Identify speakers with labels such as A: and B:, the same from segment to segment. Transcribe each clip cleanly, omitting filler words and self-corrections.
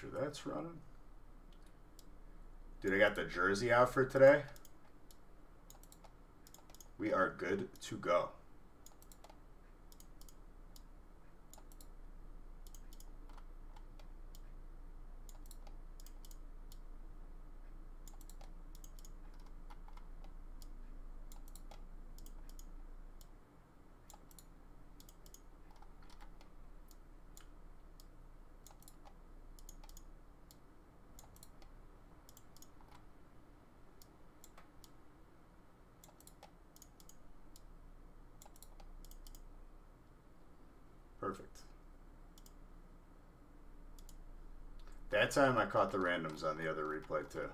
A: sure that's running. Dude, I got the jersey out for today. We are good to go. Perfect. That time I caught the randoms on the other replay too.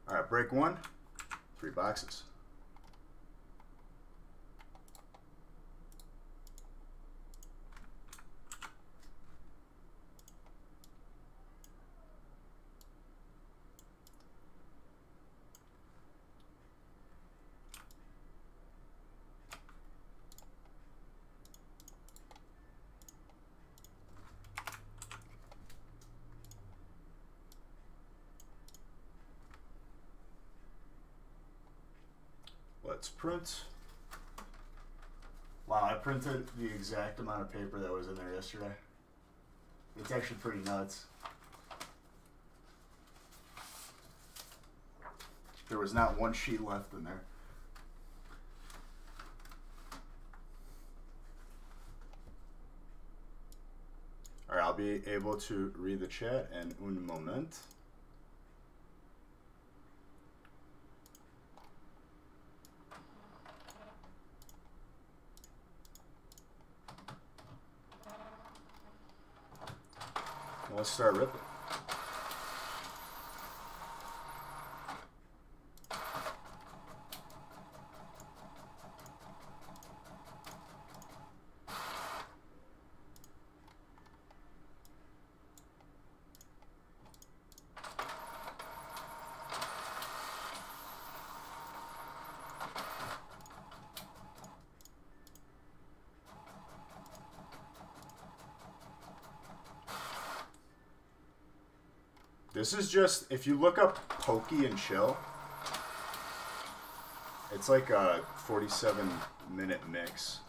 A: All right, break one, 3 boxes. Let's print. Wow, I printed the exact amount of paper that was in there yesterday. It's actually pretty nuts. There was not one sheet left in there. All right, I'll be able to read the chat in un moment. Let's start ripping. This is just, if you look up Pokey and Chill, it's like a 47-minute mix.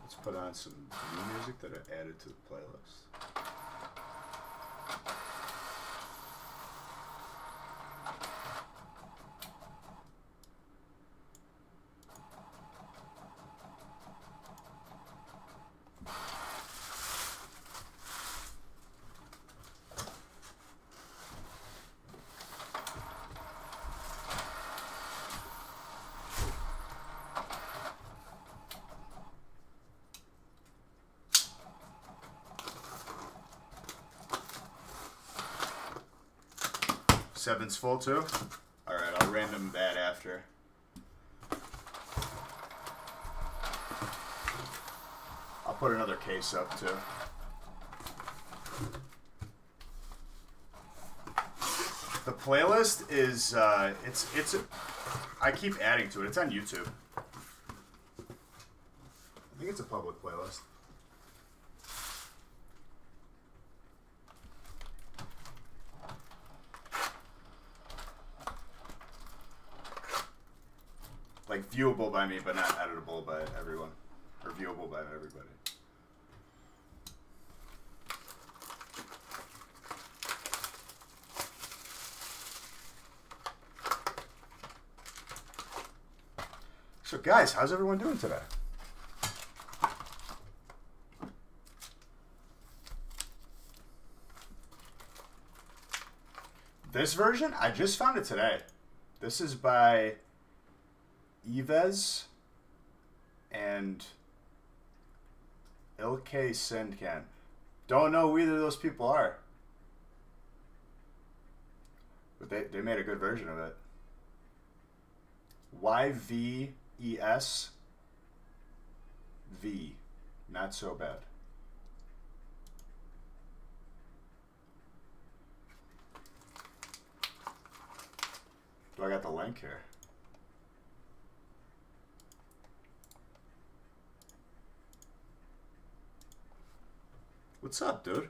A: Let's put on some new music that I added to the playlist. Seven's full too? Alright, I'll random that after. I'll put another case up too. The playlist is I keep adding to it. It's on YouTube. I think it's a public playlist. Like viewable by me, but not editable by everyone, or viewable by everybody. So guys, how's everyone doing today? This version, I just found it today. This is by Yves and Ilkay Sendkan. Don't know who either of those people are. But they made a good version of it. YVES V. Not so bad. Do I got the link here? What's up, dude?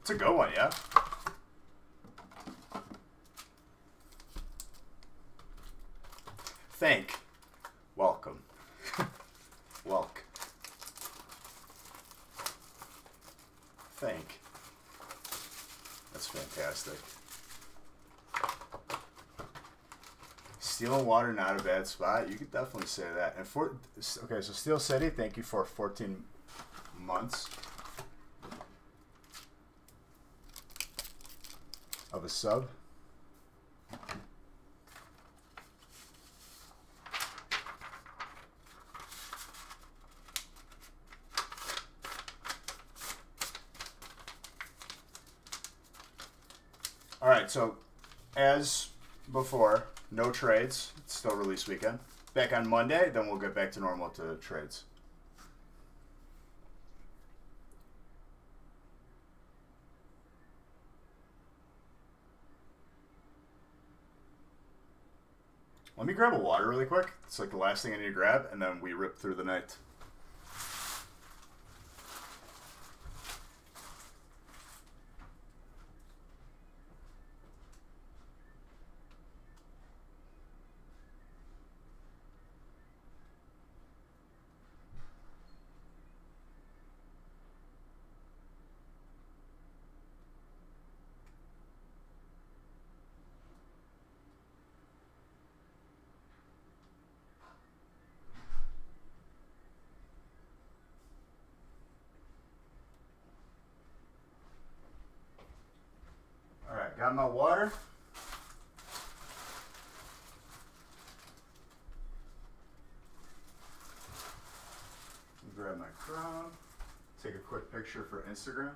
A: It's a good one, yeah? Thank. Welcome. Welk. Thank. That's fantastic. Steel and Water, not a bad spot. You could definitely say that. And for okay, so Steel City, thank you for 14 months of a sub. All right, so as before, no trades. It's still release weekend. Back on Monday, then we'll get back to normal to trades. Let me grab a water really quick. It's like the last thing I need to grab, and then we rip through the night. Alright, got my water. Grab my crown. Take a quick picture for Instagram.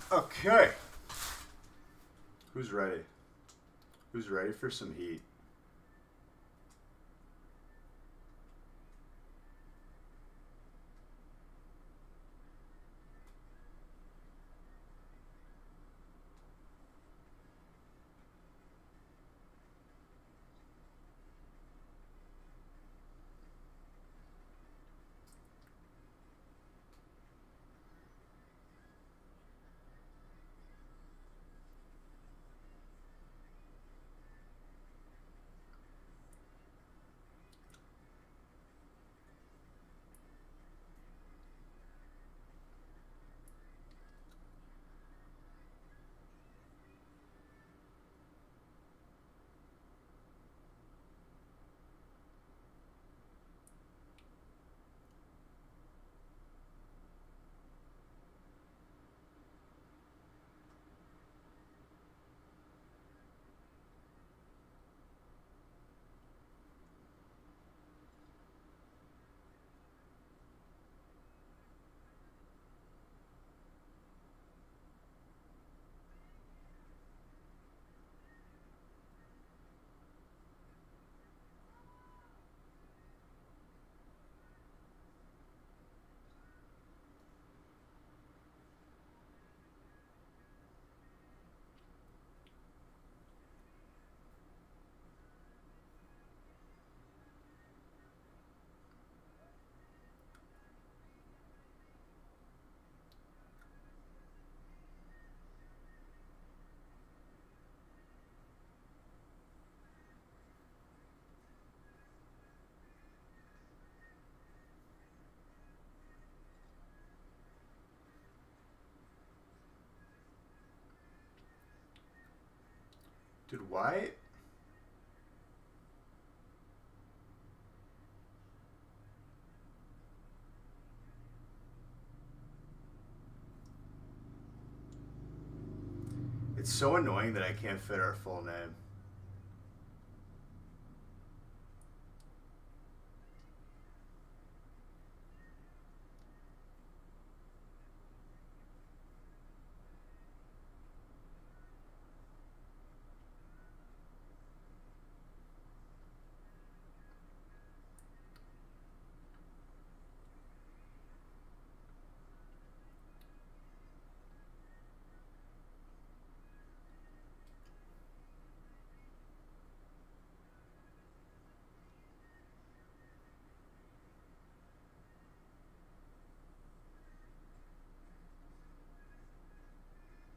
A: Okay. Who's ready? Who's ready for some heat? Dude, why? It's so annoying that I can't fit our full name.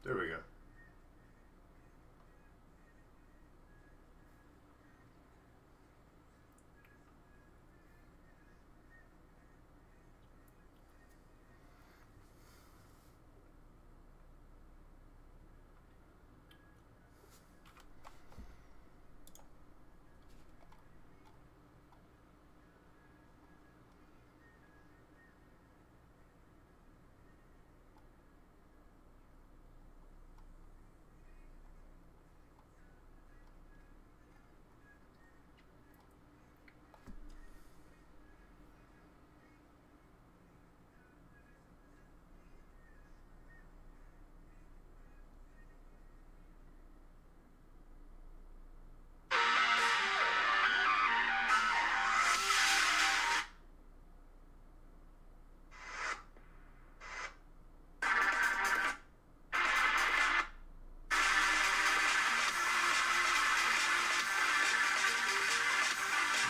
A: There we go.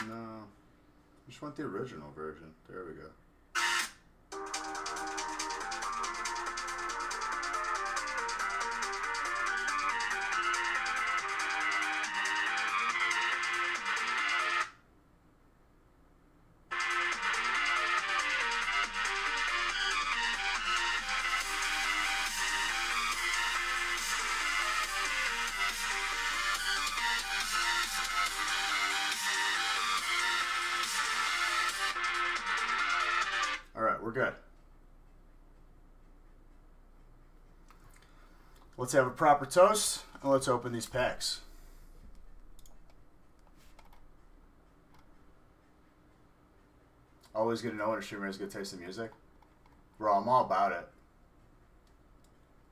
A: No. Just want the original version. There we go. Alright, we're good. Let's have a proper toast, and let's open these packs. Always good to know when a streamer has good taste in music. Bro, I'm all about it.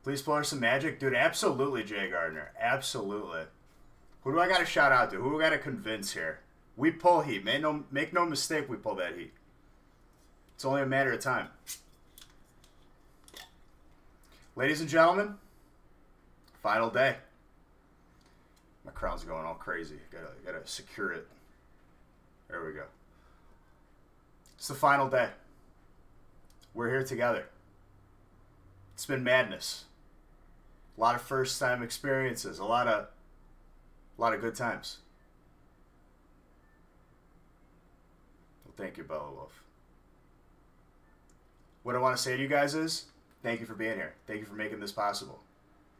A: Please play some magic. Dude, absolutely, Jay Gardner. Absolutely. Who do I got to shout out to? Who do I got to convince here? We pull heat. Make no mistake, we pull that heat. It's only a matter of time. Ladies and gentlemen, final day. My crown's going all crazy. Gotta secure it. There we go. It's the final day. We're here together. It's been madness. A lot of first-time experiences. A lot of good times. Well, thank you, Bella Wolf. What I want to say to you guys is, thank you for being here. Thank you for making this possible.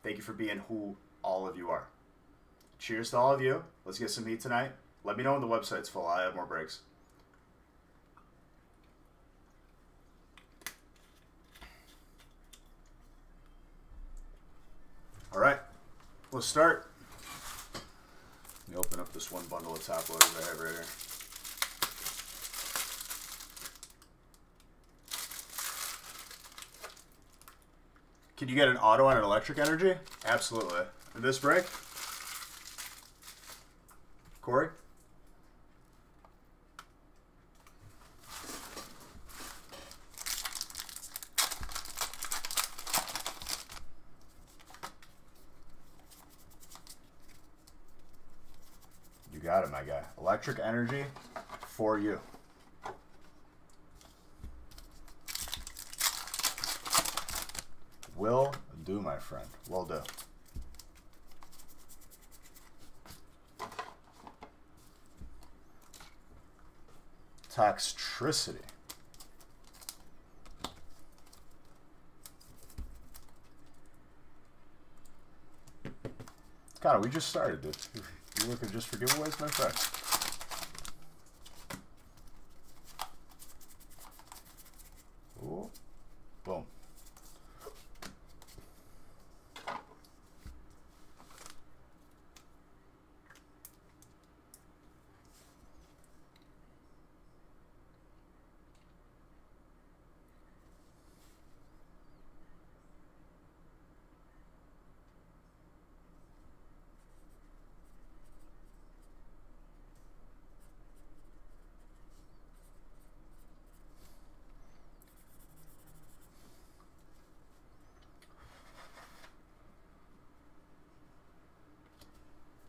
A: Thank you for being who all of you are. Cheers to all of you. Let's get some heat tonight. Let me know when the website's full. I have more breaks. All right, let's start. Let me open up this one bundle of top loaders I have right here. Can you get an auto on an electric energy? Absolutely. In this break? Corey? You got it, my guy. Electric energy for you. Will do, my friend. Will do. Toxtricity. Connor, we just started this. You looking just for giveaways, my friend? Ooh. Boom.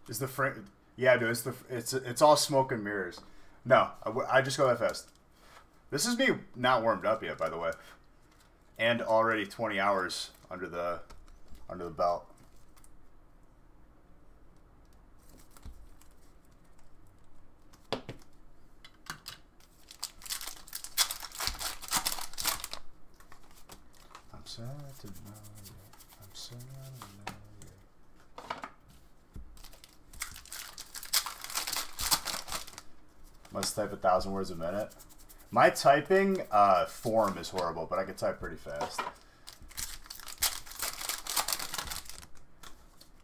A: Is the frame? Yeah, dude. It's all smoke and mirrors. No, I just go that fast. This is me not warmed up yet, by the way, and already 20 hours under the belt. I'm sad to know you. I'm sad to know you. Must type 1,000 words a minute. My typing form is horrible, but I can type pretty fast.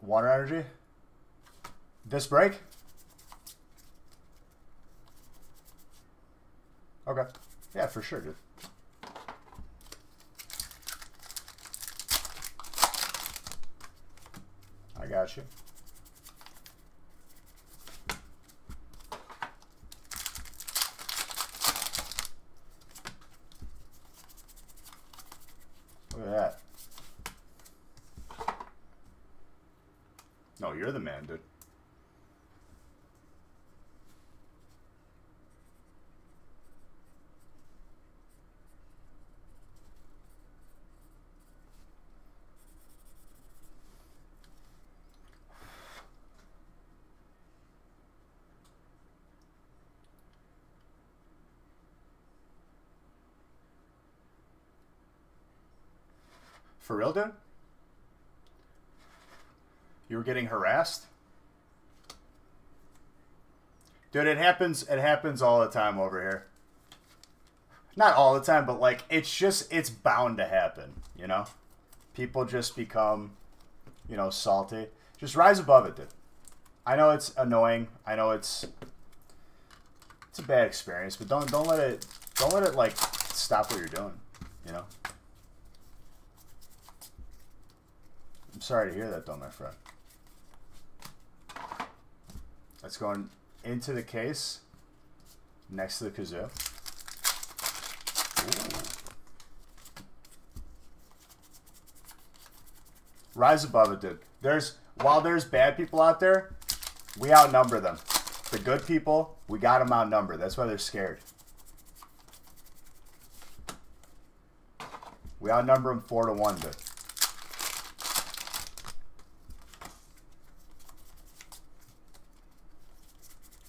A: Water energy? This break? Okay. Yeah, for sure, dude. I got you. Look at that. No, you're the man, dude. For real, dude? You were getting harassed? Dude, it happens all the time over here. Not all the time, but like it's bound to happen, you know? People just become, you know, salty. Just rise above it, dude. I know it's annoying. I know it's a bad experience, but don't let it like stop what you're doing, you know? I'm sorry to hear that, though, my friend. That's going into the case next to the kazoo. Ooh. Rise above it, dude. While there's bad people out there, we outnumber them. The good people, we got them outnumbered. That's why they're scared. We outnumber them 4-1, dude.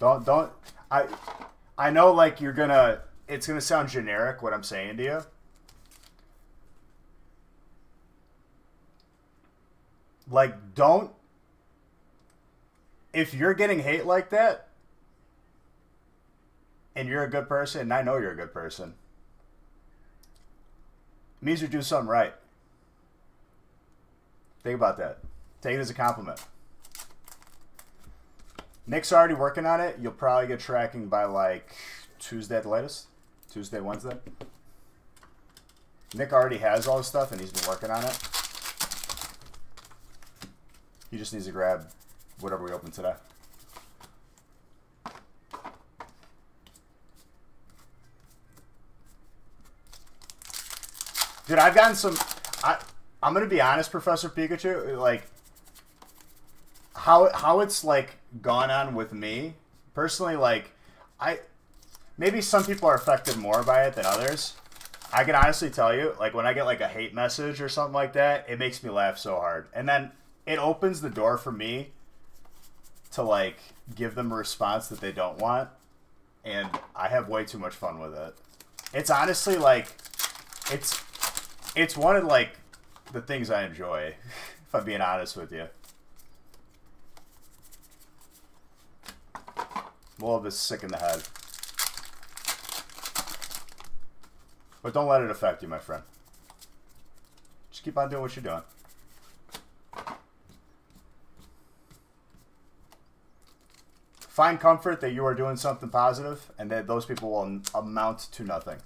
A: Don't I know like it's gonna sound generic what I'm saying to you. Like if you're getting hate like that and you're a good person, and I know you're a good person, it means you're doing something right. Think about that. Take it as a compliment. Nick's already working on it. You'll probably get tracking by like Tuesday at the latest. Tuesday, Wednesday. Nick already has all the stuff and he's been working on it. He just needs to grab whatever we open today. Dude, I've gotten some... I'm going to be honest, Professor Pikachu. Like... How it's like gone on with me personally, like maybe some people are affected more by it than others. I can honestly tell you, like when I get like a hate message or something like that, it makes me laugh so hard, and then it opens the door for me to like give them a response that they don't want, and I have way too much fun with it. It's honestly like it's one of like the things I enjoy, if I'm being honest with you. I'm a little bit sick in the head. But don't let it affect you, my friend. Just keep on doing what you're doing. Find comfort that you are doing something positive, and that those people will amount to nothing.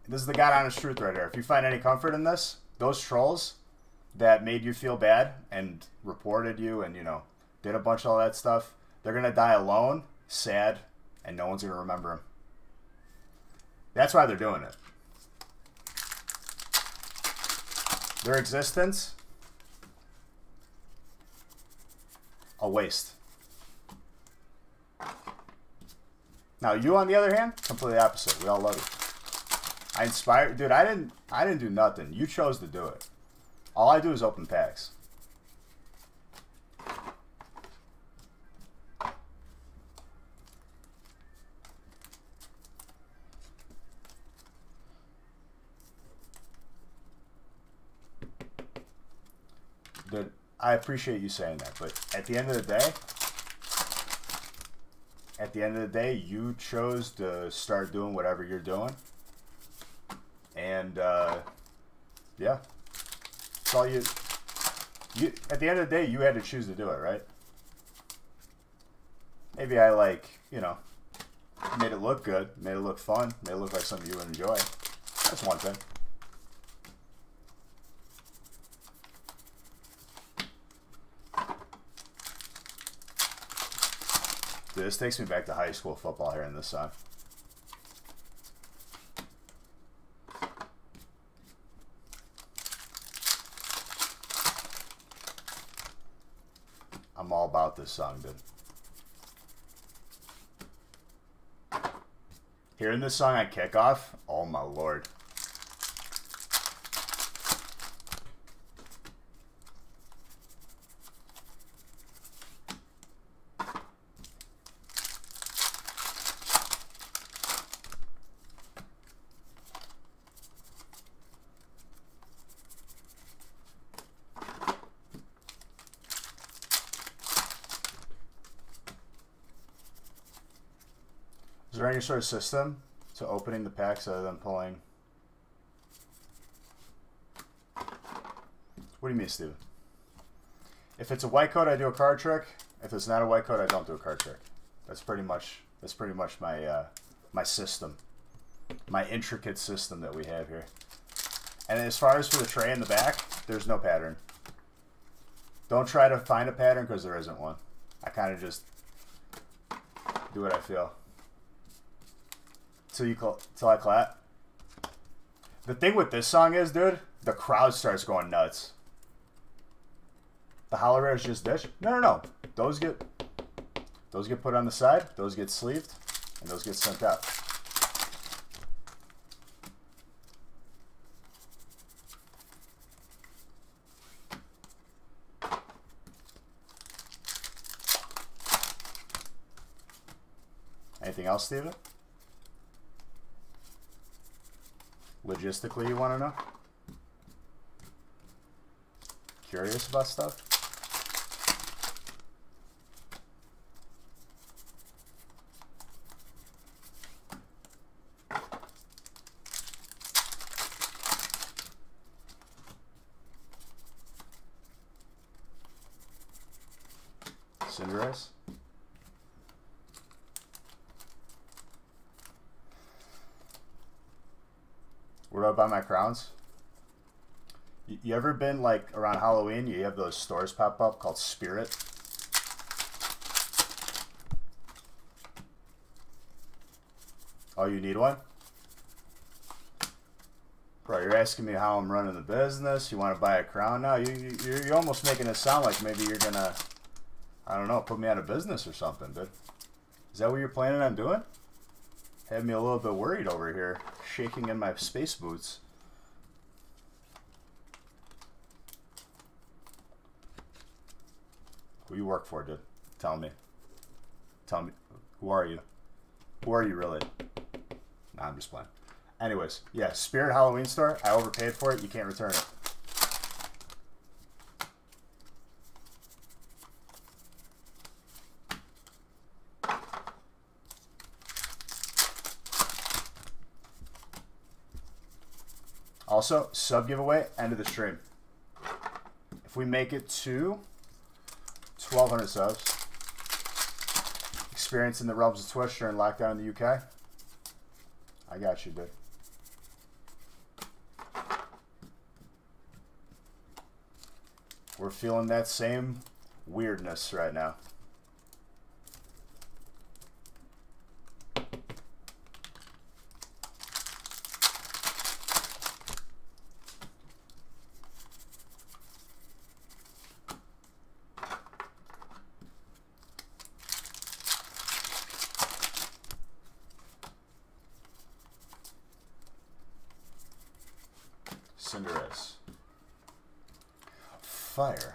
A: This is the God honest truth right here. If you find any comfort in this, those trolls that made you feel bad and reported you and, you know, did a bunch of all that stuff, they're going to die alone, sad, and no one's going to remember them. That's why they're doing it. Their existence, a waste. Now, you, on the other hand, completely opposite. We all love you. I inspired, dude. I didn't do nothing. You chose to do it. All I do is open packs. Dude, I appreciate you saying that, but at the end of the day, you chose to start doing whatever you're doing. And, yeah. It's all you, at the end of the day, you had to choose to do it, right? Maybe I, like, you know, made it look good, made it look fun, made it look like something you would enjoy. That's one thing. Dude, this takes me back to high school football here in this song. I'm all about this song, dude. Hearing this song on kickoff, oh my lord. Is there any sort of system to opening the packs other than pulling? What do you mean, Steve? If it's a white coat, I do a card trick. If it's not a white coat, I don't do a card trick. That's pretty much my my system, my intricate system that we have here. And as far as for the tray in the back, there's no pattern. Don't try to find a pattern because there isn't one. I kind of just do what I feel. Till I clap. The thing with this song is, dude, the crowd starts going nuts. The hollow rares just dish. No. Those get put on the side. Those get sleeved, and those get sent out. Anything else, Steven? Logistically, you want to know? Curious about stuff? Cinderace? Where do I buy my crowns? You ever been, like, around Halloween, you have those stores pop up called Spirit? Oh, you need one? Bro, you're asking me how I'm running the business. You want to buy a crown now? You're almost making it sound like maybe you're going to, I don't know, put me out of business or something, dude. Is that what you're planning on doing? Had me a little bit worried over here, shaking in my space boots. Who you work for, dude? Tell me. Tell me. Who are you? Who are you really? Nah, I'm just playing. Anyways, yeah, Spirit Halloween store. I overpaid for it. You can't return it. Also, sub giveaway, end of the stream. If we make it to 1,200 subs, experience in the realms of Twitch during lockdown in the UK, I got you, dude. We're feeling that same weirdness right now. Cinderace. Fire.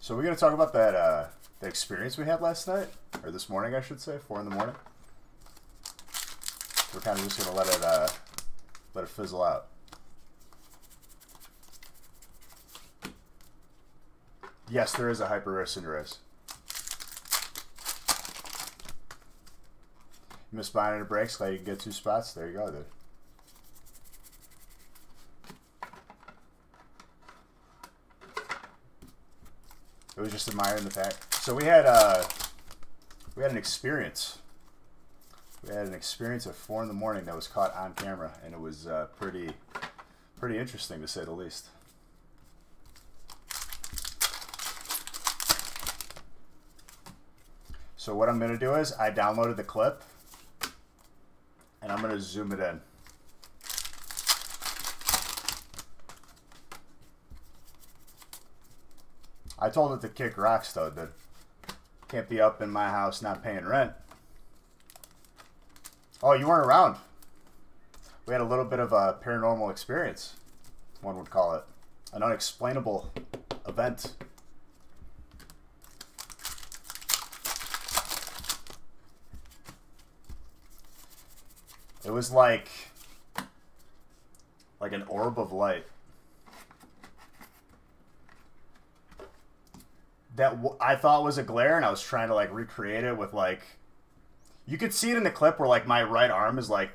A: So we're going to talk about that the experience we had last night, or this morning, I should say, 4 in the morning. We're kind of just going to let it fizzle out. Yes, there is a hyper rare Cinderace. You missed buying into breaks, like you can get 2 spots. There you go, dude. It was just admiring the pack. So we had an experience. We had an experience at 4 in the morning that was caught on camera, and it was pretty interesting to say the least. So what I'm going to do is I downloaded the clip, and I'm going to zoom it in. I told it to kick rocks, though, dude. Can't be up in my house not paying rent. Oh, you weren't around. We had a little bit of a paranormal experience, one would call it. An unexplainable event. It was like an orb of light that I thought was a glare, and I was trying to like recreate it with like, you could see it in the clip where like my right arm is like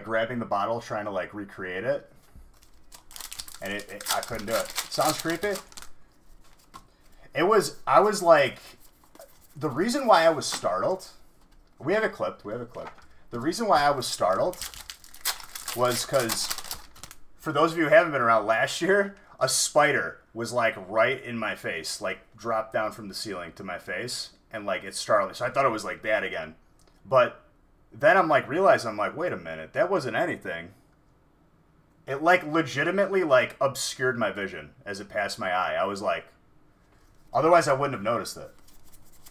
A: grabbing the bottle, trying to like recreate it, and I couldn't do it. Sounds creepy. I was like, the reason why I was startled, we have it clipped. The reason why I was startled was because, for those of you who haven't been around, last year, a spider was like right in my face, like dropped down from the ceiling to my face, and like it startled me. So I thought it was like that again. But then I'm like, wait a minute, that wasn't anything. It like legitimately like obscured my vision as it passed my eye. I was like, otherwise I wouldn't have noticed it.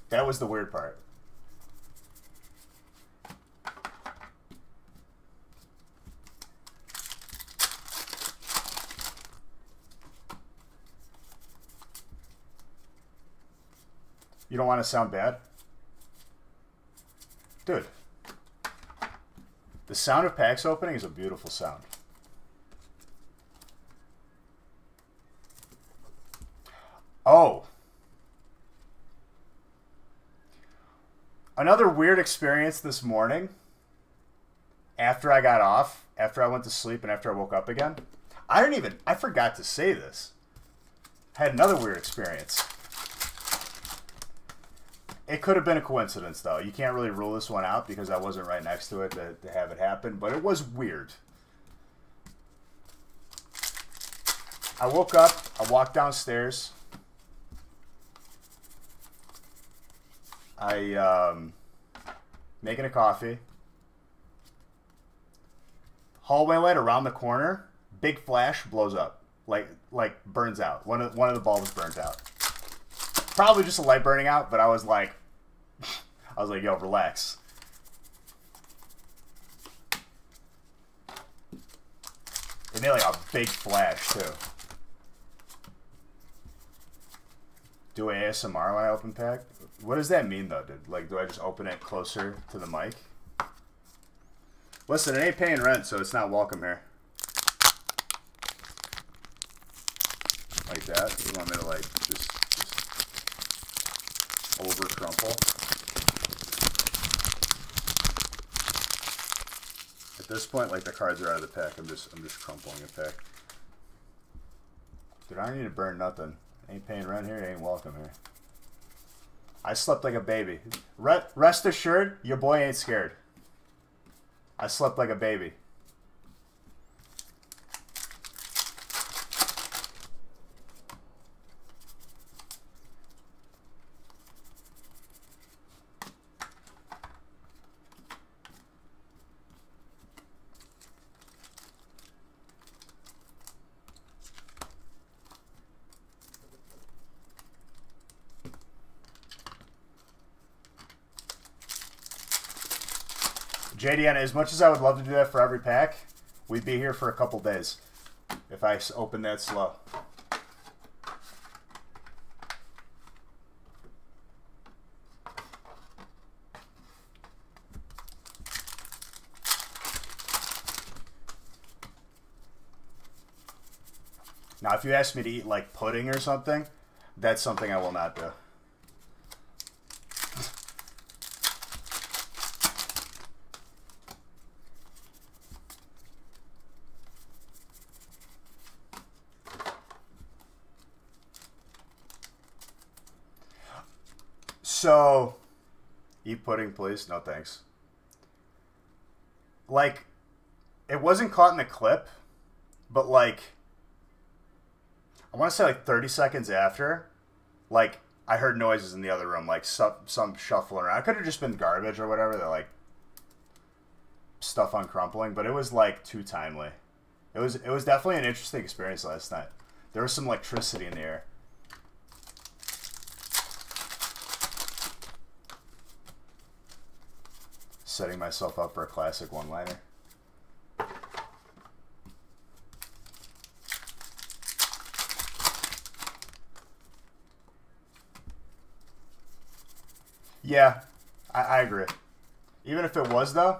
A: That was the weird part. You don't want to sound bad? Dude, the sound of packs opening is a beautiful sound. Oh. Another weird experience this morning, after I got off, after I went to sleep, and after I woke up again. I forgot to say this. I had another weird experience. It could have been a coincidence, though. You can't really rule this one out because I wasn't right next to it to have it happen, but it was weird. I woke up, I walked downstairs. Making a coffee. Hallway light around the corner, big flash, blows up. Like burns out. One of the bulbs burnt out. Probably just a light burning out, but I was like, yo, relax. It made like a big flash too. Do ASMR when I open pack? What does that mean though, dude? Like, do I just open it closer to the mic? Listen, it ain't paying rent, so it's not welcome here. Like, like that? You want me to like just over crumple? At this point, like the cards are out of the pack. I'm just crumpling a pack. Dude, I don't need to burn nothing. Ain't paying rent here. Ain't welcome here. I slept like a baby. Rest assured, your boy ain't scared. I slept like a baby. JDN, as much as I would love to do that for every pack, we'd be here for a couple days if I open that slow. Now, if you ask me to eat like pudding or something, that's something I will not do. So, eat pudding, please. No, thanks. Like, it wasn't caught in the clip, but like, I want to say like 30 seconds after, like, I heard noises in the other room, like some shuffling around. It could have just been garbage or whatever, that like stuff on crumpling, but it was like too timely. It was definitely an interesting experience last night. There was some electricity in the air. Setting myself up for a classic one-liner. Yeah, I agree. Even if it was, though,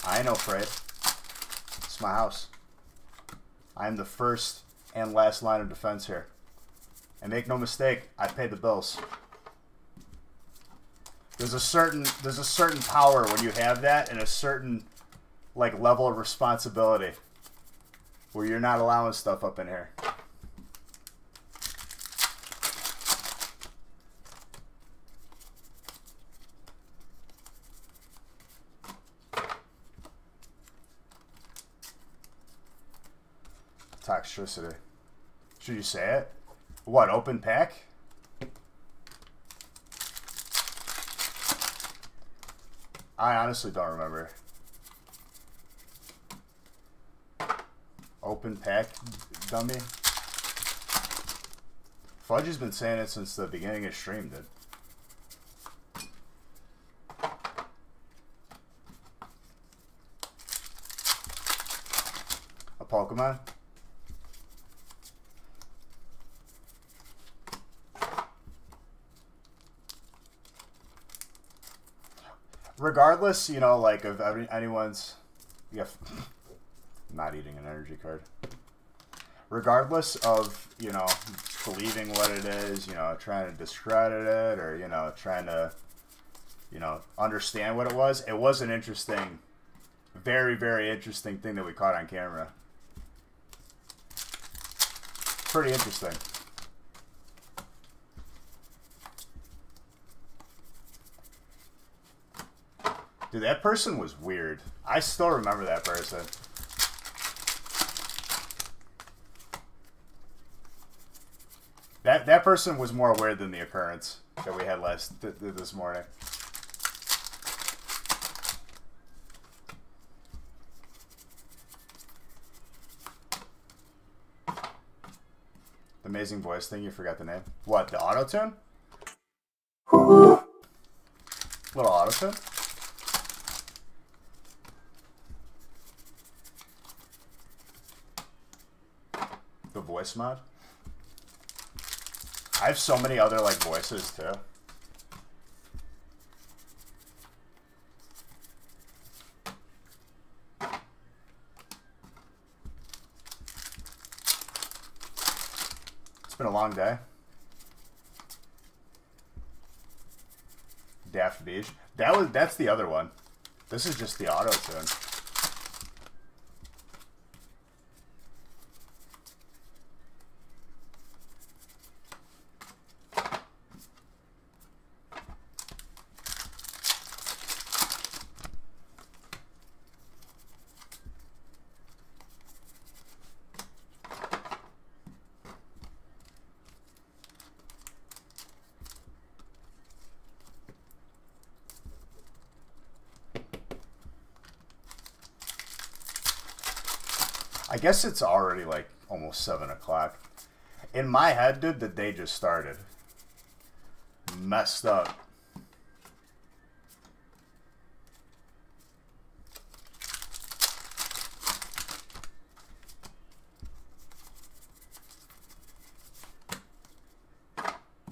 A: I ain't no afraid. It's my house. I am the first and last line of defense here. And make no mistake, I pay the bills. There's a certain power when you have that, and a certain like level of responsibility where you're not allowing stuff up in here. Toxicity. Should you say it? What, open pack? I honestly don't remember. Open pack, dummy. Fudge has been saying it since the beginning of stream, dude. A Pokemon? Regardless, you know, like, of anyone's... Yeah, I'm not eating an energy card. Regardless of, you know, believing what it is, you know, trying to discredit it, or, you know, trying to, you know, understand what it was an interesting, very, very interesting thing that we caught on camera. Pretty interesting. Dude, that person was weird. I still remember that person. That person was more weird than the occurrence that we had this morning. The amazing voice thing, you forgot the name. What, the auto-tune? Little auto-tune? The voice mod? I have so many other, like, voices, too. It's been a long day. Daft Beach. That's the other one. This is just the auto tune. I guess it's already like almost 7 o'clock. In my head, dude, the day just started. Messed up.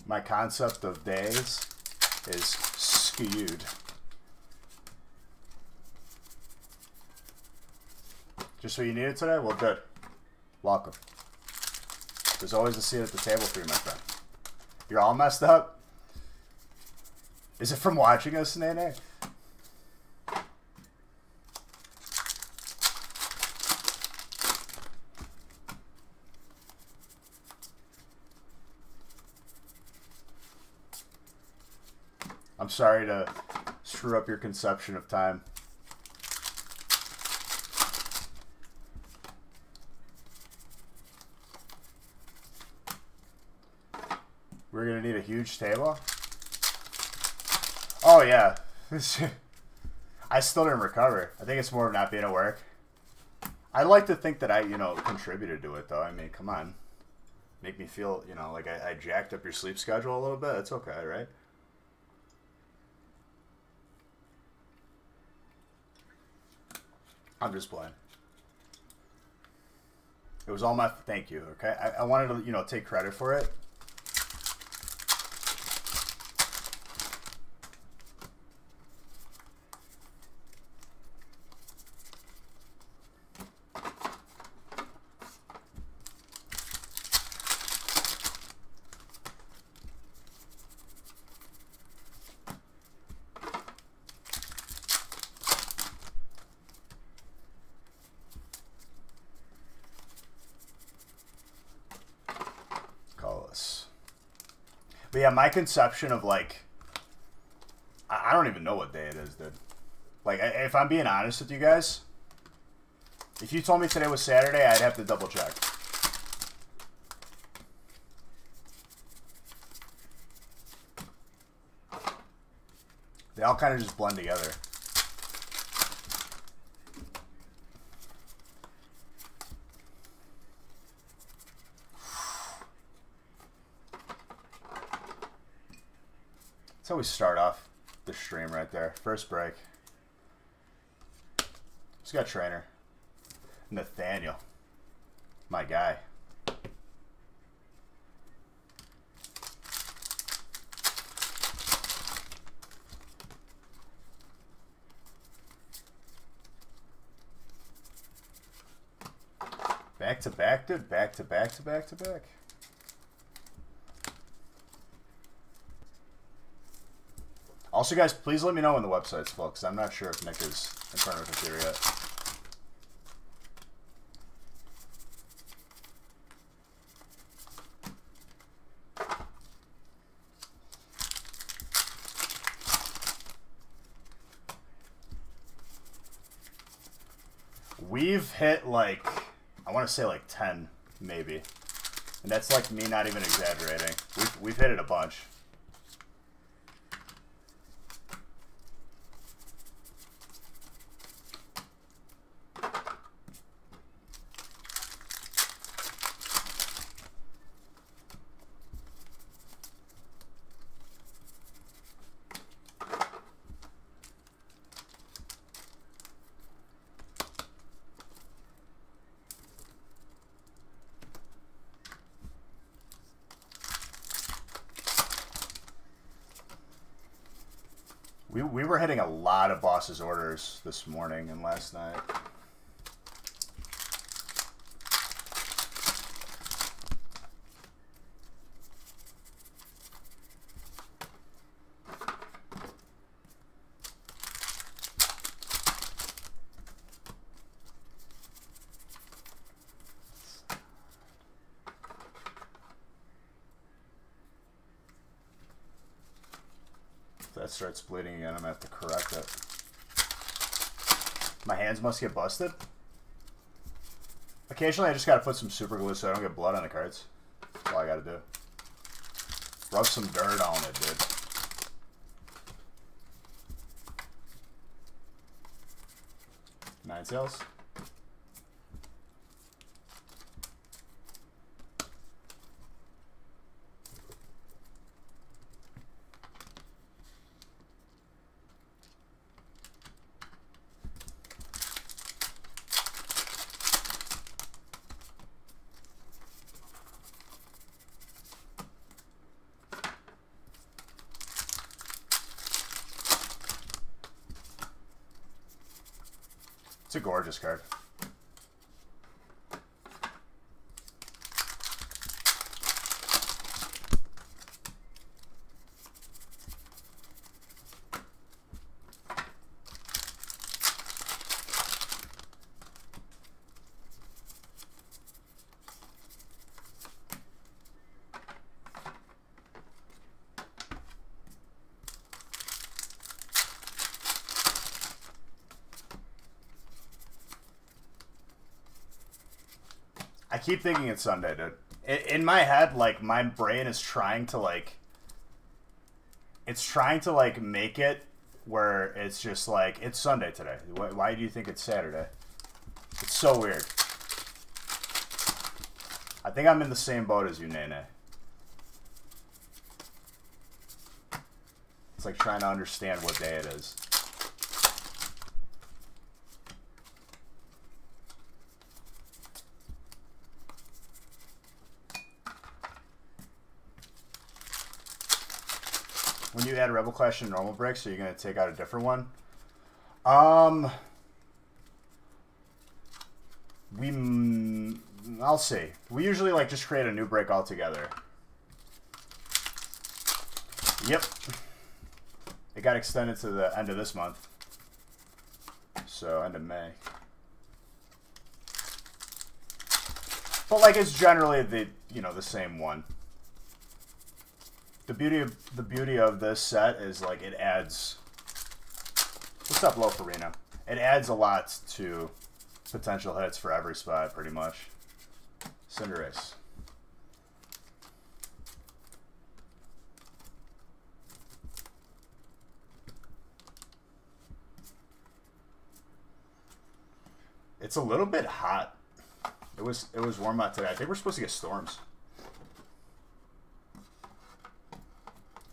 A: My concept of days is skewed. Just what you needed today? Well, good. Welcome. There's always a seat at the table for you, my friend. You're all messed up? Is it from watching us, Nene? I'm sorry to screw up your conception of time. We're going to need a huge table? Oh, yeah. I still didn't recover. I think it's more of not being at work. I'd like to think that I, contributed to it, though. I mean, come on. Make me feel, like I jacked up your sleep schedule a little bit. It's okay, right? I'm just playing. It was all my... Thank you, okay? I wanted to, take credit for it. But yeah, my conception of, like, I don't even know what day it is, dude. Like, if I'm being honest with you guys, if you told me today was Saturday, I'd have to double check. They all kind of just blend together. That's how we start off the stream right there. First break. Who's got trainer? Nathaniel. My guy. Back to back, dude. Back to back to back to back. Also, guys, please let me know when the website's full, because I'm not sure if Nick is in front of the computer yet. We've hit, like, I want to say like 10, maybe. And that's like me not even exaggerating. We've hit it a bunch. We were hitting a lot of boss's orders this morning and last night. If that starts bleeding again, I'm going to have to correct it. My hands must get busted. Occasionally, I just got to put some super glue so I don't get blood on the cards. That's all I got to do. Rub some dirt on it, dude. Nine tails. It's a gorgeous card. I keep thinking it's Sunday, dude. In my head, like, my brain is trying to, like... It's trying to, like, make it where it's just, like, it's Sunday today. Why do you think it's Saturday? It's so weird. I think I'm in the same boat as you, Nene. It's like trying to understand what day it is. When you add Rebel Clash and normal breaks, are you going to take out a different one? I'll see. We usually like just create a new break altogether. Yep. It got extended to the end of this month. So, end of May. But like it's generally the, you know, the same one. The beauty of this set is like it adds. What's up, Lofarina? It adds a lot to potential hits for every spot, pretty much. Cinderace. It's a little bit hot. It was warm out today. I think we're supposed to get storms.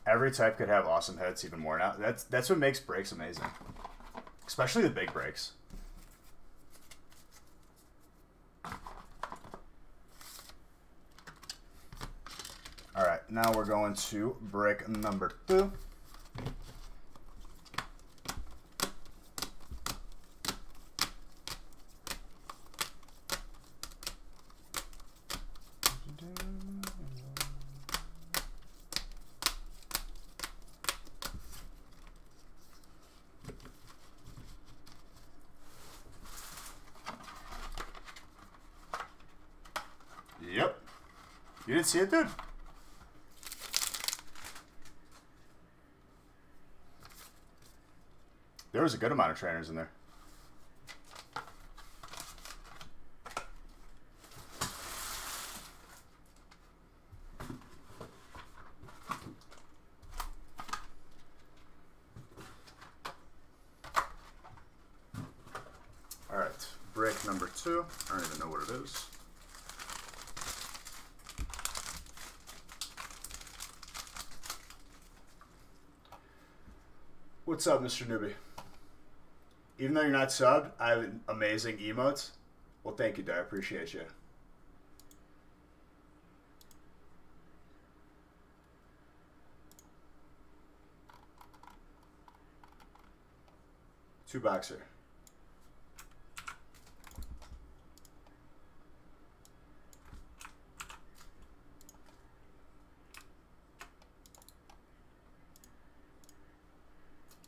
A: Every type could have awesome hits even more now. That's what makes breaks amazing. Especially the big breaks. Alright, now we're going to break number 2. Yep. You didn't see it, dude? There was a good amount of trainers in there. All right, break number 2. I don't even know what it is. What's up, Mr. Newbie? Even though you're not subbed, I have amazing emotes. Well, thank you, Dad. I appreciate you. Two boxer.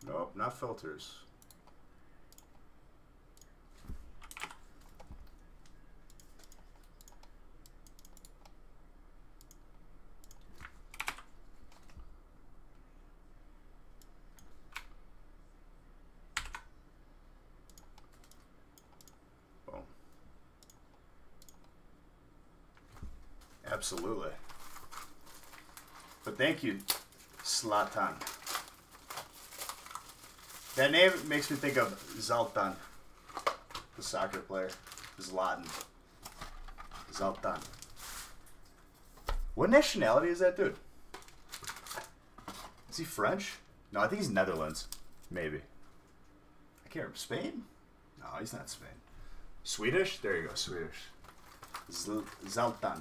A: Nope, not filters. Absolutely. But thank you, Zlatan. That name makes me think of Zlatan, the soccer player. Zlatan. Zlatan. What nationality is that dude? Is he French? No, I think he's Netherlands. Maybe. I can't remember. Spain? No, he's not Spain. Swedish? There you go, Swedish. Zlatan.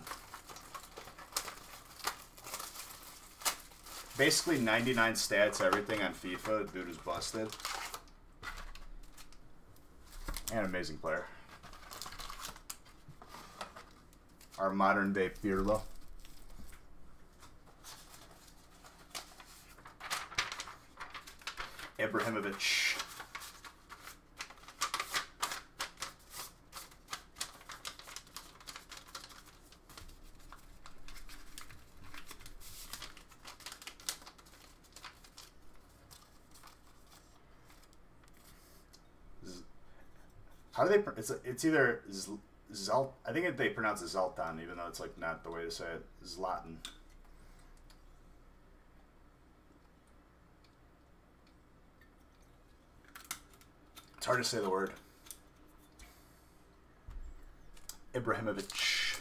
A: Basically 99 stats, everything on FIFA. Dude is busted. And amazing player. Our modern day Pirlo. Ibrahimovic. How do they? It's either Zalt. I think they pronounce it Zlatan, even though it's like not the way to say it. Zlatan. It's hard to say the word. Ibrahimovic.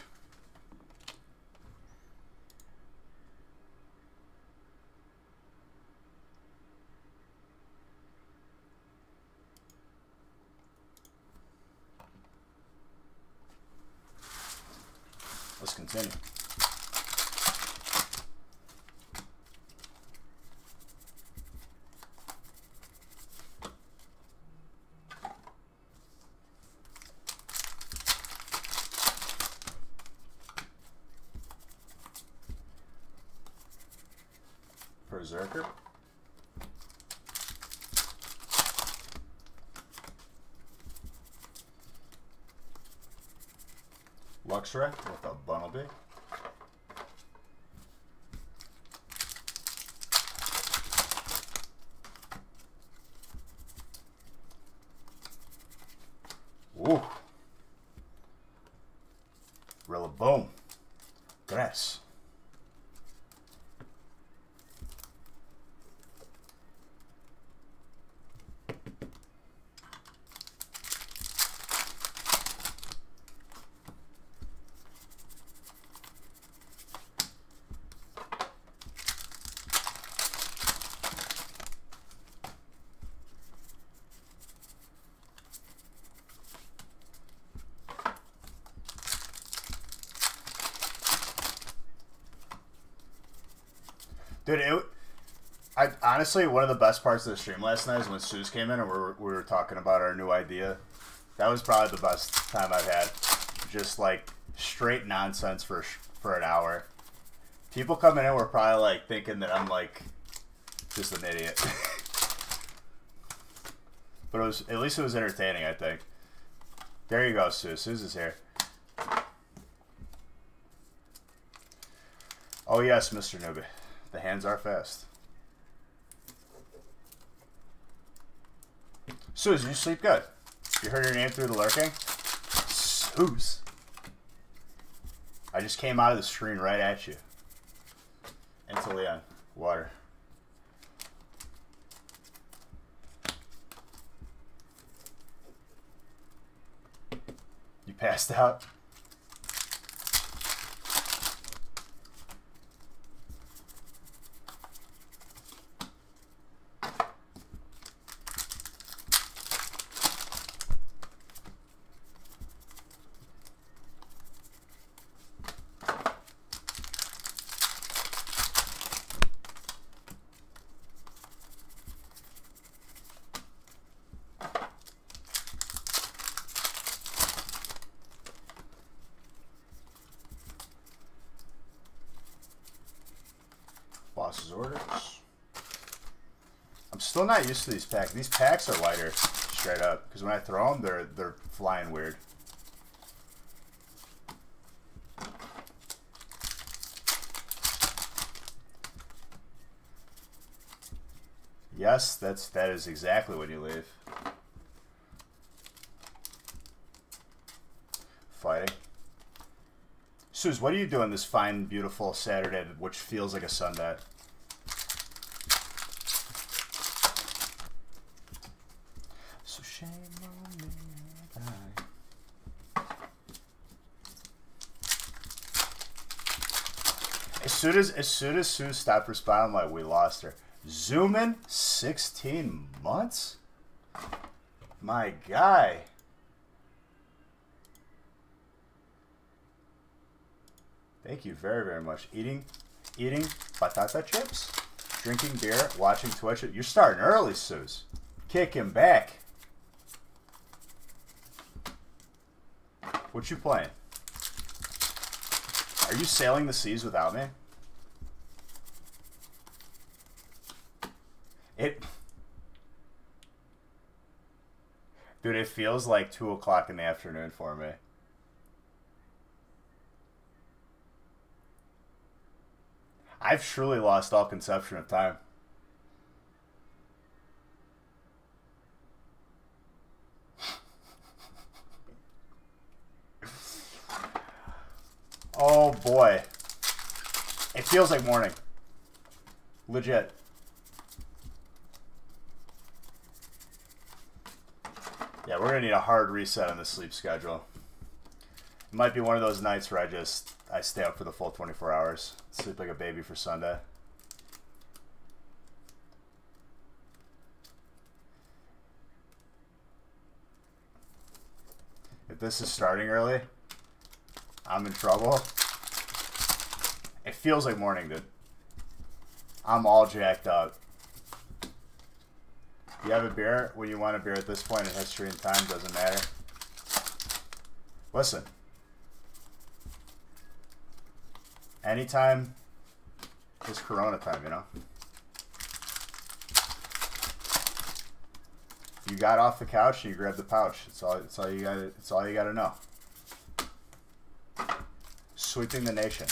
A: Let's continue. Berserker. Luxray with a Bunnelby. Ooh. Rillaboom. Grass. Dude, honestly, one of the best parts of the stream last night is when Suze came in and we were talking about our new idea. That was probably the best time I've had. Just like straight nonsense for an hour. People coming in were probably like thinking that I'm like just an idiot. But at least it was entertaining, I think. There you go, Suze. Suze is here. Oh yes, Mr. Newbie. The hands are fast. Suze, you sleep good. You heard your name through the lurking? Suze. I just came out of the screen right at you. Into Leon. Water. You passed out? Boss's orders. I'm still not used to these packs. These packs are lighter, straight up. Because when I throw them, they're flying weird. Yes, that is exactly what you leave. Fighting. Suze, what are you doing this fine, beautiful Saturday, which feels like a Sunday? So shame on me. As soon as Sue stopped responding, like, we lost her. Zoom in 16 months? My guy. Thank you very, very much. Eating patata chips, drinking beer, watching Twitch. You're starting early, Suze. Kicking back. What you playing? Are you sailing the seas without me? Dude, it feels like 2 o'clock in the afternoon for me. I've truly lost all conception of time. Oh boy. It feels like morning. Legit. Yeah, we're gonna need a hard reset on the sleep schedule. It might be one of those nights where I stay up for the full 24 hours. Sleep like a baby for Sunday. If this is starting early, I'm in trouble. It feels like morning, dude. I'm all jacked up. You have a beer when you want a beer at this point in history and time, doesn't matter. Listen. Anytime is Corona time, you know? You got off the couch and you grabbed the pouch. It's all you gotta know. Sweeping the nation.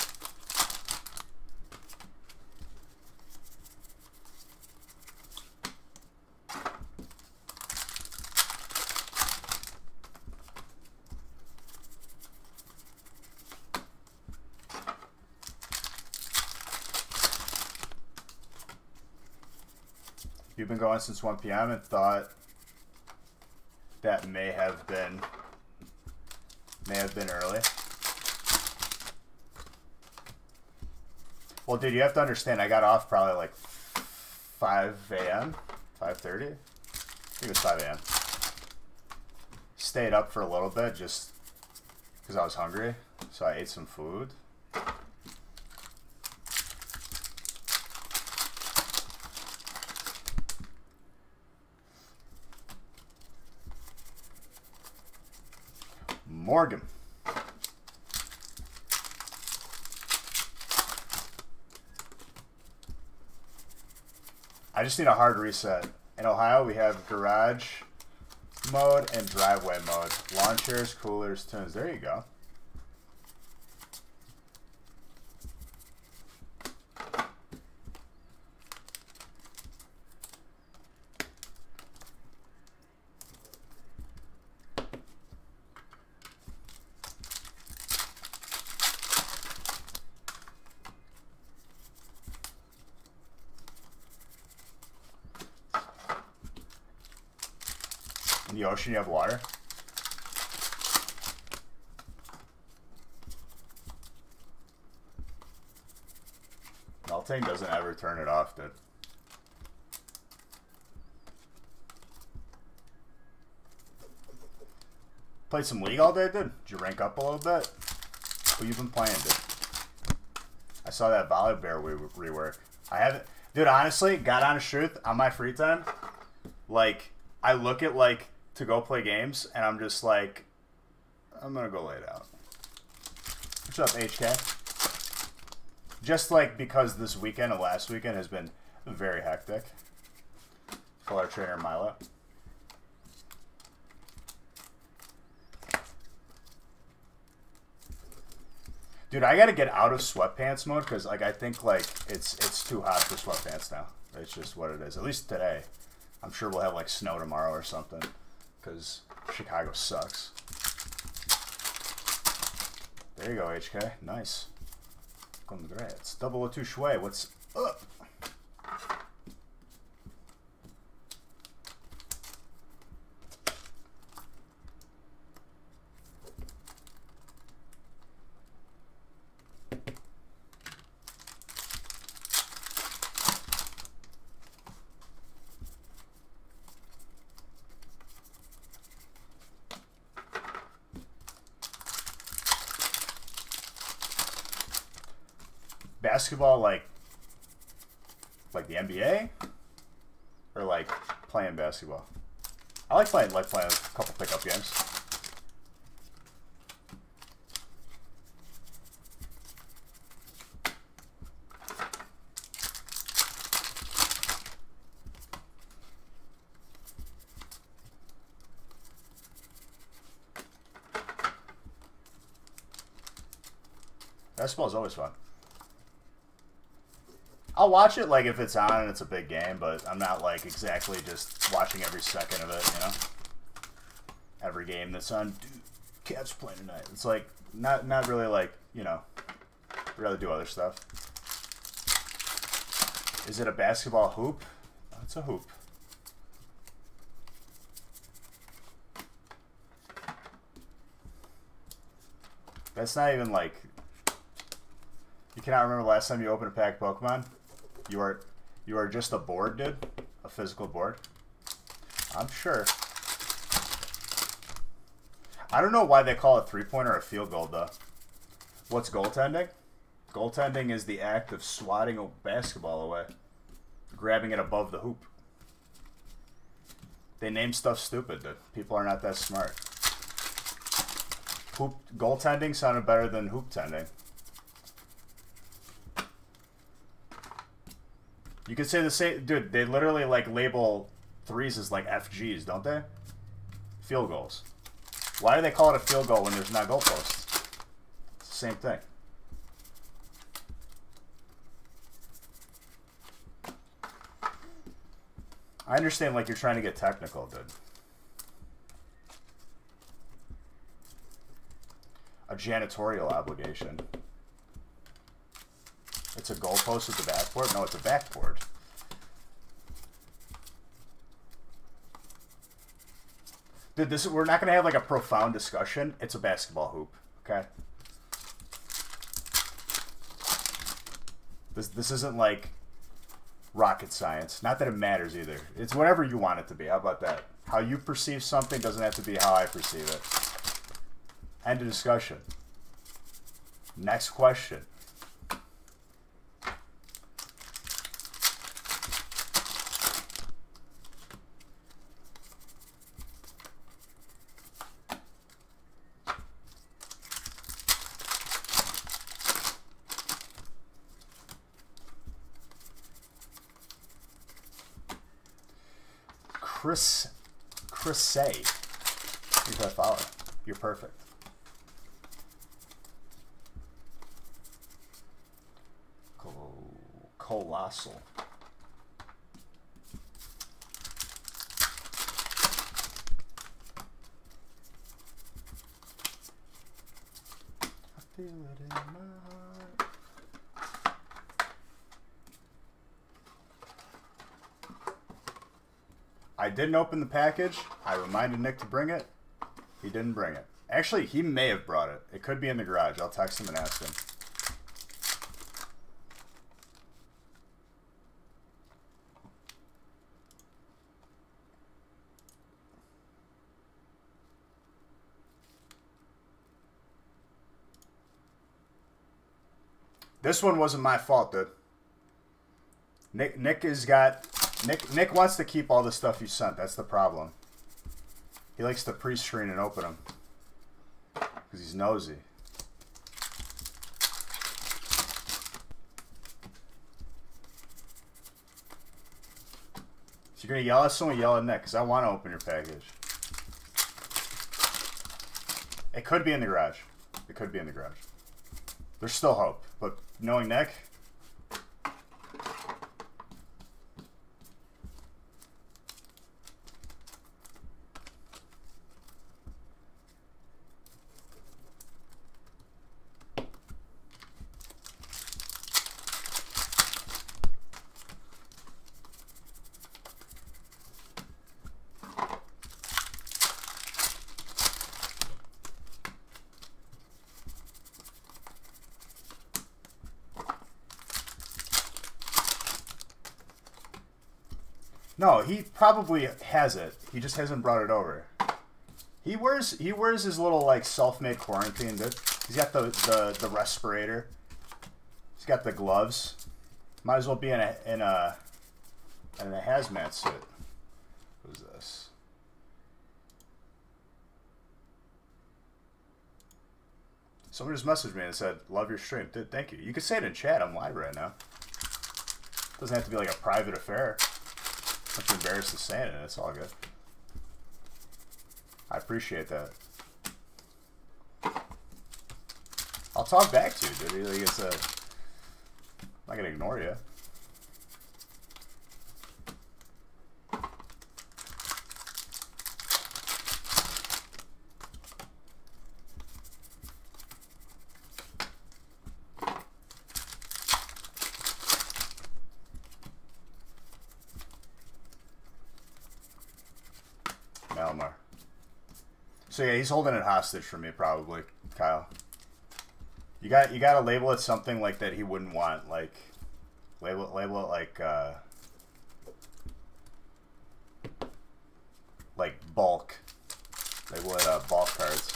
A: You've been going since 1 p.m. and thought that may have been early. Well, dude, you have to understand, I got off probably like 5 a.m., 5:30. I think it was 5 a.m. Stayed up for a little bit just because I was hungry, so I ate some food. Morgan. I just need a hard reset. In Ohio, we have garage mode and driveway mode. Lawn chairs, coolers, tunes. There you go. In the ocean, you have water. Melting doesn't ever turn it off, dude. Played some League all day, dude? Did you rank up a little bit? Who you been playing, dude? I saw that Volibear rework. I haven't... Dude, honestly, God honest truth, on my free time, like, I look at, like, to go play games, and I'm just like, I'm gonna go lay down. What's up, HK? Just like because this weekend and last weekend has been very hectic. Full our trainer Milo. Dude, I gotta get out of sweatpants mode because like I think like it's too hot for sweatpants now. It's just what it is. At least today. I'm sure we'll have like snow tomorrow or something. Because Chicago sucks. There you go, HK. Nice. Congrats. 002 Shui, what's up? Basketball like the NBA, or like playing basketball. I like playing a couple pickup games. Basketball's always fun. I'll watch it like if it's on and it's a big game, but I'm not like exactly just watching every second of it, you know? Every game that's on, dude, Cavs playing tonight. It's like not really like, you know, I'd rather do other stuff. Is it a basketball hoop? It's a hoop. That's not even like, you cannot remember the last time you opened a pack of Pokemon? You are just a board, dude? A physical board? I'm sure. I don't know why they call it three-pointer a field goal, though. What's goaltending? Goaltending is the act of swatting a basketball away. Grabbing it above the hoop. They name stuff stupid, dude. People are not that smart. Goaltending sounded better than hoop tending. You could say the same, dude. They literally like label threes as like FGs, don't they? Field goals. Why do they call it a field goal when there's not goalposts? It's the same thing. I understand, like, you're trying to get technical, dude. A janitorial obligation. It's a goalpost with the backboard? No, it's a backboard. Dude, we're not going to have like a profound discussion. It's a basketball hoop, okay? This isn't like rocket science. Not that it matters either. It's whatever you want it to be. How about that? How you perceive something doesn't have to be how I perceive it. End of discussion. Next question. Chris say, you got follow. You're perfect. Colossal. I feel it in my heart. I didn't open the package. I reminded Nick to bring it. He didn't bring it. Actually, he may have brought it. It could be in the garage. I'll text him and ask him. This one wasn't my fault, dude. Nick wants to keep all the stuff you sent. That's the problem. He likes to pre-screen and open them because he's nosy. If you're gonna yell at someone, yell at Nick, because I want to open your package. It could be in the garage. It could be in the garage. There's still hope, but knowing Nick. No, he probably has it. He just hasn't brought it over. He wears his little like self-made quarantine, dude. He's got the respirator. He's got the gloves. Might as well be in a hazmat suit. Who's this? Someone just messaged me and said, "Love your stream." Dude, thank you. You can say it in chat. I'm live right now. Doesn't have to be like a private affair. I'm too embarrassed to say it. It's all good. I appreciate that. I'll talk back to you, dude. Like I'm not gonna ignore you. Malmar. So yeah, he's holding it hostage for me, probably, Kyle. You gotta label it something like that he wouldn't want, like label it like bulk. Label it bulk cards.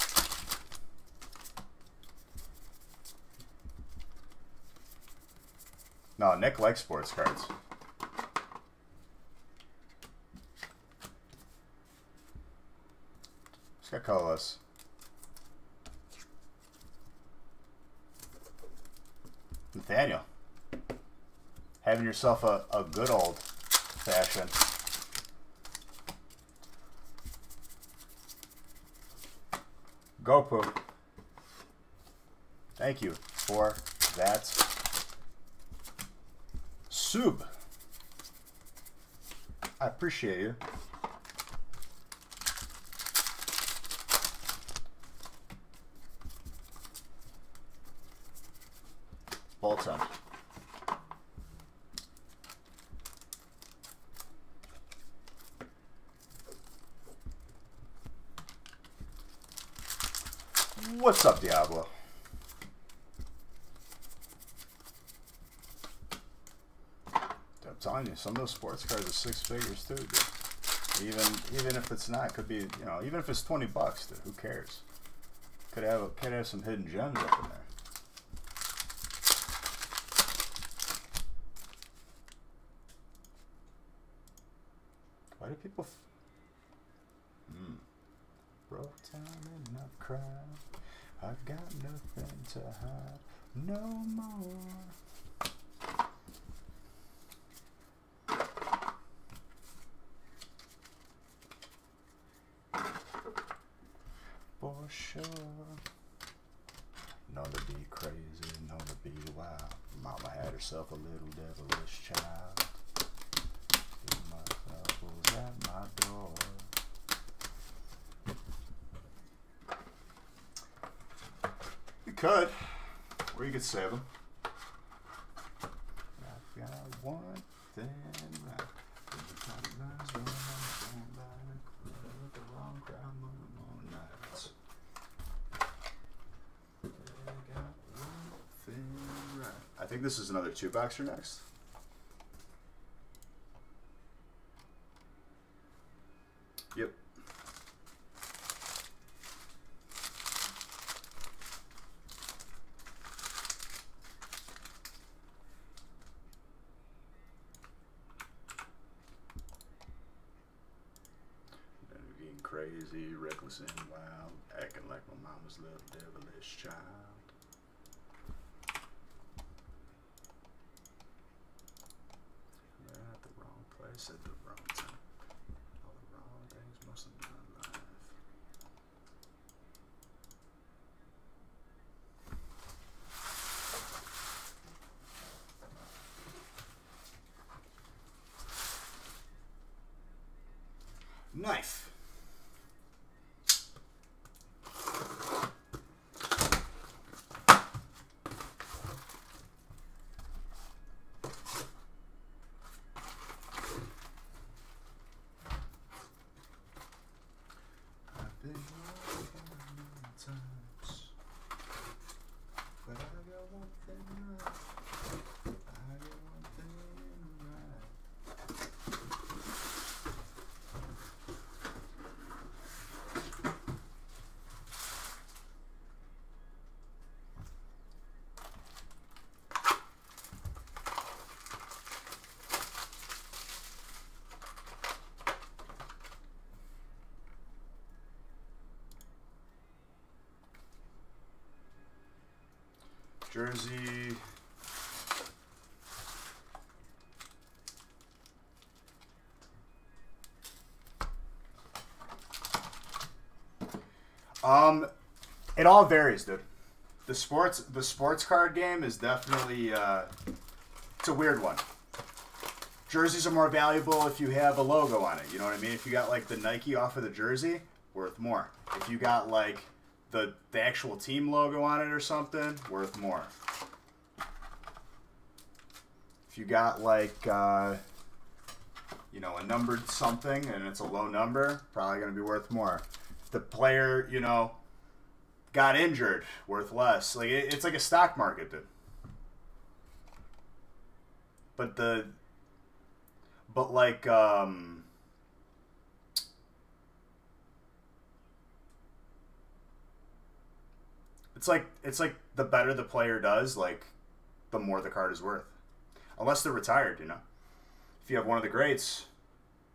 A: No, Nick likes sports cards. Just got colorless. Nathaniel, having yourself a good old fashioned. Gopu, thank you for that sub. I appreciate you. Bolton. What's up, Diablo? I'm telling you, some of those sports cards are 6 figures too, dude. Even if it's not, could be, you know, even if it's $20, dude. Who cares? Could have some hidden gems up in there. Why do people? Broke down in a crowd. I've got nothing to hide no more. For sure. Know to be crazy, know to be wild. Mama had herself a little devilish child. Was at my door. You could, or you could save them. I've got one thing right. The wrong crowd more nights. I got one thing right. I think this is another 2-boxer next. Yep. Being crazy, reckless and wild, acting like my mama's little devilish child. They're at the wrong place at the wrong time. All the wrong things must have done life. Knife. Jersey. It all varies, dude. The sports card game is definitely it's a weird one. Jerseys are more valuable if you have a logo on it. You know what I mean? If you got like the Nike off of the jersey, worth more. If you got like the actual team logo on it or something, worth more. If you got like you know, a numbered something and it's a low number, probably going to be worth more. If the player, you know, got injured, worth less. Like it's like a stock market, dude. But like it's like the better the player does, like the more the card is worth. Unless they're retired, you know. If you have one of the greats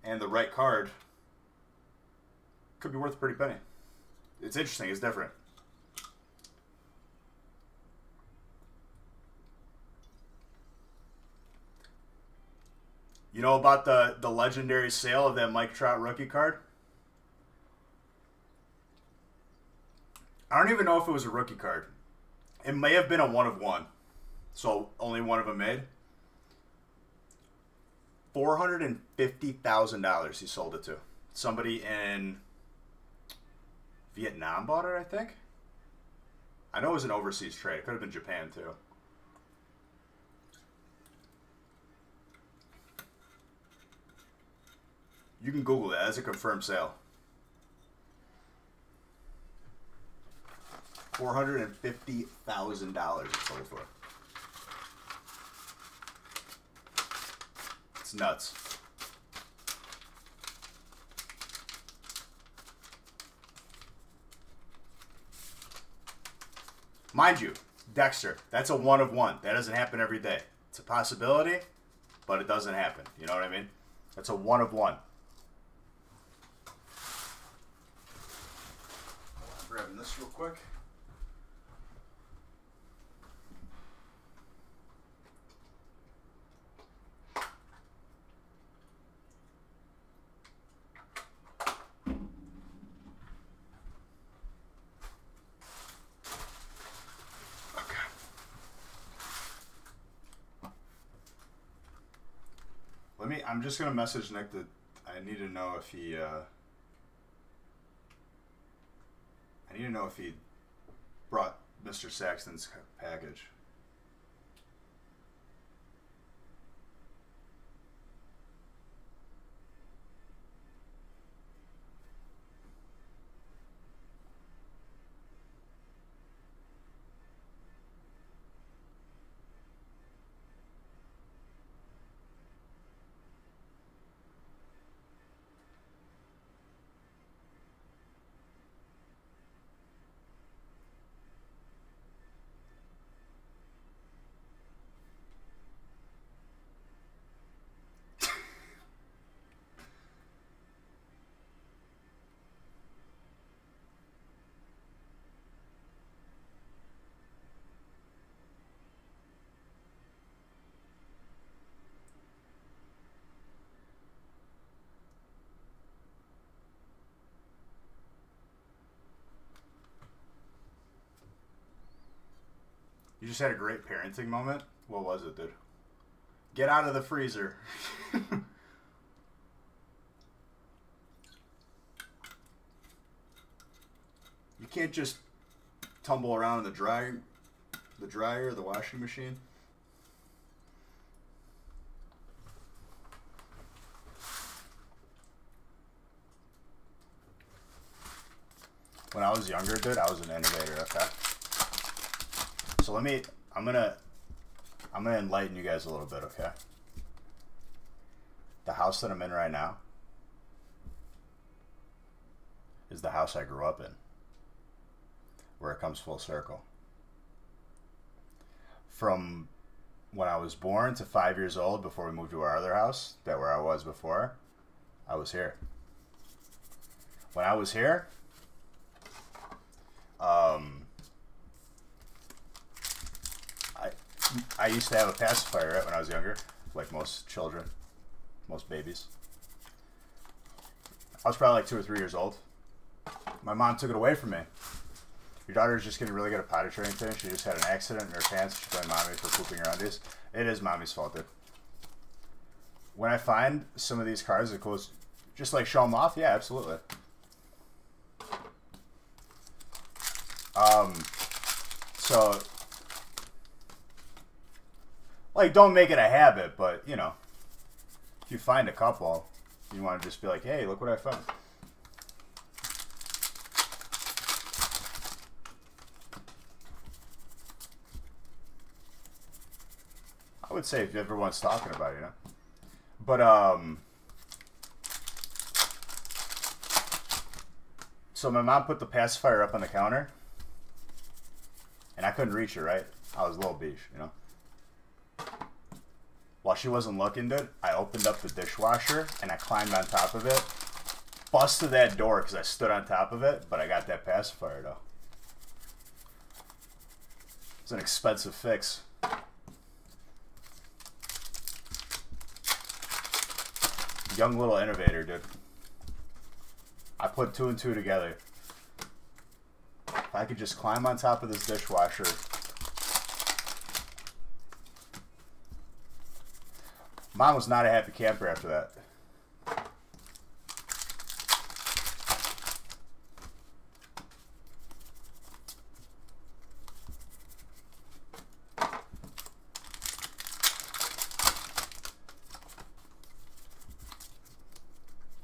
A: and the right card, could be worth a pretty penny. It's interesting, it's different. You know about the legendary sale of that Mike Trout rookie card? I don't even know if it was a rookie card. It may have been a 1-of-1. So only one of them made. $450,000 he sold it to. Somebody in Vietnam bought it, I think. I know it was an overseas trade. It could have been Japan, too. You can Google that. That's a confirmed sale. $450,000 it sold for. It's nuts. Mind you, Dexter, that's a 1-of-1. That doesn't happen every day. It's a possibility, but it doesn't happen. You know what I mean? That's a 1-of-1. Grabbing this real quick. I'm just gonna message Nick that I need to know if he brought Mr. Saxton's package. You just had a great parenting moment? What was it, dude? Get out of the freezer. You can't just tumble around in the dryer, the washing machine. When I was younger, dude, I was an innovator, okay? So I'm gonna enlighten you guys a little bit, okay? The house that I'm in right now is the house I grew up in, where it comes full circle. From when I was born to 5 years old, before we moved to our other house, that where I was before, I was here. When I was here, I used to have a pacifier, right, when I was younger, like most children, most babies. I was probably like 2 or 3 years old. My mom took it away from me. Your daughter's just getting really good at potty training today. She just had an accident in her pants. She blamed mommy for pooping her undies. It is mommy's fault, dude. When I find some of these cards that goes, just like show them off, yeah, absolutely. So, like, don't make it a habit, but, you know, if you find a couple, you want to just be like, hey, look what I found. I would say if everyone's talking about it, you know. But, so my mom put the pacifier up on the counter, and I couldn't reach it, right? I was a little beach, you know. While she wasn't looking, dude, I opened up the dishwasher, and I climbed on top of it. Busted that door because I stood on top of it, but I got that pacifier, though. It's an expensive fix. Young little innovator, dude. I put 2 and 2 together. If I could just climb on top of this dishwasher. Mom was not a happy camper after that.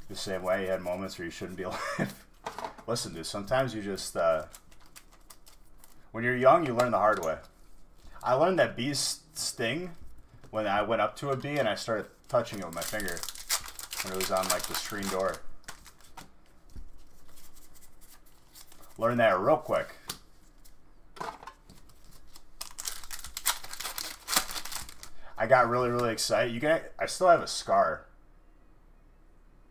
A: The same way, you had moments where you shouldn't be alive. Listen, dude, sometimes you just, when you're young, you learn the hard way. I learned that bees sting when I went up to a bee and I started touching it with my finger when it was on, like, the screen door. Learned that real quick. I got really, really excited. I still have a scar.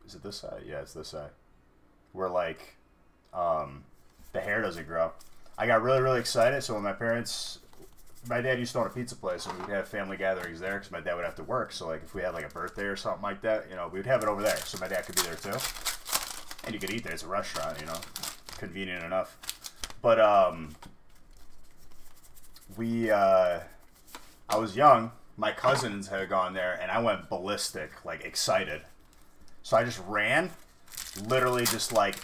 A: Is it this side? Yeah, it's this side. Where, like, the hair doesn't grow. I got really, really excited. So when my dad used to own a pizza place, and we'd have family gatherings there because my dad would have to work. So, like, if we had, like, a birthday or something like that, you know, we'd have it over there. So my dad could be there, too. And you could eat there. It's a restaurant, you know. Convenient enough. But, I was young. My cousins had gone there, and I went ballistic, like, excited. So I just ran, literally just, like,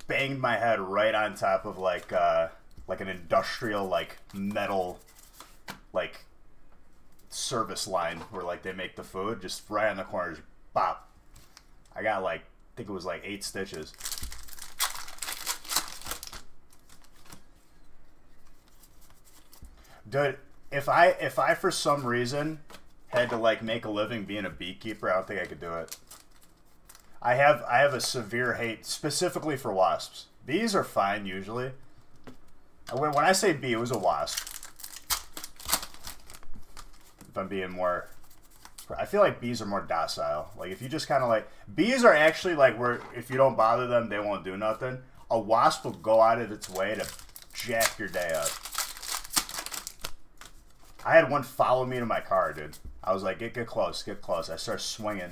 A: banged my head right on top of, like an industrial, like, metal, like, service line where, like, they make the food. Just right on the corner, just bop. I got, like, I think it was, like, 8 stitches. Dude, if I for some reason had to, like, make a living being a beekeeper, I don't think I could do it. I have a severe hate specifically for wasps. Bees are fine usually. When I say bee, it was a wasp. If I'm being more, I feel like bees are more docile. Like, if you just kind of, like, bees are actually, like, where if you don't bother them, they won't do nothing. A wasp will go out of its way to jack your day up. I had one follow me to my car, dude. I was like, get close, get close. I started swinging.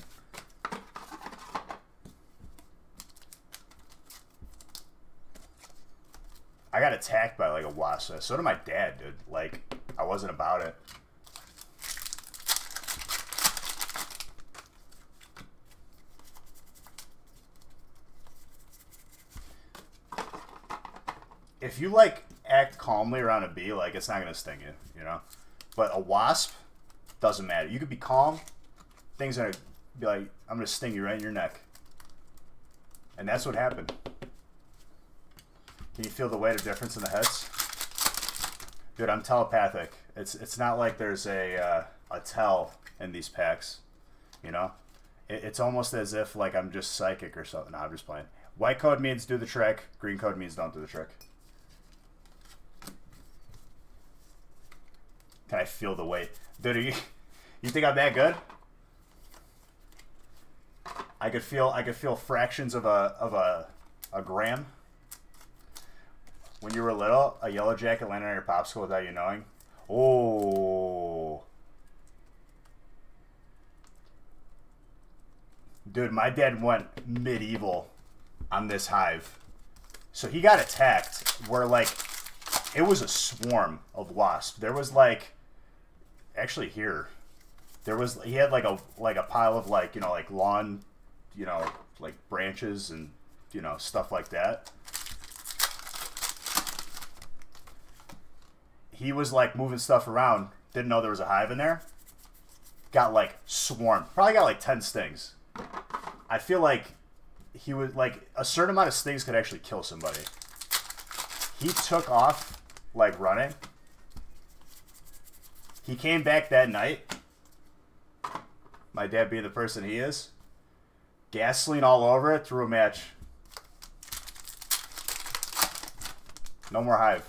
A: I got attacked by, like, a wasp. So did my dad, dude. Like, I wasn't about it. If you, like, act calmly around a bee, like, it's not going to sting you, you know? But a wasp, doesn't matter. You could be calm. Things are going to be like, I'm going to sting you right in your neck. And that's what happened. Can you feel the weight of difference in the heads? Dude, I'm telepathic. It's not like there's a tell in these packs, you know? It's almost as if, like, I'm just psychic or something. No, I'm just playing. White code means do the trick. Green code means don't do the trick. Can I feel the weight? Dude, you think I'm that good? I could feel fractions of a gram. When you were little, a yellow jacket landed on your popsicle without you knowing. Oh. Dude, my dad went medieval on this hive. So he got attacked where, like, it was a swarm of wasps. There was, like, actually here, there was, he had, like a pile of, like, you know, like lawn, you know, like branches and, you know, stuff like that. He was, like, moving stuff around. Didn't know there was a hive in there. Got, like, swarmed. Probably got, like, 10 stings. I feel like he would, like, a certain amount of stings could actually kill somebody. He took off, like, running. He came back that night. My dad being the person he is. Gasoline all over it. Threw a match. No more hive.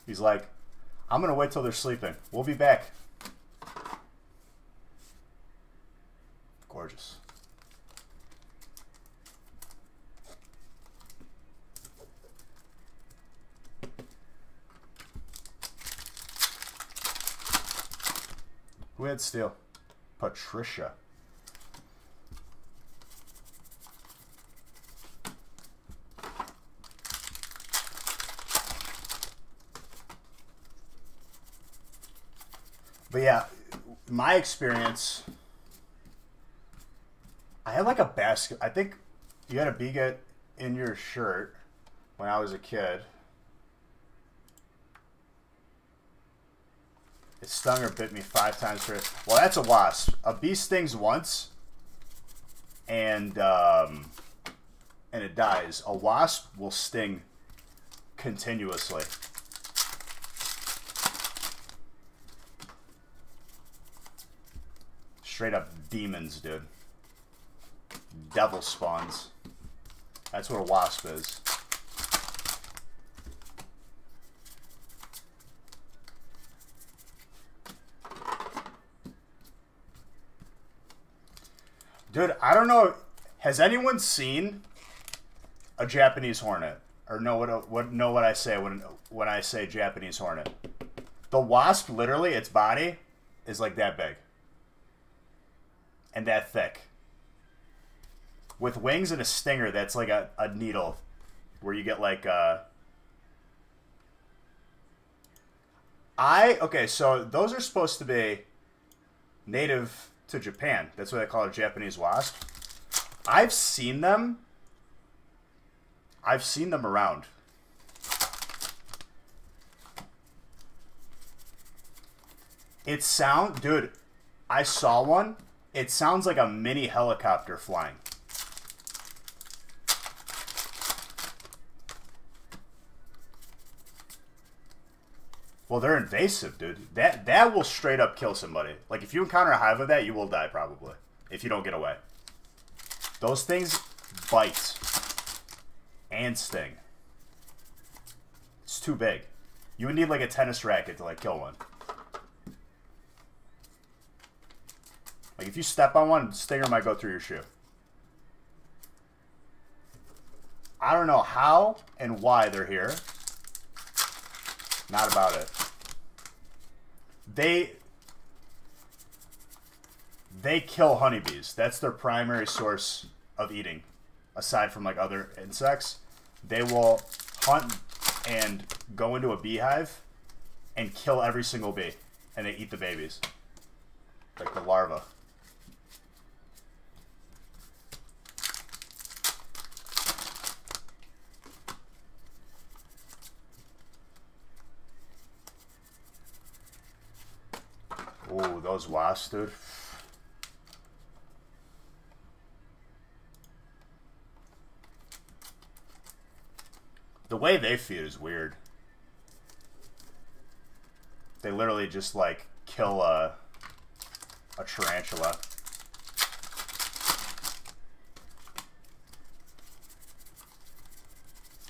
A: He's like, I'm going to wait till they're sleeping. We'll be back. Gorgeous. Who had steel? Patricia. But yeah, my experience, I had like a basket. I think you had a bigot in your shirt when I was a kid. It stung or bit me 5 times for it. Well, that's a wasp. A bee stings once, and it dies. A wasp will sting continuously. Straight up demons, dude. Devil spawns. That's what a wasp is. Dude, I don't know. Has anyone seen a Japanese hornet? Or know what I say when I say Japanese hornet? The wasp, literally, its body is like that big. And that thick. With wings and a stinger that's like a needle. Where you get like okay, so those are supposed to be native to Japan. That's what they call a Japanese wasp. I've seen them. I've seen them around. Dude, I saw one. It sounds like a mini helicopter flying. Well, they're invasive, dude. That will straight up kill somebody. Like, if you encounter a hive of that, you will die, probably. If you don't get away. Those things bite. And sting. It's too big. You would need, like, a tennis racket to, like, kill one. Like, if you step on one, stinger might go through your shoe. I don't know how and why they're here. Not about it. They kill honeybees. That's their primary source of eating. Aside from, like, other insects. They will hunt and go into a beehive and kill every single bee. And they eat the babies. Like the larvae. Ooh, those wasps, dude. The way they feed is weird. They literally just, like, kill a tarantula.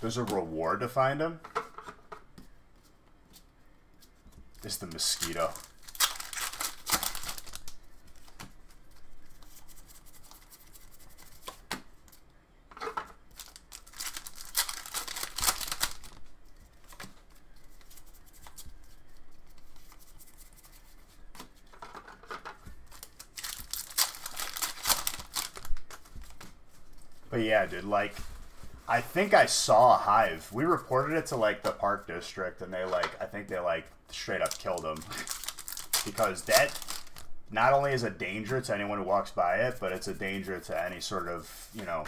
A: There's a reward to find them. It's the mosquito. But yeah, dude, like, I think I saw a hive. We reported it to, like, the park district, and they, like, I think they, like, straight up killed them. Because that not only is a danger to anyone who walks by it, but it's a danger to any sort of, you know,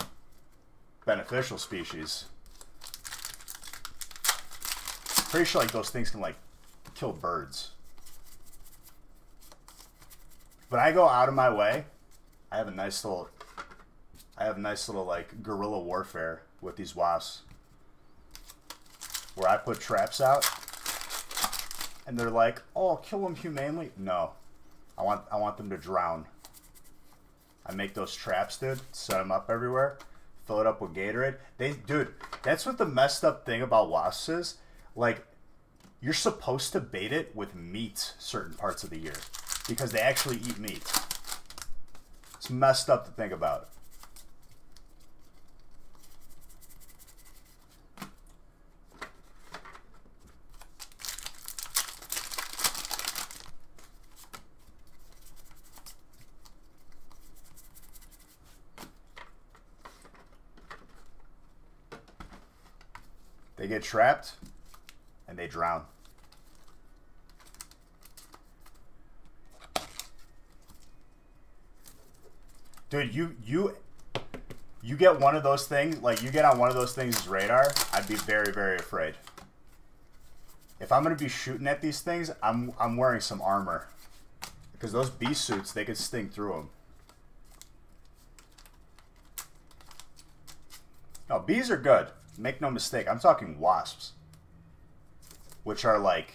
A: beneficial species. Pretty sure, like, those things can, like, kill birds. But I go out of my way. I have a nice little, like, guerrilla warfare with these wasps, where I put traps out, and they're like, "Oh, I'll kill them humanely." No, I want them to drown. I make those traps, dude. Set them up everywhere. Fill it up with Gatorade. Dude, that's what the messed up thing about wasps is. Like, you're supposed to bait it with meat certain parts of the year because they actually eat meat. It's messed up to think about. They get trapped and they drown. Dude, you get one of those things, like, you get on one of those things' radar, I'd be very, very afraid. If I'm gonna be shooting at these things, I'm wearing some armor, because those bee suits, they could sting through them. No, bees are good. Make no mistake. I'm talking wasps, which are like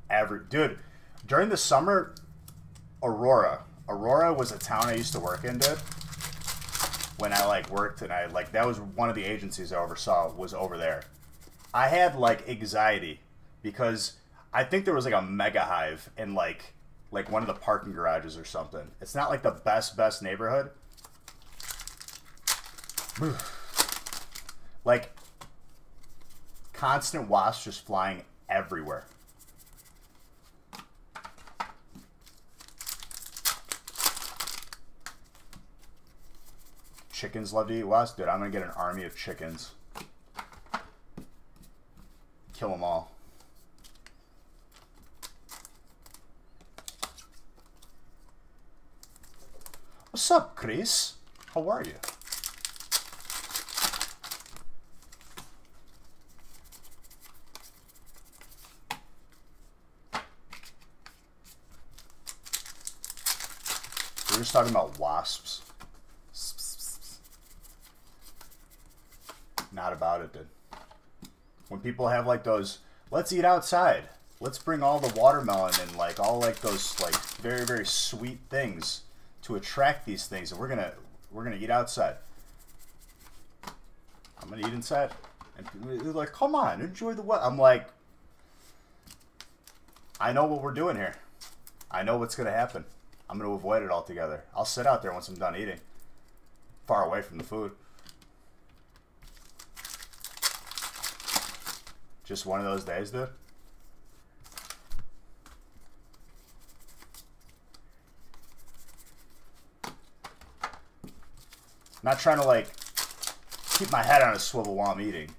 A: average. Dude, during the summer, Aurora was a town I used to work in, dude. When I, like, worked, and I, like, that was one of the agencies I oversaw, was over there. I had, like, anxiety because I think there was, like, a mega hive in, like one of the parking garages or something. It's not, like, the best neighborhood. Like, constant wasps just flying everywhere. Chickens love to eat wasps. Dude, I'm going to get an army of chickens. Kill them all. What's up, Chris? How are you? We're just talking about wasps. Not about it, dude. When people have, like, those, let's eat outside. Let's bring all the watermelon and, like, all, like, those, like, very, very sweet things to attract these things, and we're gonna eat outside. I'm gonna eat inside. And they're like, come on, enjoy the weather. I'm like, I know what we're doing here. I know what's gonna happen. I'm gonna avoid it altogether. I'll sit out there once I'm done eating, far away from the food. Just one of those days, dude. Not trying to, like, keep my head on a swivel while I'm eating.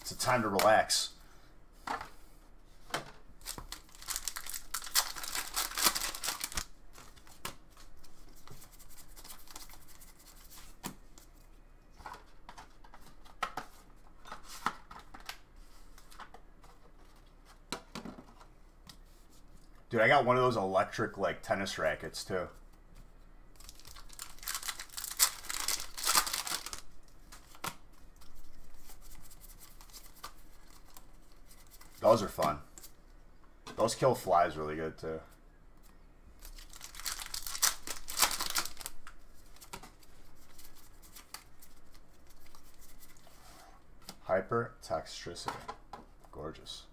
A: It's a time to relax. Dude, I got one of those electric, like, tennis rackets, too. Those are fun. Those kill flies really good, too. Hyper texturicity. Gorgeous.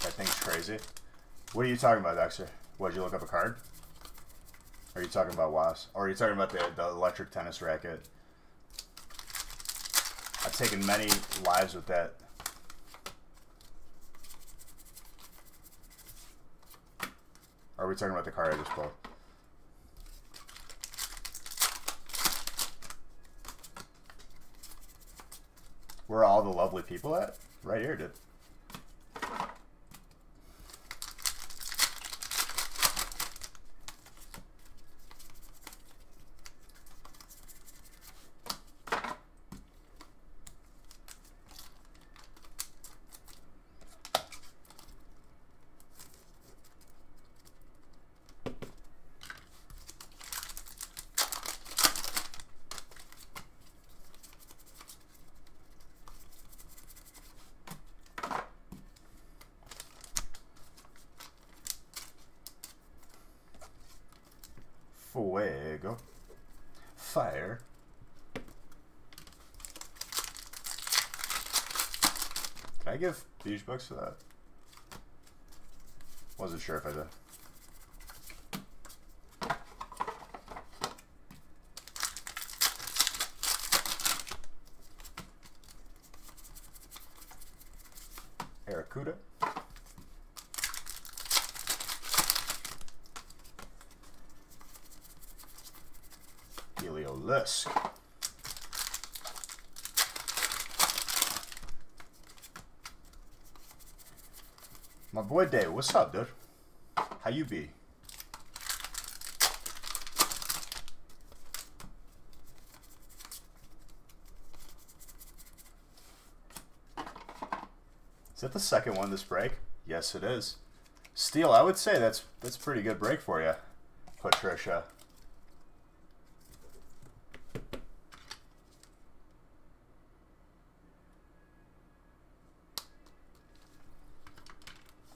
A: That thing's crazy. What are you talking about, Dexter? What, did you look up a card? Are you talking about WAS? Or are you talking about the electric tennis racket? I've taken many lives with that. Or are we talking about the card I just pulled? Where are all the lovely people at? Right here, dude. Fuego. Fire. Can I give Beach Bucks for that? Wasn't sure if I did. Aracuda. Heliolisk. My boy Dave, what's up, dude? How you be? Is that the second one this break? Yes, it is. Steel, I would say that's a pretty good break for you, Patricia.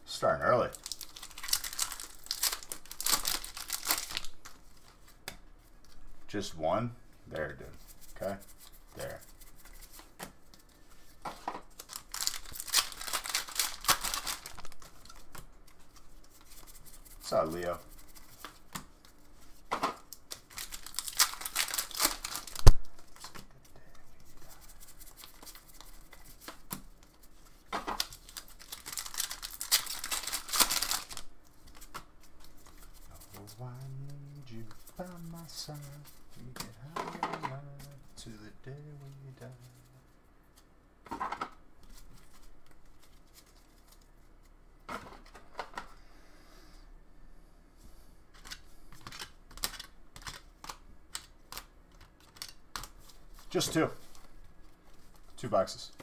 A: Starting early. Just one? There, dude. Okay. There. What's up, Leo? I need you by my side to get higher to the day we die. Just two. 2 boxes.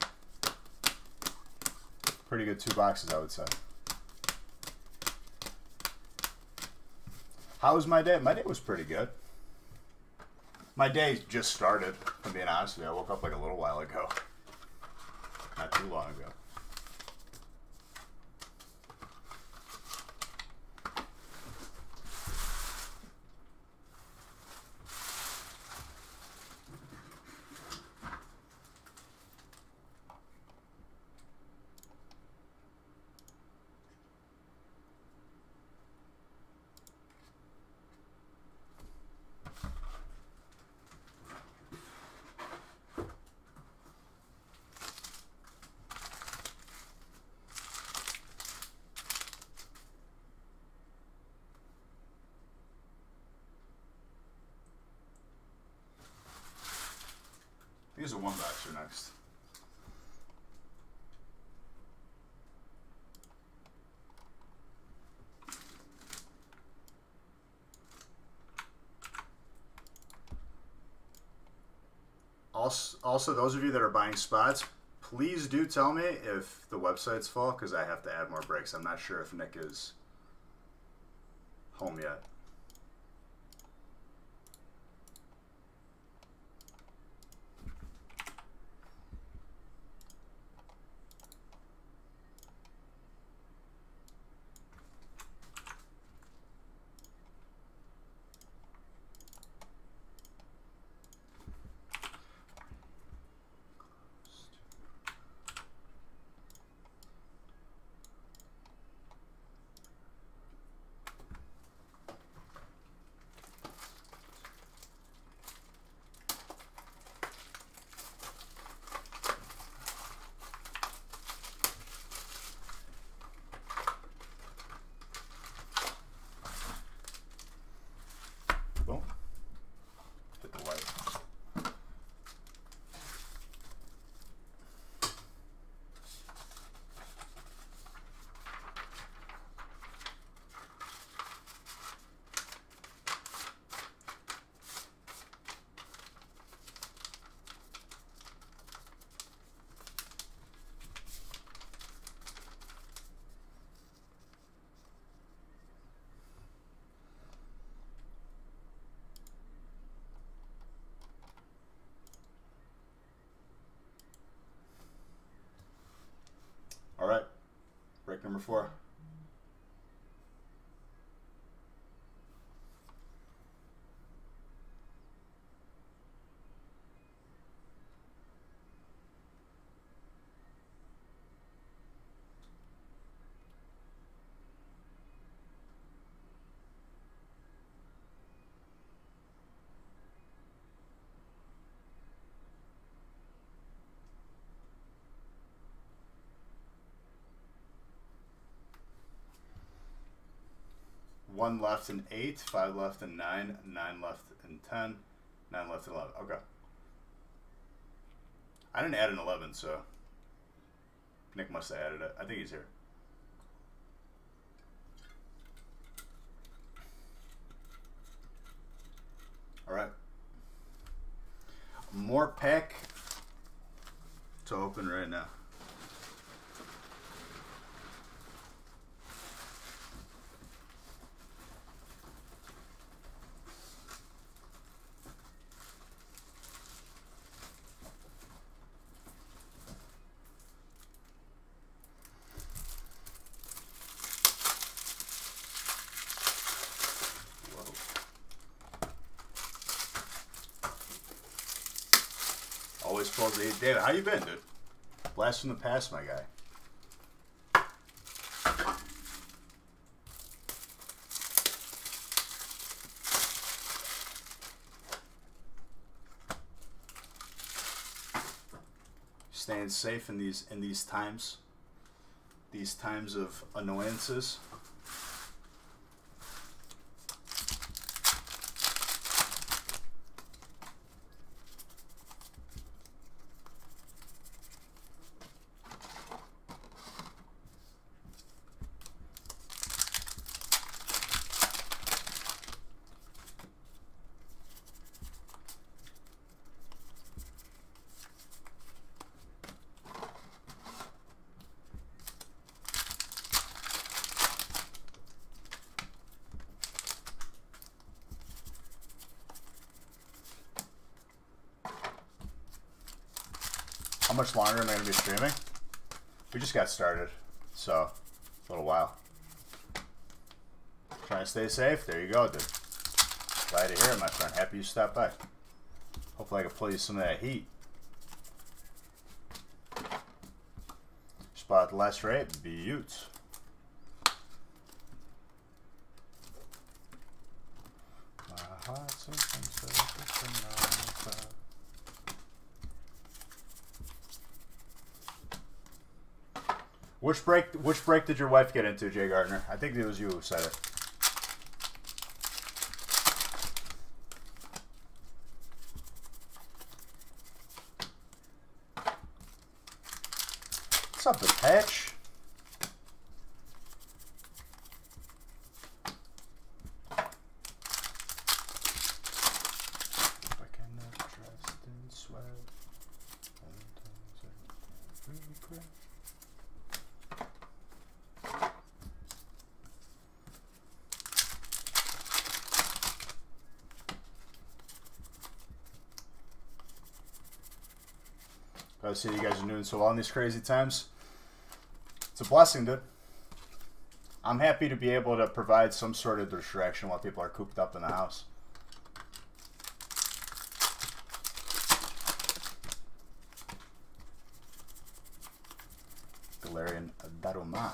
A: Pretty good 2 boxes, I would say. How was my day? My day was pretty good. My day just started, if I'm being honest with you. I woke up like a little while ago. Not too long ago. These are 1 boxer next. Also, those of you that are buying spots, please do tell me if the website's full, because I have to add more breaks. I'm not sure if Nick is home yet. before. One left in 8, 5 left in 9, 9 left in 10, 9 left in 11. Okay. I didn't add an 11, so Nick must have added it. I think he's here. All right. More pack to open right now. Always 12 to 8. David, how you been, dude? Blast from the past, my guy. Staying safe in these times. These times of annoyances. How much longer am I going to be streaming? We just got started, so a little while. Trying to stay safe? There you go, dude. Glad to hear it, my friend. Happy you stopped by. Hopefully I can pull you some of that heat. Spot the last rate, Buttes. My heart's open, so it's another. Which break did your wife get into, Jay Gardner? I think it was you who said it. What's up, the patch? I see you guys are doing so well in these crazy times. It's a blessing, dude. I'm happy to be able to provide some sort of distraction while people are cooped up in the house. Galarian Darumaka.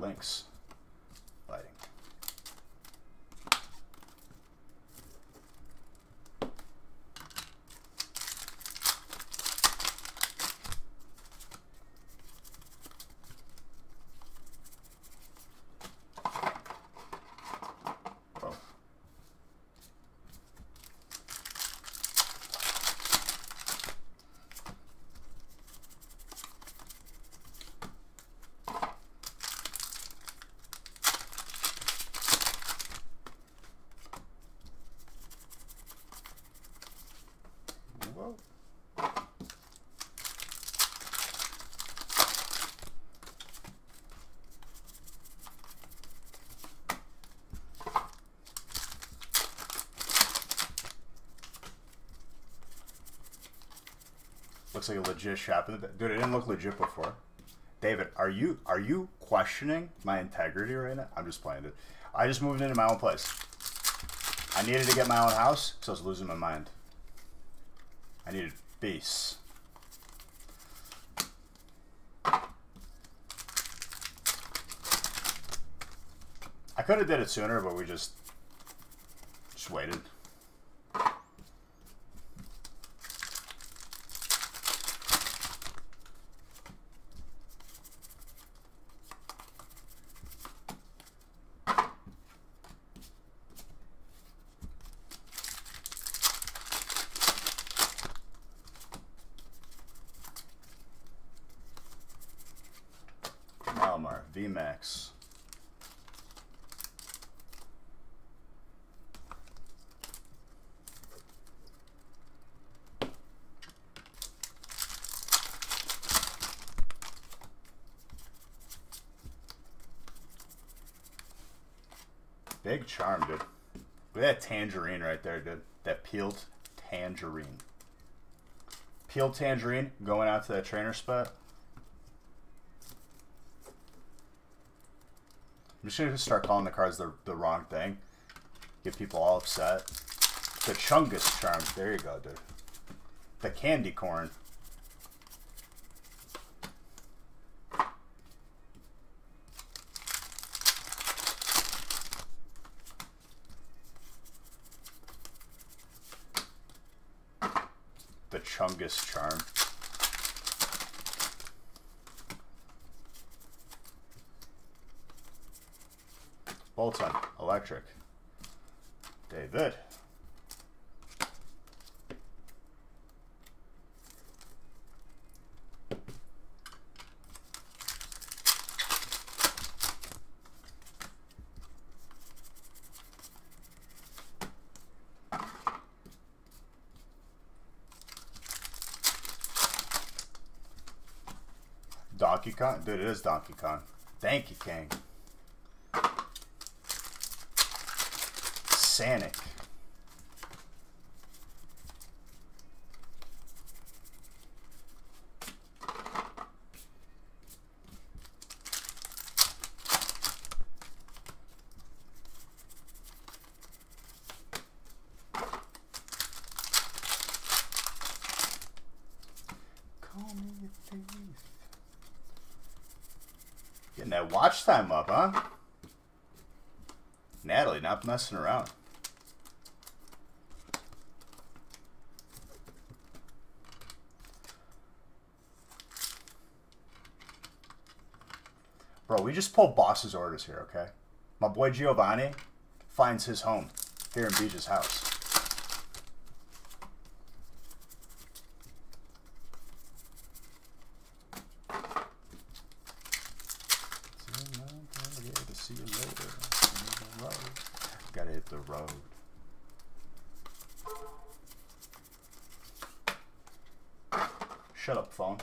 A: Lynx fighting. Oh. Looks like a legit shop. Dude, it didn't look legit before. David, are you questioning my integrity right now? I'm just playing it. I just moved into my own place. I needed to get my own house, so I was losing my mind. I needed peace. I could have did it sooner, but we just waited. Malamar, VMAX. Big charm, dude. Look at that tangerine right there, dude. That peeled tangerine. Peeled tangerine going out to that trainer spot. I'm just going to start calling the cards the wrong thing. Get people all upset. The Chungus charm. There you go, dude. The candy corn. The Chungus charm. Bolton, electric. David. Donkey Kong? Dude, it is Donkey Kong. Thank you, King. Sanic. Call me a thief. Getting that watch time up, huh? Natalie, not messing around. Bro, we just pulled boss's orders here, okay? My boy Giovanni finds his home here in Beach's house. See you later. Gotta hit the road. Shut up, phone.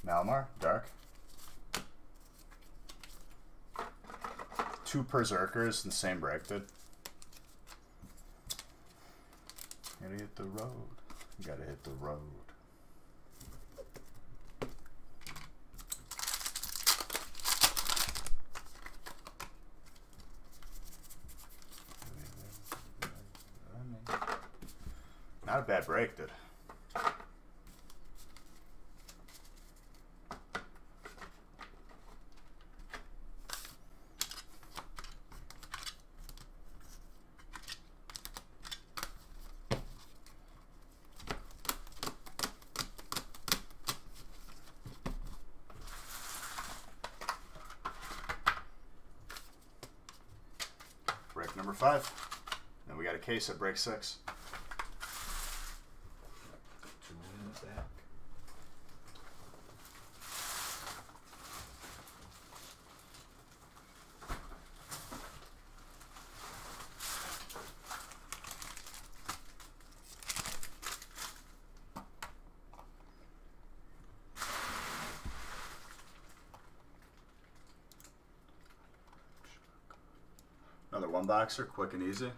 A: Malamar, dark. 2 Berserkers in the same break, dude. Gotta hit the road. Gotta hit the road. Not a bad break, dude. Break number 5. Then we got a case at break 6.
B: 2 minutes back.
A: Another one boxer, quick and easy.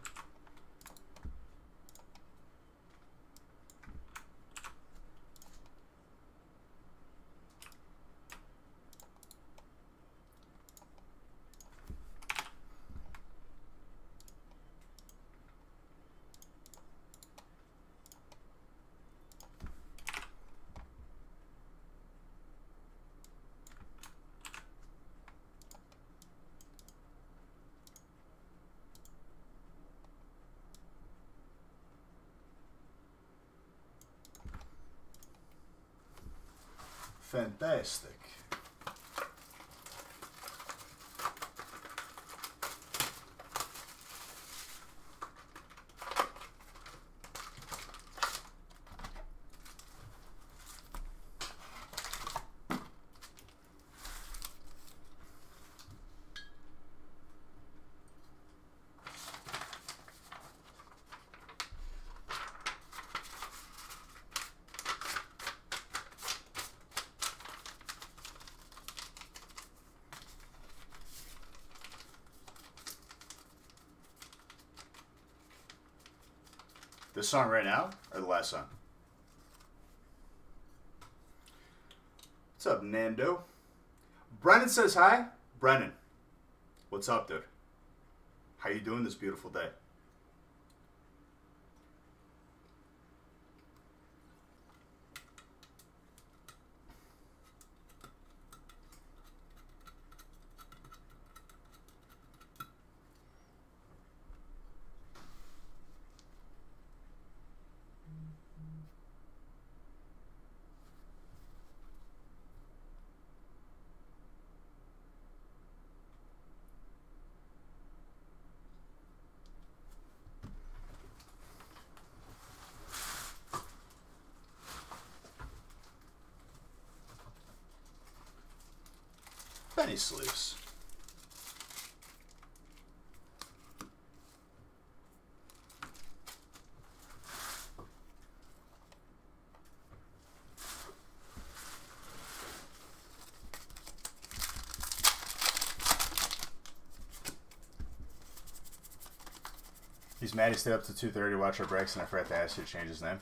A: Fantastic. This song right now, or the last song? What's up, Nando? Brennan says hi. Brennan, what's up, dude? How you doing this beautiful day? Penny sleeves. He's mad he stayed up to 2:30 to watch our breaks and I forgot to ask you to change his name.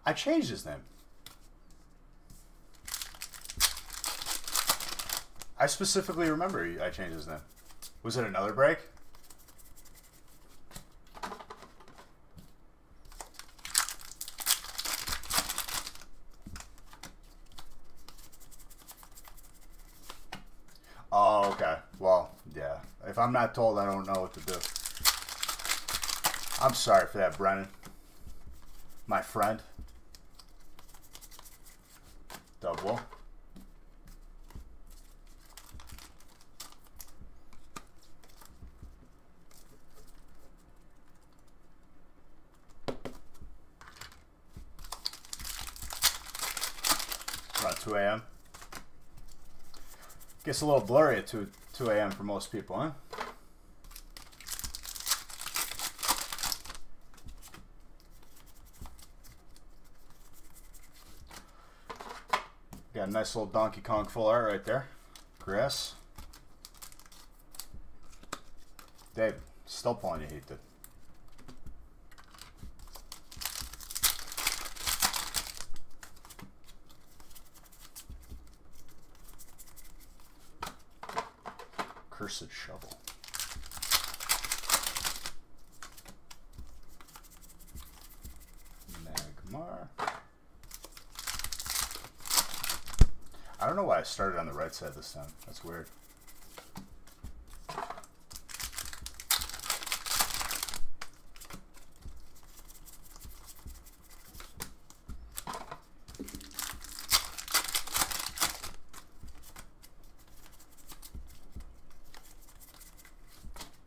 A: I changed his name. I specifically remember I changed his name. Was it another break? Oh, okay. Well, yeah. If I'm not told, I don't know what to do. I'm sorry for that, Brennan. My friend. Double. About 2 a.m. Gets a little blurry at 2 a.m. for most people, huh? Got a nice little Donkey Kong full art right there. Grass. Dave, still pulling your heat, dude. Cursed shovel. Magmar. I don't know why I started on the right side this time. That's weird.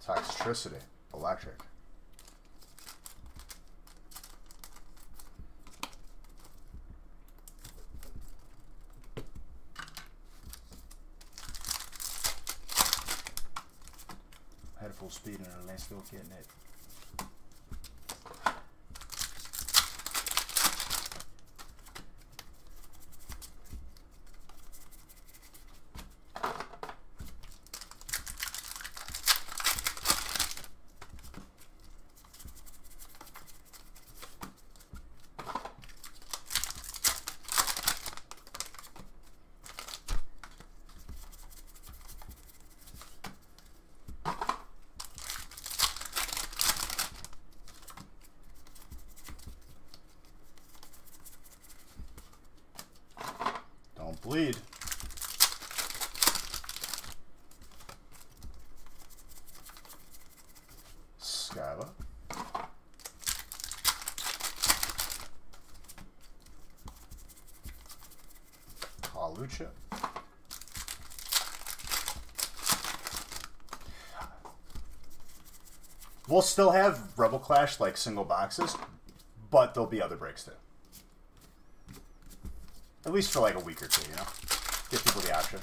A: Toxtricity. Electric. I had a full speed and I'm still getting it. bleed. Skyla. Lucha. We'll still have Rebel Clash like single boxes, but there'll be other breaks too. At least for like a week or two, you know? Give people the option.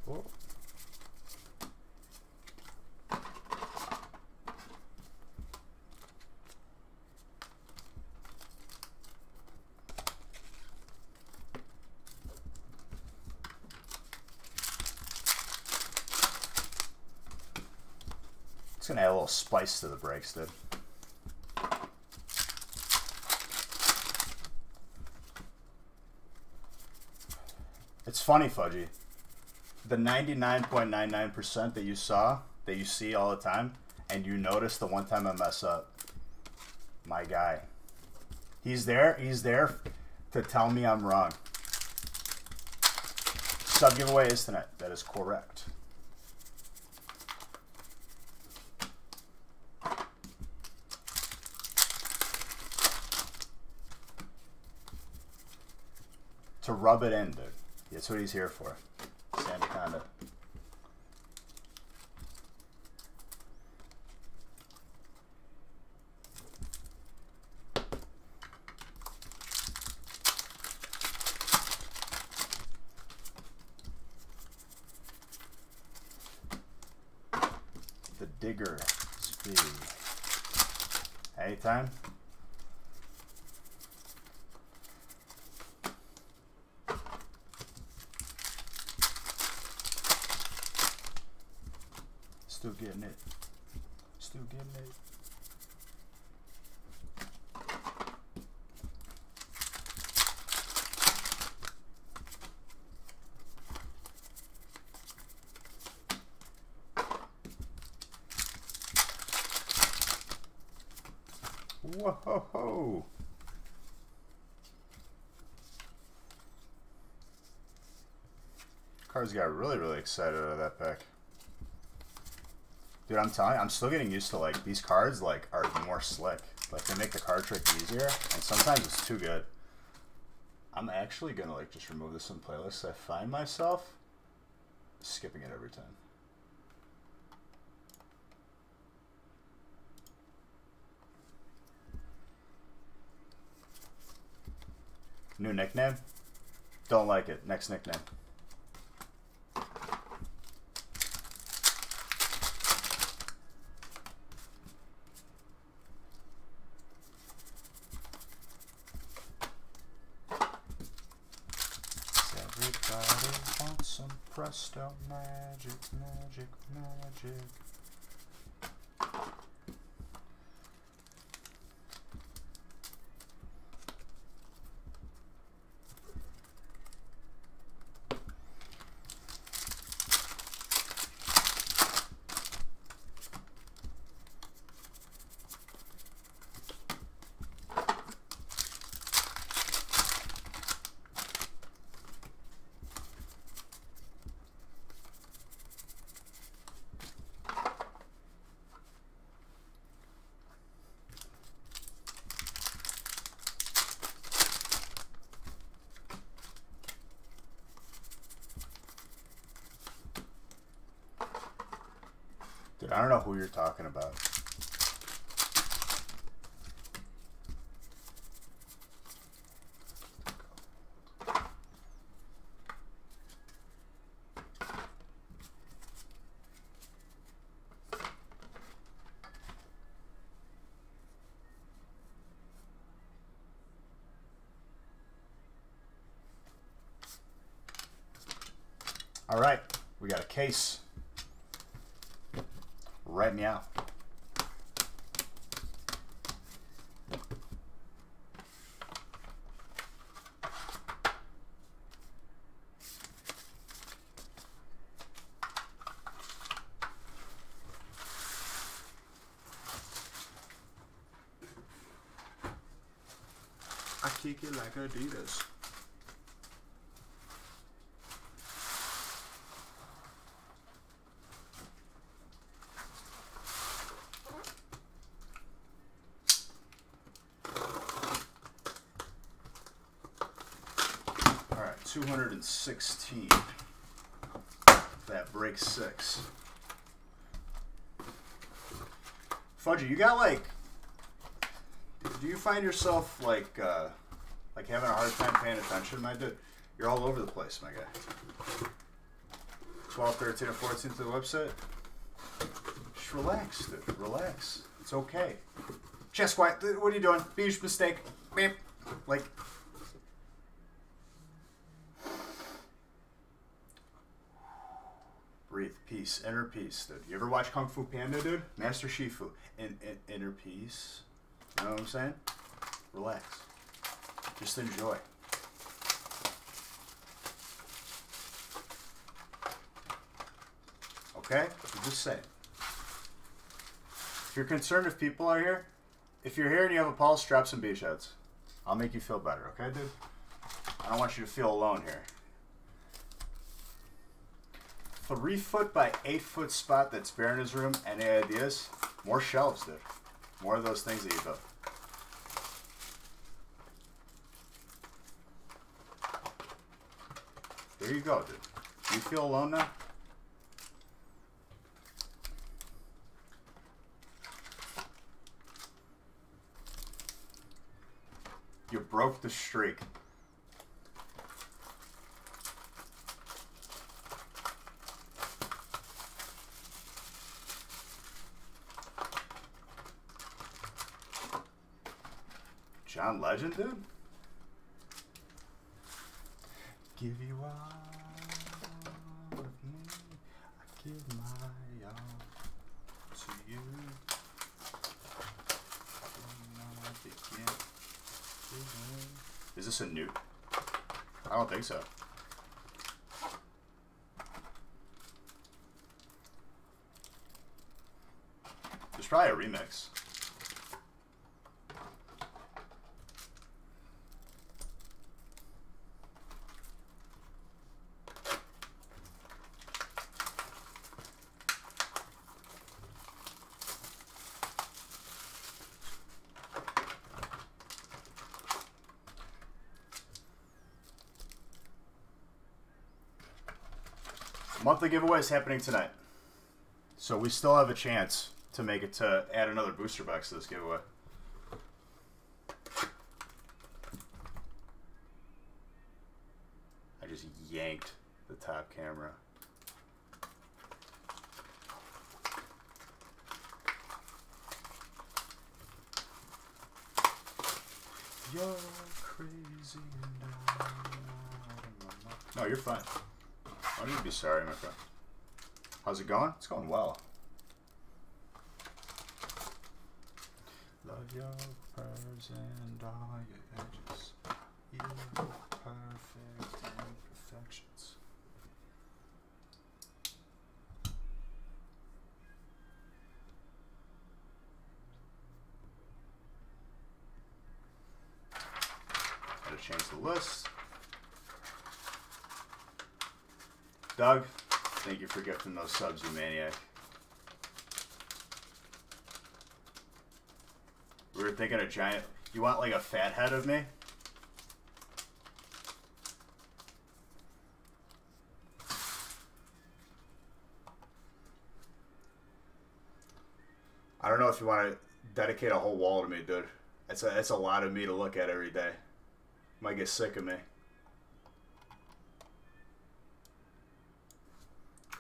A: Cool. It's gonna add a little spice to the breaks, dude. It's funny, Fudgy. The 99.99% that you saw, that you see all the time, and you notice the one time I mess up. My guy. He's there to tell me I'm wrong. Sub giveaway is tonight. That is correct. To rub it in, dude. That's what he's here for. Sandaconda. The Digger Speed. Anytime. Still getting it. Still getting it. Whoa-ho-ho. Cards got really excited out of that pack. Dude, I'm telling you, I'm still getting used to, like, these cards, like, are more slick. Like, they make the card trick easier, and sometimes it's too good. I'm actually gonna, like, just remove this from playlists. I find myself skipping it every time. New nickname? Don't like it. Next nickname. Everybody wants some presto magic, magic, magic. Dude, I don't know who you're talking about. All right, we got a case. Right meow.
B: I
A: kick it like Adidas. All right, 216. That breaks 6. Fudgy, you got like... Do you find yourself like having a hard time paying attention, my dude? You're all over the place, my guy. 12, 13, or 14 to the website? Just relax, dude. Relax. It's okay. Chest quiet. What are you doing? Beach mistake. Beep. Like... Breathe. Peace. Inner peace, dude. You ever watch Kung Fu Panda, dude? Master Shifu. Inner peace. You know what I'm saying? Relax. Just enjoy. Okay? I'm just saying. If you're concerned if people are here, if you're here and you have a pulse, drop some beach heads. I'll make you feel better, okay, dude? I don't want you to feel alone here. 3 foot by 8 foot spot that's bare in his room. Any ideas? More shelves, dude. More of those things that you built. There you go, dude. Do you feel alone now? You broke the streak. John Legend, dude? Give you all of me, I give my all to you. Is this a nuke? I don't think so. There's probably a remix. Monthly giveaway is happening tonight. So we still have a chance to make it to add another booster box to this giveaway. I just yanked the top camera. You're crazy and I'm no, you're fine. I don't need to be sorry, my friend. How's it going? It's going well. Love your curves and all your edges. You're perfect imperfections. Gotta change the list. Doug, thank you for gifting those subs, you maniac. We were thinking a giant... You want like a fat head of me? I don't know if you want to dedicate a whole wall to me, dude. It's a lot of me to look at every day. Might get sick of me.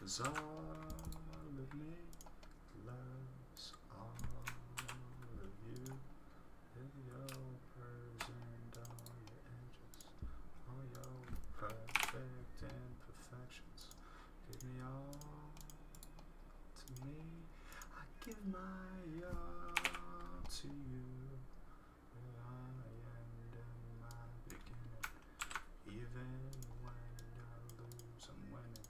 A: 'Cause all of me loves all of you. Your curves and all your edges, all your perfect imperfections. Give me all to me. I give my all to you. Where I end and my beginning. Even when I lose, I'm winning.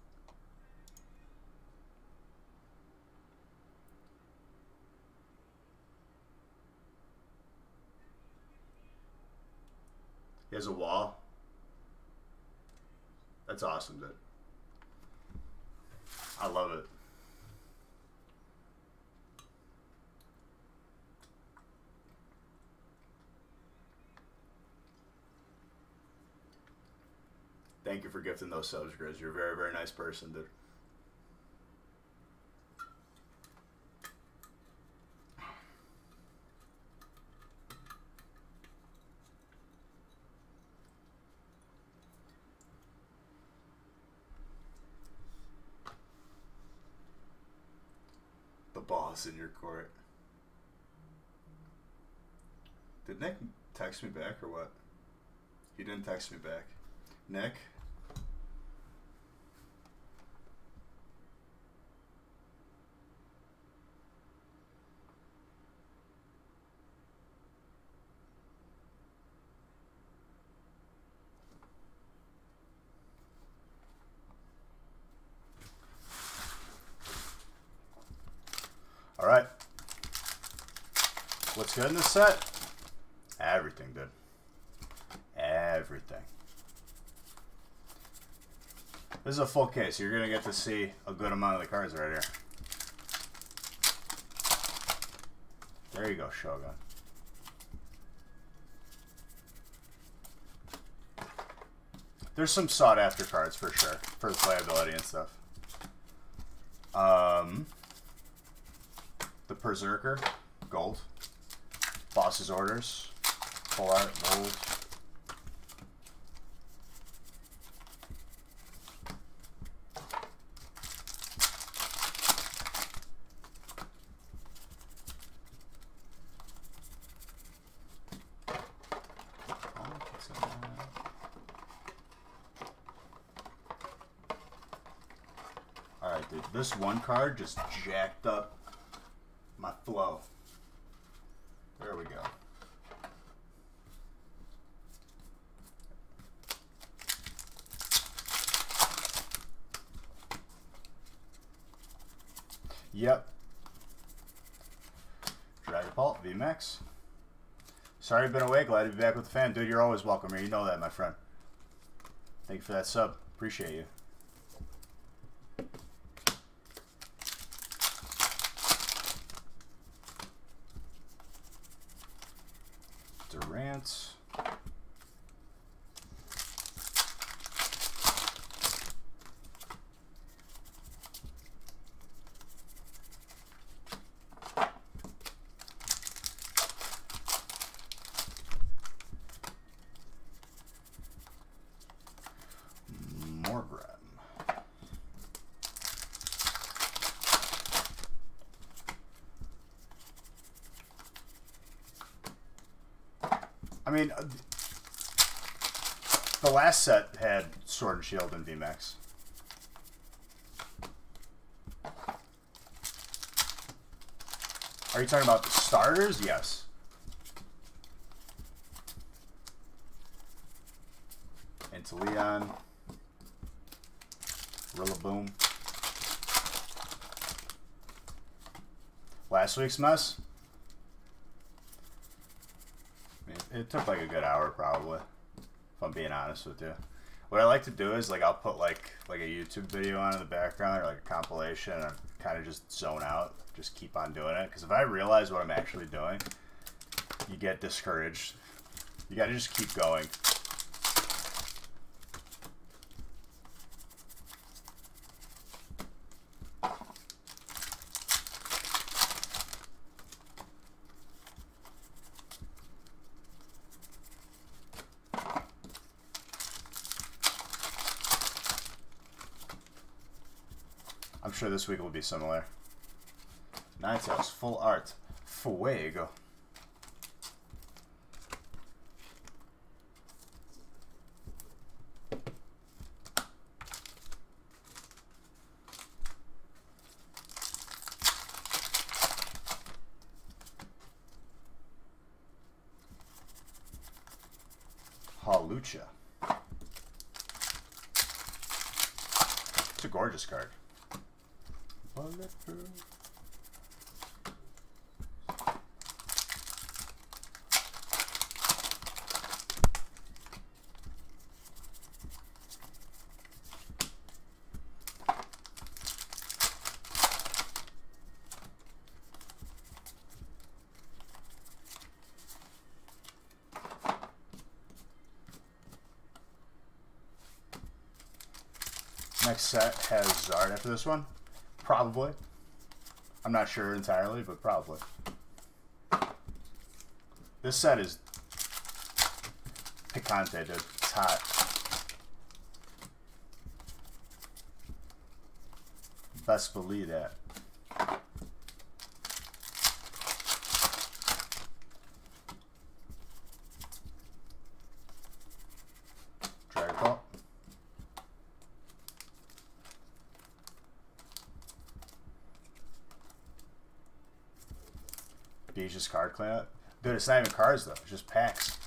A: He has a wall. That's awesome, dude. I love it. Thank you for gifting those subs, Grizz. You're a very, very nice person, dude. The ball's in your court. Did Nick text me back or what? He didn't text me back. Nick? All right. What's good in this set? Everything, dude. Everything. This is a full case. You're going to get to see a good amount of the cards right here. There you go, Shogun. There's some sought-after cards for sure, for the playability and stuff. The Berserker, gold. Boss's Orders, full art, gold. Alright, dude, this one card just jacked up my flow. There we go. Yep. Dragapult, VMAX. Sorry I've been away. Glad to be back with the fam. Dude, you're always welcome here. You know that, my friend. Thank you for that sub. Appreciate you. Durant. Morgrem. I mean, the last set had Sword and Shield and VMAX. Are you talking about the starters? Yes. Into Leon. Rillaboom. Last week's mess? It took like a good hour probably, if I'm being honest with you. What I like to do is like I'll put like a YouTube video on in the background or like a compilation and kind of just zone out, just keep on doing it. Because if I realize what I'm actually doing, you get discouraged. You got to just keep going. I'm sure this week will be similar. Ninetales, full art. Fuego. Hawlucha. It's a gorgeous card. next set has Zard after this one? Probably. I'm not sure entirely, but probably. This set is picante, dude. It's hot. Best believe that. Dragon Ball. Beage's card cleanup. Dude, it's not even cards though, it's just packs.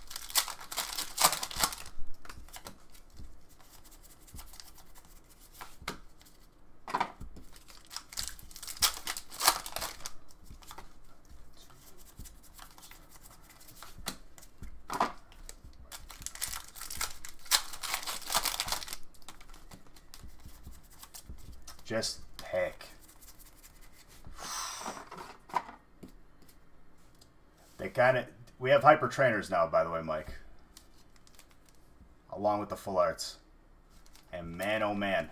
A: Just heck. They kind of... We have hyper trainers now, by the way, Mike. Along with the full arts. And man, oh man.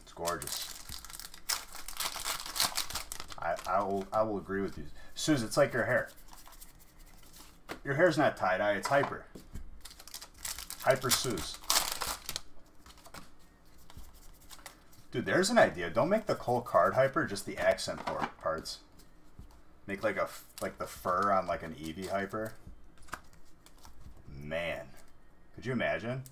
A: It's gorgeous. I will agree with you. Suze, it's like your hair. Your hair's not tie-dye, it's hyper. Hyper Suze. Dude, there's an idea. Don't make the whole card hyper, just the accent parts. Make like the fur on like an Eevee hyper. Man. Could you imagine?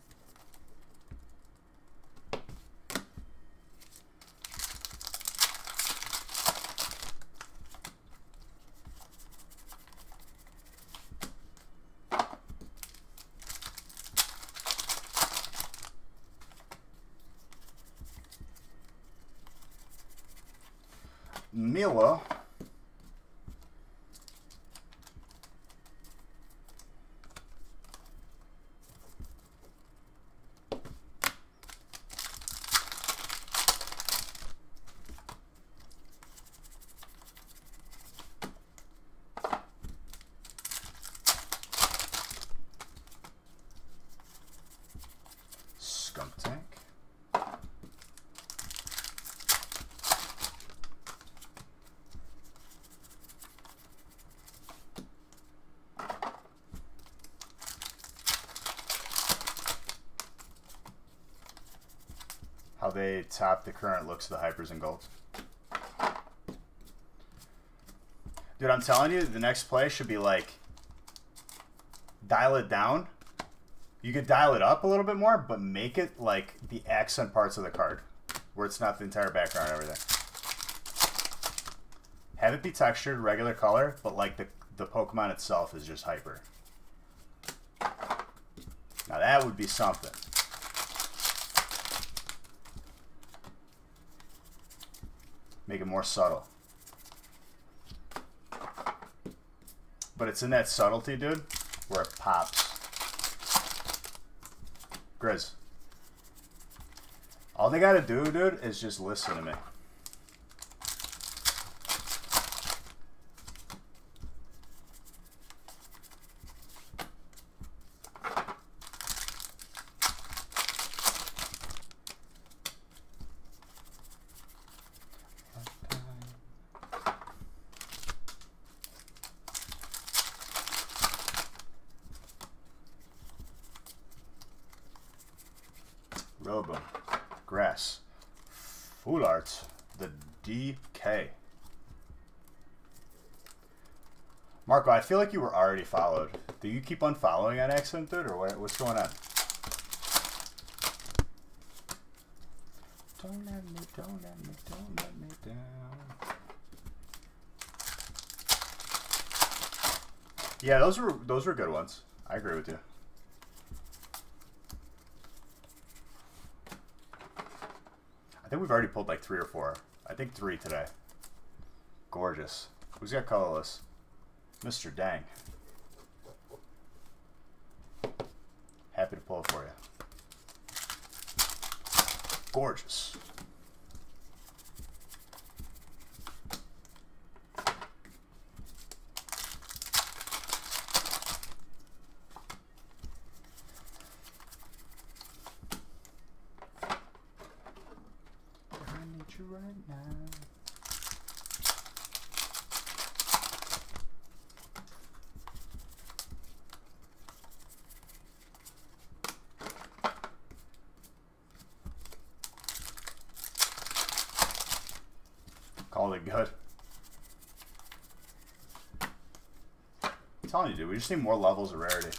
A: Mila. Skunk Tank. How they top the current looks of the hypers and golds. Dude, I'm telling you, the next play should be like, dial it down. You could dial it up a little bit more, but make it like the accent parts of the card, where it's not the entire background and everything. Have it be textured, regular color, but like the Pokemon itself is just hyper. Now that would be something. Make it more subtle. But it's in that subtlety, dude, where it pops. Grizz. All they gotta do, dude, is just listen to me. Robo, Grass, Full Art, the DK. Marco, I feel like you were already followed. Do you keep unfollowing on accident, dude, or what's going on? Don't let me down. Yeah, those were good ones. I agree with you. I think we've already pulled like 3 or 4. I think 3 today. Gorgeous. Who's got colorless? Mr. Dang. Happy to pull it for you. Gorgeous. Called it good. I'm telling you, dude, we just need more levels of rarity.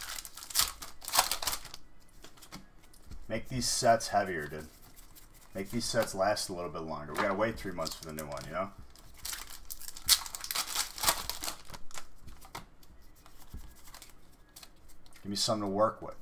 A: Make these sets heavier, dude. Make these sets last a little bit longer. We gotta wait 3 months for the new one, you know? Give me something to work with.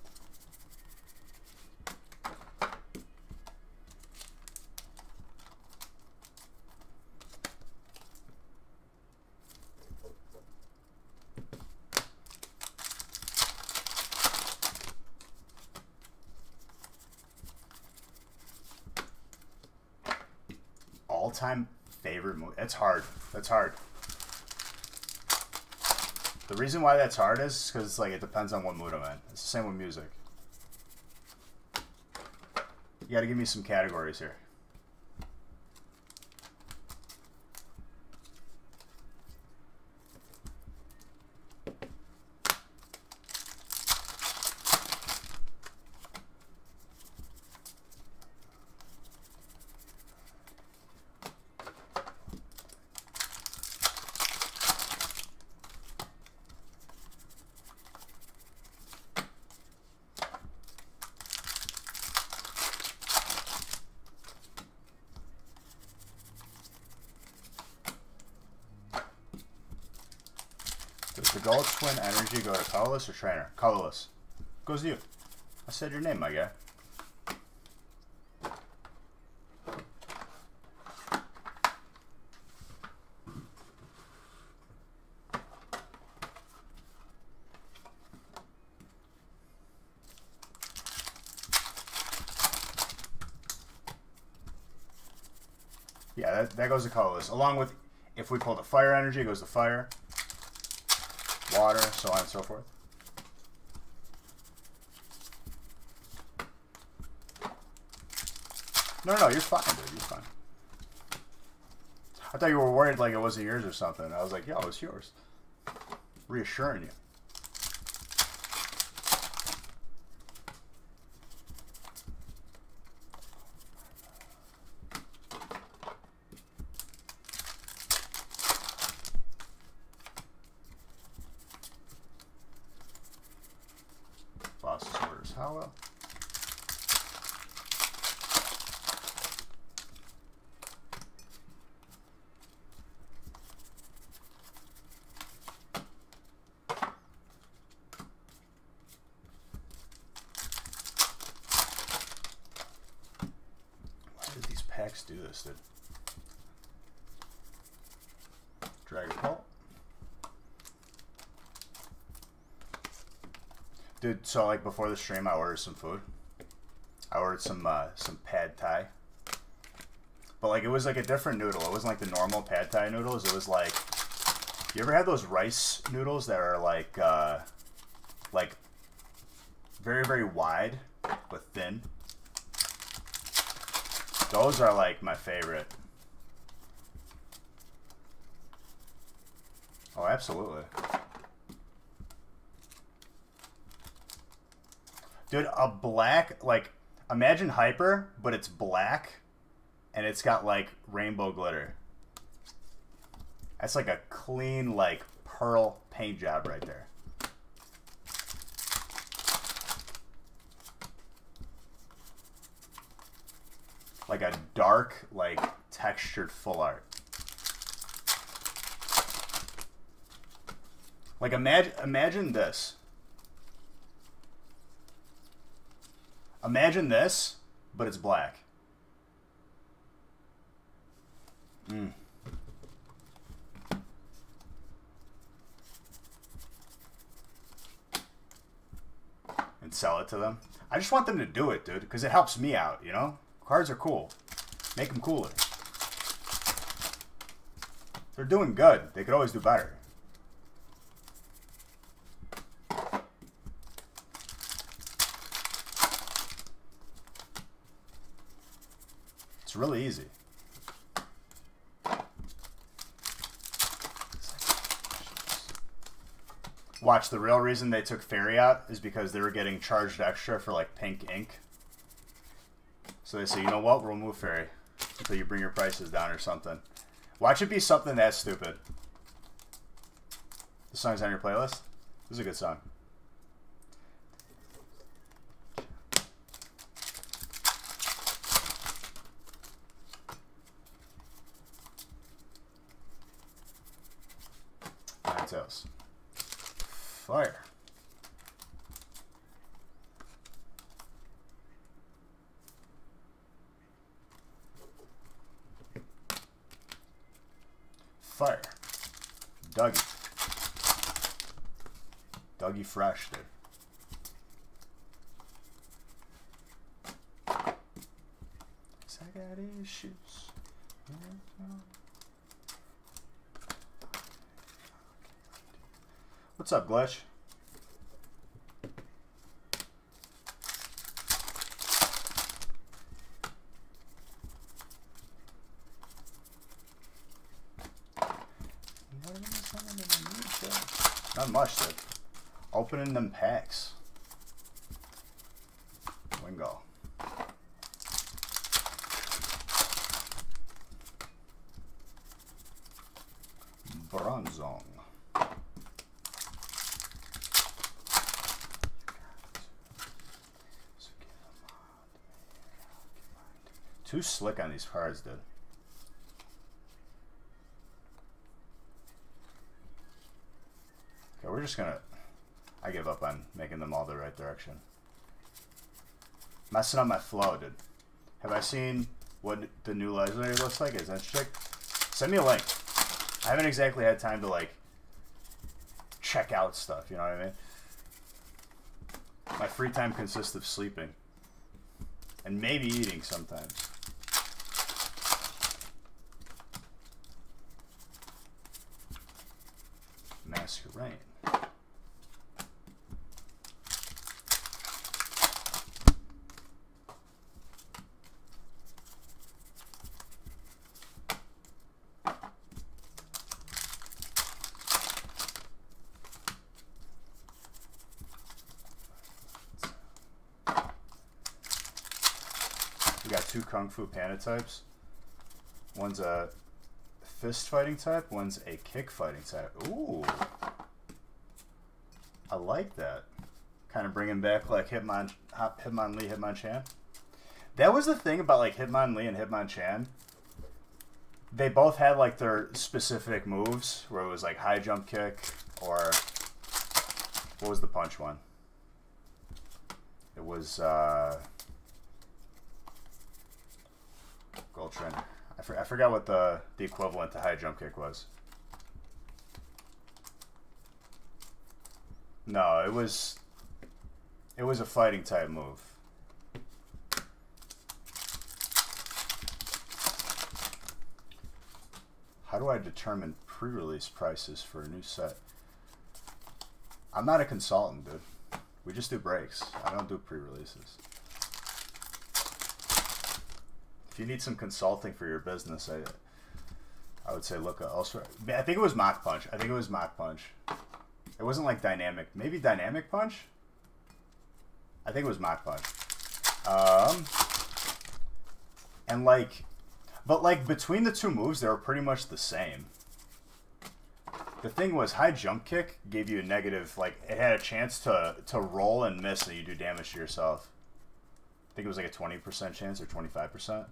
A: All-time favorite movie. That's hard. That's hard. The reason why that's hard is because like it depends on what mood I'm in. It's the same with music. You got to give me some categories here. Does the Gold Twin Energy go to colorless or trainer? Colorless. Goes to you. I said your name, my guy. Yeah, that goes to colorless. Along with, if we pull the fire energy, it goes to fire. Water, so on and so forth. No, you're fine, dude. You're fine. I thought you were worried like it wasn't yours or something. I was like, yo, it's yours. Reassuring you. Boss's orders. How well? Why did these packs do this, dude? Dragon Ball. Dude, so like before the stream, I ordered some food. I ordered some pad thai, but like it was like a different noodle. It wasn't like the normal pad thai noodles. It was like, you ever had those rice noodles that are like very very wide but thin? Those are like my favorite. Oh, absolutely. Dude, a black, like, imagine Hyper, but it's black, and it's got, like, rainbow glitter. That's like a clean, like, pearl paint job right there. Like a dark, like, textured full art. Like, imagine this. Imagine this, but it's black. And sell it to them. I just want them to do it, dude, because it helps me out, you know? Cards are cool. Make them cooler. They're doing good. They could always do better. It's really easy. Watch, the real reason they took Fairy out is because they were getting charged extra for like pink ink. So they say, you know what, we'll remove Fairy until you bring your prices down or something. Watch it be something that stupid. The song's on your playlist? This is a good song. Ninetales. Fire. Fire. Dougie. Dougie Fresh, dude. Cause I got issues. What's up, Glitch? Not much, dude. Opening them packs. Wingo. Bronzong. Too slick on these cards, dude. Okay, we're just gonna... I give up on making them all the right direction. Messing up my flow, dude. Have I seen what the new legendary looks like? Is that chick? Send me a link. I haven't exactly had time to, like, check out stuff, you know what I mean? My free time consists of sleeping. And maybe eating sometimes. Masquerain. We got two Kung Fu Panda types. One's a fist fighting type, one's a kick fighting type. Ooh. I like that. Kind of bringing back like Hitmonchan. That was the thing about like Hitmonlee and Hitmonchan. They both had like their specific moves where it was like high jump kick or what was the punch one? It was Gold Trend. I forgot what the equivalent to high jump kick was. No, it was a fighting type move. How do I determine pre-release prices for a new set? I'm not a consultant, dude. We just do breaks. I don't do pre-releases. If you need some consulting for your business, I would say look elsewhere. I think it was Mach Punch. I think it was Mach Punch. It wasn't like Dynamic. Maybe Dynamic Punch? I think it was Mach Punch. And like... But like between the two moves, they were pretty much the same. The thing was, high jump kick gave you a negative, like it had a chance to roll and miss and you do damage to yourself. I think it was like a 20% chance or 25%.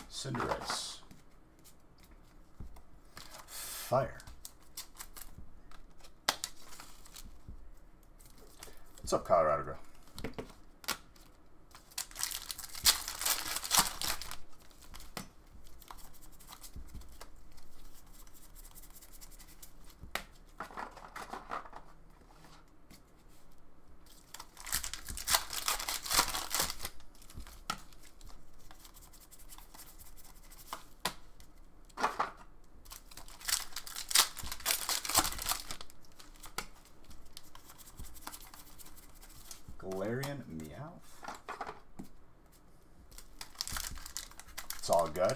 A: Cinderace. Fire. What's up, Colorado Girl? Galarian Meowth. It's all good.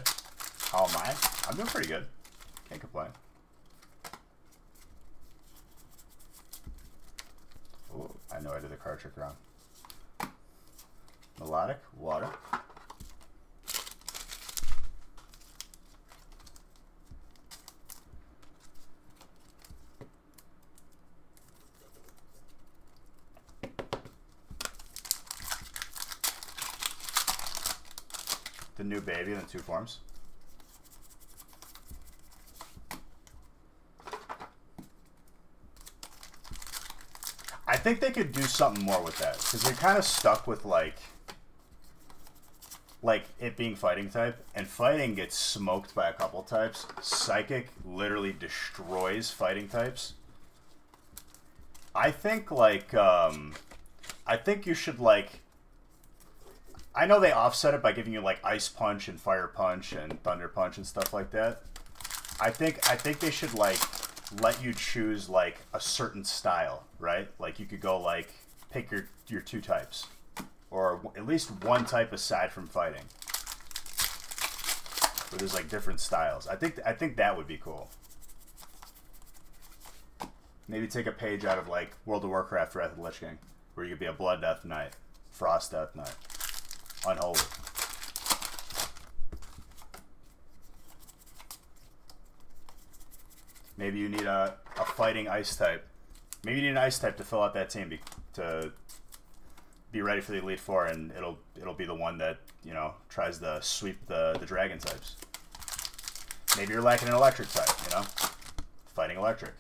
A: How am I? I'm doing pretty good. Can't complain. Oh, I know I did the card trick wrong. Melodic, water. The new baby in the 2 forms. I think they could do something more with that because they're kind of stuck with like it being fighting type, and fighting gets smoked by a couple types. Psychic literally destroys fighting types. I think like I think you should like. I know they offset it by giving you like Ice Punch and Fire Punch and Thunder Punch and stuff like that. I think they should like let you choose like a certain style, right? Like you could go like pick your 2 types, or at least 1 type aside from fighting, where there's like different styles. I think that would be cool. Maybe take a page out of like World of Warcraft Wrath of the Lich King, where you could be a Blood Death Knight, Frost Death Knight. Unholy. Maybe you need a fighting ice type. Maybe you need an ice type to fill out that team to be ready for the Elite Four, and it'll be the one that, you know, tries to sweep the dragon types. Maybe you're lacking an electric type, you know? Fighting electric.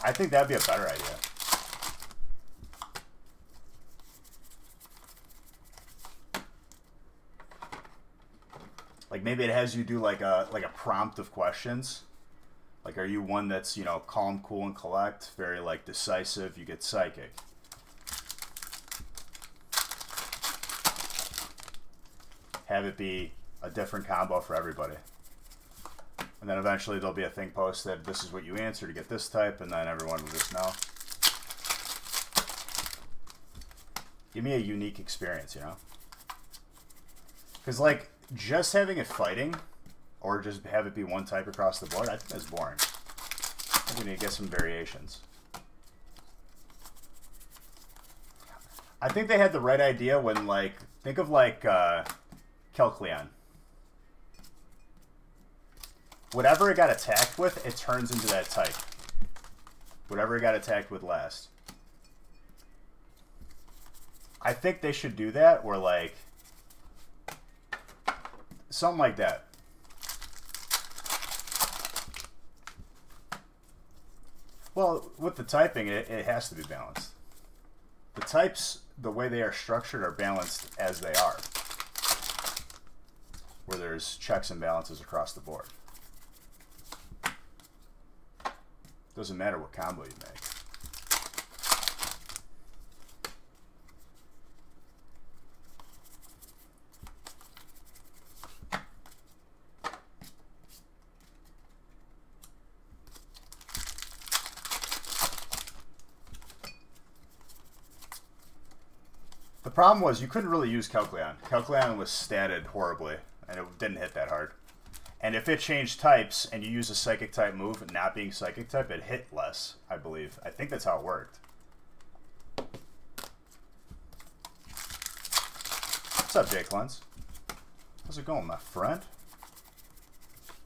A: I think that'd be a better idea. Like maybe it has you do like a prompt of questions. Like, are you one that's, you know, calm, cool, and collect, very like decisive? You get psychic. Have it be a different combo for everybody. And then eventually there'll be a thing posted, this is what you answer to get this type, and then everyone will just know. Give me a unique experience, you know? Because, like, just having it fighting, or just have it be 1 type across the board, I think that's boring. I think we need to get some variations. I think they had the right idea when, like, think of, like, Kelcleon. Whatever it got attacked with, it turns into that type. Whatever it got attacked with last. I think they should do that, or like something like that. Well, with the typing, it has to be balanced. The types, the way they are structured, are balanced as they are, where there's checks and balances across the board. Doesn't matter what combo you make. The problem was you couldn't really use Kelcleon. Kelcleon was statted horribly, and it didn't hit that hard. And if it changed types and you use a psychic type move, not being psychic type, it hit less, I believe. I think that's how it worked. What's up, Jake Lentz? How's it going, my friend?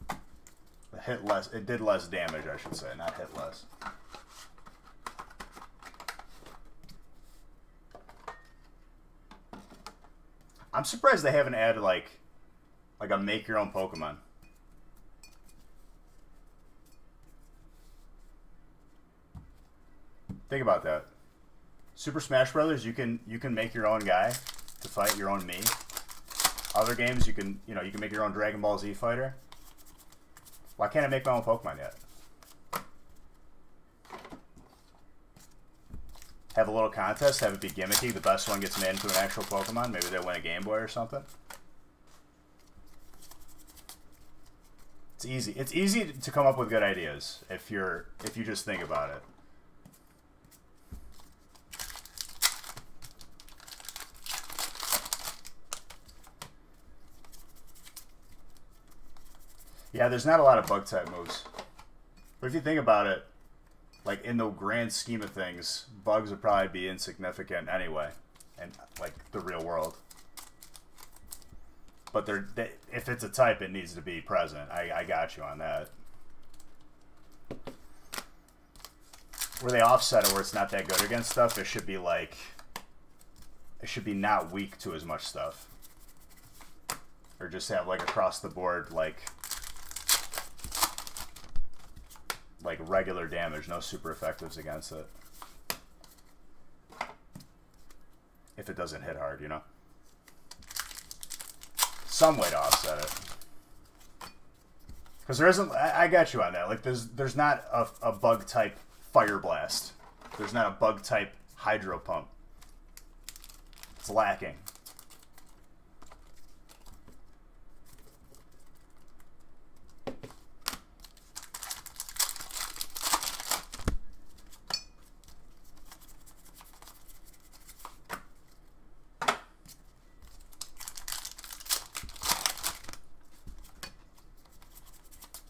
A: It hit less. It did less damage, I should say, not hit less. I'm surprised they haven't added like a make your own Pokemon. Think about that. Super Smash Brothers, you can make your own guy to fight your own me. Other games, you can make your own Dragon Ball Z fighter. Why can't I make my own Pokemon yet? Have a little contest, have it be gimmicky. The best one gets made into an actual Pokemon. Maybe they win a Game Boy or something. It's easy. It's easy to come up with good ideas if you just think about it. Yeah, there's not a lot of bug type moves. But if you think about it, like in the grand scheme of things, bugs would probably be insignificant anyway, and like the real world. But if it's a type, it needs to be present. I got you on that. Where they offset it, where it's not that good against stuff, it should be like, it should be not weak to as much stuff, or just have like across the board like regular damage, no super effectives against it. If it doesn't hit hard, you know? Some way to offset it. Because there isn't, I got you on that. Like there's not a bug type Fire Blast. There's not a bug type Hydro Pump. It's lacking.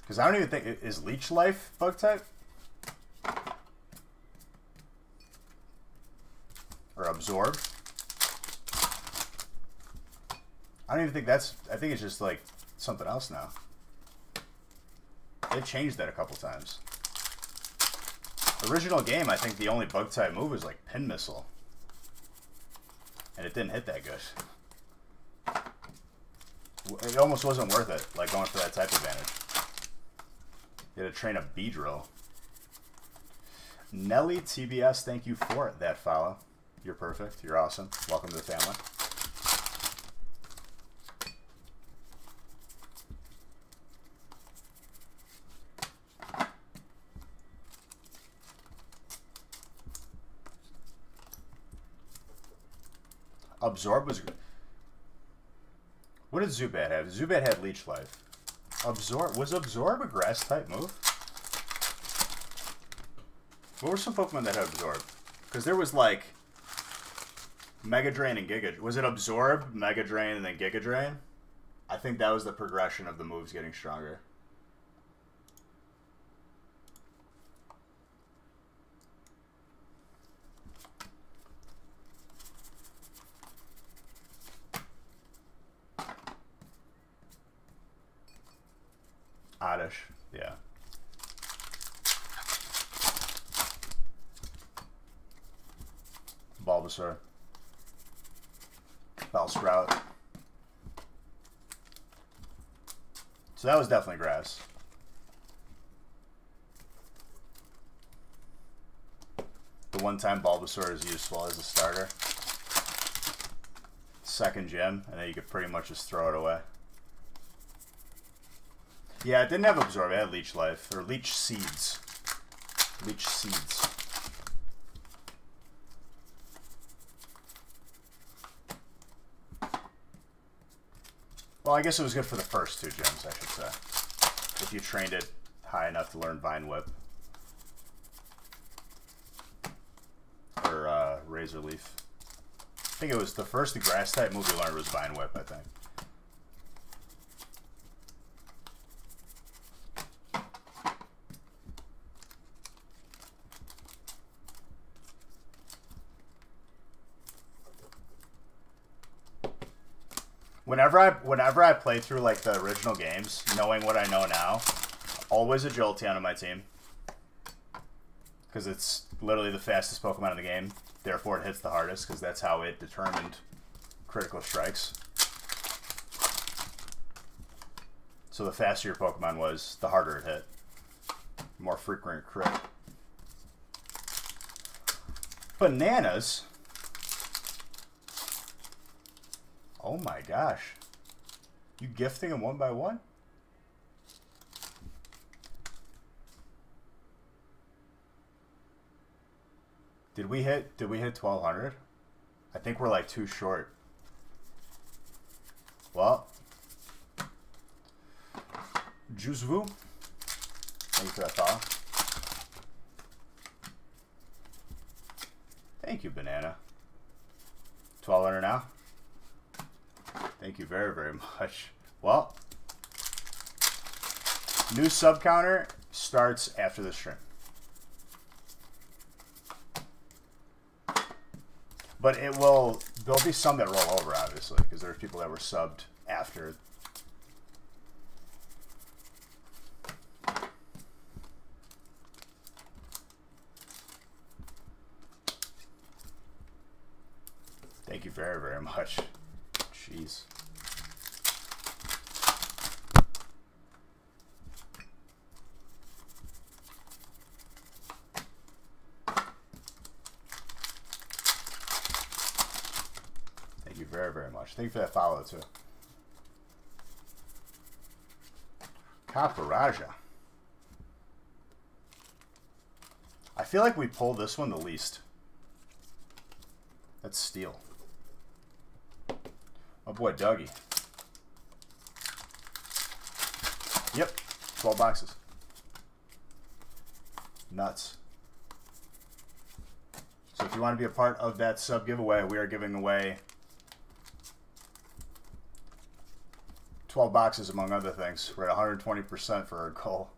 A: Because I don't even think... Is Leech Life bug type? Or Absorb? I don't even think that's... I think it's just like something else now. They've changed that a couple times. The original game, I think the only bug type move was like Pin Missile. And it didn't hit that good. It almost wasn't worth it, like going for that type advantage. You had to train a Beedrill. Nelly TBS, thank you for that follow. You're perfect. You're awesome. Welcome to the family. Absorb was good. What did Zubat have? Zubat had Leech Life. Was Absorb a grass type move? What were some Pokemon that had Absorb? Because there was like Mega Drain and Giga. Was it Absorb, Mega Drain, and then Giga Drain? I think that was the progression of the moves getting stronger. Oddish, yeah. Bulbasaur. Bellsprout. So that was definitely grass. The one time Bulbasaur is useful as a starter. Second gym, and then you could pretty much just throw it away. Yeah, it didn't have Absorb, it had Leech Life, or Leech Seeds. Leech Seeds. Well, I guess it was good for the first two gyms, I should say. If you trained it high enough to learn Vine Whip. Or Razor Leaf. I think it was the first grass type move you learned was Vine Whip, I think. Whenever I play through like the original games, knowing what I know now, always a Jolteon on my team. Because it's literally the fastest Pokemon in the game. Therefore it hits the hardest, because that's how it determined critical strikes. So the faster your Pokemon was, the harder it hit. More frequent crit. bananas. Oh my gosh. You gifting them one by one? Did we hit 1200? I think we're like too short. Well, Juice Vu. Thank you for that follow. Thank you, Banana. 1200 now. Thank you very, very much. Well, new sub counter starts after the stream. But it will, there'll be some that roll over, obviously, because there's people that were subbed after. Thank you very, very much. Jeez. Thank you very, very much. Thank you for that follow, too. Caparaja. I feel like we pulled this one the least. That's steel. Oh boy, Dougie. Yep, 12 boxes. Nuts. So if you want to be a part of that sub giveaway, we are giving away 12 boxes among other things. We're at 120% for our goal.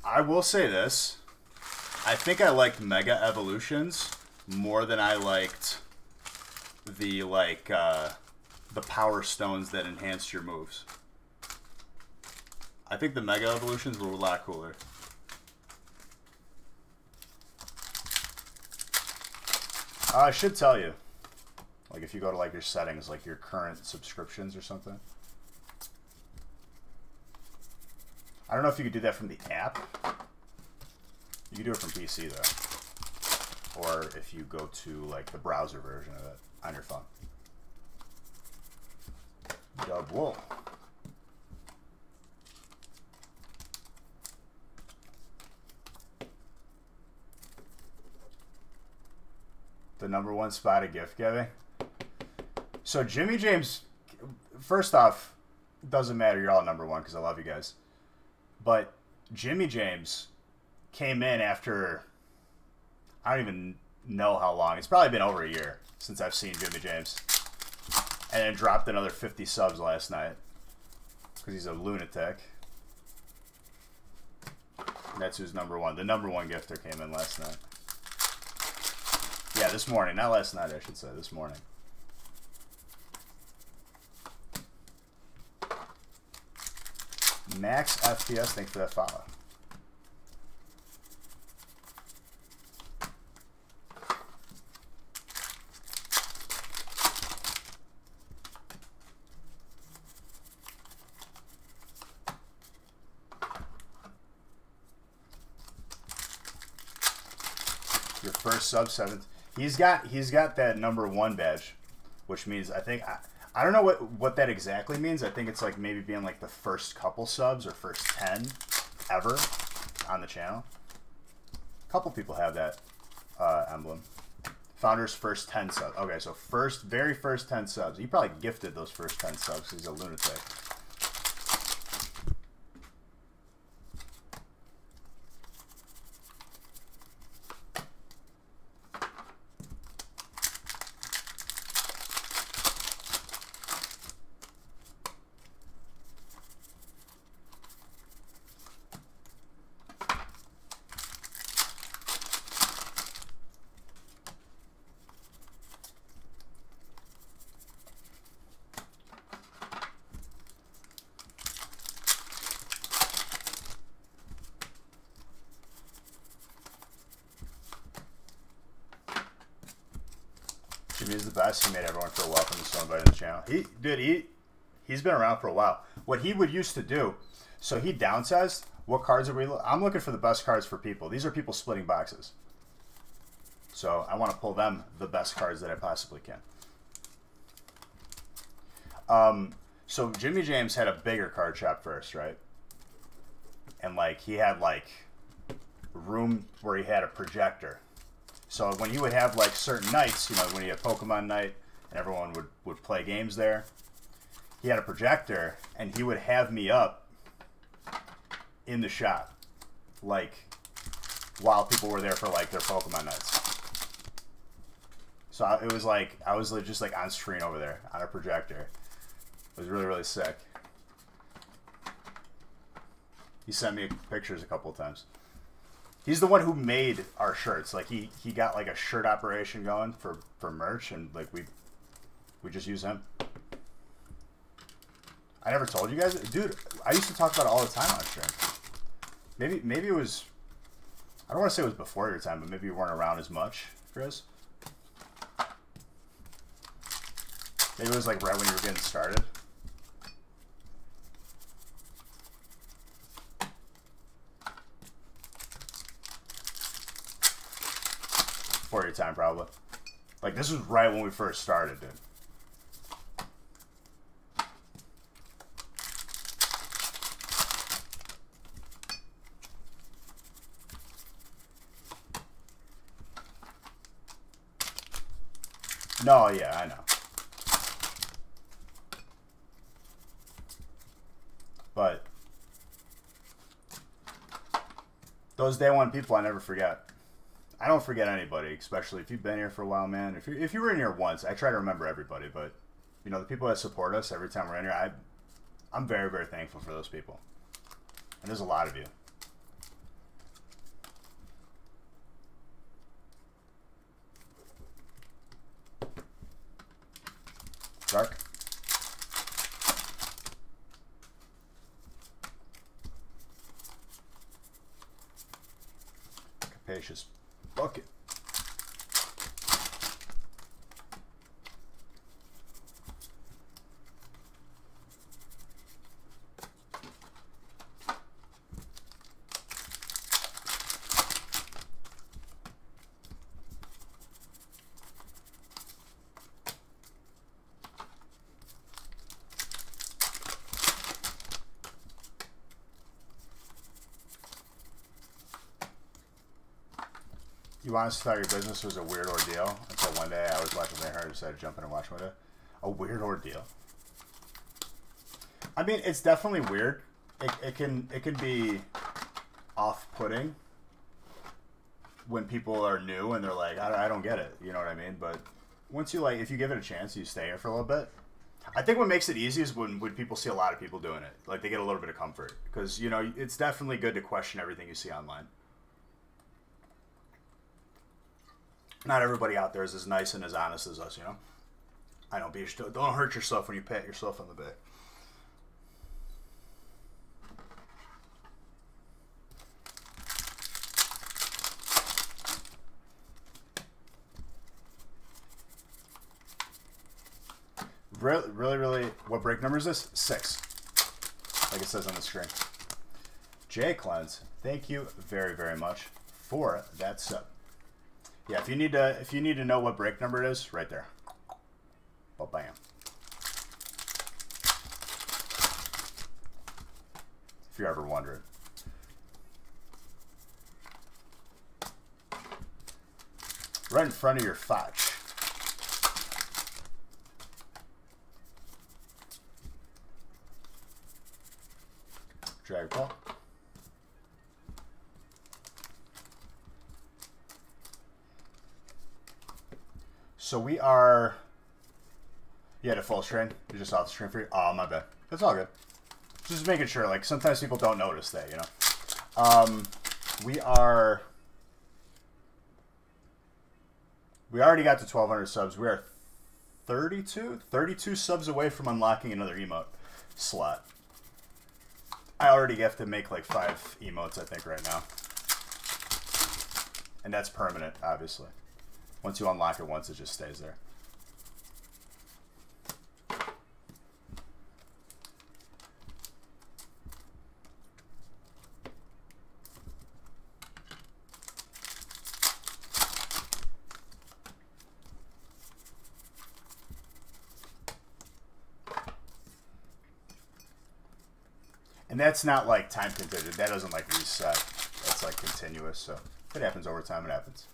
A: I will say this. I think I liked Mega Evolutions more than I liked the the Power Stones that enhanced your moves. I think the Mega Evolutions were a lot cooler. I should tell you, like if you go to like your settings, like your current subscriptions or something. I don't know if you could do that from the app. You can do it from PC though. Or if you go to like the browser version of it on your phone. Dub Wool. The #1 spot of gift giving. So Jimmy James, first off, doesn't matter. You're all #1 because I love you guys. But Jimmy James came in after, I don't even know how long. It's probably been over a year since I've seen Jimmy James. And then dropped another 50 subs last night. Because he's a lunatic. And that's who's #1. The #1 gifter came in last night. Yeah, this morning. Not last night, I should say. This morning. Max FPS, thanks for that follow. Your first sub 7th. He's got that #1 badge, which means I don't know what that exactly means. I think it's like maybe being like the first couple subs or first 10 ever on the channel. A couple people have that emblem. Founder's first 10 subs. Okay, so very first 10 subs. He probably gifted those first 10 subs. He's a lunatic. Jimmy's the best. He made everyone feel welcome. So invited to the channel. He's been around for a while. What he would used to do, so he downsized. What cards are we? I'm looking for the best cards for people. These are people splitting boxes. So I want to pull them the best cards that I possibly can. So Jimmy James had a bigger card shop first, right? And like he had like room where he had a projector. So when he would have like certain nights, you know, when he had Pokemon night and everyone would play games there, he had a projector and he would have me up in the shop, like while people were there for like their Pokemon nights. So it was like I was just like on screen over there on a projector. It was really, really sick. He sent me pictures a couple of times. He's the one who made our shirts. Like he got like a shirt operation going for merch, and like we just use him. I never told you guys, dude. I used to talk about it all the time on stream. Maybe it was. I don't want to say it was before your time, but maybe you weren't around as much, Chris. Maybe it was like right when you were getting started. Before your time, probably. Like, this was right when we first started, dude. No, yeah, I know. But those day one people I never forget. I don't forget anybody, especially if you've been here for a while, man. If you were in here once, I try to remember everybody, but you know, the people that support us every time we're in here, I'm very, very thankful for those people. And there's a lot of you. Dark. Capacious bucket. You honestly thought your business was a weird ordeal until one day I was watching They Heard and decided to jump in and watch one day. A weird ordeal. I mean, it's definitely weird. It can be off-putting when people are new and they're like, I don't get it. You know what I mean? But once you if you give it a chance, you stay here for a little bit. I think what makes it easy is when people see a lot of people doing it. Like, they get a little bit of comfort. Because, you know, it's definitely good to question everything you see online. Not everybody out there is as nice and as honest as us, you know. I know, don't hurt yourself when you pat yourself on the back. Really, what break number is this? 6. Like it says on the screen. Jay Cleanse, thank you very, very much for that sub. Yeah, if you need to know what break number it is, right there. Well, bam. If you're ever wondering. Right in front of your fotch. Drag ball. So we are. You had a full screen? You're just off the screen for you? Oh, my bad. That's all good. Just making sure. Like, sometimes people don't notice that, you know? We are. We already got to 1,200 subs. We are 32 subs away from unlocking another emote slot. I already have to make like 5 emotes, I think, right now. And that's permanent, obviously. Once you unlock it once, it just stays there. And that's not like time contingent. That doesn't like reset. That's like continuous. So if it happens over time, it happens.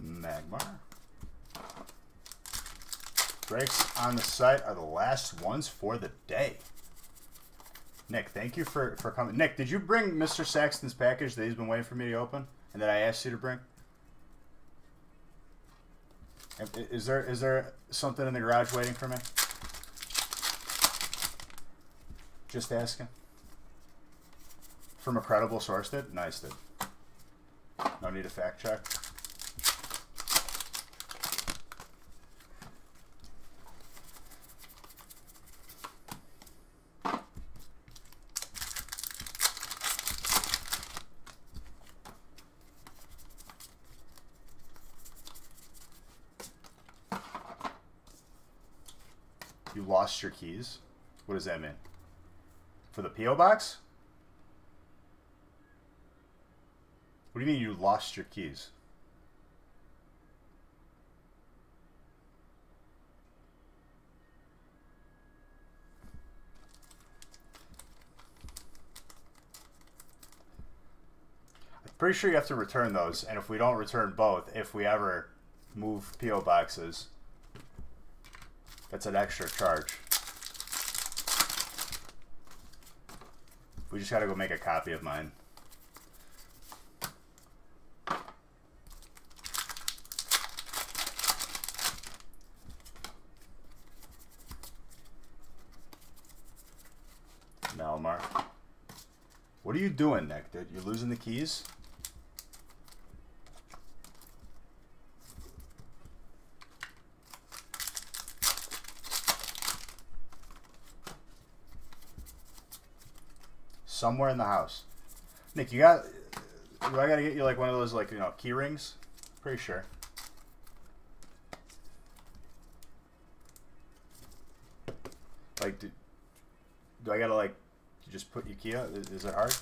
A: Magmar. Breaks on the site are the last ones for the day. Nick, thank you for coming. Nick, did you bring Mr. Saxton's package that he's been waiting for me to open and that I asked you to bring? Is there something in the garage waiting for me? Just asking. From a credible source, did? Nice, did. No need to fact check. You lost your keys? What does that mean? For the P.O. box? What do you mean you lost your keys? I'm pretty sure you have to return those, and if we don't return both, if we ever move P.O. boxes, that's an extra charge. We just gotta go make a copy of mine. Malamar. What are you doing, Nick, dude? You're losing the keys? Somewhere in the house. Nick, you got... Do I gotta get you like one of those, like, you know, key rings? Pretty sure. Like, do I gotta, like, just put your key out? Is it hard?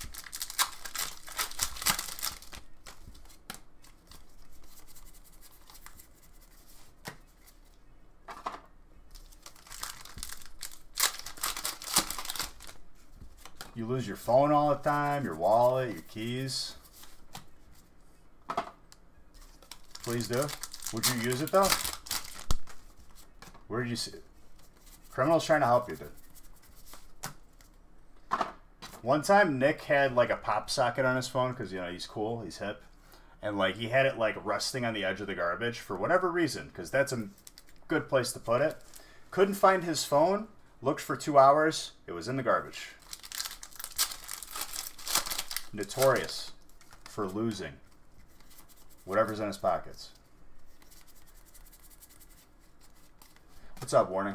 A: You lose your phone all the time, your wallet, your keys. Please do. Would you use it though? Where did you see it? Criminal's trying to help you, dude. One time Nick had like a pop socket on his phone because, you know, he's cool, he's hip. And like he had it like resting on the edge of the garbage for whatever reason, because that's a good place to put it. Couldn't find his phone, looked for 2 hours, it was in the garbage. Notorious for losing whatever's in his pockets. What's up, Warning?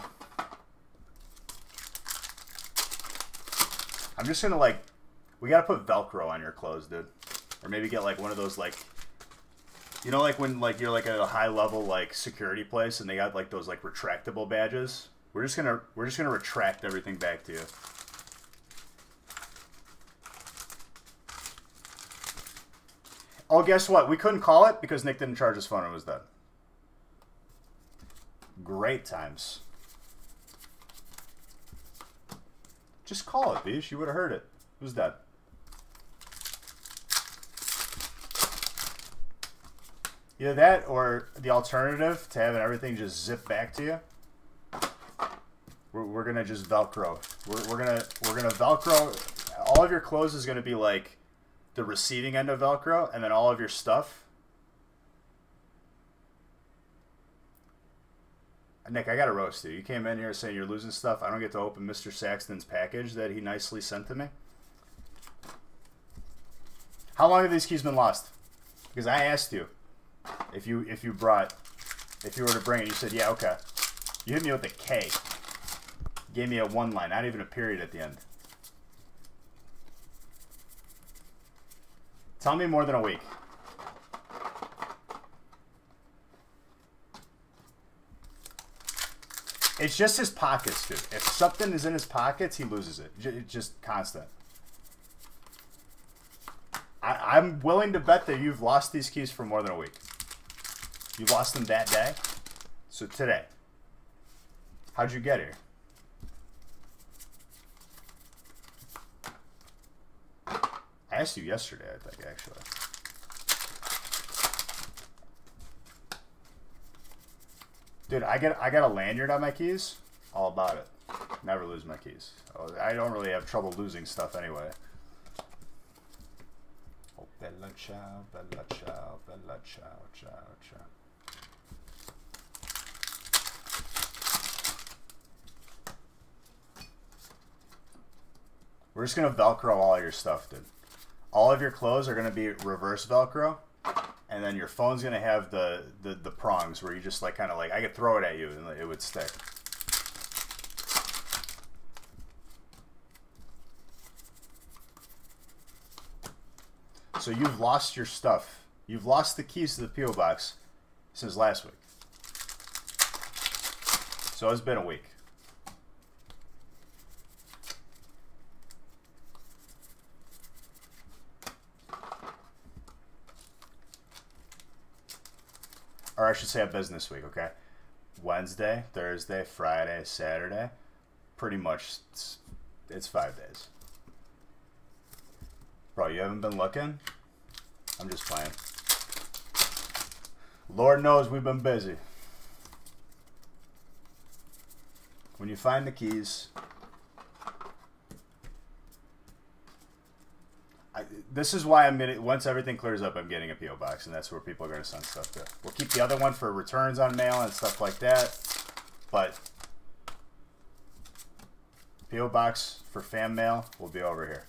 A: I'm just gonna like, we gotta put Velcro on your clothes, dude. Or maybe get like one of those like, you know, like when like you're like at a high level like security place and they got like those like retractable badges. We're just gonna retract everything back to you. Oh, guess what? We couldn't call it because Nick didn't charge his phone and it was dead. Great times. Just call it, Bish. You would have heard it. It was dead. Either that or the alternative to having everything just zip back to you. We're gonna just Velcro. We're gonna Velcro. All of your clothes is gonna be like the receiving end of Velcro, and then all of your stuff. Nick, I got to roast you. You came in here saying you're losing stuff. I don't get to open Mr. Saxton's package that he nicely sent to me. How long have these keys been lost? Because I asked you if you were to bring it. You said, yeah, okay. You hit me with a K. Gave me a one line, not even a period at the end. Tell me more than a week. It's just his pockets, dude. If something is in his pockets, he loses it. It's just constant. I'm willing to bet that you've lost these keys for more than a week. You lost them that day. So today. How'd you get here? I asked you yesterday, I think, actually. Dude, I got a lanyard on my keys. All about it. Never lose my keys. I don't really have trouble losing stuff anyway. Oh, bella ciao, bella ciao, bella ciao, ciao, ciao. We're just going to Velcro all your stuff, dude. All of your clothes are going to be reverse Velcro. And then your phone's going to have the prongs where you just like kind of like, I could throw it at you and it would stick. So you've lost your stuff. You've lost the keys to the P.O. box since last week. So it's been a week. Or I should say a business week, okay? Wednesday, Thursday, Friday, Saturday. Pretty much it's 5 days. Bro, you haven't been looking? I'm just playing. Lord knows we've been busy. When you find the keys... This is why I'm gonna, once everything clears up, I'm getting a P.O. box, and that's where people are gonna send stuff to. We'll keep the other one for returns on mail and stuff like that, but P.O. box for fan mail will be over here.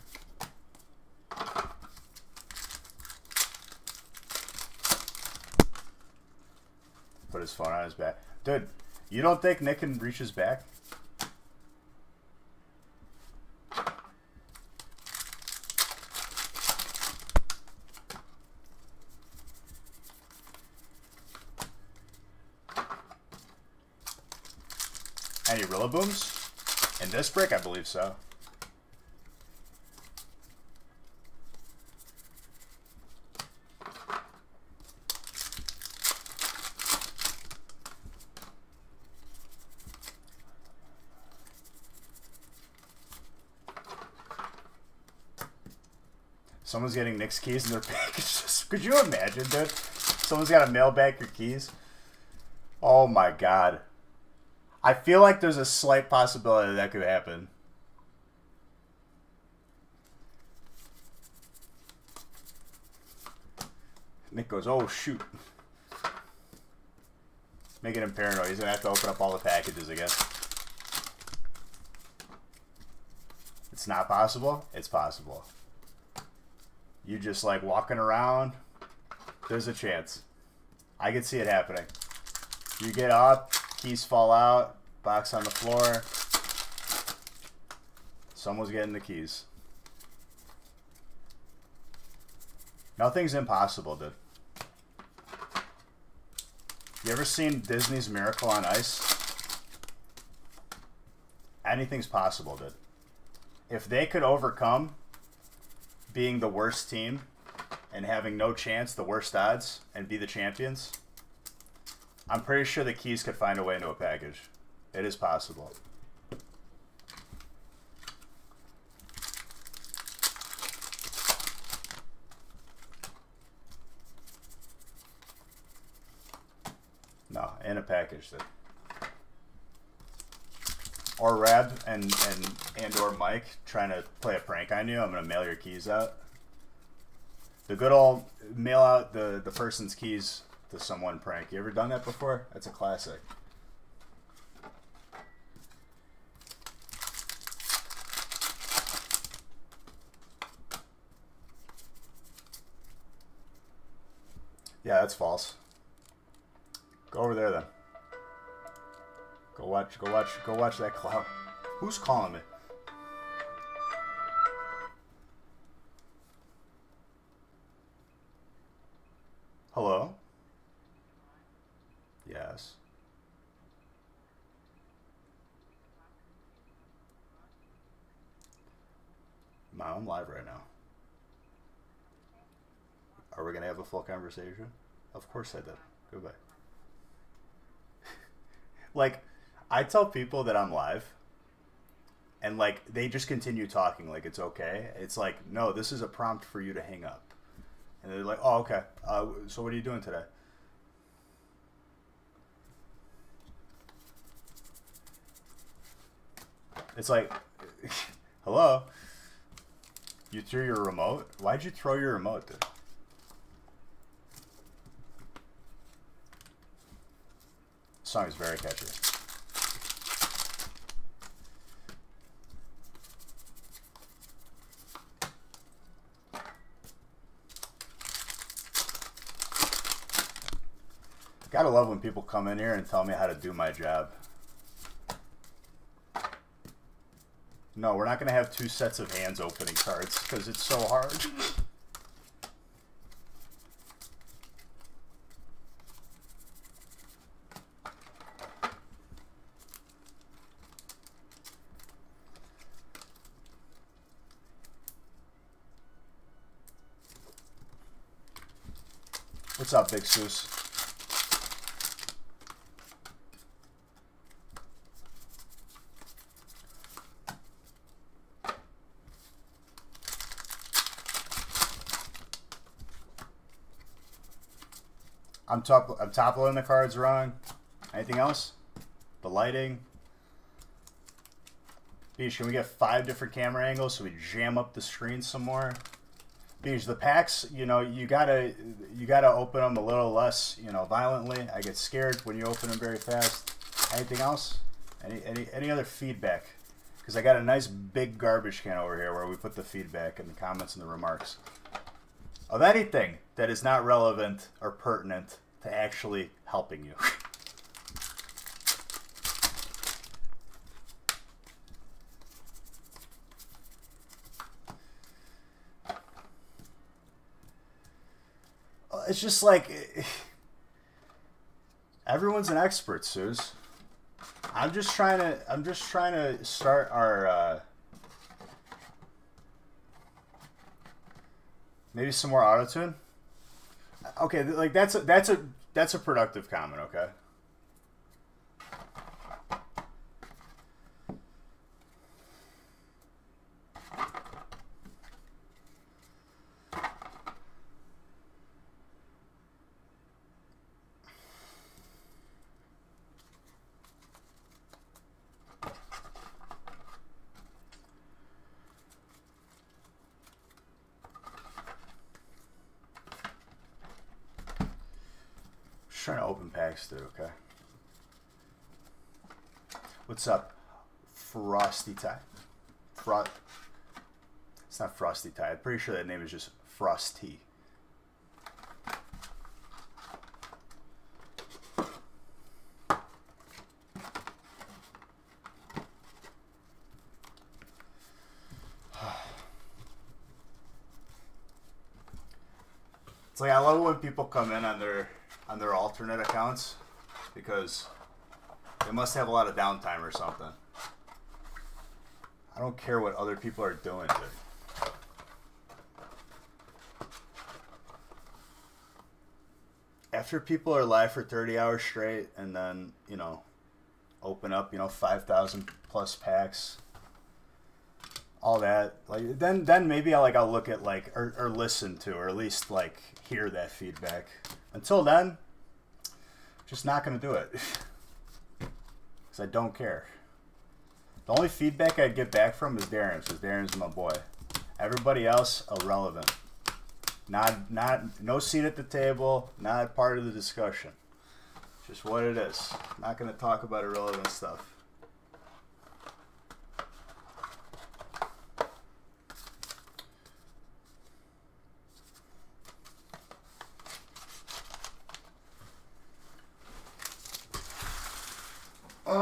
A: Put his phone on his back. Dude, you don't think Nick can reach his back? Any Rillabooms? In this brick, I believe so. Someone's getting Nick's keys in their packages. Could you imagine, dude? Someone's got to mail back your keys. Oh my god. I feel like there's a slight possibility that could happen. Nick goes, oh shoot. Making him paranoid. He's going to have to open up all the packages again. It's not possible? It's possible. You just like walking around. There's a chance. I could see it happening. You get up. Keys fall out, box on the floor. Someone's getting the keys. Nothing's impossible, dude. You ever seen Disney's Miracle on Ice? Anything's possible, dude. If they could overcome being the worst team and having no chance, the worst odds, and be the champions, I'm pretty sure the keys could find a way into a package. It is possible. No, in a package. Then. Or Rab and or Mike trying to play a prank on you. I'm going to mail your keys out. The good old mail out the person's keys to someone prank. You ever done that before? That's a classic. Yeah, that's false. Go over there then. Go watch that clown. Who's calling me? Hello? Yes. Mom, I'm live right now. Are we going to have a full conversation? Of course I did. Goodbye. Like, I tell people that I'm live, and, like, they just continue talking like it's okay. It's like, no, this is a prompt for you to hang up. And they're like, oh, okay. So what are you doing today? It's like, hello? You threw your remote? Why'd you throw your remote, dude? The song is very catchy. Gotta love when people come in here and tell me how to do my job. No, we're not gonna have 2 sets of hands opening cards because it's so hard. What's up, Big Seuss? I'm toppling the cards wrong. Anything else? The lighting. Beach, can we get 5 different camera angles so we jam up the screen some more? Beach, the packs, you know, you gotta open them a little less, you know, violently. I get scared when you open them very fast. Anything else? Any other feedback? Because I got a nice big garbage can over here where we put the feedback and the comments and the remarks of anything that is not relevant or pertinent to actually helping you. It's just like everyone's an expert, Suze. I'm just trying to start our maybe some more auto-tune. Okay, like that's a productive comment, okay? Trying to open packs too, okay? What's up, Frosty Tie? It's not Frosty Tie. I'm pretty sure that name is just Frosty. It's like I love it when people come in on their alternate accounts because they must have a lot of downtime or something. I don't care what other people are doing, dude. After people are live for 30 hours straight and then, you know, open up, you know, 5,000 plus packs, all that, like then maybe I'll look at like or listen to or at least like hear that feedback. Until then, just not going to do it. Because I don't care. The only feedback I'd get back from is Darren's, because Darren's my boy. Everybody else, irrelevant. No seat at the table, not part of the discussion. Just what it is. Not going to talk about irrelevant stuff.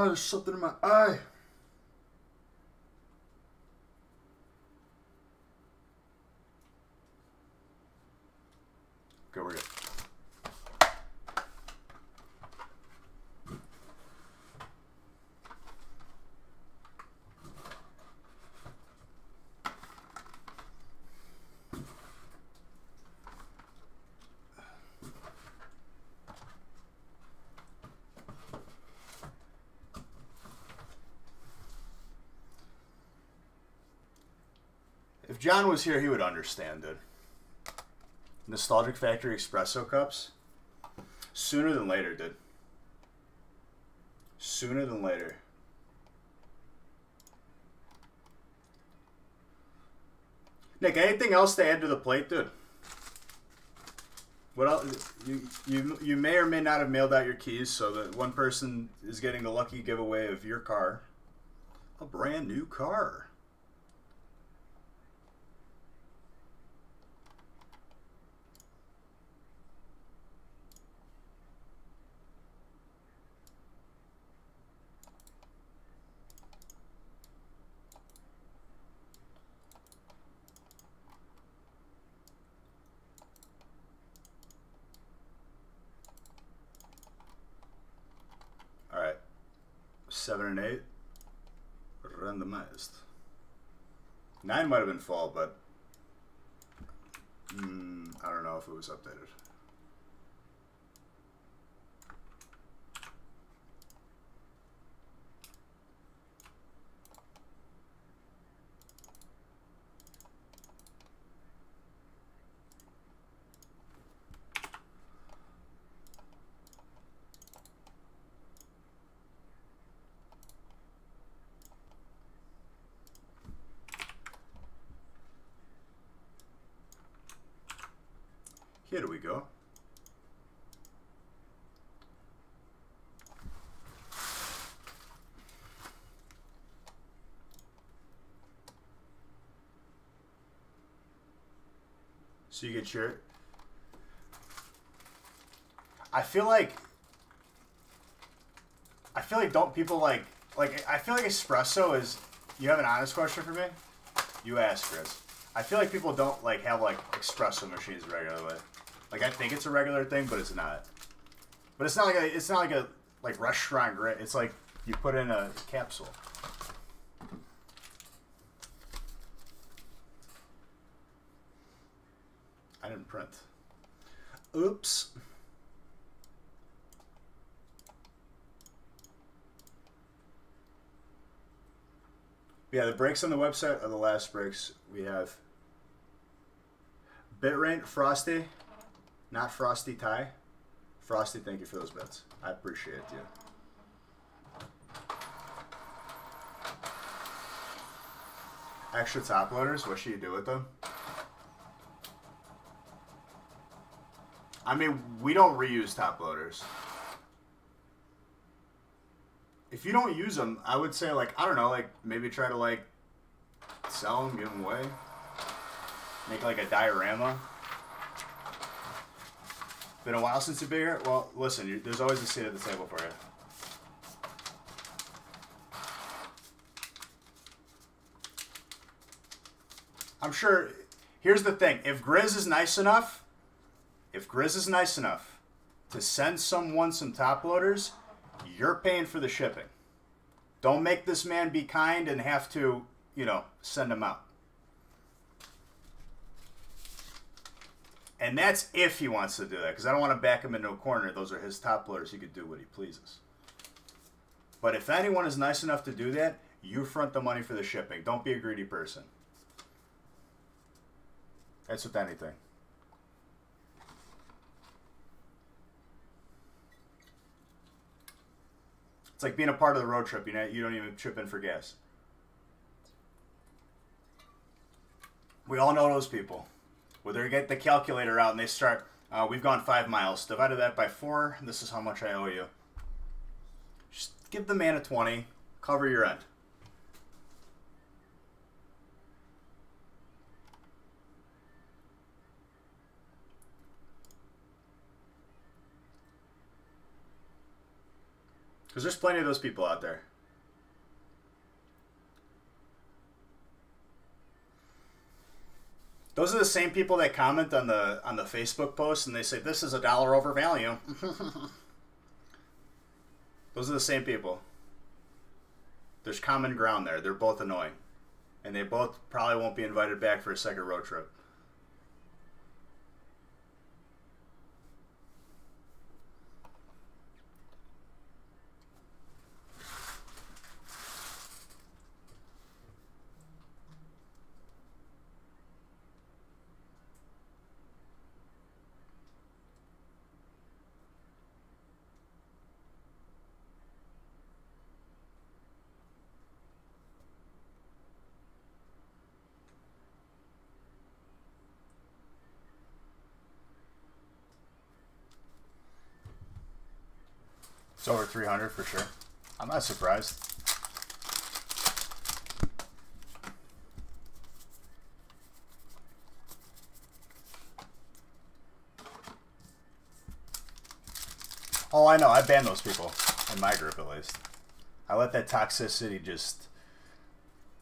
A: Oh, there's something in my eye. Go, we're good. If John was here, he would understand, dude. Nostalgic Factory espresso cups. Sooner than later, dude. Sooner than later. Nick, anything else to add to the plate, dude? What else? You may or may not have mailed out your keys, so that one person is getting the lucky giveaway of your car. A brand new car. All right, 7 and 8, randomized. 9 might have been fall, but I don't know if it was updated. Here we go. So you get your... I feel like don't people like I feel like espresso is... You have an honest question for me? You ask, Chris. I feel like people don't like have like espresso machines regularly. Like I think it's a regular thing, but it's not. But it's not like a restaurant grit. It's like you put in a capsule. I didn't print. Oops. Yeah, the breaks on the website are the last breaks we have. Bitrate, Frosty, not Frosty Tie. Frosty, thank you for those bits. I appreciate you. Extra top loaders, what should you do with them? I mean, we don't reuse top loaders. If you don't use them, I would say, like, I don't know, like, maybe try to, like, sell them, give them away. Make, like, a diorama. Been a while since you've been here? Well, listen, there's always a seat at the table for you. I'm sure, here's the thing. If Grizz is nice enough to send someone some top loaders, you're paying for the shipping. Don't make this man be kind and have to, you know, send them out. And that's if he wants to do that, because I don't want to back him into a corner. Those are his top loaders. He could do what he pleases. But if anyone is nice enough to do that, you front the money for the shipping. Don't be a greedy person. That's with anything. It's like being a part of the road trip. You know, you don't even chip in for gas. We all know those people. Where they get the calculator out and they start, we've gone 5 miles. Divided that by 4, this is how much I owe you. Just give the man a 20. Cover your end. Because there's plenty of those people out there. Those are the same people that comment on the Facebook post and they say this is $1 over value. Those are the same people. There's common ground there. They're both annoying. And they both probably won't be invited back for a second road trip. It's over 300 for sure. I'm not surprised. Oh, I know. I banned those people. In my group, at least. I let that toxicity just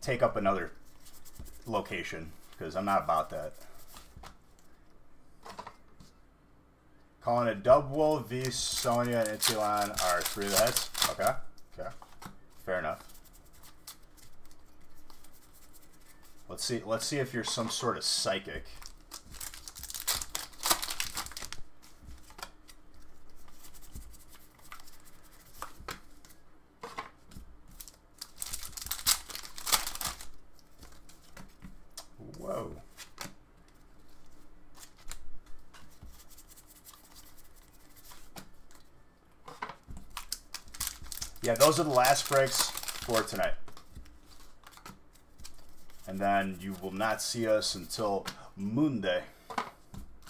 A: take up another location. Because I'm not about that. Calling it Dubwool, V, Sonya, and Itilon are 3 of the heads. Okay. Okay. Fair enough. Let's see if you're some sort of psychic. Whoa. Yeah, those are the last breaks for tonight. And then you will not see us until Monday.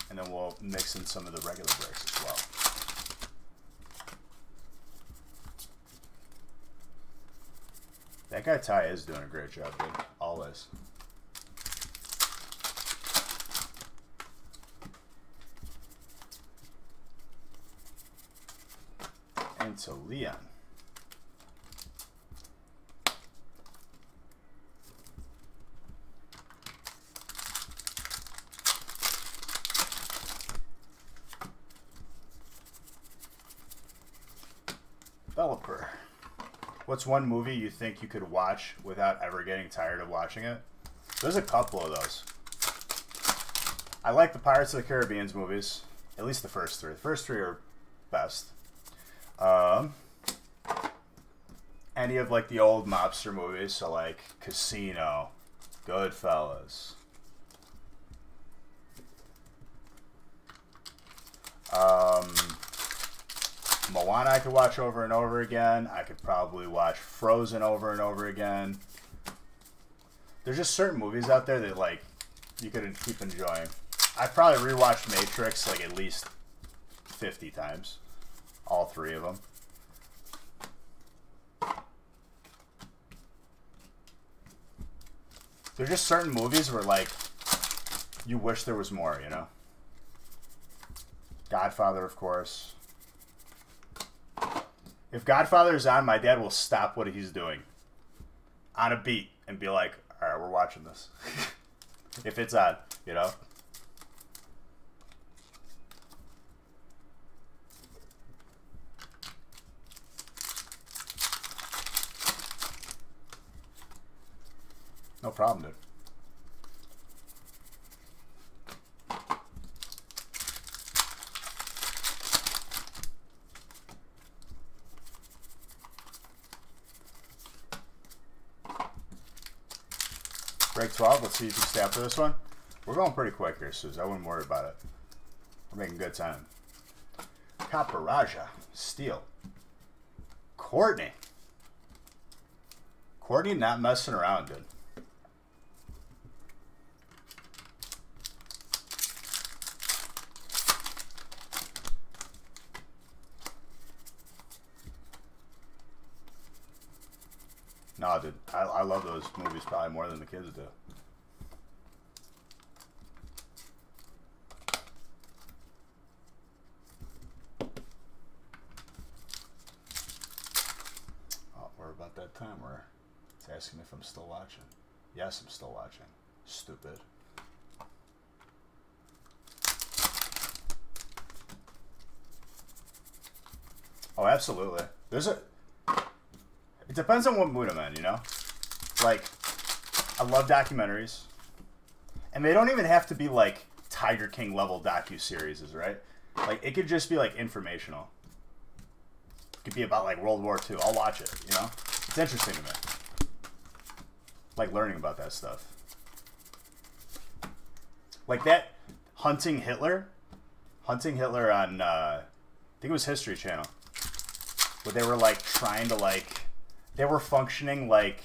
A: And then we'll mix in some of the regular breaks as well. That guy Ty is doing a great job, dude. Always. And to Leon. Developer. What's one movie you think you could watch without ever getting tired of watching it? There's a couple of those. I like the Pirates of the Caribbean movies. At least the first 3. The first 3 are best. Any of like the old mobster movies, so like Casino, Goodfellas. Moana I could watch over and over again. I could probably watch Frozen over and over again. There's just certain movies out there that like you could keep enjoying. I've probably rewatched Matrix like at least 50 times. All 3 of them. There's just certain movies where like you wish there was more, you know? Godfather, of course. If Godfather is on, my dad will stop what he's doing on a beat and be like, all right, we're watching this. If it's on, you know? No problem, dude. Break 12. Let's see if you stay up for this one. We're going pretty quick here, Suze. I wouldn't worry about it. We're making good time. Caparaja. Steel. Courtney. Courtney not messing around, dude. No, dude. I love those movies probably more than the kids do. Yes, I'm still watching. Stupid. Oh, absolutely. There's a... It depends on what mood I'm in, you know? Like, I love documentaries. And they don't even have to be, like, Tiger King level docu-series, right? Like, it could just be, like, informational. It could be about, like, World War II. I'll watch it, you know? It's interesting to me. Like, learning about that stuff. Like that Hunting Hitler on, I think it was History Channel. Where they were, like, trying to, like... They were functioning like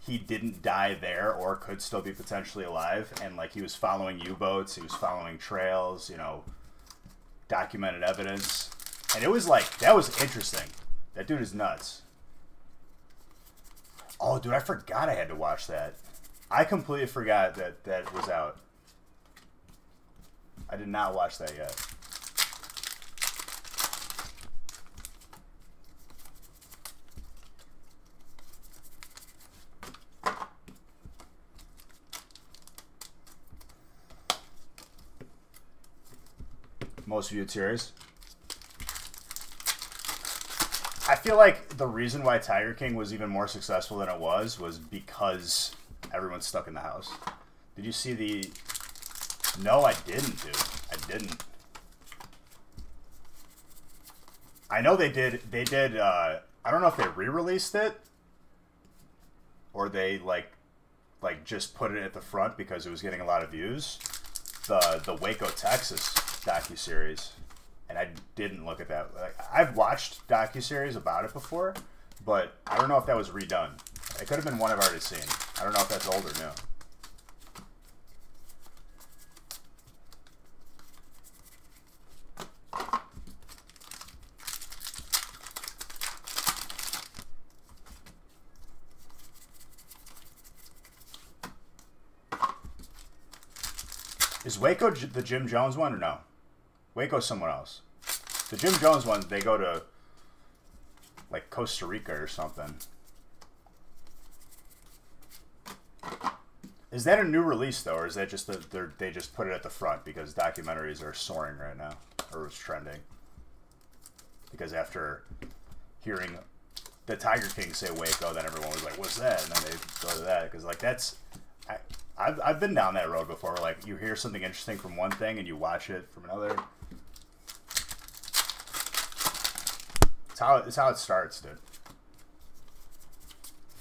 A: he didn't die there or could still be potentially alive. And, like, he was following U-boats. He was following trails, you know, documented evidence. And it was, like, that was interesting. That dude is nuts. Oh, dude, I forgot I had to watch that. I completely forgot that that was out. I did not watch that yet. Most viewed series. I feel like the reason why Tiger King was even more successful than it was because everyone's stuck in the house. Did you see the... No, I didn't, dude. I didn't. I know they did, I don't know if they re-released it, or they, like just put it at the front because it was getting a lot of views. The Waco, Texas docuseries, and I didn't look at that. Like, I've watched docuseries about it before, but I don't know if that was redone. It could have been one I've already seen. I don't know if that's old or new. Is Waco the Jim Jones one or no? Waco's someone else. The Jim Jones one, they go to like Costa Rica or something. Is that a new release though, or is that just they just put it at the front because documentaries are soaring right now, or it's trending? Because after hearing the Tiger King say Waco, then everyone was like, "What's that?" And then they go to that because like that's. I've been down that road before. Like, you hear something interesting from one thing and you watch it from another. It's how it starts, dude.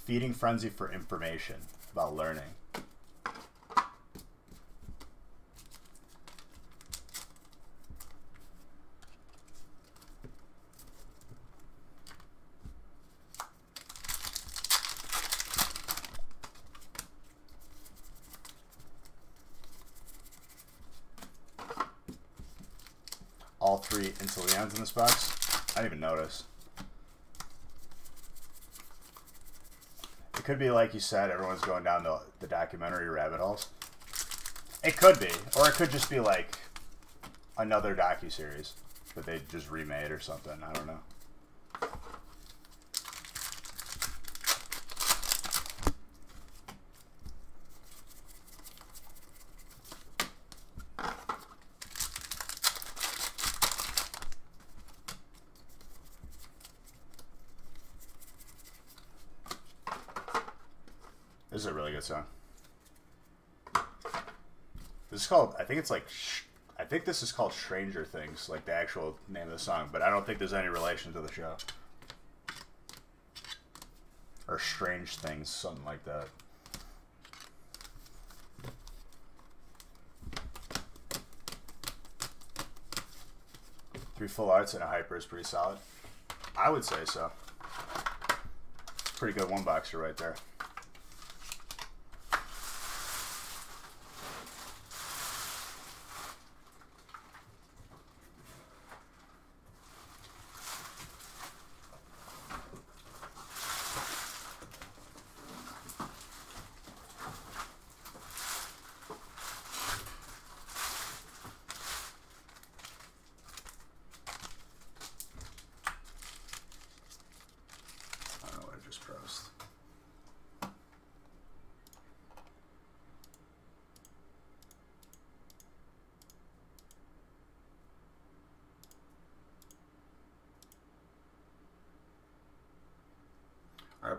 A: Feeding frenzy for information about learning. All three Inteleons in this box? I didn't even notice. It could be like you said, everyone's going down the documentary rabbit holes. It could be. Or it could just be like another docuseries that they just remade or something. I don't know. This is a really good song. This is called, I think it's like, I think this is called Stranger Things, like the actual name of the song, but I don't think there's any relation to the show. Or Strange Things, something like that. Three full arts and a hyper is pretty solid. I would say so. Pretty good one boxer right there.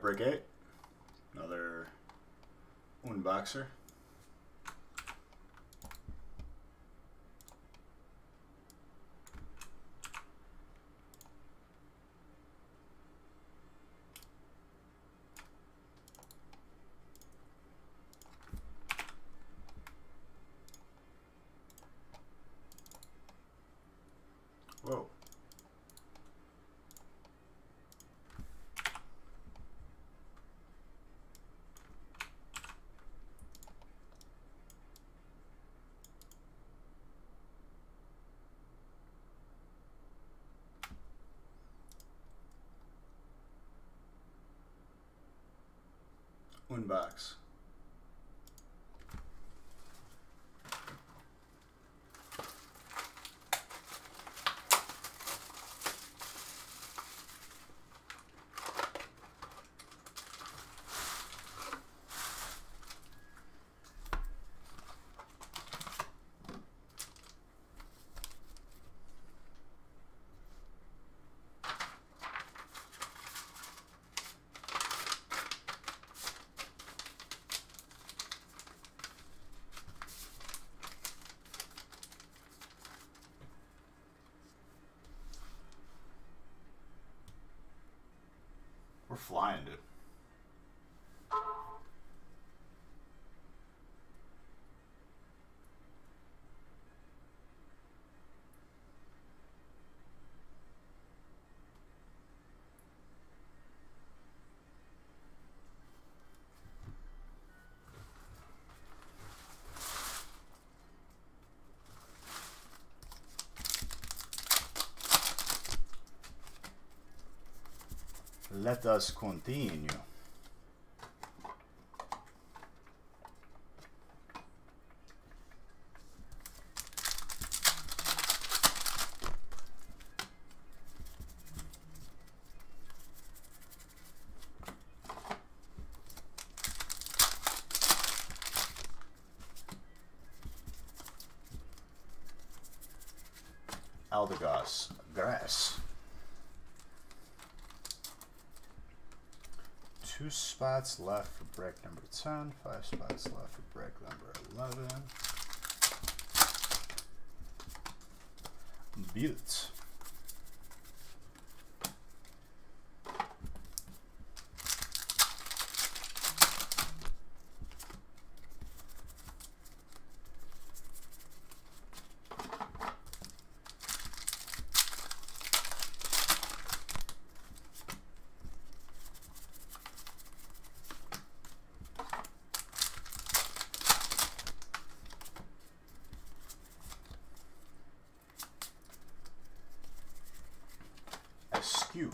A: Heartbreak 8. Another Unboxer. Whoa. Unbox. We're flying, dude. Let us continue. Aldegos Grass. 2 spots left for break number 10, 5 spots left for break number 11. Butte. Askew.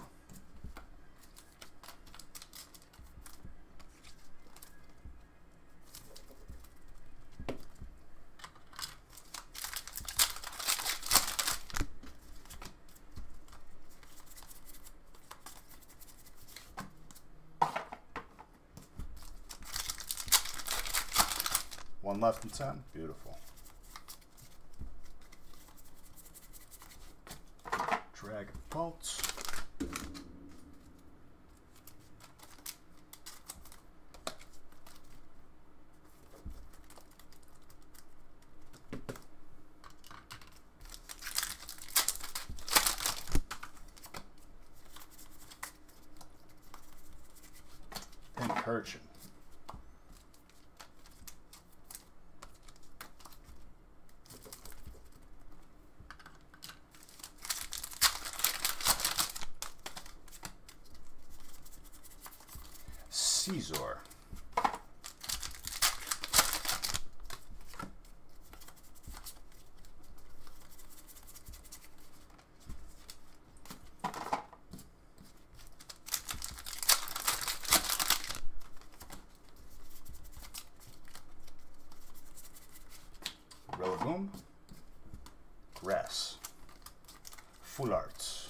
A: One left in 10. Beautiful. Dragon Bolts. Incursion. Caesar. Rillaboom. Grass. Full Arts.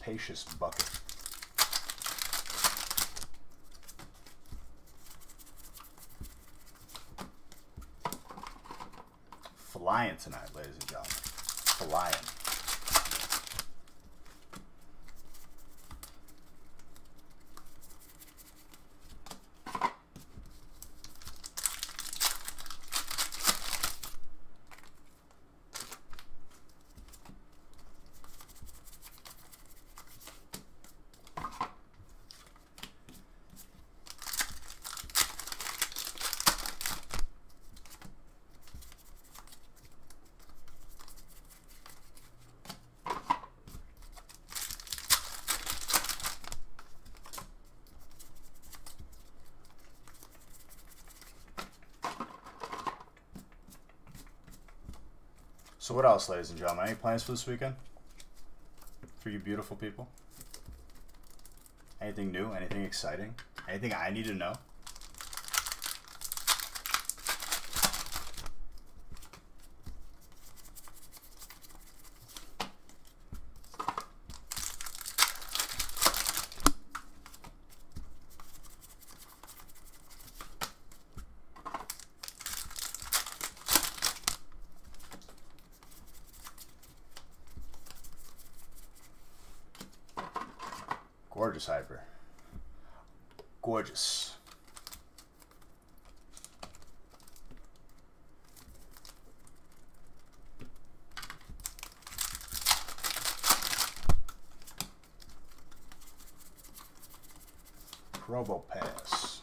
A: capacious bucket. Flying tonight, ladies and gentlemen. Flying. So what else, ladies and gentlemen? Any plans for this weekend? For you beautiful people? Anything new? Anything exciting? Anything I need to know? Gorgeous, Hyper. Gorgeous. Probopass.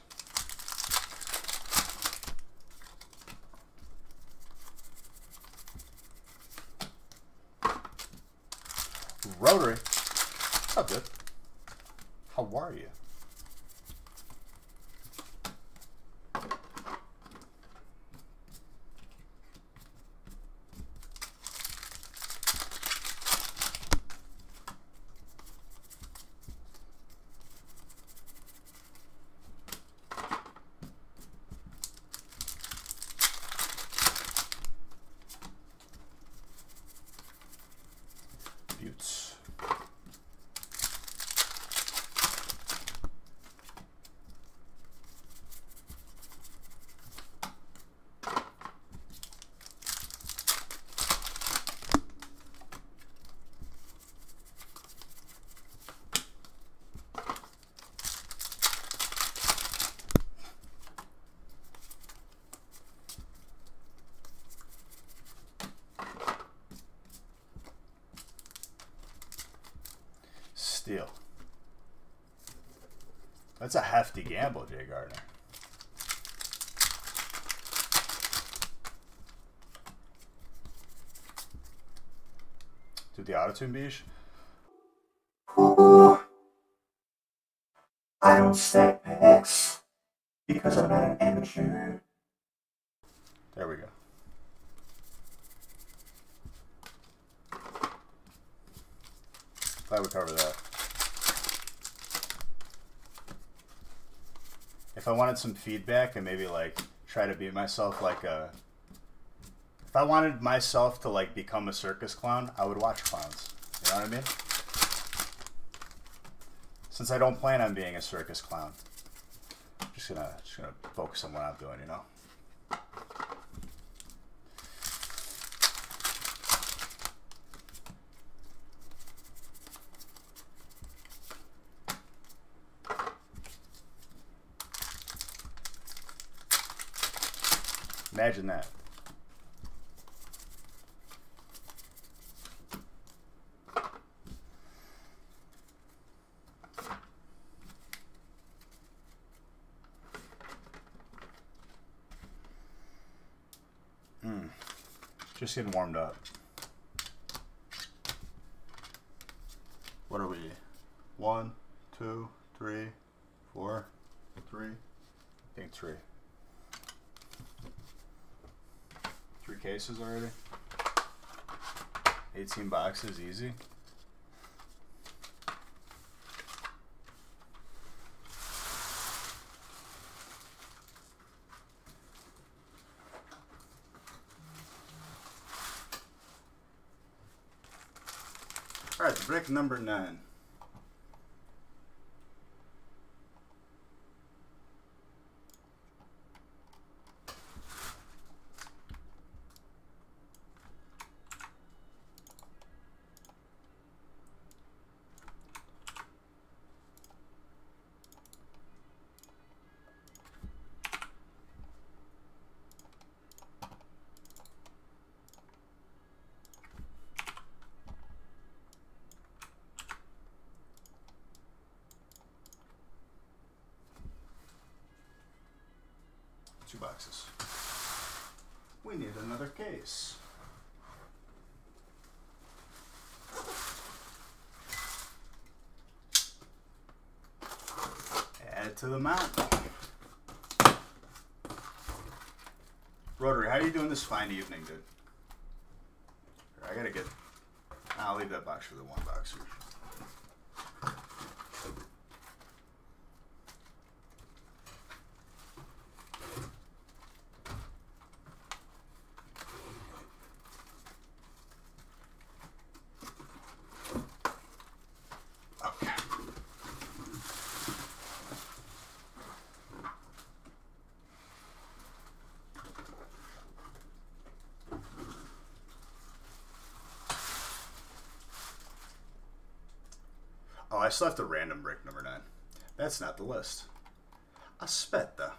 A: Rotary. What's up, dude? How are you? Buttes. Steal. That's a hefty gamble, Jay Gardner. Dude, the auto-tune beach?
C: Ooh, I don't stack packs because I'm not an amateur.
A: There we go. Glad we covered that. If I wanted some feedback and maybe like try to be myself like a... If I wanted myself to like become a circus clown, I would watch clowns. You know what I mean? Since I don't plan on being a circus clown, I'm just gonna focus on what I'm doing, you know? Imagine that. Just getting warmed up. What are we? 1, 2, 3, 4, 3. I think 3. 3 cases already. 18 boxes, easy. All right, brick number 9. 2 boxes. We need another case. Add it to the mount. Rotary, how are you doing this fine evening, dude? I gotta get... I'll leave that box for the 1 boxer. Oh, I still have the random break number 9. That's not the list. Aspetta.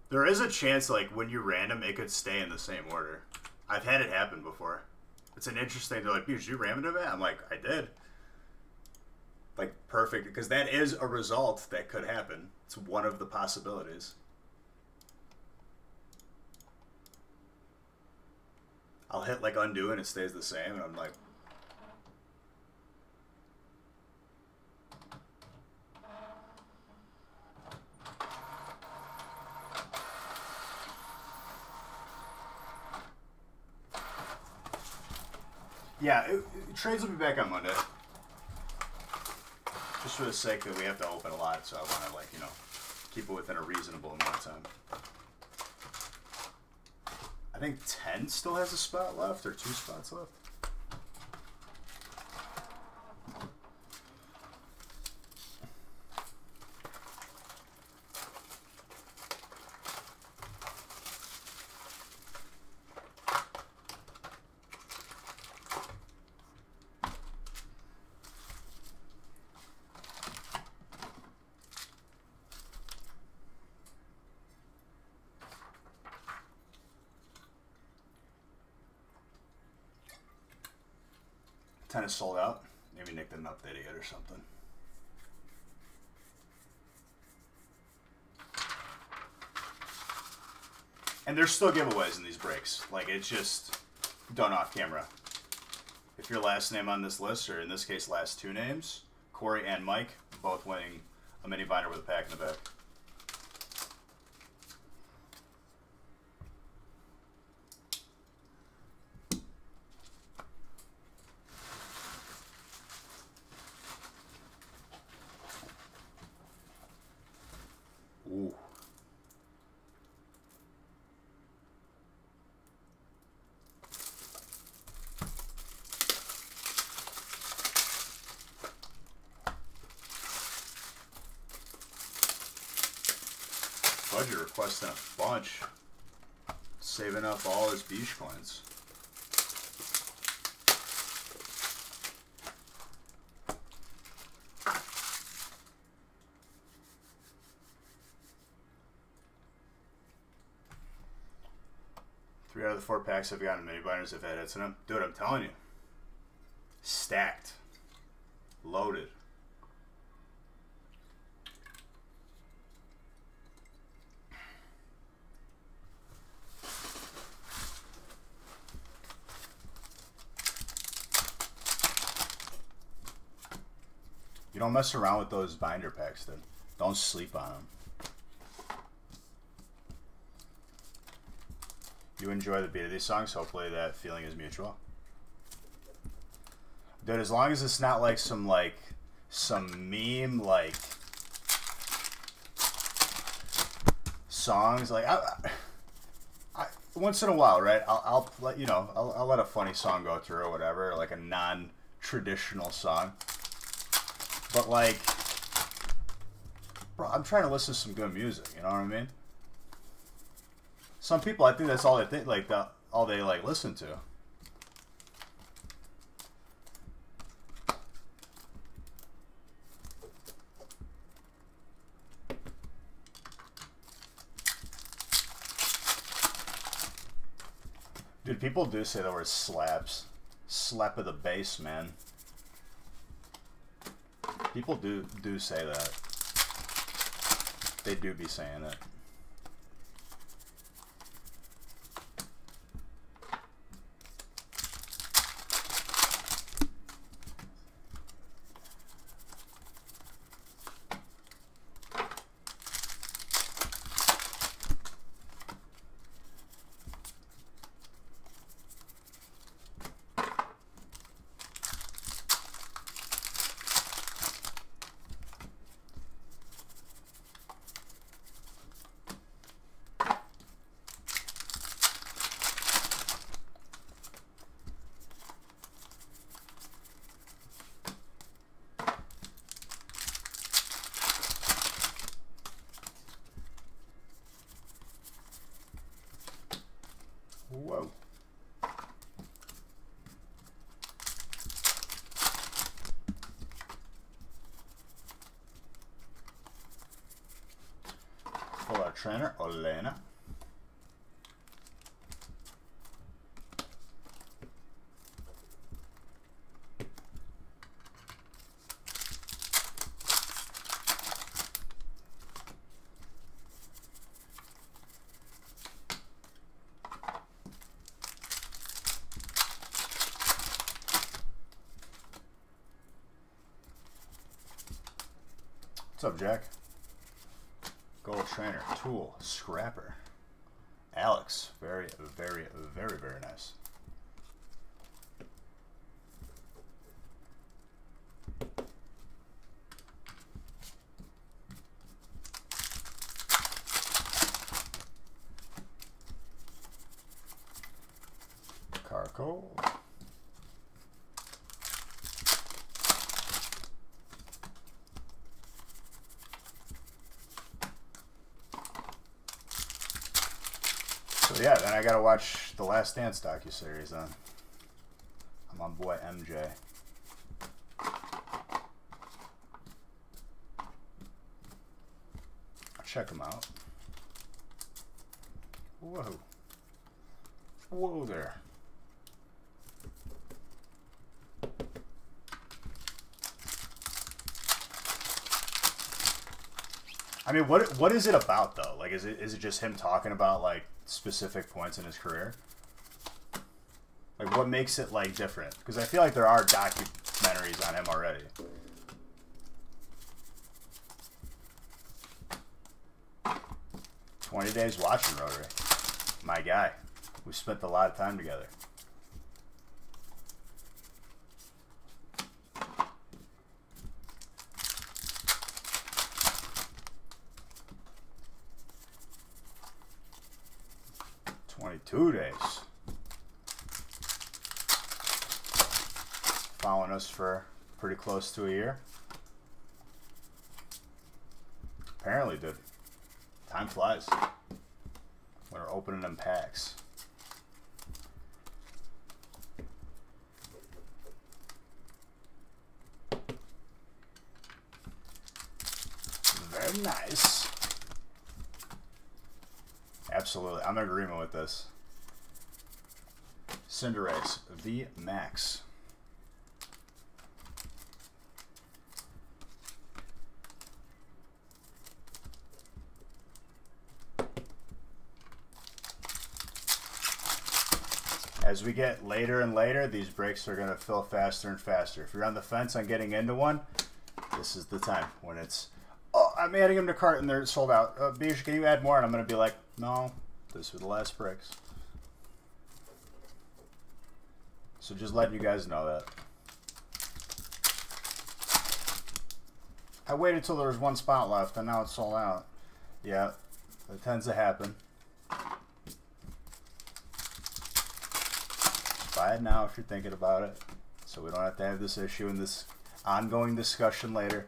A: There is a chance, like, when you random, it could stay in the same order. I've had it happen before. It's an interesting, they're like, did you random it? I'm like, I did. Like, perfect, because that is a result that could happen. It's one of the possibilities. I'll hit, like, undo and it stays the same, and I'm like... Yeah, trades will be back on Monday. Just for the sake that we have to open a lot, so I want to, like, you know, keep it within a reasonable amount of time. I think 10 still has a spot left, or 2 spots left. Tennis sold out. Maybe Nick didn't update it yet or something. And there's still giveaways in these breaks. Like, it's just done off camera. If your last name on this list, or in this case last 2 names, Corey and Mike, both winning a mini binder with a pack in the back. Ooh. Budget requesting a bunch. Saving up all his Beach coins. Three out of the 4 packs I've gotten mini binders have had hits in them. Dude, I'm telling you. Stacked. Loaded. You don't mess around with those binder packs, dude. Don't sleep on them. You enjoy the beat of these songs. Hopefully that feeling is mutual. Dude, as long as it's not like some meme, like, songs. Like, I once in a while, right, I'll let you know, I'll let a funny song go through or whatever, like a traditional song. But like, bro, I'm trying to listen to some good music. You know what I mean? Some people, I think that's all they think, like all they like listen to. Dude, people do say the word slaps. Slap of the bass, man. People do say that. They do be saying it. Whoa. For our trainer, Olena. What's up, Jack? Gold trainer, tool, scrapper. Alex, very, very, very, very nice. Carco. So yeah, then I gotta watch the Last Dance docuseries then. I'm on boy MJ. I'll check him out. Whoa. Whoa there. I mean, what is it about though? Like, is it just him talking about like specific points in his career? Like, what makes it like different? Because I feel like there are documentaries on him already. "20 days watching Rotary." My guy. We spent a lot of time together. "22 days. Following us for pretty close to a year. Apparently, dude. Time flies when we're opening them packs. Very nice. Absolutely. I'm in agreement with this. Cinderace V Max. As we get later and later, these breaks are going to fill faster and faster. If you're on the fence on getting into one, this is the time when it's, "Oh, I'm adding them to cart and they're sold out. Bish, can you add more?" And I'm going to be like, "No, this is the last breaks." So just letting you guys know that. I waited until there was one spot left and now it's sold out. Yeah, that tends to happen. Buy it now if you're thinking about it. It's so we don't have to have this issue and this ongoing discussion later.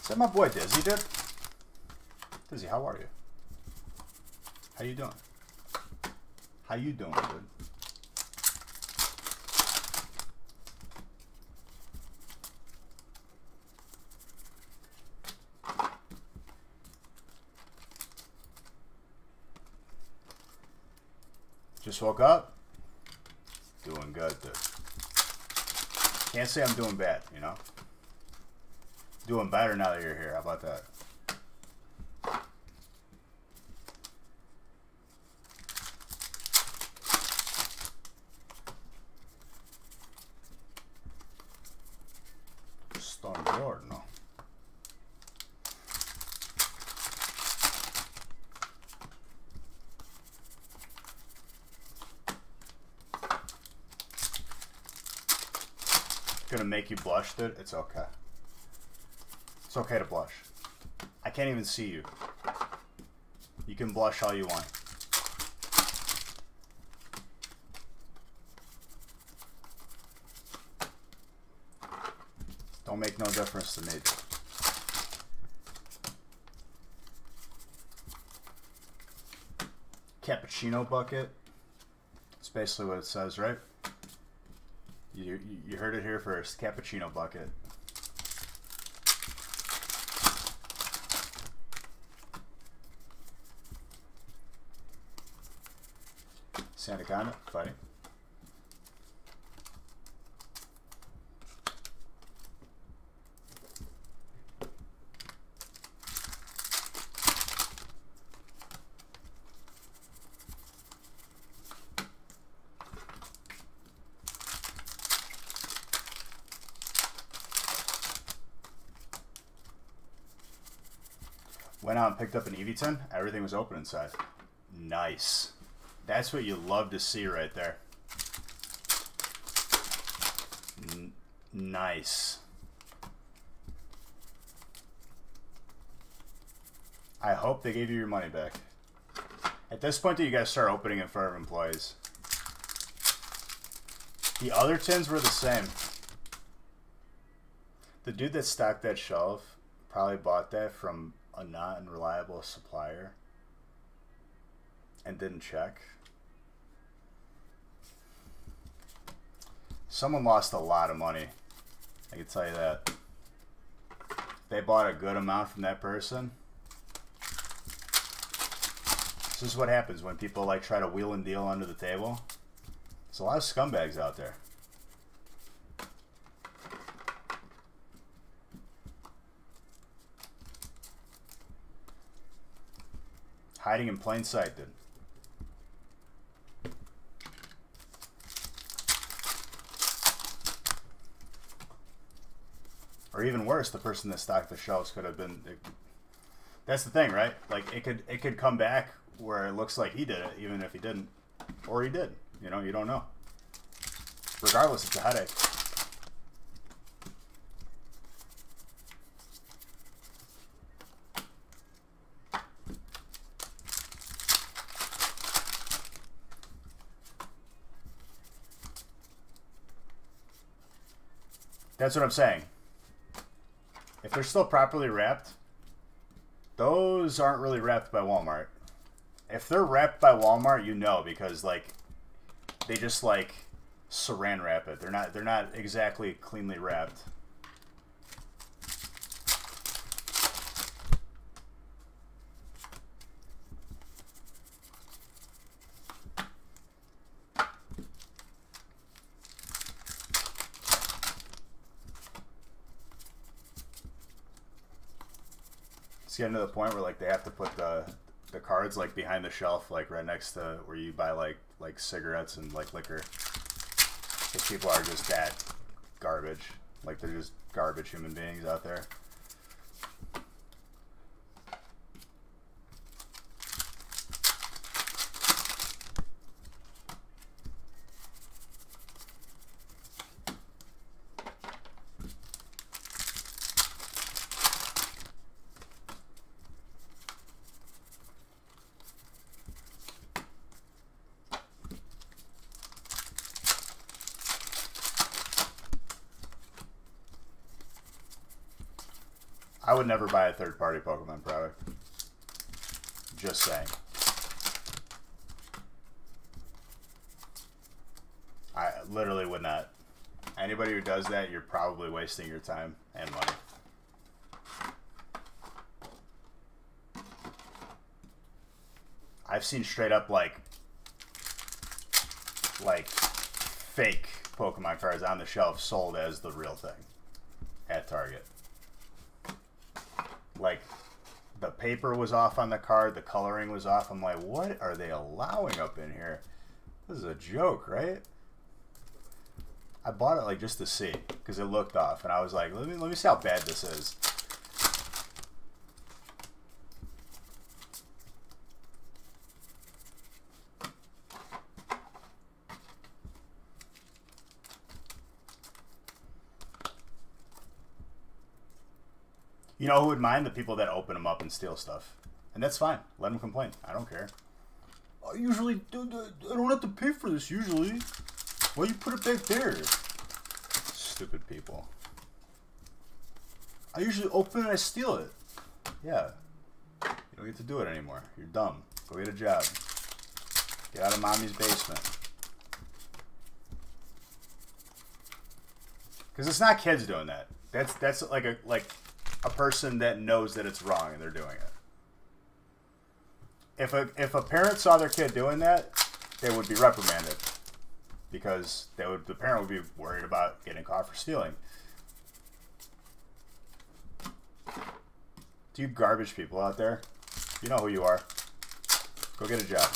A: Is that my boy Dizzy, dude? Dizzy, how are you? How you doing? How you doing, dude? Just woke up? Doing good, dude. Can't say I'm doing bad, you know? Doing better now that you're here. How about that? Stormgiorno. Gonna make you blush, dude? It's okay. It's okay to blush. I can't even see you. You can blush all you want. Don't make no difference to me, dude. Cappuccino bucket. That's basically what it says, right? You heard it here first. Cappuccino bucket. Santa Cana fighting. Went out and picked up an EV10. Everything was open inside. Nice. That's what you love to see right there. Nice. I hope they gave you your money back. At this point, do you guys start opening in front of employees? The other tins were the same. The dude that stocked that shelf probably bought that from a non-reliable supplier and didn't check. Someone lost a lot of money. I can tell you that. They bought a good amount from that person. This is what happens when people like try to wheel and deal under the table. There's a lot of scumbags out there. Hiding in plain sight, dude. Or even worse, the person that stocked the shelves could have been. That's the thing, right? Like it could come back where it looks like he did it, even if he didn't, or he did. You know, you don't know. Regardless, it's a headache. That's what I'm saying. If they're still properly wrapped, those aren't really wrapped by Walmart. If they're wrapped by Walmart, you know, because like they just like saran wrap it. They're not exactly cleanly wrapped. It's getting to the point where like they have to put the cards like behind the shelf, like right next to where you buy like cigarettes and like liquor. Because people are just that garbage. Like they're just garbage human beings out there. I would never buy a third-party Pokemon product. Just saying. I literally would not. Anybody who does that, you're probably wasting your time and money. I've seen straight up like fake Pokemon cards on the shelf sold as the real thing at Target. Like, the paper was off on the card, the coloring was off. I'm like, what are they allowing up in here? This is a joke, right? I bought it like just to see, because it looked off, and I was like, let me see how bad this is. You know who would mind? The people that open them up and steal stuff. And that's fine. Let them complain. I don't care. I usually I don't have to pay for this usually. Why you put it back there? Stupid people. I usually open and I steal it. Yeah. You don't get to do it anymore. You're dumb. Go get a job. Get out of mommy's basement. Because it's not kids doing that. That's like a person that knows that it's wrong and they're doing it. If a parent saw their kid doing that, they would be reprimanded because the parent would be worried about getting caught for stealing. Do you garbage people out there? You know who you are. Go get a job.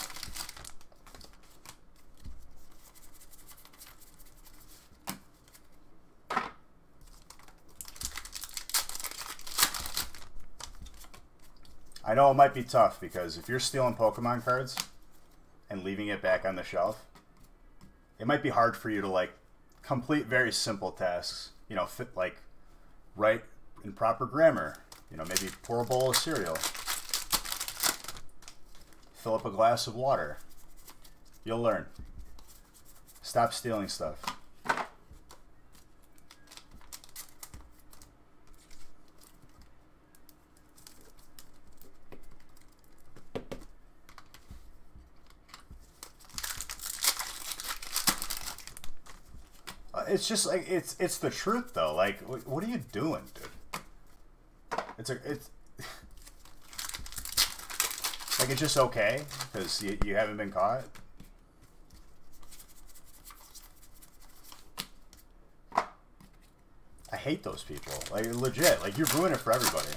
A: I know it might be tough because if you're stealing Pokemon cards and leaving it back on the shelf, it might be hard for you to like complete very simple tasks. You know, like write in proper grammar. You know, maybe pour a bowl of cereal. Fill up a glass of water. You'll learn. Stop stealing stuff. It's just like it's the truth though. Like, what are you doing, dude? It's like it's just okay because you haven't been caught. I hate those people. Like legit. Like you're ruining it for everybody.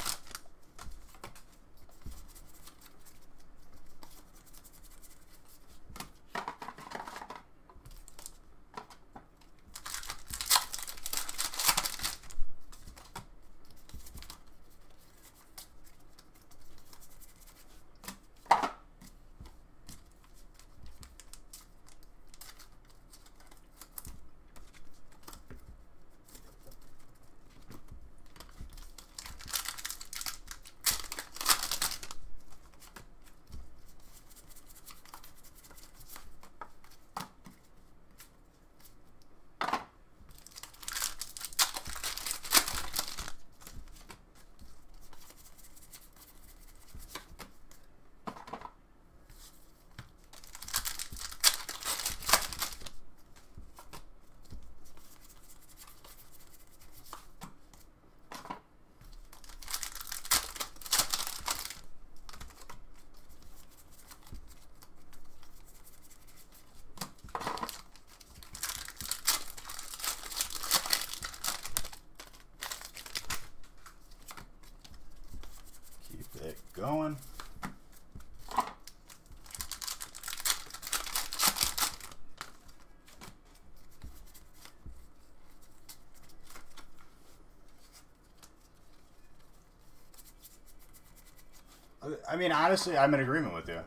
A: mean, honestly, I'm in agreement with you.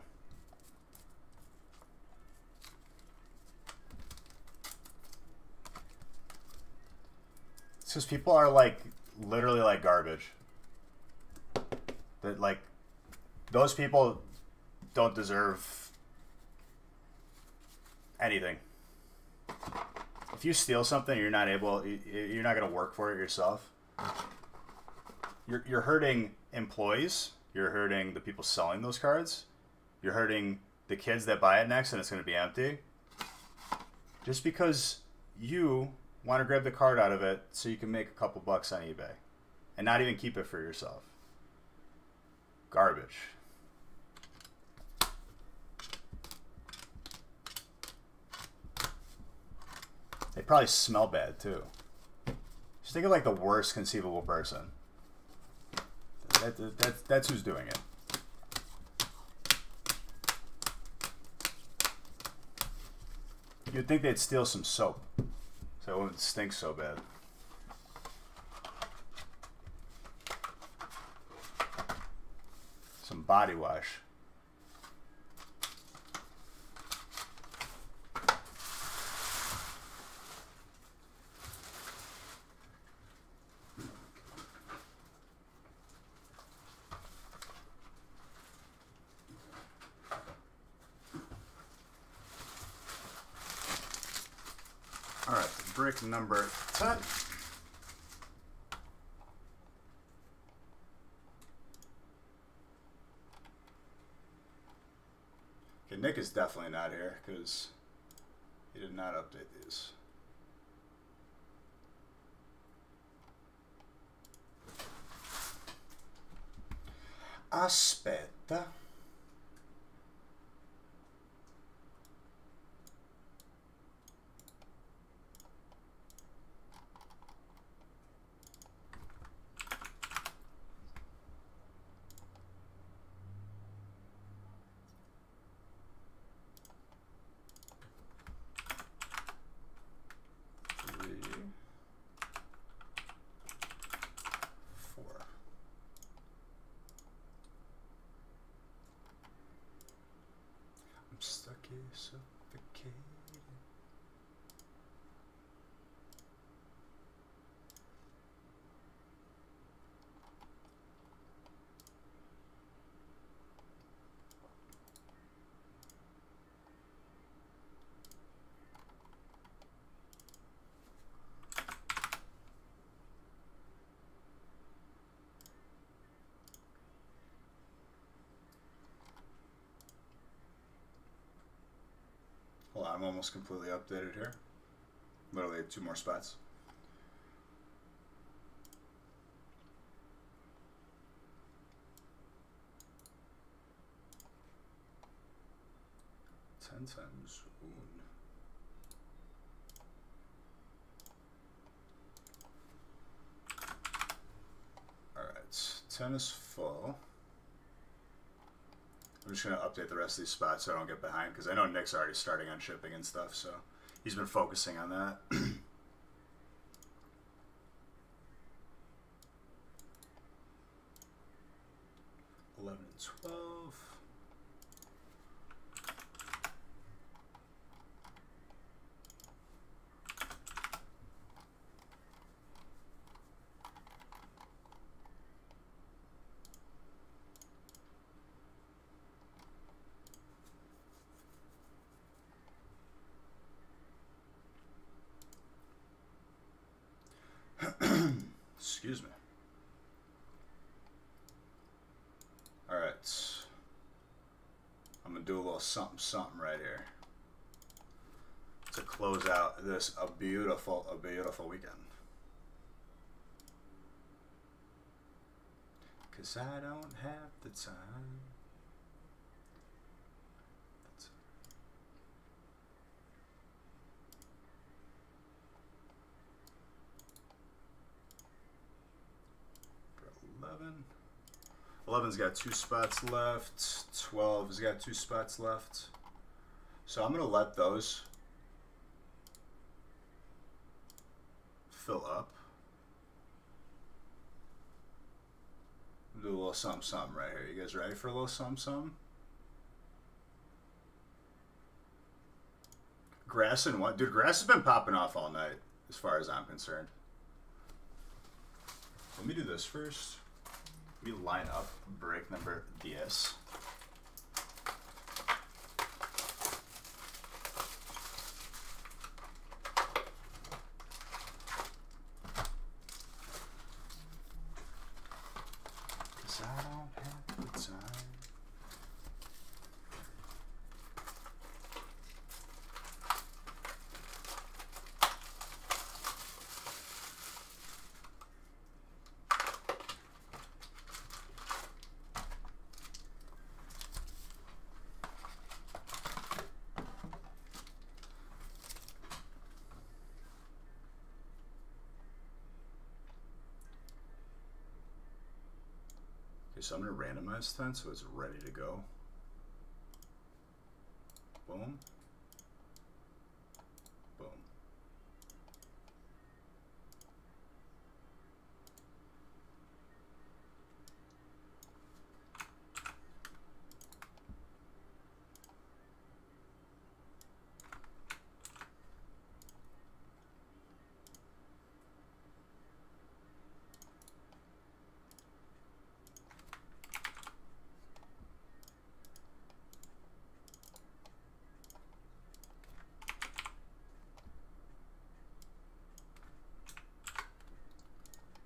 A: It's because people are like literally like garbage. That like those people don't deserve anything. If you steal something, you're not gonna work for it yourself. You're hurting employees. You're hurting the people selling those cards. You're hurting the kids that buy it next, and it's gonna be empty. Just because you want to grab the card out of it so you can make a couple bucks on eBay and not even keep it for yourself. Garbage. They probably smell bad too. Just think of like the worst conceivable person. That's who's doing it. You'd think they'd steal some soap so it wouldn't stink so bad. Some body wash. All right, brick number 10. Okay, Nick is definitely not here because he did not update these. Aspetta. Suffocated. Hold on, I'm almost completely updated here. Literally 2 more spots. Ten times one. Alright, 10 is full. I'm just going to update the rest of these spots so I don't get behind, because I know Nick's already starting on shipping and stuff, so he's been focusing on that. 11 and 12. Excuse me. Alright. I'm going to do a little something right here to close out this a beautiful weekend. Cause I don't have the time. For 11. 11's got 2 spots left. 12 has got 2 spots left. So I'm going to let those fill up. Do a little something, something right here. You guys ready for a little something, something? Grass and what? Dude, grass has been popping off all night, as far as I'm concerned. Let me do this first. Let me line up break number 10. Cause I don't have the time. So I'm going to randomize 10 so it's ready to go. Boom. Boom.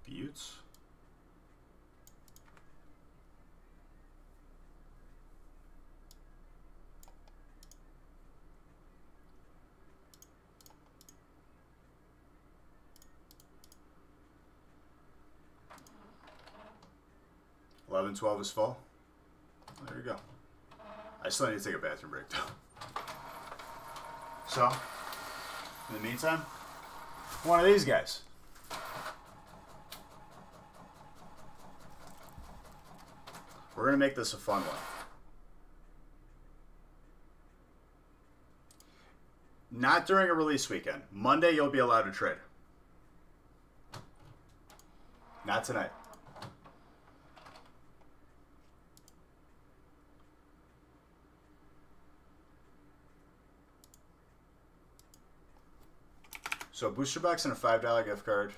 A: Buttes. Eleven, 12 is full. There you go. I still need to take a bathroom break though. So, in the meantime, one of these guys. We're going to make this a fun one. Not during a release weekend. Monday, you'll be allowed to trade. Not tonight. So, booster box and a $5 gift card.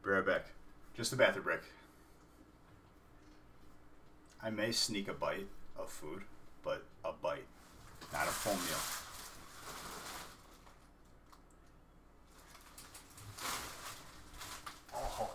A: Be right back. Just a bathroom break. I may sneak a bite of food, but a bite, not a full meal. Oh.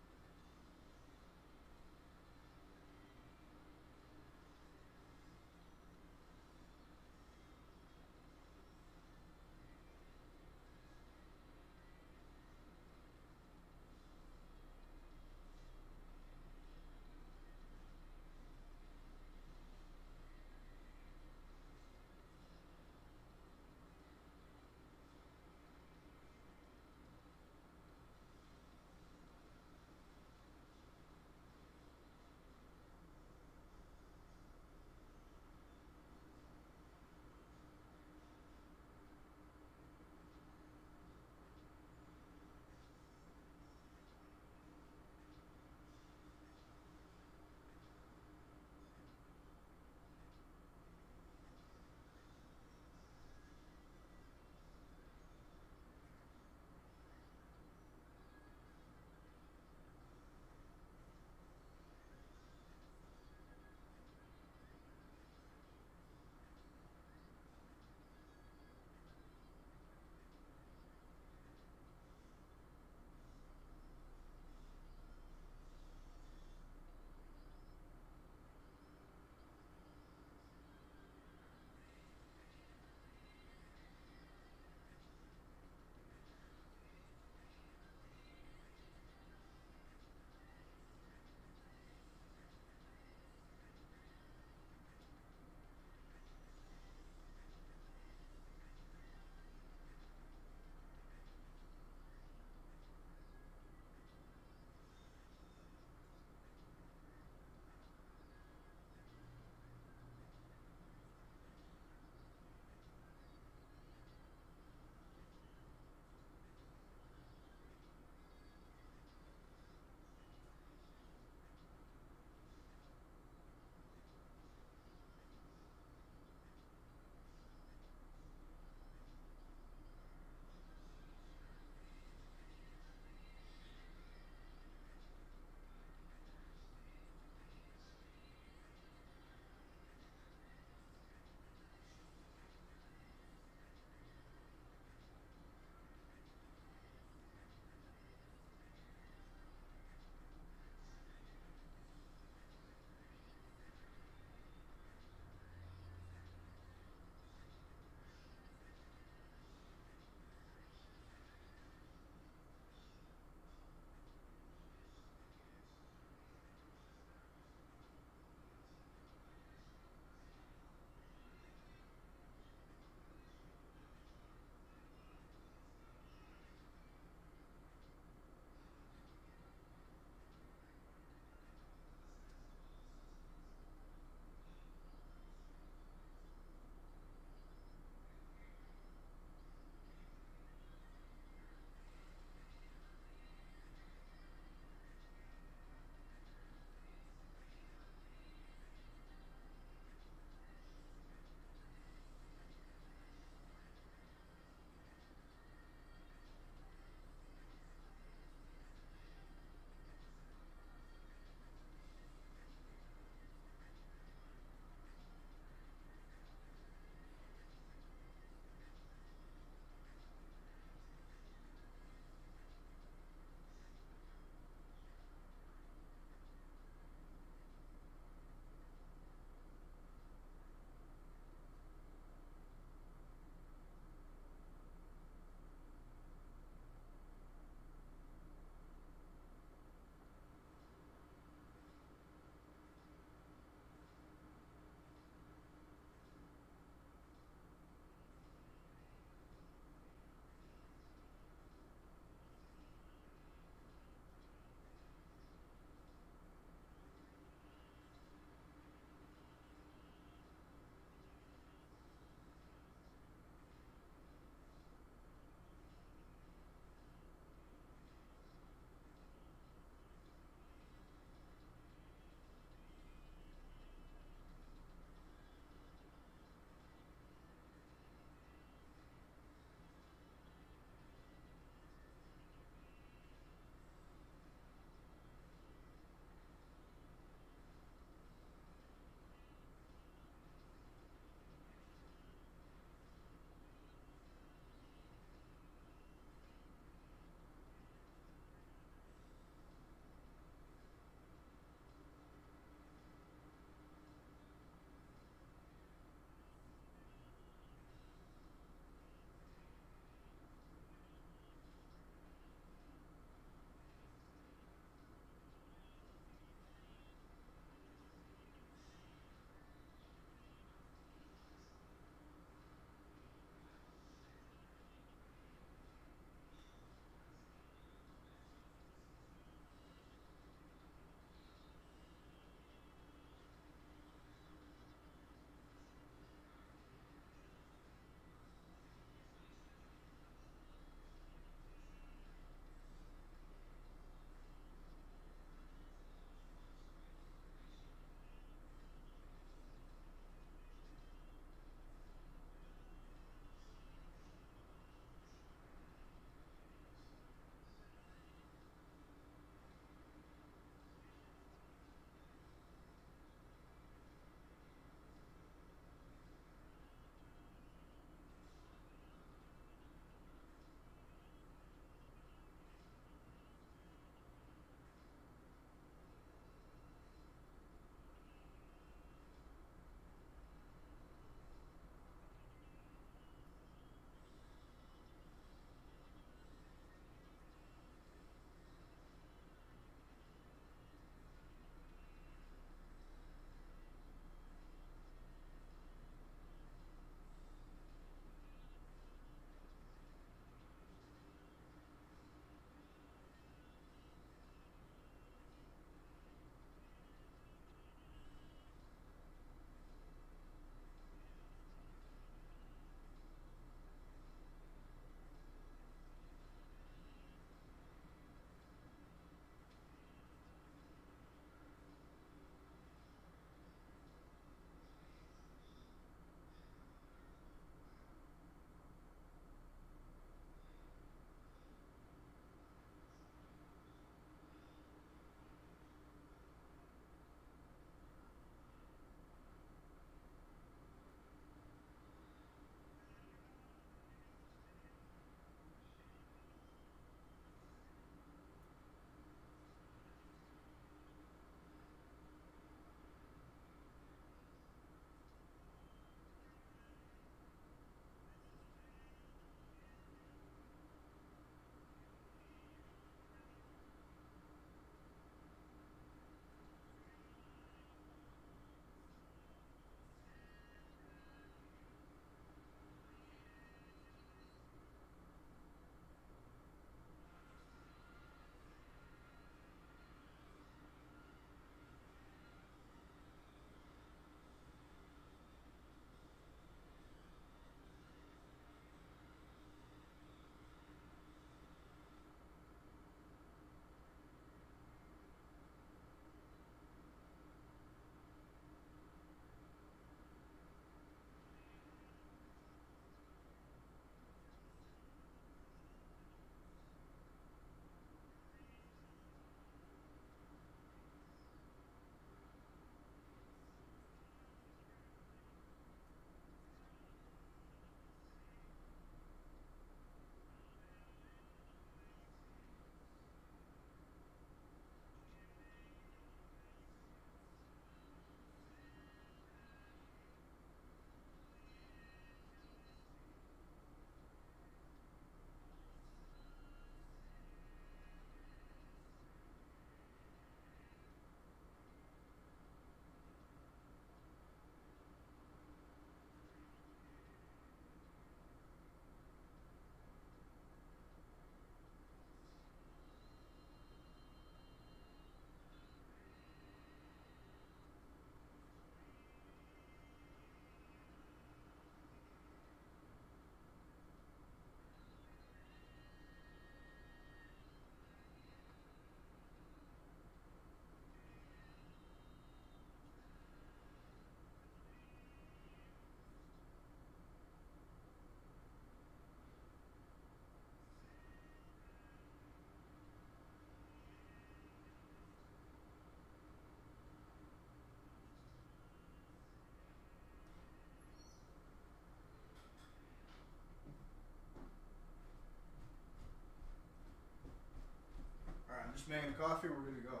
A: making a coffee, we're good to go.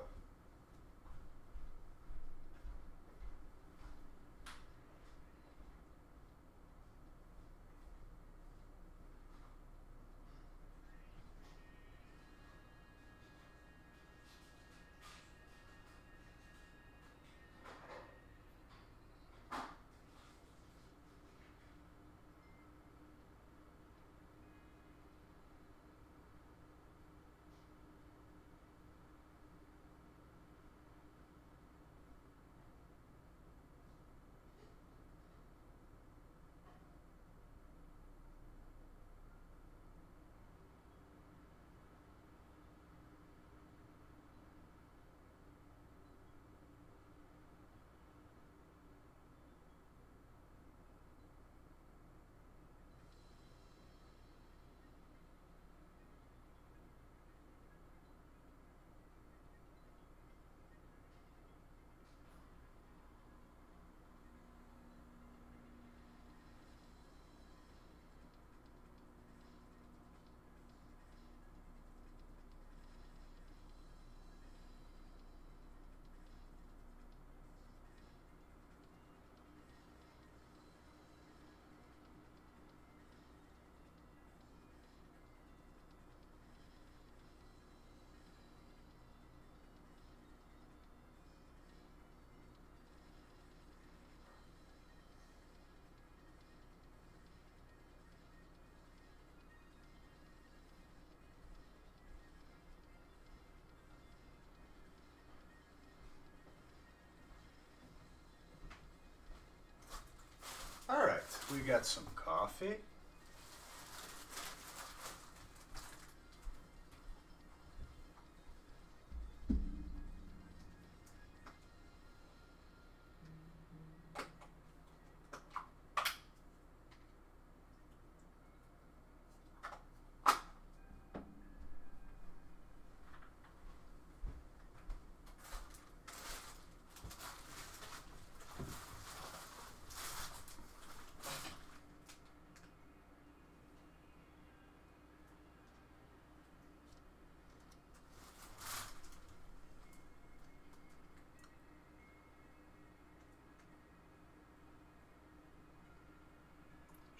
A: All right, we got some coffee.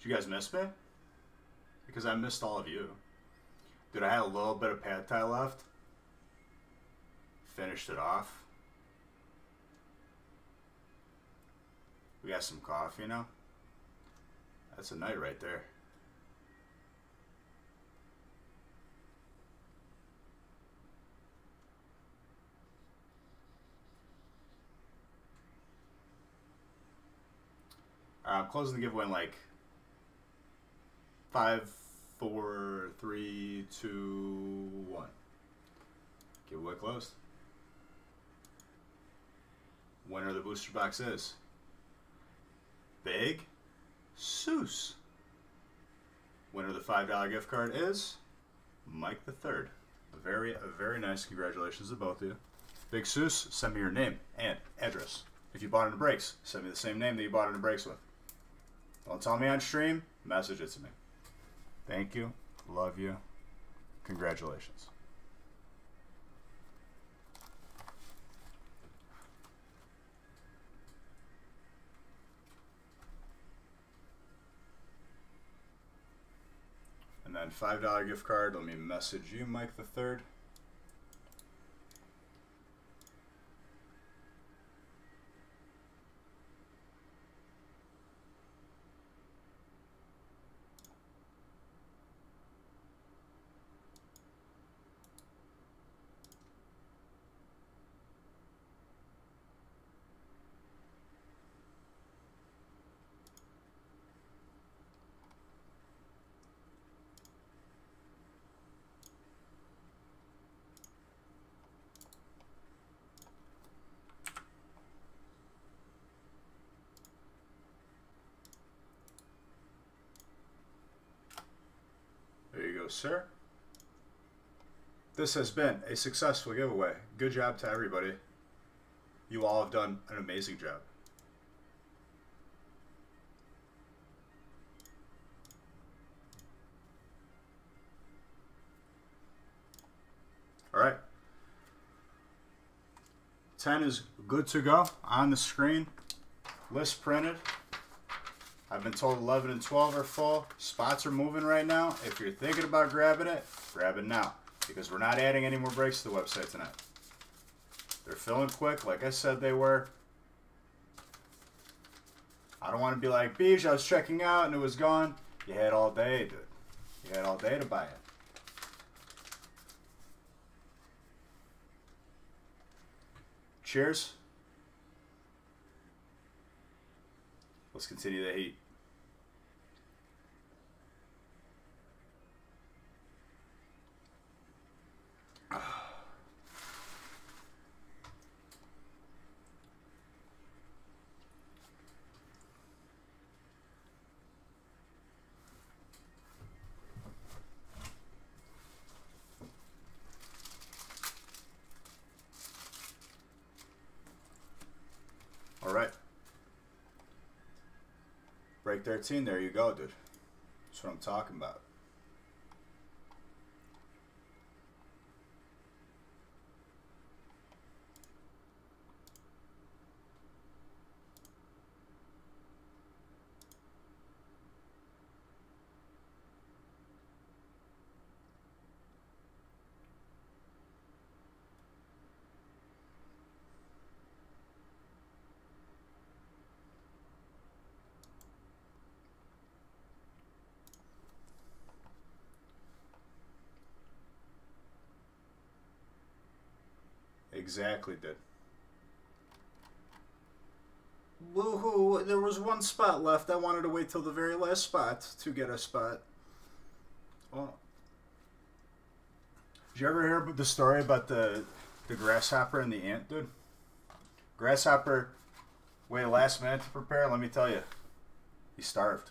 A: Did you guys miss me? Because I missed all of you. Dude, I had a little bit of pad thai left. Finished it off. We got some coffee now. That's a night right there. I'm closing the giveaway in like 5, 4, 3, 2, 1. Giveaway closed. Winner of the booster box is Big Seuss. Winner of the $5 gift card is Mike the Third. A very nice congratulations to both of you. Big Seuss, send me your name and address. If you bought into Breaks, send me the same name that you bought into Breaks with. Don't tell me on stream, message it to me. Thank you. Love you. Congratulations. And then $5 gift card. Let me message you, Mike the Third. There you go, sir. This has been a successful giveaway. Good job to everybody. You all have done an amazing job. All right. 10 is good to go on the screen. List printed. I've been told 11 and 12 are full. Spots are moving right now. If you're thinking about grabbing it, grab it now. Because we're not adding any more breaks to the website tonight. They're filling quick, like I said they were. I don't want to be like, Beej, I was checking out and it was gone. You had all day, dude. You had all day to buy it. Cheers. Let's continue the heat. All right. Break 13, there you go, dude. That's what I'm talking about. Exactly, dude. Woohoo! There was one spot left. I wanted to wait till the very last spot to get a spot. Well, did you ever hear the story about the grasshopper and the ant, dude? Grasshopper waited last minute to prepare. Let me tell you, he starved.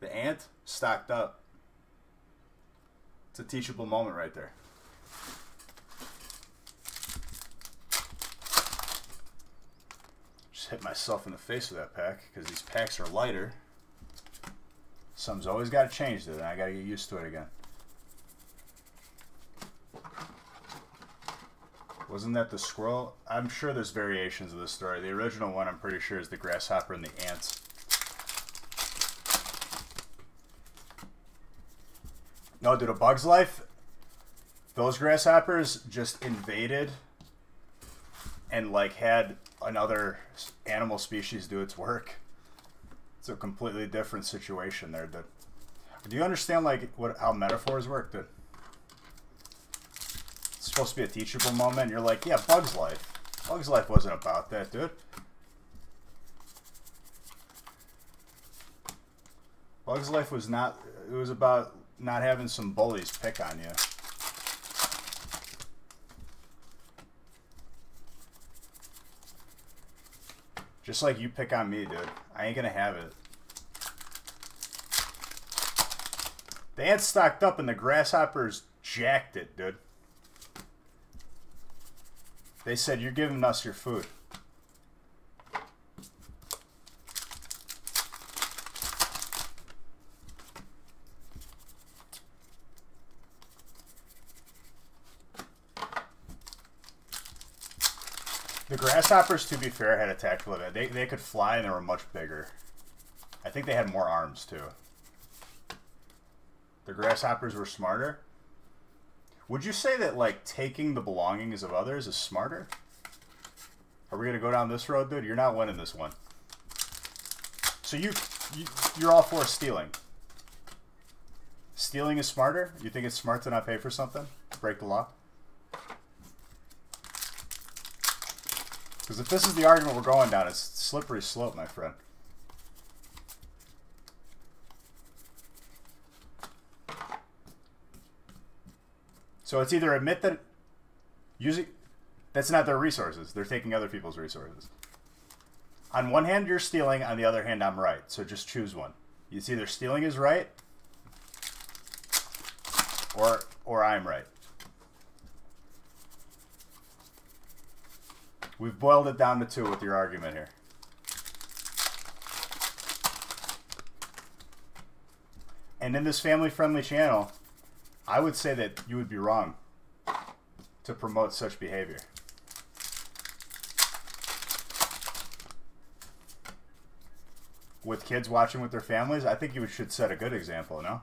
A: The ant stocked up. It's a teachable moment right there. Hit myself in the face with that pack because these packs are lighter. Something's always got to change, dude, and I got to get used to it again. Wasn't that the squirrel? I'm sure there's variations of this story. The original one, I'm pretty sure, is the grasshopper and the ants. No, dude, A Bug's Life, those grasshoppers just invaded and like had another animal species do its work. It's a completely different situation there, dude. Do you understand like how metaphors work, dude? It's supposed to be a teachable moment. You're like, yeah, Bug's Life. Bug's Life wasn't about that, dude. Bug's Life was not. It was about not having some bullies pick on you. Just like you pick on me, dude. I ain't gonna have it. The ants stocked up and the grasshoppers jacked it, dude. They said, you're giving us your food. The grasshoppers, to be fair, had a tactical advantage. They could fly and they were much bigger. I think they had more arms, too. The grasshoppers were smarter. Would you say that, like, taking the belongings of others is smarter? Are we going to go down this road, dude? You're not winning this one. So you're all for stealing. Stealing is smarter? You think it's smart to not pay for something? Break the law? Because if this is the argument we're going down, it's a slippery slope, my friend. So it's either admit that using that's not their resources. They're taking other people's resources. On one hand, you're stealing. On the other hand, I'm right. So just choose one. It's either stealing is right or I'm right. We've boiled it down to two with your argument here. And in this family-friendly channel, I would say that you would be wrong to promote such behavior. with kids watching with their families, I think you should set a good example, no?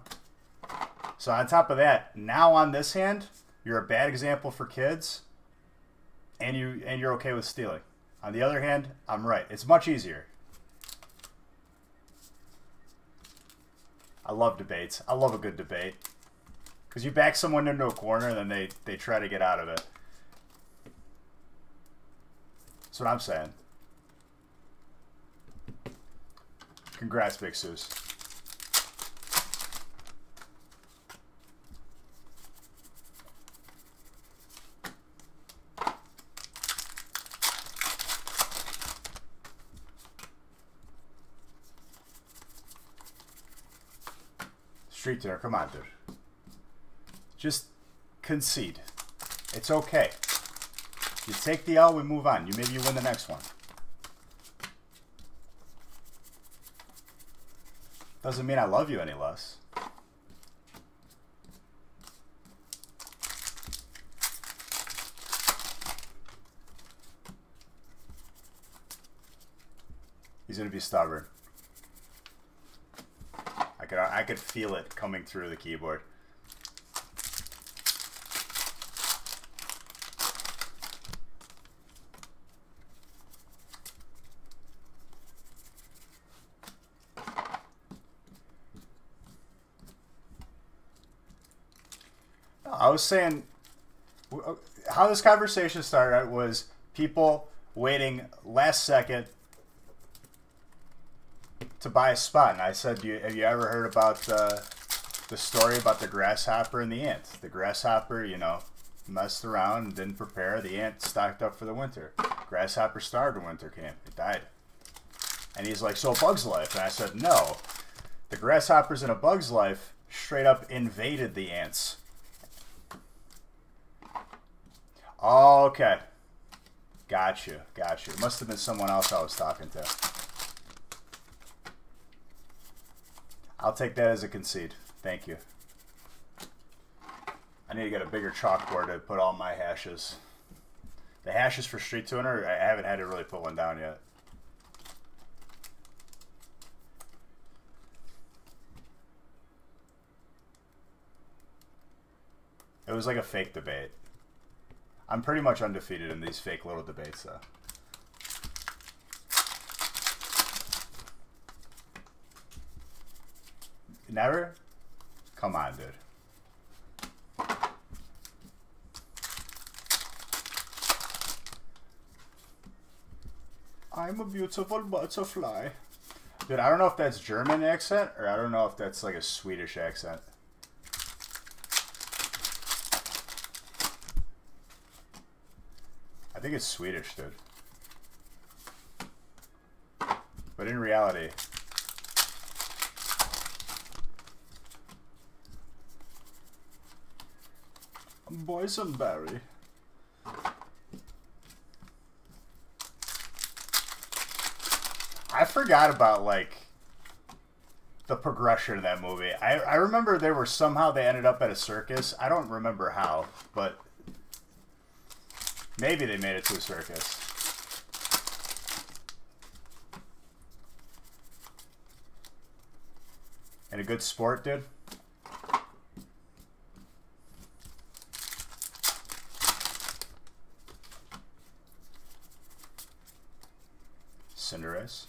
A: So on top of that, now on this hand, you're a bad example for kids, and you're okay with stealing. On the other hand, I'm right. It's much easier. I love debates. I love a good debate. Because you back someone into a corner and then they try to get out of it. That's what I'm saying. Congrats, Big Seuss. Street dinner, come on, dude. Just concede. It's okay. You take the L, we move on. Maybe you win the next one. Doesn't mean I love you any less. He's gonna be stubborn. I could feel it coming through the keyboard. I was saying how this conversation started was people waiting last second to buy a spot, and I said, have you ever heard about the story about the grasshopper and the ant? The grasshopper, you know, messed around and didn't prepare. The ant stocked up for the winter. Grasshopper starved when winter came. It died. And he's like, so a bug's life? And I said, no. The grasshoppers in a bug's life straight up invaded the ants. Okay. Got you. It must have been someone else I was talking to. I'll take that as a concede. Thank you. I need to get a bigger chalkboard to put all my hashes. The hashes for Street Tuner, I haven't had to really put one down yet. It was like a fake debate. I'm pretty much undefeated in these fake little debates, though. Never? Come on, dude. I'm a beautiful butterfly. Dude, I don't know if that's German accent, or I don't know if that's like a Swedish accent. I think it's Swedish, dude. But in reality... Boysenberry. I forgot about, like, the progression of that movie. I remember they were somehow they ended up at a circus. I don't remember how, but maybe they made it to a circus. And a good sport, dude. Cinderace.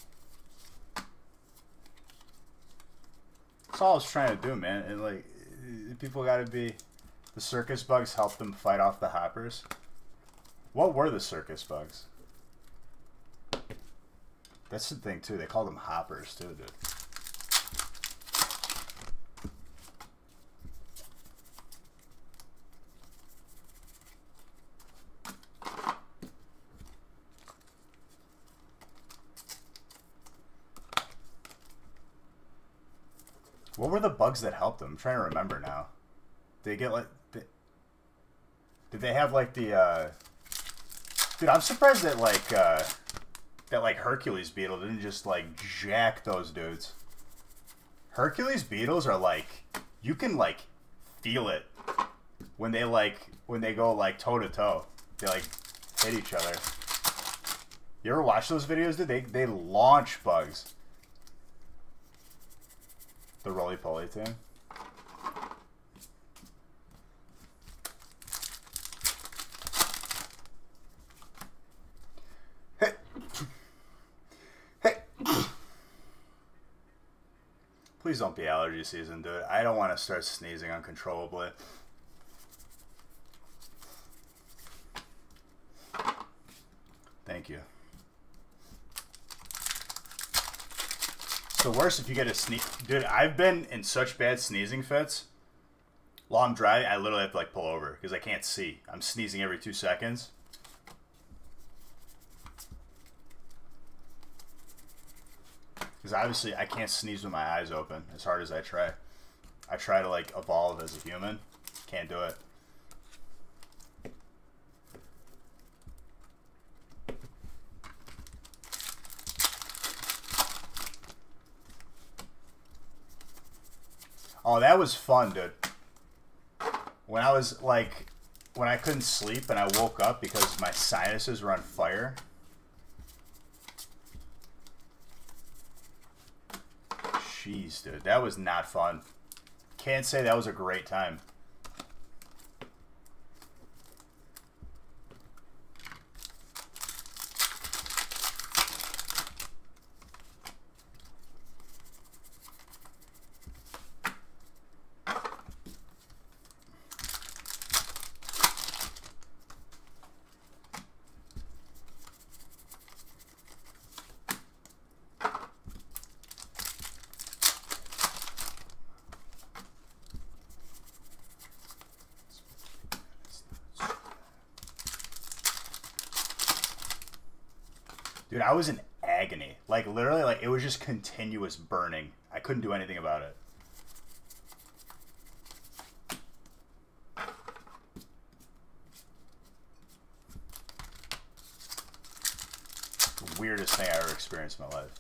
A: That's all I was trying to do, man. And like, people got to be. The circus bugs help them fight off the hoppers. What were the circus bugs? That's the thing too. They call them hoppers too, dude. What were the bugs that helped them? I'm trying to remember now. Did they get like... Did they have like the... Dude, I'm surprised that like Hercules beetle didn't just like jack those dudes. Hercules beetles are like... You can like feel it when they go like toe to toe. They like hit each other. You ever watch those videos, dude? They launch bugs. The roly-poly team. Hey. Hey. Please don't be allergy season, dude. I don't want to start sneezing uncontrollably. Thank you. It's the worst if you get a sneeze. Dude, I've been in such bad sneezing fits. While I'm driving, I literally have to like pull over because I can't see. I'm sneezing every 2 seconds. Because obviously I can't sneeze with my eyes open as hard as I try. I try to like evolve as a human. Can't do it. Oh, that was fun, dude. When I was like, when I couldn't sleep and I woke up because my sinuses were on fire. Jeez, dude, that was not fun. Can't say that was a great time. Dude, I was in agony. Like, literally, like, it was just continuous burning. I couldn't do anything about it. The weirdest thing I ever experienced in my life.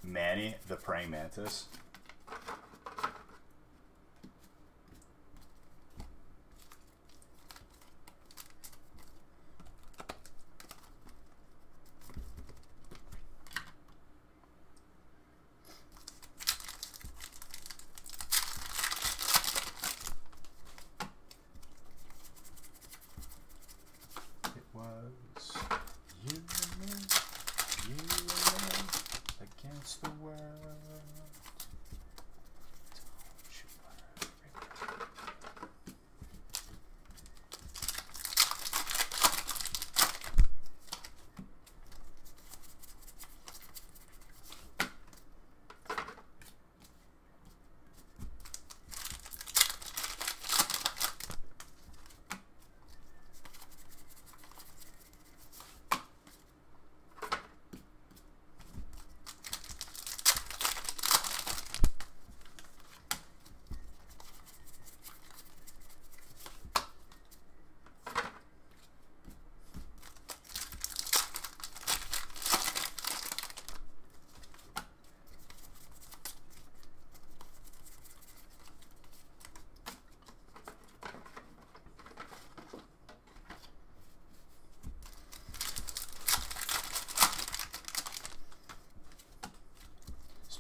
A: Manny, the praying mantis.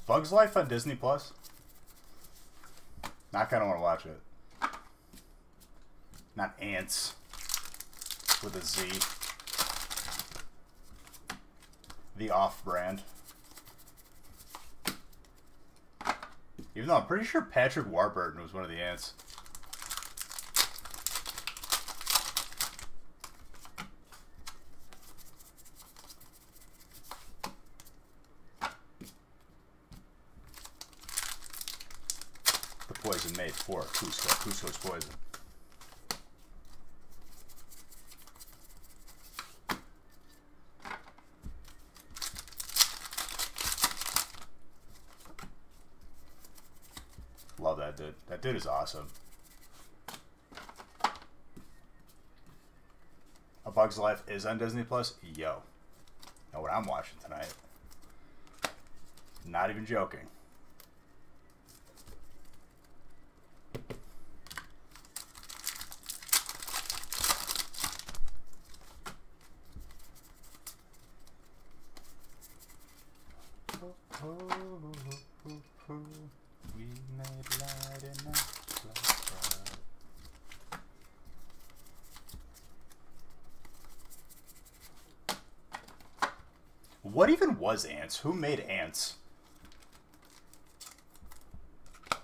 A: Bug's Life on Disney Plus? I kind of want to watch it. Not Ants with a Z. The off-brand. Even though I'm pretty sure Patrick Warburton was one of the ants. Poison made for Cusco. Cusco's poison. Love that dude. That dude is awesome. A Bug's Life is on Disney Plus? Yo. Know what I'm watching tonight. Not even joking. Oh, we made light enough. What even was Ants? Who made Ants?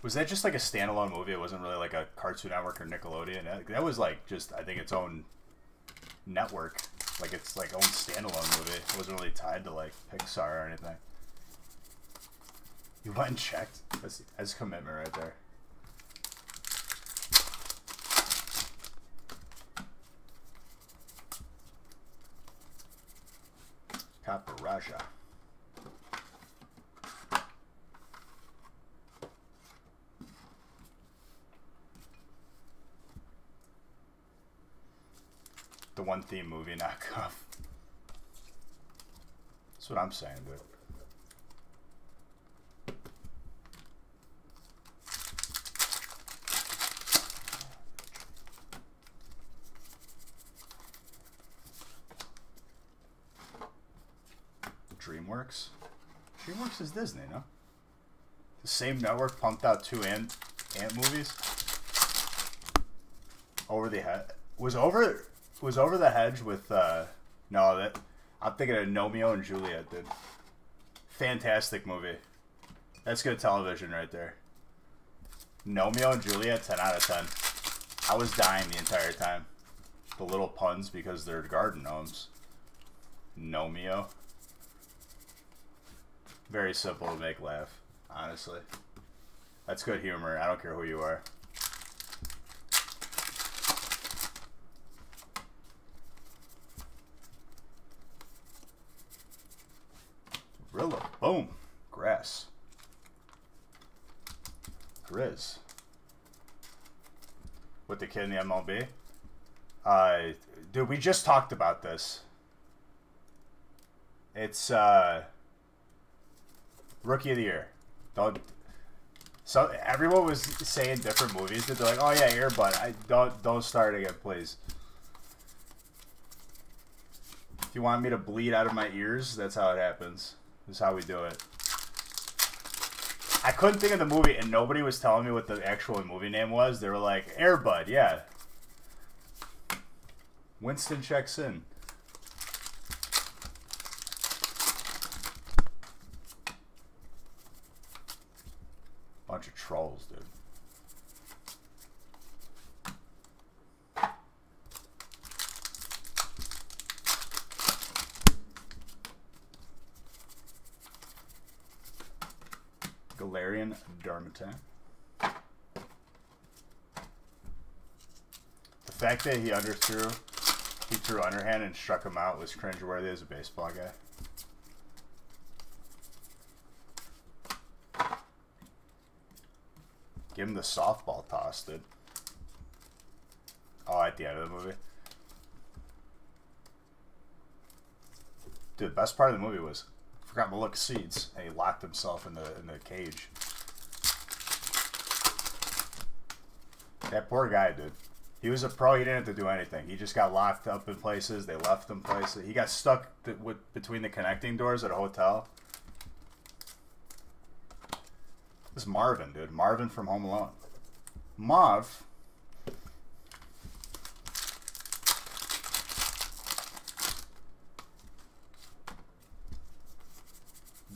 A: Was that just like a standalone movie? It wasn't really like a Cartoon Network or Nickelodeon. That was like just, I think, its own network. Like it's like own standalone movie. It wasn't really tied to like Pixar or anything. You went and checked? That's commitment right there. Caparaja. The one theme movie knockoff. That's what I'm saying, dude. DreamWorks? DreamWorks is Disney, no? The same network pumped out 2 Ant movies? Over the Head was over the Hedge with no, that I'm thinking of Romeo and Juliet, dude. Fantastic movie. That's good television right there. Romeo and Juliet, 10 out of 10. I was dying the entire time. The little puns because they're garden gnomes. Romeo. Very simple to make laugh, honestly. That's good humor. I don't care who you are. Rilla. Boom. Grass. Grizz. With the kid in the MLB? Dude, we just talked about this. It's, Rookie of the Year. So everyone was saying different movies that they're like, oh yeah, Air Bud. Don't start again, please. If you want me to bleed out of my ears, that's how it happens. This is how we do it. I couldn't think of the movie, and nobody was telling me what the actual movie name was. They were like, Air Bud, yeah. Winston checks in. Bunch of trolls, dude. Galarian Darmanitan. The fact that he threw underhand and struck him out was cringeworthy as a baseball guy. Give him the softball toss, dude. Oh, at the end of the movie. Dude, the best part of the movie was forgot Malik Seeds, and he locked himself in the cage. That poor guy, dude. He was a pro. He didn't have to do anything. He just got locked up in places. They left him places. He got stuck between the connecting doors at a hotel. This is Marvin, dude. Marvin from Home Alone. Marv.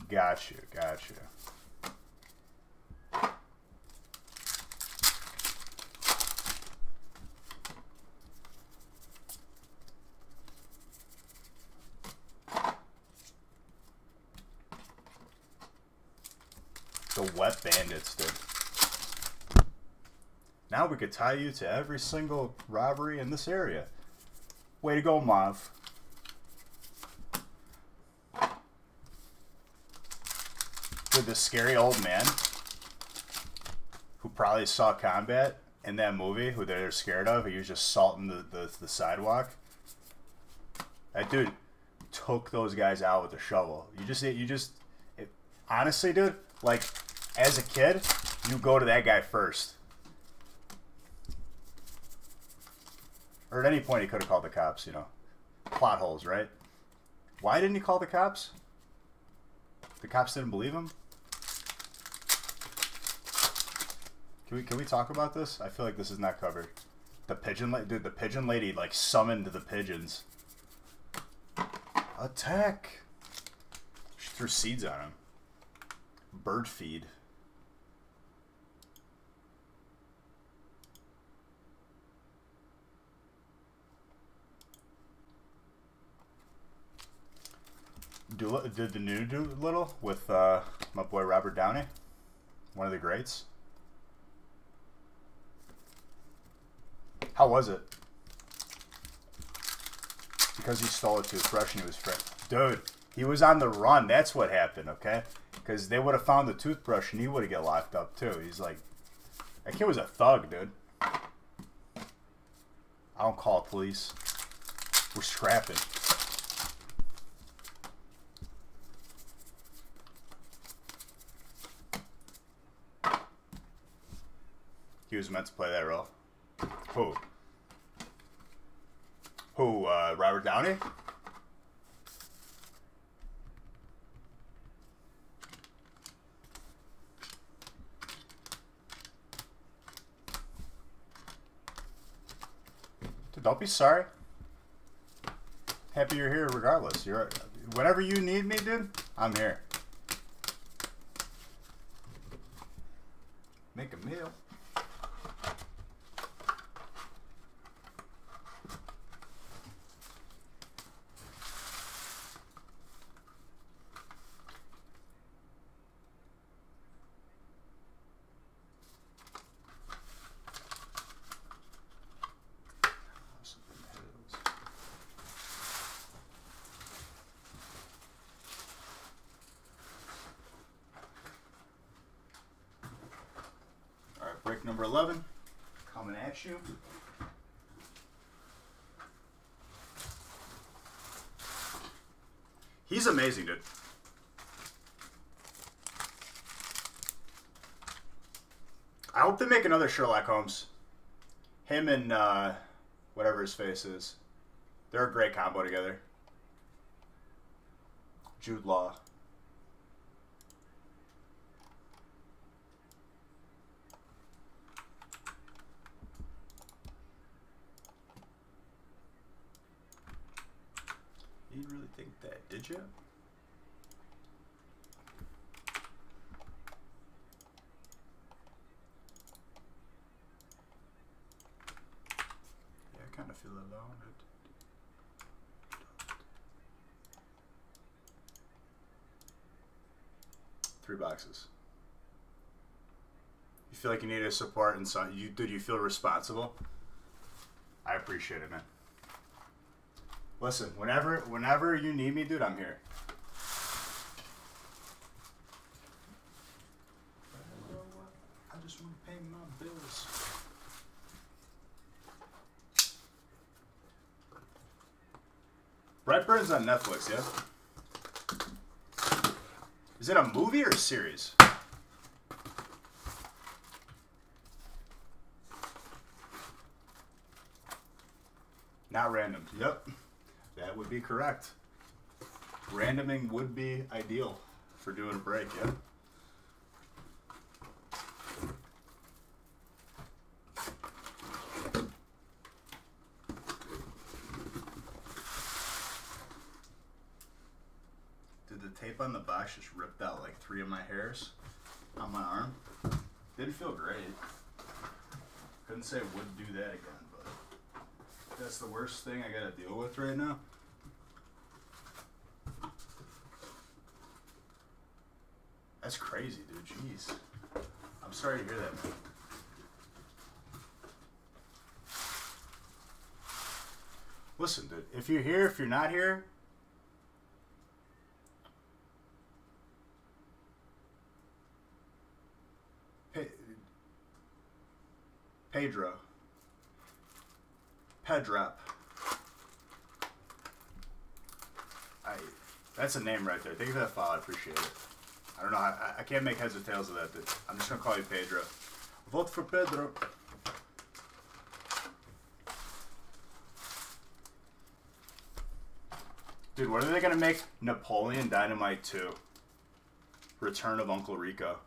A: Got you, got you. The Wet Bandits, dude. Now we could tie you to every single robbery in this area. Way to go, Marv. With the scary old man who probably saw combat in that movie, who they're scared of, he was just salting the sidewalk. That dude took those guys out with a shovel. Honestly, dude, like, as a kid, you go to that guy first. Or at any point, he could have called the cops, you know. Plot holes, right? Why didn't he call the cops? The cops didn't believe him? Can we talk about this? I feel like this is not covered. The pigeon lady, dude, the pigeon lady like summoned the pigeons. Attack! She threw seeds on him. Bird feed. Did the new Doolittle with my boy Robert Downey, one of the greats. How was it? Because he stole a toothbrush and he was friend. Dude, he was on the run. That's what happened, okay? Because they would have found the toothbrush and he would have got locked up too. He's like, that kid was a thug, dude. I don't call police. We're scrapping. He was meant to play that role. Who? Who, Robert Downey? Dude, don't be sorry. Happy you're here regardless. Whenever you need me, dude, I'm here. Make a meal. Break number 11, coming at you. He's amazing, dude. I hope they make another Sherlock Holmes. Him and whatever his face is. They're a great combo together. Jude Law. You didn't really think that, did you? Yeah, I kind of feel alone. 3 boxes. You feel like you need a support and so did you feel responsible? I appreciate it, man. Listen, whenever you need me, dude, I'm here. I just want to pay my bills. Brightburn's on Netflix, yeah? Is it a movie or a series? Not random. Yep. That would be correct. Randoming would be ideal for doing a break, yeah? Did the tape on the box just ripped out like 3 of my hairs on my arm? Didn't feel great. Couldn't say would do that again, but that's the worst thing I gotta deal with right now. That's crazy, dude. Jeez. I'm sorry to hear that, man. Listen, dude. If you're here, if you're not here, Pedro. Pedrap. That's a name right there. Thank you for that follow. I appreciate it. I don't know. I can't make heads or tails of that, dude. I'm just going to call you Pedro. Vote for Pedro. Dude, when are they going to make Napoleon Dynamite 2? Return of Uncle Rico.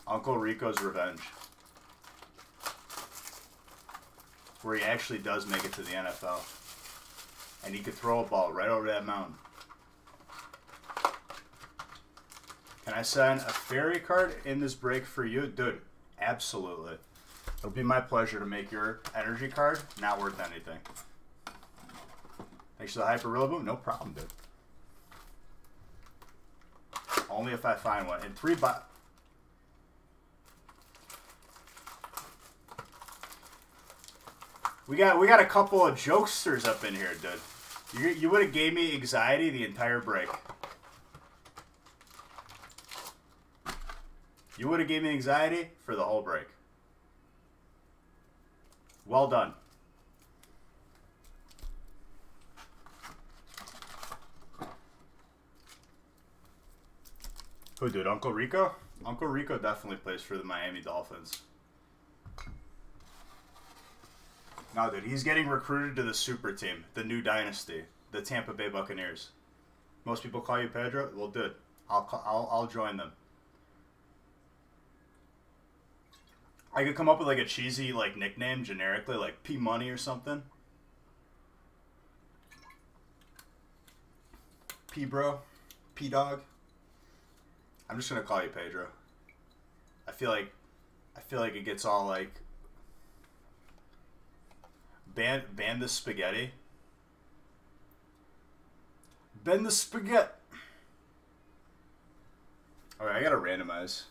A: Uncle Rico's Revenge. Where he actually does make it to the NFL. And he could throw a ball right over that mountain. Can I send a fairy card in this break for you? Dude, absolutely. It'll be my pleasure to make your energy card not worth anything. Thanks for the Hyper Rillaboom. No problem, dude. Only if I find one. And 3 We got a couple of jokesters up in here, dude. You would have gave me anxiety the entire break. You would have gave me anxiety for the whole break. Well done. Who, dude? Uncle Rico? Uncle Rico definitely plays for the Miami Dolphins. No, dude, he's getting recruited to the super team, the new dynasty, the Tampa Bay Buccaneers. Most people call you Pedro. Well, dude, I'll join them. I could come up with like a cheesy like nickname generically, like P Money or something. P Bro, P Dog. I'm just gonna call you Pedro. I feel like it gets all like ban the spaghetti. Bend the spaghetti. Alright, I gotta randomize.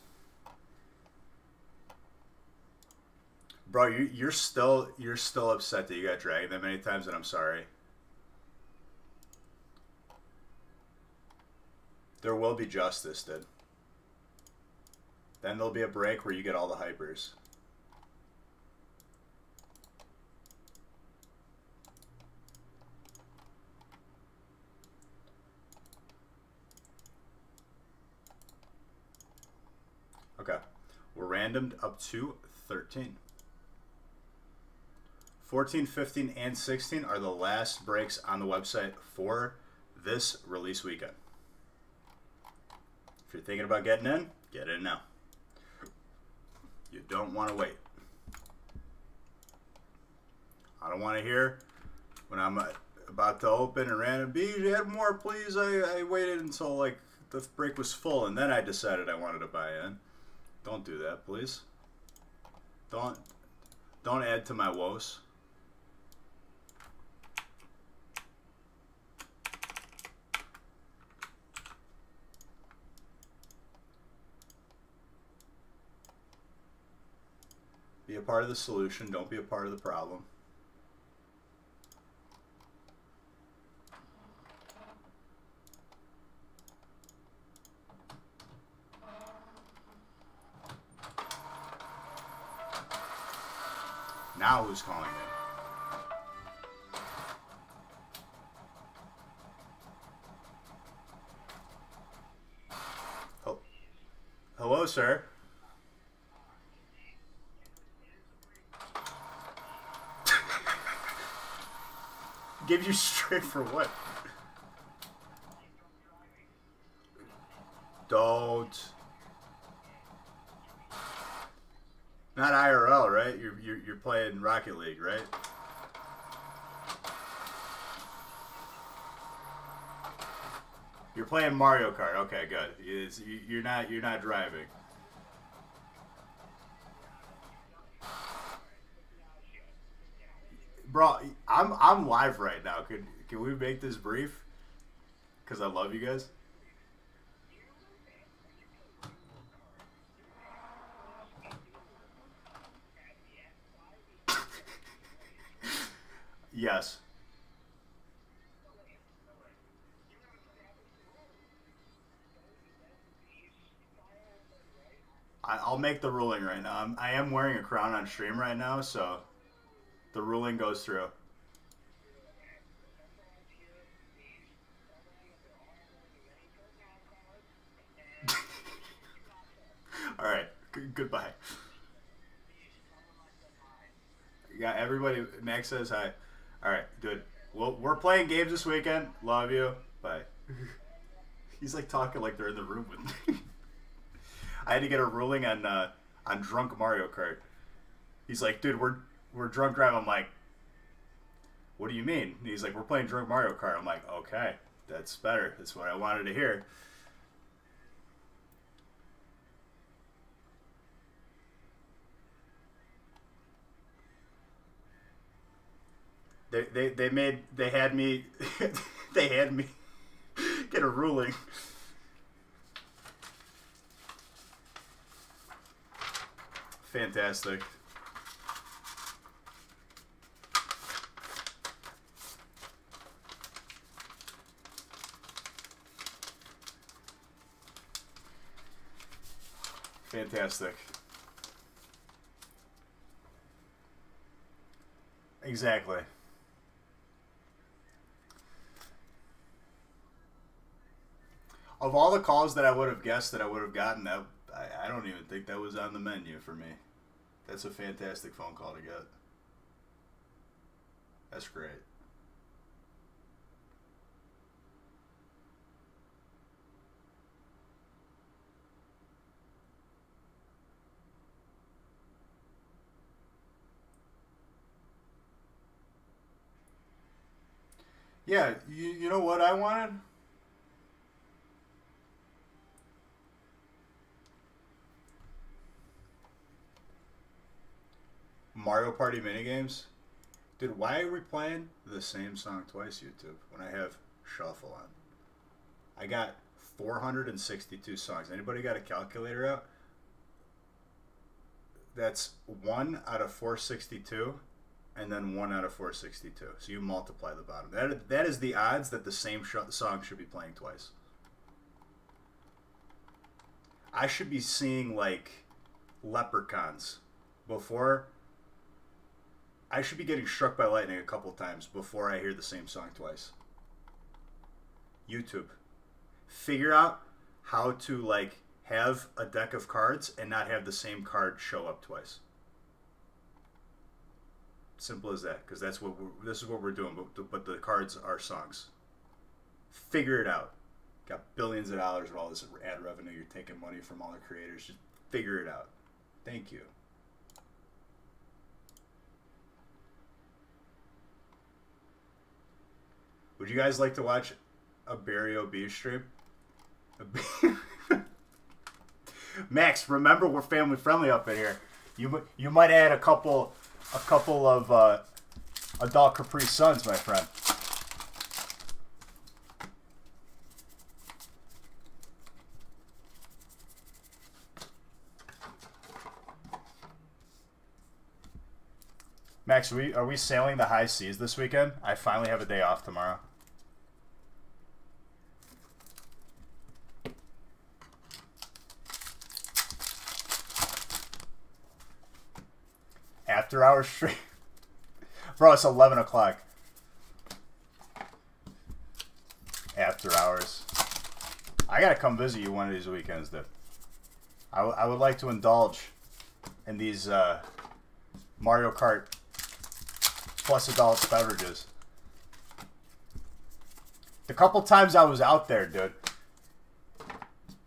A: Bro, you're still upset that you got dragged that many times, and I'm sorry. There will be justice, dude. Then there'll be a break where you get all the hypers. Okay. We're randomed up to 13. 14, 15, and 16 are the last breaks on the website for this release weekend. If you're thinking about getting in, get in now. You don't want to wait. I don't want to hear when I'm about to open and random B, add more please. I waited until like the break was full and then I decided I wanted to buy in. Don't do that, please. Don't add to my woes. Be a part of the solution. Don't be a part of the problem. Now who's calling me? Oh. Hello, sir. Give you straight for what? Don't. Not IRL, right? You're playing Rocket League, right? You're playing Mario Kart. Okay, good. You're not driving. Bro, I'm live right now. Can we make this brief? Because I love you guys. Yes. I'll make the ruling right now. I am wearing a crown on stream right now, so the ruling goes through. All right. Goodbye. Yeah, everybody. Max says hi. All right, good. Well, we're playing games this weekend. Love you. Bye. He's like talking like they're in the room with me. I had to get a ruling on drunk Mario Kart. He's like, dude, we're drunk driving. I'm like, what do you mean? And he's like, we're playing drunk Mario Kart. I'm like, okay, that's better. That's what I wanted to hear. They had me get a ruling. Fantastic. Fantastic. Exactly. Of all the calls that I would have guessed that I would have gotten, that I don't even think that was on the menu for me. That's a fantastic phone call to get. That's great. Yeah, you know what I wanted? Mario Party minigames? Dude, why are we playing the same song twice, YouTube, when I have Shuffle on? I got 462 songs. Anybody got a calculator out? That's 1 out of 462, and then 1 out of 462. So you multiply the bottom. That is the odds that the same song should be playing twice. I should be seeing, like, leprechauns before... I should be getting struck by lightning a couple times before I hear the same song twice. YouTube. Figure out how to, like, have a deck of cards and not have the same card show up twice. Simple as that, because this is what we're doing, but the cards are songs. Figure it out. Got billions of dollars of all this ad revenue. You're taking money from all the creators. Just figure it out. Thank you. Would you guys like to watch a Barry O'B stream? Max, remember we're family friendly up in here. You might add a couple of adult Capri Suns, my friend. Max, are we sailing the high seas this weekend? I finally have a day off tomorrow. After hours stream. Bro, it's 11 o'clock. After hours. I gotta come visit you one of these weekends, dude. I would like to indulge in these Mario Kart plus adult beverages. The couple times I was out there, dude,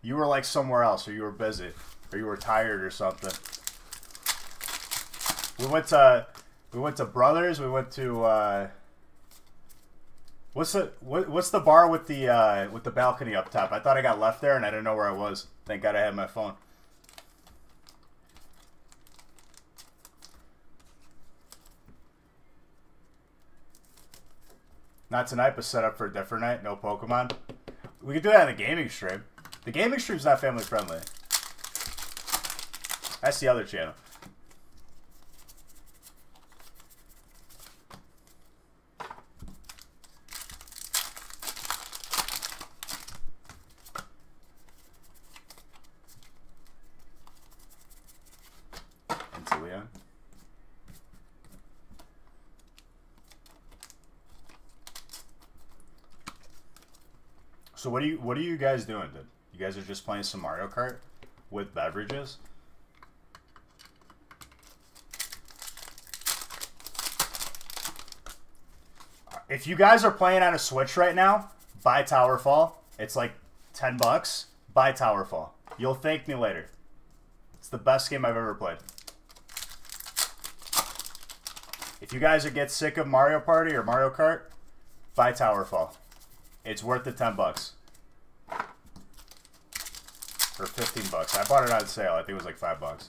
A: you were like somewhere else, or you were busy, or you were tired or something. We went to Brothers. We went to what's the bar with the balcony up top? I thought I got left there and I didn't know where I was. Thank God I had my phone. Not tonight, but set up for a different night. No Pokemon. We could do that on the gaming stream. The gaming stream's not family friendly. That's the other channel. So what are you guys doing, dude? You guys are just playing some Mario Kart with beverages? If you guys are playing on a Switch right now, Buy Towerfall. It's like $10. Buy Towerfall. You'll thank me later. It's the best game I've ever played. If you guys get sick of Mario Party or Mario Kart, buy Towerfall. It's worth the $10. Or $15. I bought it on sale. I think it was like $5.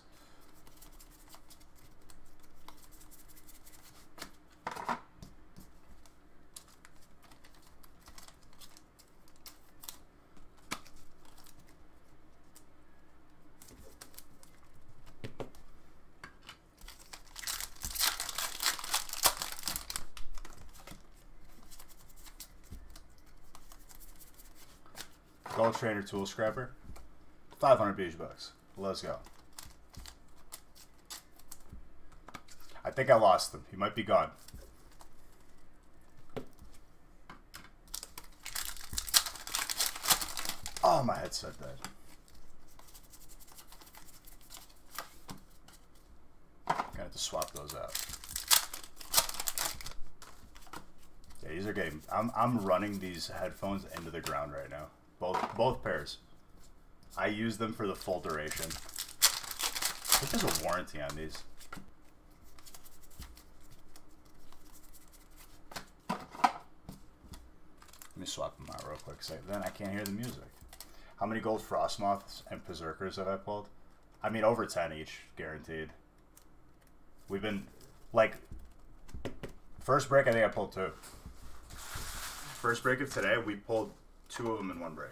A: Gold Trainer Tool Scrapper. 500 beige bucks. Let's go. I think I lost him. He might be gone. Oh, my headset died. Gonna have to swap those out. Yeah, these are getting. I'm running these headphones into the ground right now. Both pairs. I use them for the full duration. I think there's a warranty on these. Let me swap them out real quick, so then I can't hear the music. How many gold Frostmoths and Berserkers have I pulled? I mean, over 10 each, guaranteed. We've been, like, first break, I think I pulled 2. First break of today, we pulled 2 of them in one break.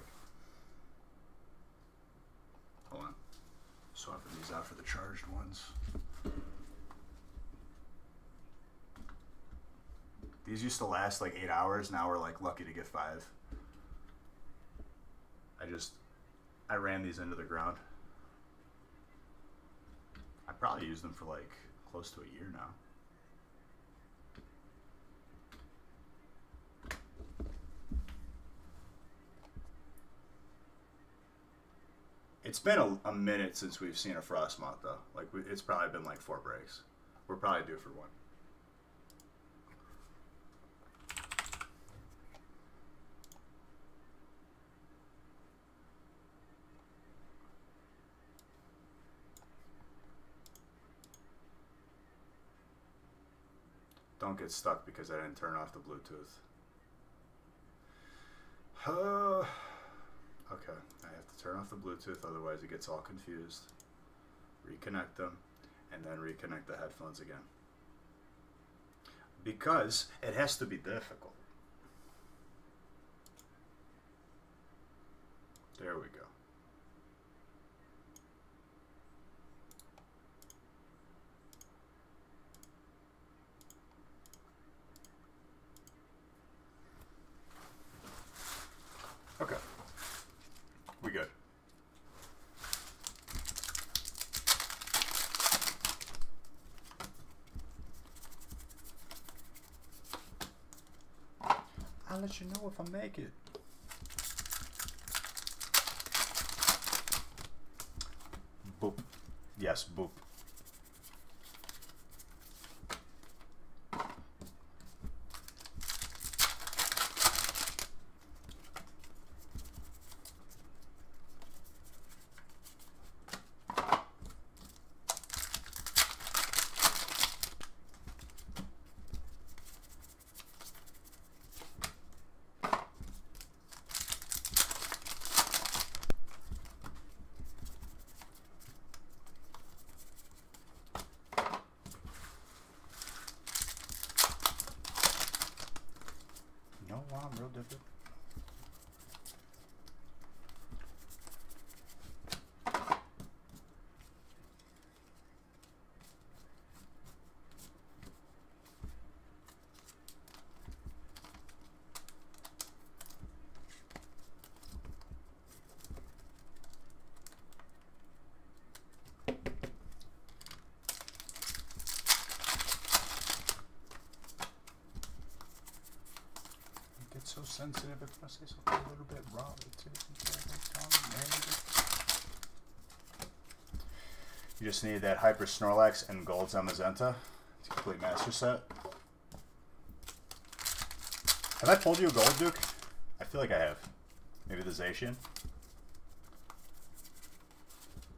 A: Hold on. Swapping these out for the charged ones. These used to last like 8 hours. Now we're like lucky to get 5. I ran these into the ground. I probably used them for like close to a year now. It's been a minute since we've seen a Frostmoth, though. Like, it's probably been like 4 breaks. We're probably due for one. Don't get stuck because I didn't turn off the Bluetooth. Okay, I have to turn off the Bluetooth, otherwise it gets all confused. Reconnect them, and then reconnect the headphones again. Because it has to be difficult. There we go. Okay. We good. I'll let you know if I make it. Boop. Yes, boop. Wow, I'm real different. So sensitive if I say something a little bit wrong. You just need that Hyper Snorlax and Gold Zamazenta to complete Master Set. Have I pulled you a Gold, Duke? I feel like I have. Maybe the Zacian.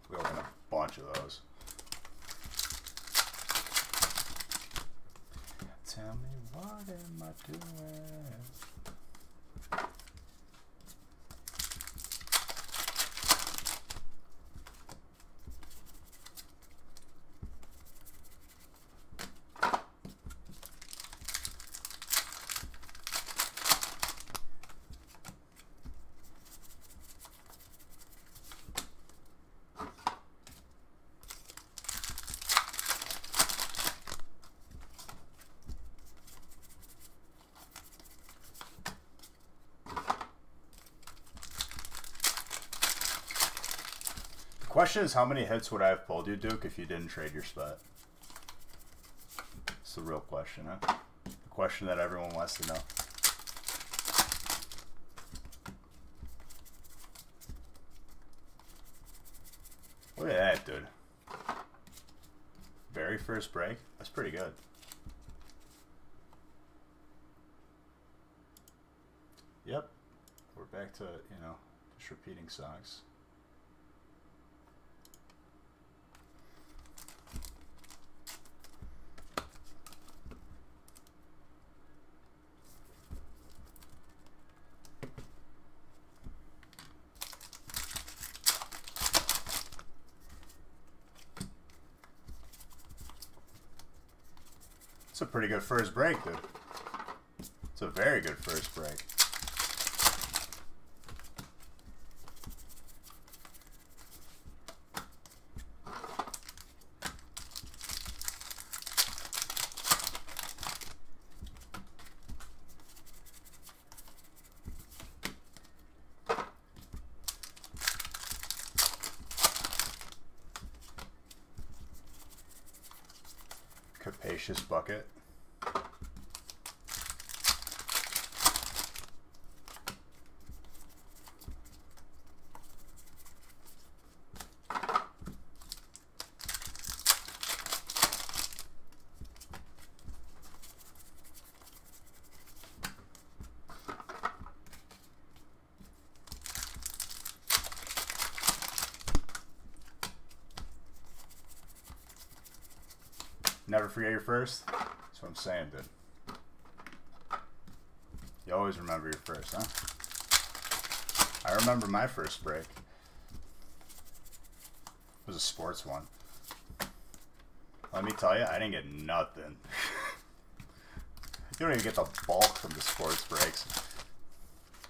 A: We opened a bunch of those. Tell me what am I doing? Question is, how many hits would I have pulled you, Duke, if you didn't trade your spot? It's the real question, huh? The question that everyone wants to know. Look at that, dude. Very first break. That's pretty good. Yep. We're back to, you know, just repeating songs. It's a pretty good first break, dude. It's a very good first break. Capacious bucket. Never forget your first. That's what I'm saying, dude. You always remember your first, huh? I remember my first break. It was a sports one. Let me tell you, I didn't get nothing. You don't even get the bulk from the sports breaks.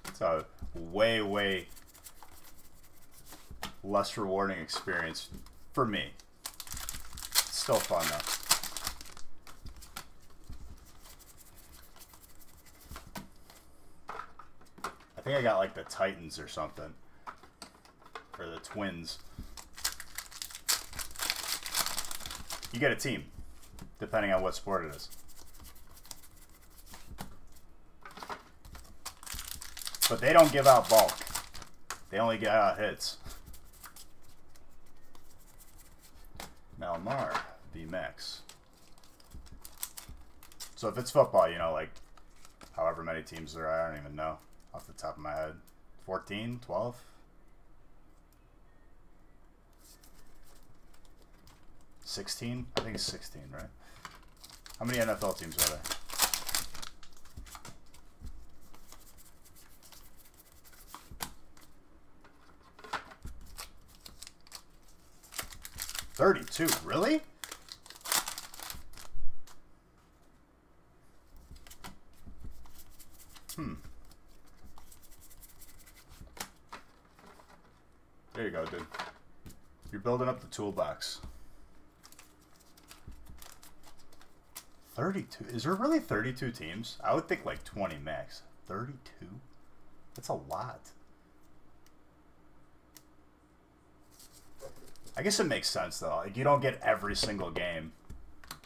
A: It's a way, way less rewarding experience for me. It's still fun, though. I think I got like the Titans or something. Or the Twins. You get a team, depending on what sport it is. But they don't give out bulk. They only give out hits. Malmar, VMAX. So if it's football, you know, like however many teams there are, I don't even know off the top of my head. 14, 12? $16? I think it's 16, right? How many NFL teams are there? $32, really? There you go, dude. You're building up the toolbox. 32? Is there really 32 teams? I would think like 20 max. 32? That's a lot. I guess it makes sense, though. Like, you don't get every single game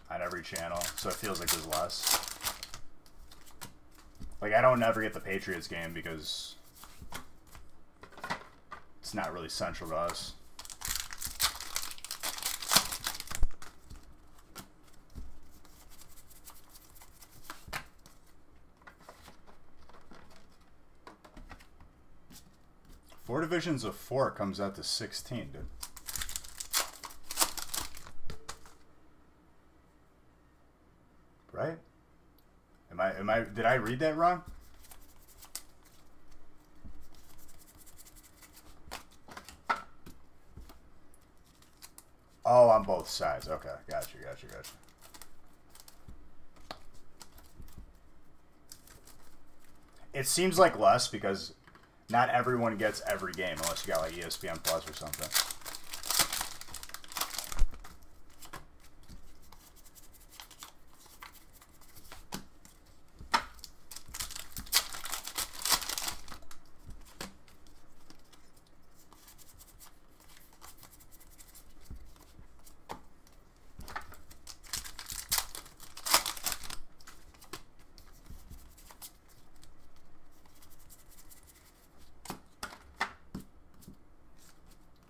A: on every channel, so it feels like there's less. Like, I don't ever get the Patriots game because it's not really central to us. 4 divisions of 4 comes out to 16, dude. Right? Did I read that wrong? Oh, on both sides. Okay, gotcha. It seems like less because not everyone gets every game unless you got like ESPN Plus or something.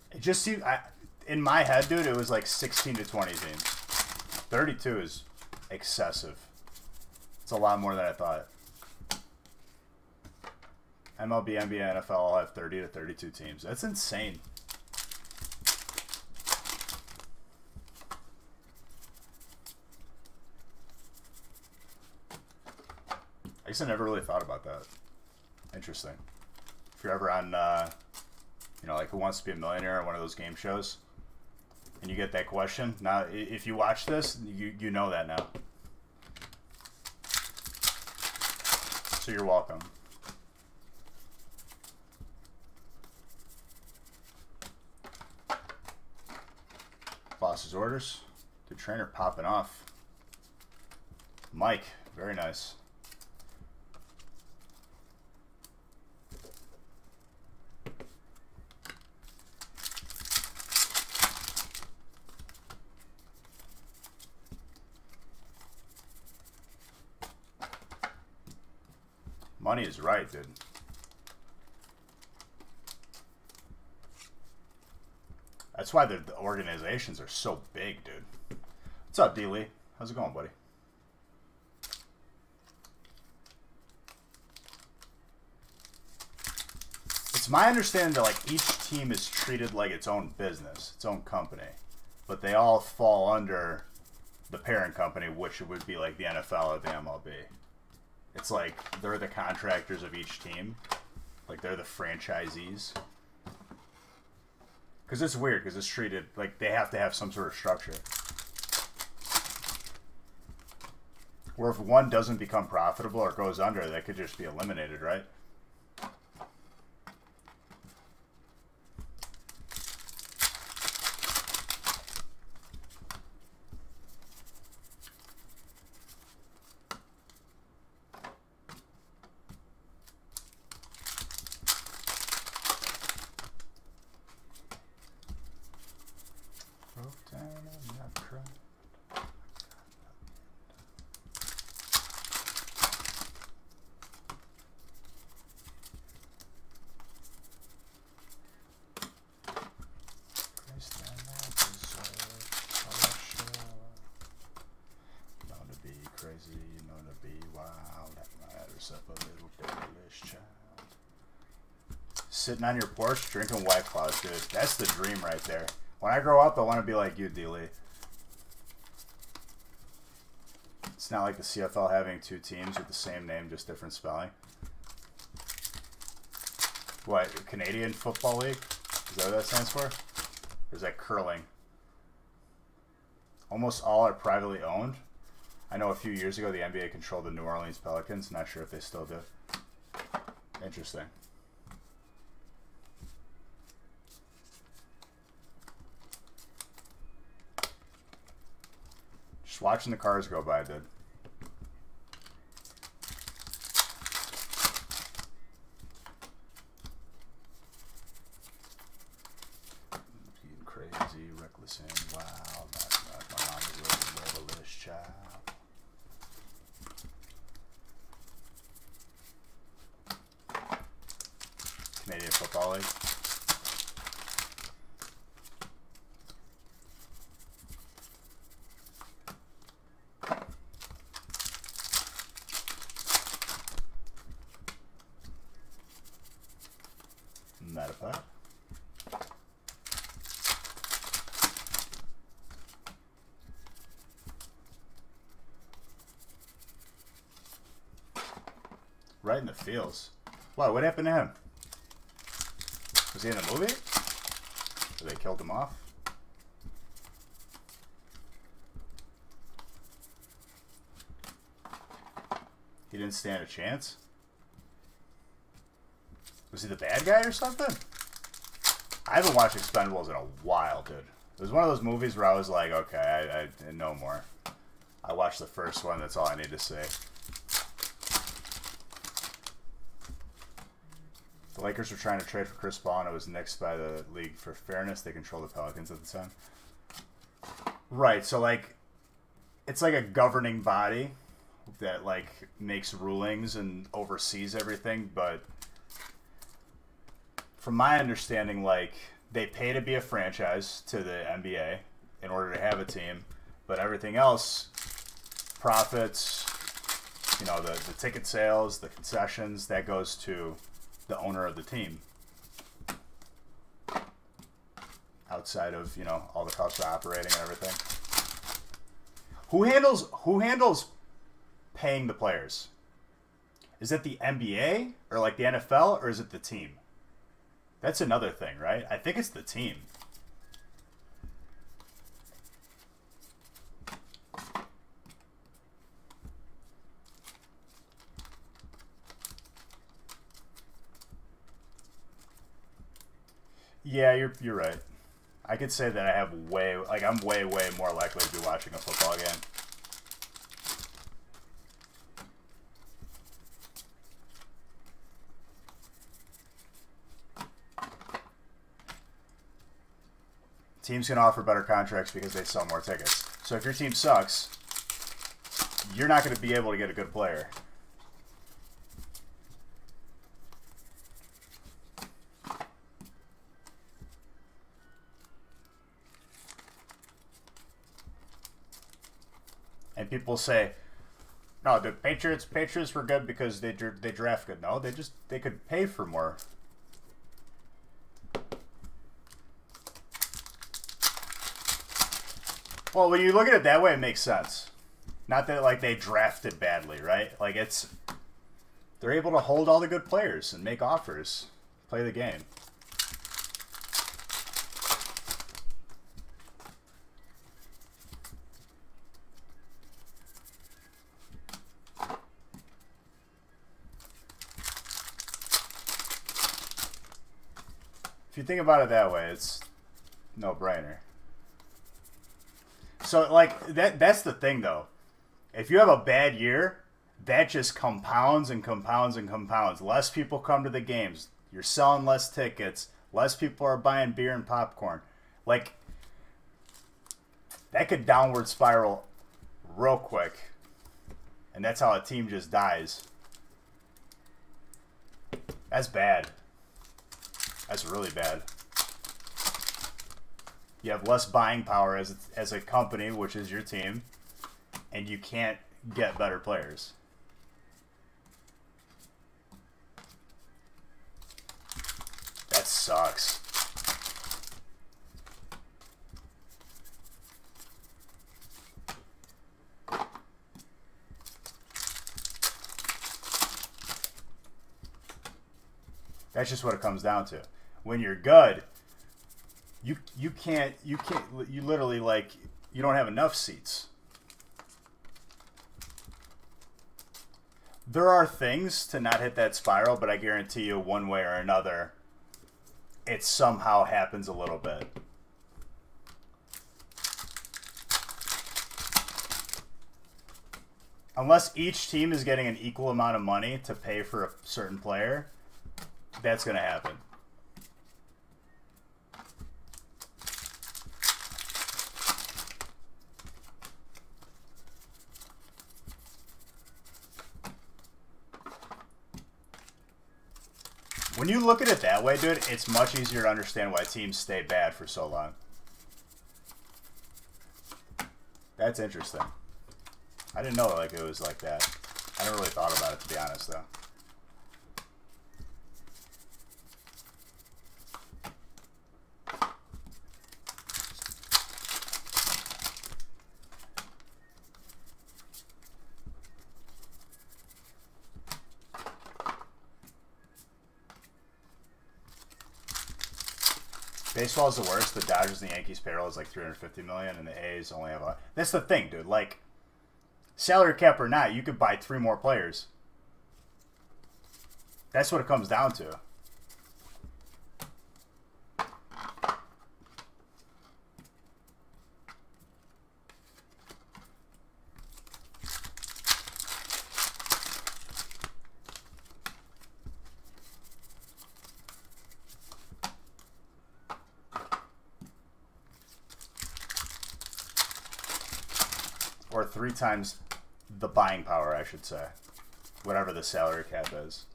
A: It just seemed, in my head, dude, it was like 16 to 20 teams. 32 is excessive. It's a lot more than I thought. MLB, NBA, NFL all have 30 to 32 teams. That's insane. I guess I never really thought about that. Interesting. If you're ever on, you know, like Who Wants to Be a Millionaire or one of those game shows, and you get that question, now if you watch this, you know that now. So you're welcome. Boss's orders. The trainer popping off. Mike, very nice. Money is right, dude. That's why the organizations are so big, dude. What's up, D-Lee? How's it going, buddy? It's my understanding that like each team is treated like its own business, its own company, but they all fall under the parent company, which would be like the NFL or the MLB. It's like they're the contractors of each team. Like they're the franchisees. Because it's weird, because it's treated like they have to have some sort of structure. Where if one doesn't become profitable or goes under, that could just be eliminated, right? Sitting on your porch drinking White Claws, dude. That's the dream right there. When I grow up, I want to be like you, D-Lee. It's not like the CFL having 2 teams with the same name, just different spelling. What, Canadian Football League? Is that what that stands for? Or is that curling? Almost all are privately owned. I know a few years ago the NBA controlled the New Orleans Pelicans. Not sure if they still do. Interesting. Just watching the cars go by, dude. Being crazy, reckless, and wild. My mom is a loveless child. Canadian Football League. Not a pot. Right in the feels. Wow, what happened to him? Was he in the movie? Or they killed him off? He didn't stand a chance? Was he the bad guy or something? I haven't watched Expendables in a while, dude. It was one of those movies where I was like, okay, I no more. I watched the first one, that's all I need to say. The Lakers were trying to trade for Chris Paul, and it was nixed by the league for fairness. They control the Pelicans at the time. Right, so, like, it's like a governing body that, like, makes rulings and oversees everything, but from my understanding, like, they pay to be a franchise to the NBA in order to have a team, but everything else, profits, you know, the ticket sales, the concessions, that goes to the owner of the team. Outside of, you know, all the costs of operating and everything. Who handles paying the players? Is it the NBA or like the NFL, or is it the team? That's another thing, right? I think it's the team. Yeah, you're right. I could say that I have I'm way more likely to be watching a football game. Teams can offer better contracts because they sell more tickets. So if your team sucks, you're not going to be able to get a good player. And people say, no, the Patriots were good because they draft good. No, they could pay for more. Well, when you look at it that way, it makes sense. Not that like they drafted badly, right? Like they're able to hold all the good players and make offers, play the game. If you think about it that way, it's no brainer. So, like, that's the thing, though. If you have a bad year, that just compounds and compounds and compounds. Less people come to the games. You're selling less tickets. Less people are buying beer and popcorn. Like, that could downward spiral real quick. And that's how a team just dies. That's bad. That's really bad. You have less buying power as a company, which is your team, and you can't get better players. That sucks. That's just what it comes down to. When you're good, you literally, like, you don't have enough seats. There are things to not hit that spiral, but I guarantee you one way or another, it somehow happens a little bit. Unless each team is getting an equal amount of money to pay for a certain player, that's going to happen. When you look at it that way, dude, it's much easier to understand why teams stay bad for so long. That's interesting. I didn't know like it was like that. I never really thought about it, to be honest, though. Baseball is the worst. The Dodgers and the Yankees payroll is like $350 million, and the A's only have a. That's the thing, dude. Like, salary cap or not, you could buy 3 more players. That's what it comes down to. Or 3 times the buying power, I should say. Whatever the salary cap is.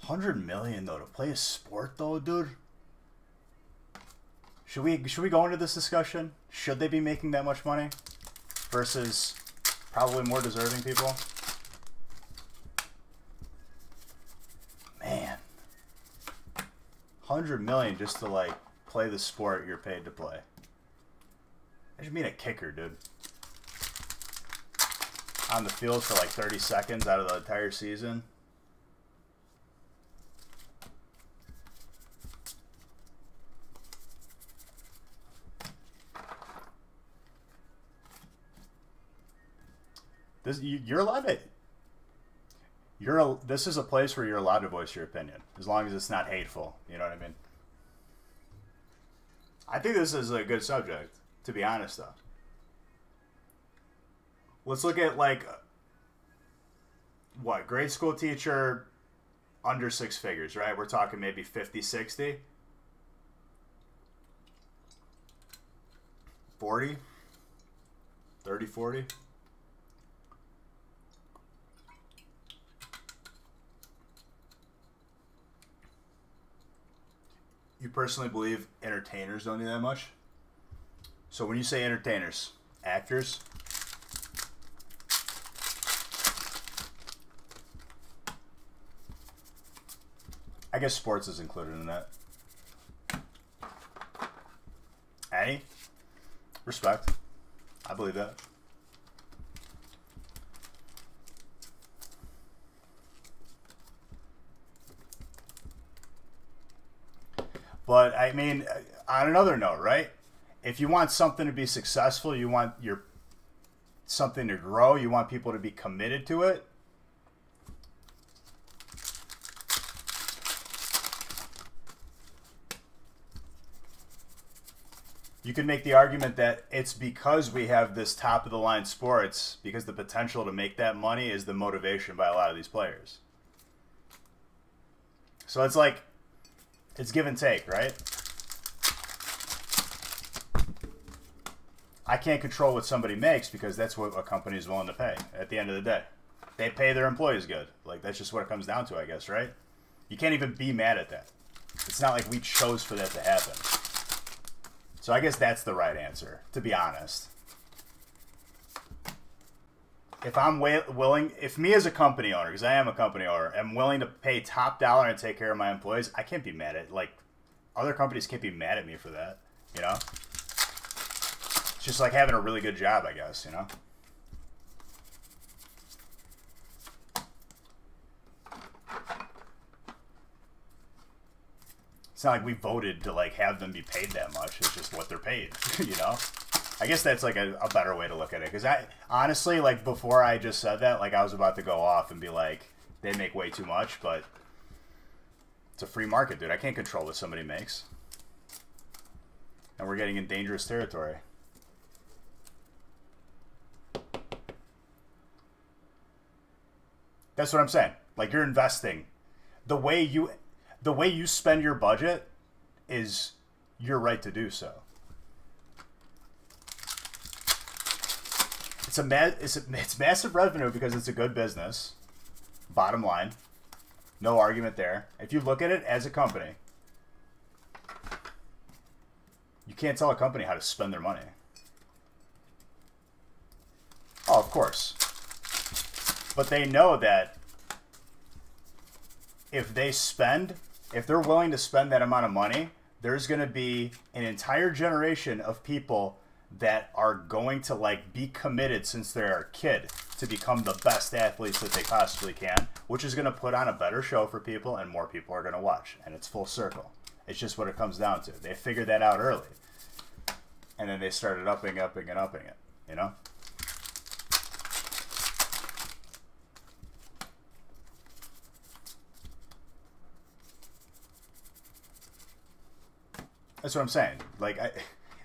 A: $100 million though to play a sport though, dude. Should we go into this discussion? Should they be making that much money versus probably more deserving people? Man, $100 million just to like play the sport you're paid to play. I should mean a kicker, dude. On the field for like 30 seconds out of the entire season. You're allowed to. This is a place where you're allowed to voice your opinion, as long as it's not hateful. You know what I mean? I think this is a good subject, to be honest, though. Let's look at, like, what, grade school teacher, under 6 figures, right? We're talking maybe 50, 60. 40? 30, 40? You personally believe entertainers don't do that much? So when you say entertainers, actors? I guess sports is included in that. Hey, respect. I believe that. But I mean, on another note, right? If you want something to be successful, you want something to grow, you want people to be committed to it. You can make the argument that it's because we have this top-of-the-line sports, because the potential to make that money is the motivation by a lot of these players. So it's like, it's give and take, right? I can't control what somebody makes because that's what a company is willing to pay at the end of the day. They pay their employees good. Like, that's just what it comes down to, I guess, right? You can't even be mad at that. It's not like we chose for that to happen. So I guess that's the right answer, to be honest. If I'm willing, if me as a company owner, because I am a company owner, am willing to pay top dollar and take care of my employees, I can't be mad at, like, other companies can't be mad at me for that, you know? It's just like having a really good job, I guess, you know? It's not like we voted to, like, have them be paid that much. It's just what they're paid, you know? I guess that's, like, a better way to look at it. Because I, honestly, like, before I just said that, like, I was about to go off and be like, they make way too much, but it's a free market, dude. I can't control what somebody makes. And we're getting in dangerous territory. That's what I'm saying. Like, you're investing. The way you spend your budget is your right to do so. It's massive revenue because it's a good business. Bottom line. No argument there. If you look at it as a company, you can't tell a company how to spend their money. Oh, of course. But they know that if they're willing to spend that amount of money, there's going to be an entire generation of people that are going to, like, be committed since they're a kid to become the best athletes that they possibly can, which is going to put on a better show for people and more people are going to watch. And it's full circle. It's just what it comes down to. They figured that out early. And then they started upping it, you know? That's what I'm saying. Like,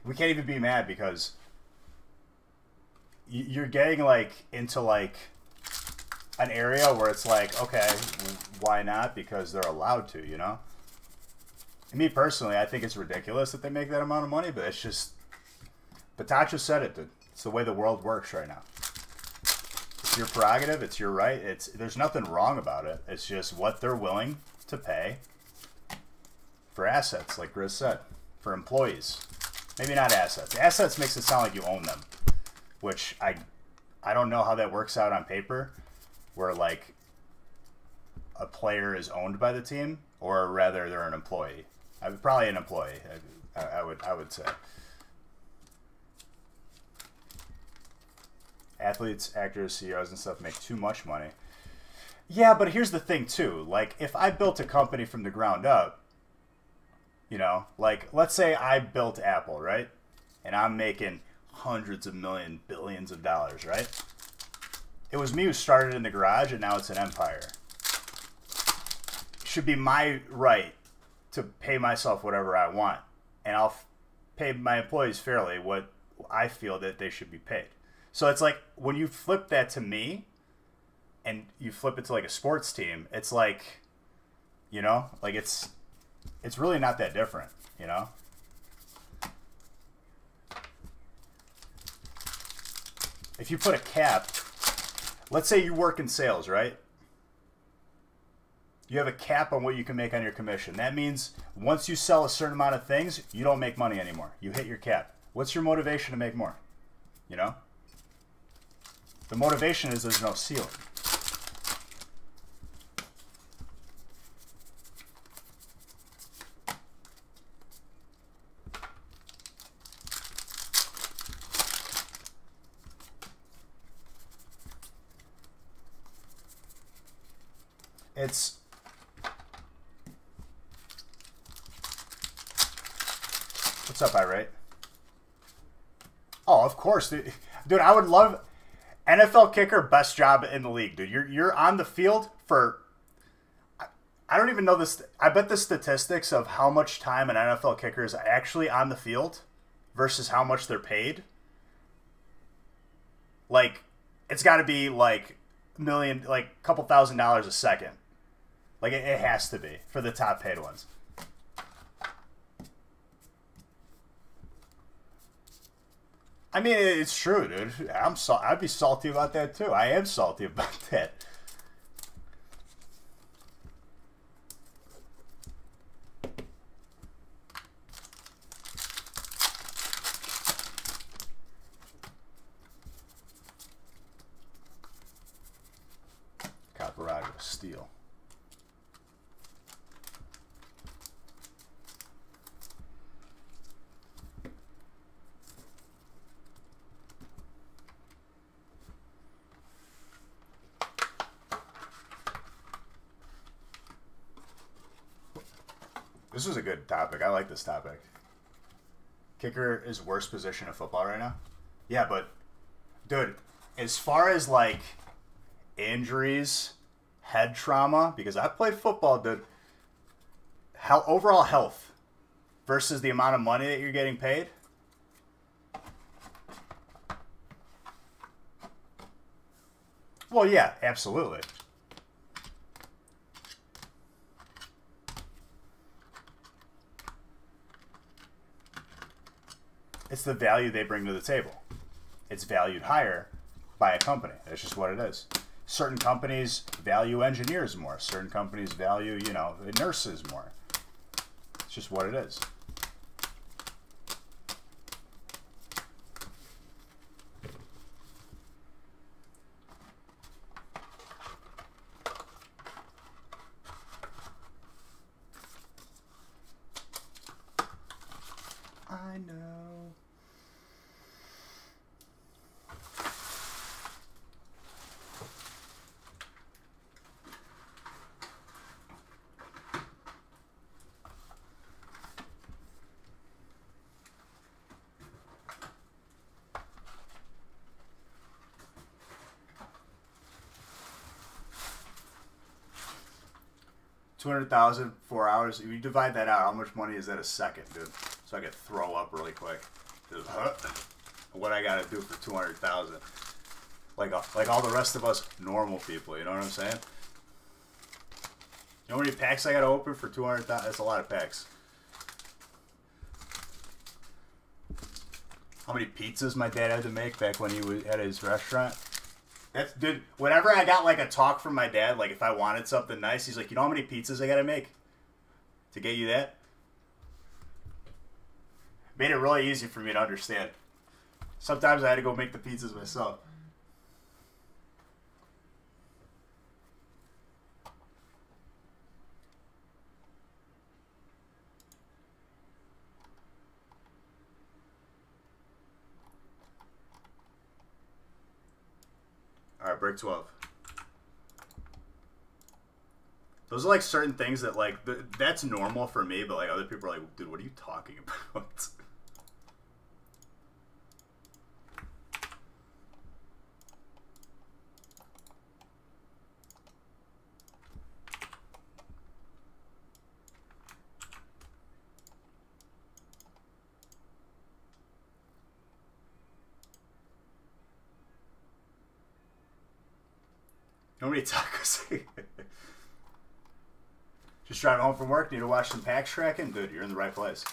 A: we can't even be mad because you're getting, like, into, like, an area where it's like, okay, why not? Because they're allowed to, you know? And me personally, I think it's ridiculous that they make that amount of money, but it's just... Patacha said it, dude. It's the way the world works right now. It's your prerogative. It's your right. There's nothing wrong about it. It's just what they're willing to pay for assets, like Grizz said. For employees. Maybe not assets. Assets makes it sound like you own them. Which I don't know how that works out on paper. Where, like, a player is owned by the team. Or rather, they're an employee. Probably an employee, I would say. Athletes, actors, CEOs, and stuff make too much money. Yeah, but here's the thing, too. Like, if I built a company from the ground up, you know, like, let's say I built Apple, right? And I'm making hundreds of millions, billions of dollars, right? It was me who started in the garage, and now it's an empire. It should be my right to pay myself whatever I want. And I'll pay my employees fairly what I feel that they should be paid. So it's like, when you flip that to me, and you flip it to, like, a sports team, it's like, you know, like, it's really not that different, you know? If you put a cap, let's say you work in sales, right? You have a cap on what you can make on your commission. That means once you sell a certain amount of things, you don't make money anymore. You hit your cap. What's your motivation to make more? You know? The motivation is there's no ceiling. It's... What's up, Irate? Oh, of course, dude. Dude, I would love... NFL kicker, best job in the league, dude. You're on the field for... I don't even know this... I bet the statistics of how much time an NFL kicker is actually on the field versus how much they're paid. Like, it's got to be, like, a couple $1,000s a second. Like, it has to be for the top paid ones. I mean, it's true, dude. I'd be salty about that, too. I am salty about that. Caporaga, steel. This is a good topic. I like this topic. Kicker is worst position of football right now? Yeah, but, dude, as far as, like, injuries, head trauma, because I played football, dude, overall health versus the amount of money that you're getting paid. Well, yeah, absolutely. It's the value they bring to the table. It's valued higher by a company. That's just what it is. Certain companies value engineers more. Certain companies value, you know, nurses more. It's just what it is. I know. 200,000, 4 hours. If you divide that out, how much money is that a second, dude? So I could throw up really quick. Just, what I gotta do for 200,000? Like all the rest of us normal people. You know what I'm saying? You know how many packs I gotta open for 200,000? That's a lot of packs. How many pizzas my dad had to make back when he had his restaurant? That's, dude, whenever I got like a talk from my dad, like if I wanted something nice, he's like, you know how many pizzas I gotta make to get you that? Made it really easy for me to understand. Sometimes I had to go make the pizzas myself. Alright, break 12. Those are like certain things that like, that's normal for me, but like other people are like, dude, what are you talking about? How many tacos? Just driving home from work, need to watch some packs tracking? Dude, you're in the right place.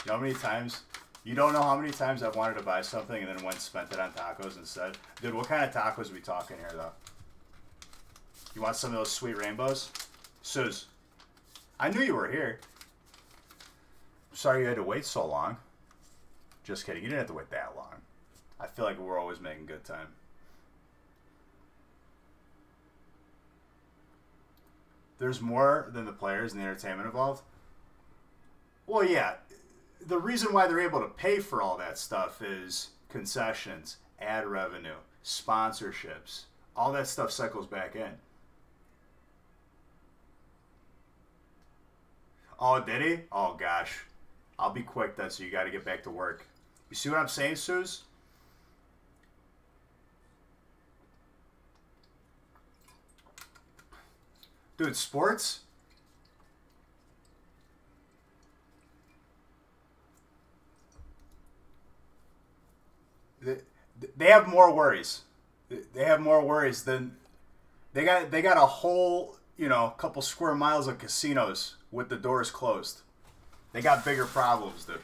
A: You know how many times, you don't know how many times I've wanted to buy something and then went and spent it on tacos instead. Dude, what kind of tacos are we talking here, though? You want some of those sweet rainbows? Suze, I knew you were here. Sorry you had to wait so long. Just kidding, you didn't have to wait that long. I feel like we're always making good time. There's more than the players and the entertainment involved? Well, yeah. The reason why they're able to pay for all that stuff is concessions, ad revenue, sponsorships. All that stuff cycles back in. Oh, did he? Oh, gosh. I'll be quick then, so you got to get back to work. You see what I'm saying, Suze? Dude, sports? They have more worries. They have more worries than they got a whole, you know, couple square miles of casinos with the doors closed. They got bigger problems, dude.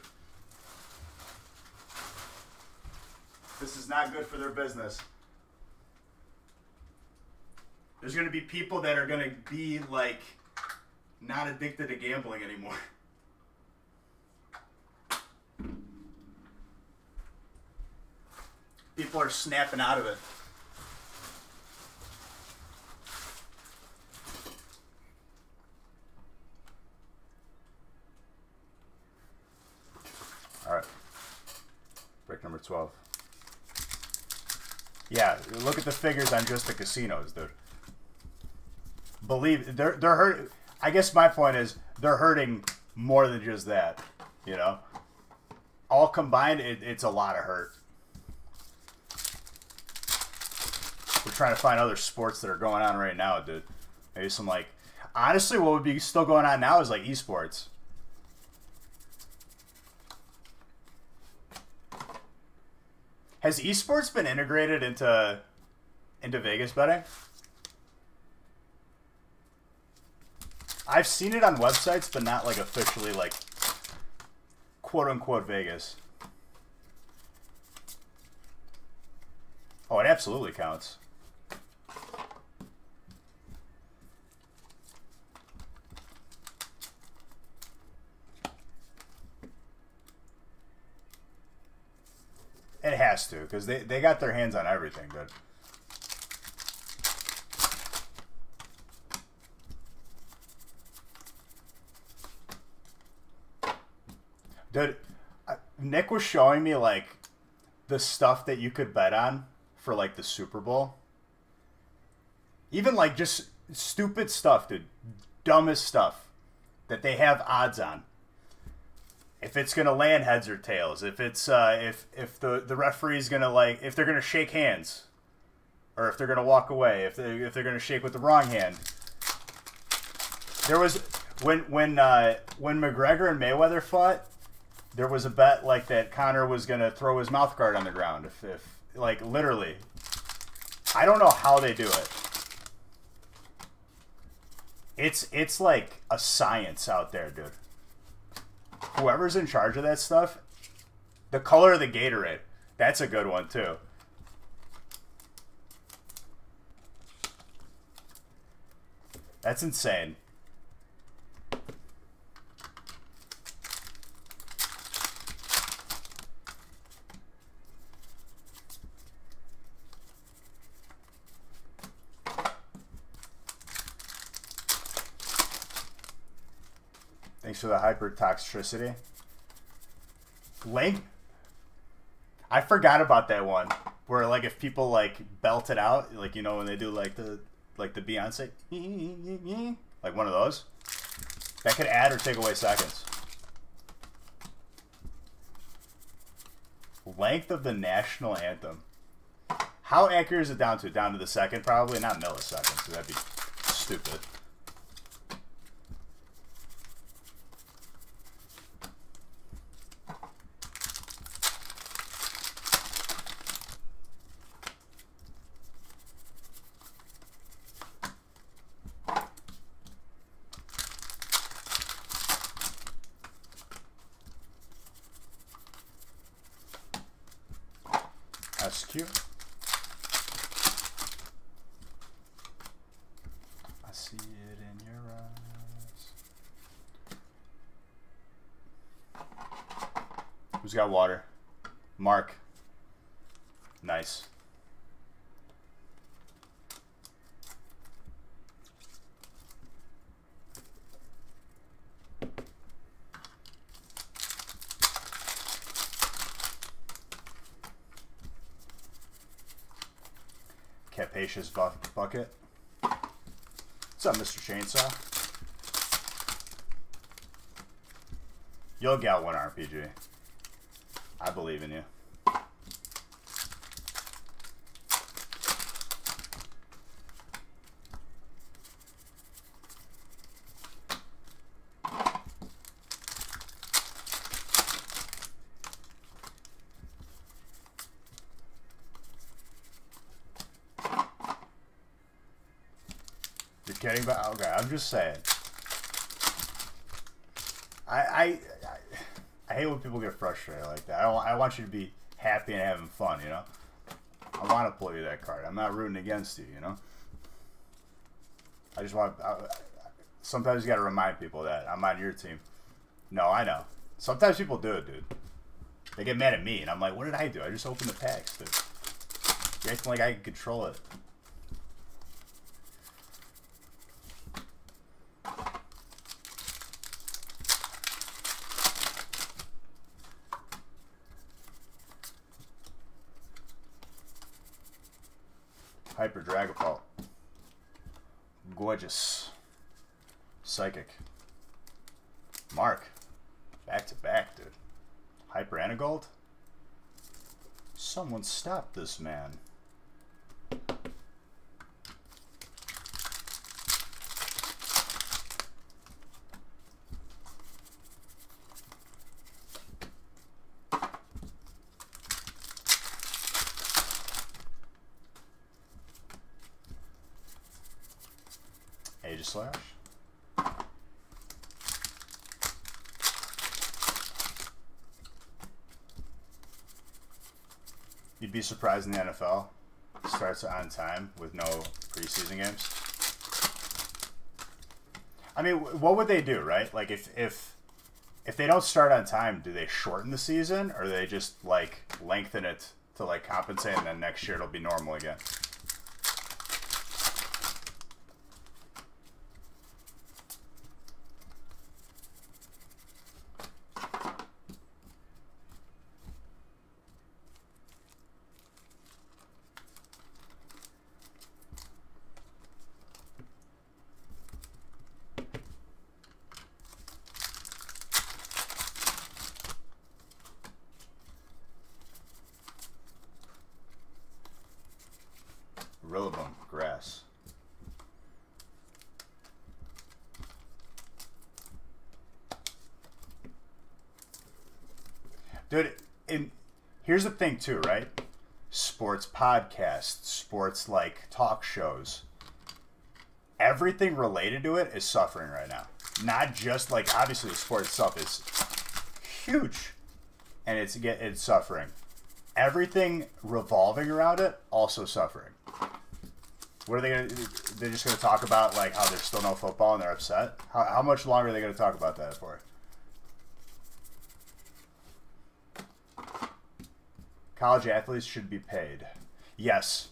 A: This is not good for their business. There's going to be people that are going to be like not addicted to gambling anymore. People are snapping out of it. All right. Break number 12. Yeah, look at the figures on just the casinos, dude. Believe they're hurting. I guess my point is they're hurting more than just that, you know. All combined, it's a lot of hurt. We're trying to find other sports that are going on right now, dude. Maybe some like, honestly, what would be still going on now is like esports. Has esports been integrated into Vegas betting? I've seen it on websites, but not like officially, like quote unquote Vegas. Oh, it absolutely counts. It has to, because they got their hands on everything, dude. Dude, Nick was showing me like the stuff that you could bet on for like the Super Bowl. Even like just stupid stuff, dude. Dumbest stuff that they have odds on. If it's gonna land heads or tails, if it's if the referee's gonna like if they're gonna shake hands, or if they're gonna walk away, if they're gonna shake with the wrong hand. There was when McGregor and Mayweather fought, there was a bet like that Conor was gonna throw his mouth guard on the ground. If like literally, I don't know how they do it. It's like a science out there, dude. Whoever's in charge of that stuff, the color of the Gatorade, that's a good one too. That's insane. Thanks for the hypertoxicity. Link? I forgot about that one. Where like if people like belt it out, like you know when they do like the Beyonce, like one of those, that could add or take away seconds. Length of the national anthem. How accurate is it down to? Down to the second, probably, not milliseconds. So that'd be stupid. SQ. I see it in your eyes. Who's got water? Mark. Nice. Capacious bucket. What's up, Mr. Chainsaw? You'll get one RPG. I believe in you. Kidding, but okay, I'm just saying. I hate when people get frustrated like that. I want you to be happy and having fun, you know. I want to pull you that card. I'm not rooting against you, you know. I just want. Sometimes you got to remind people that I'm on your team. No, I know. Sometimes people do it, dude. They get mad at me, and I'm like, what did I do? I just opened the packs, dude. You're acting like I can control it. Hyper Dragapult. Gorgeous. Psychic. Mark. Back to back, dude. Hyper Anagold. Someone stop this man. Aegislash. You'd be surprised in the NFL. Starts on time with no preseason games. I mean, what would they do, right? Like if they don't start on time, do they shorten the season, or do they just like lengthen it to like compensate, and then next year it'll be normal again? Rillaboom, grass. Dude, and here's the thing too, right? Sports podcasts, sports like talk shows. Everything related to it is suffering right now. Not just like obviously the sport itself is huge and it's suffering. Everything revolving around it also suffering. What are they gonna? They're just gonna talk about like how there's still no football and they're upset. How much longer are they gonna talk about that for? College athletes should be paid. Yes.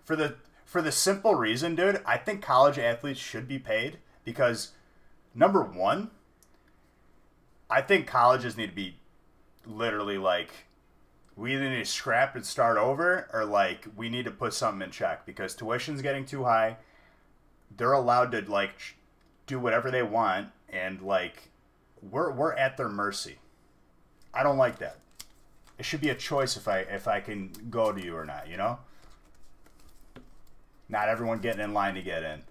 A: For the simple reason, dude, I think college athletes should be paid because number one, I think colleges need to be literally like we either need to scrap and start over or like we need to put something in check because tuition's getting too high. They're allowed to like do whatever they want and like we're at their mercy. I don't like that. It should be a choice if I can go to you or not, you know? Not everyone getting in line to get in.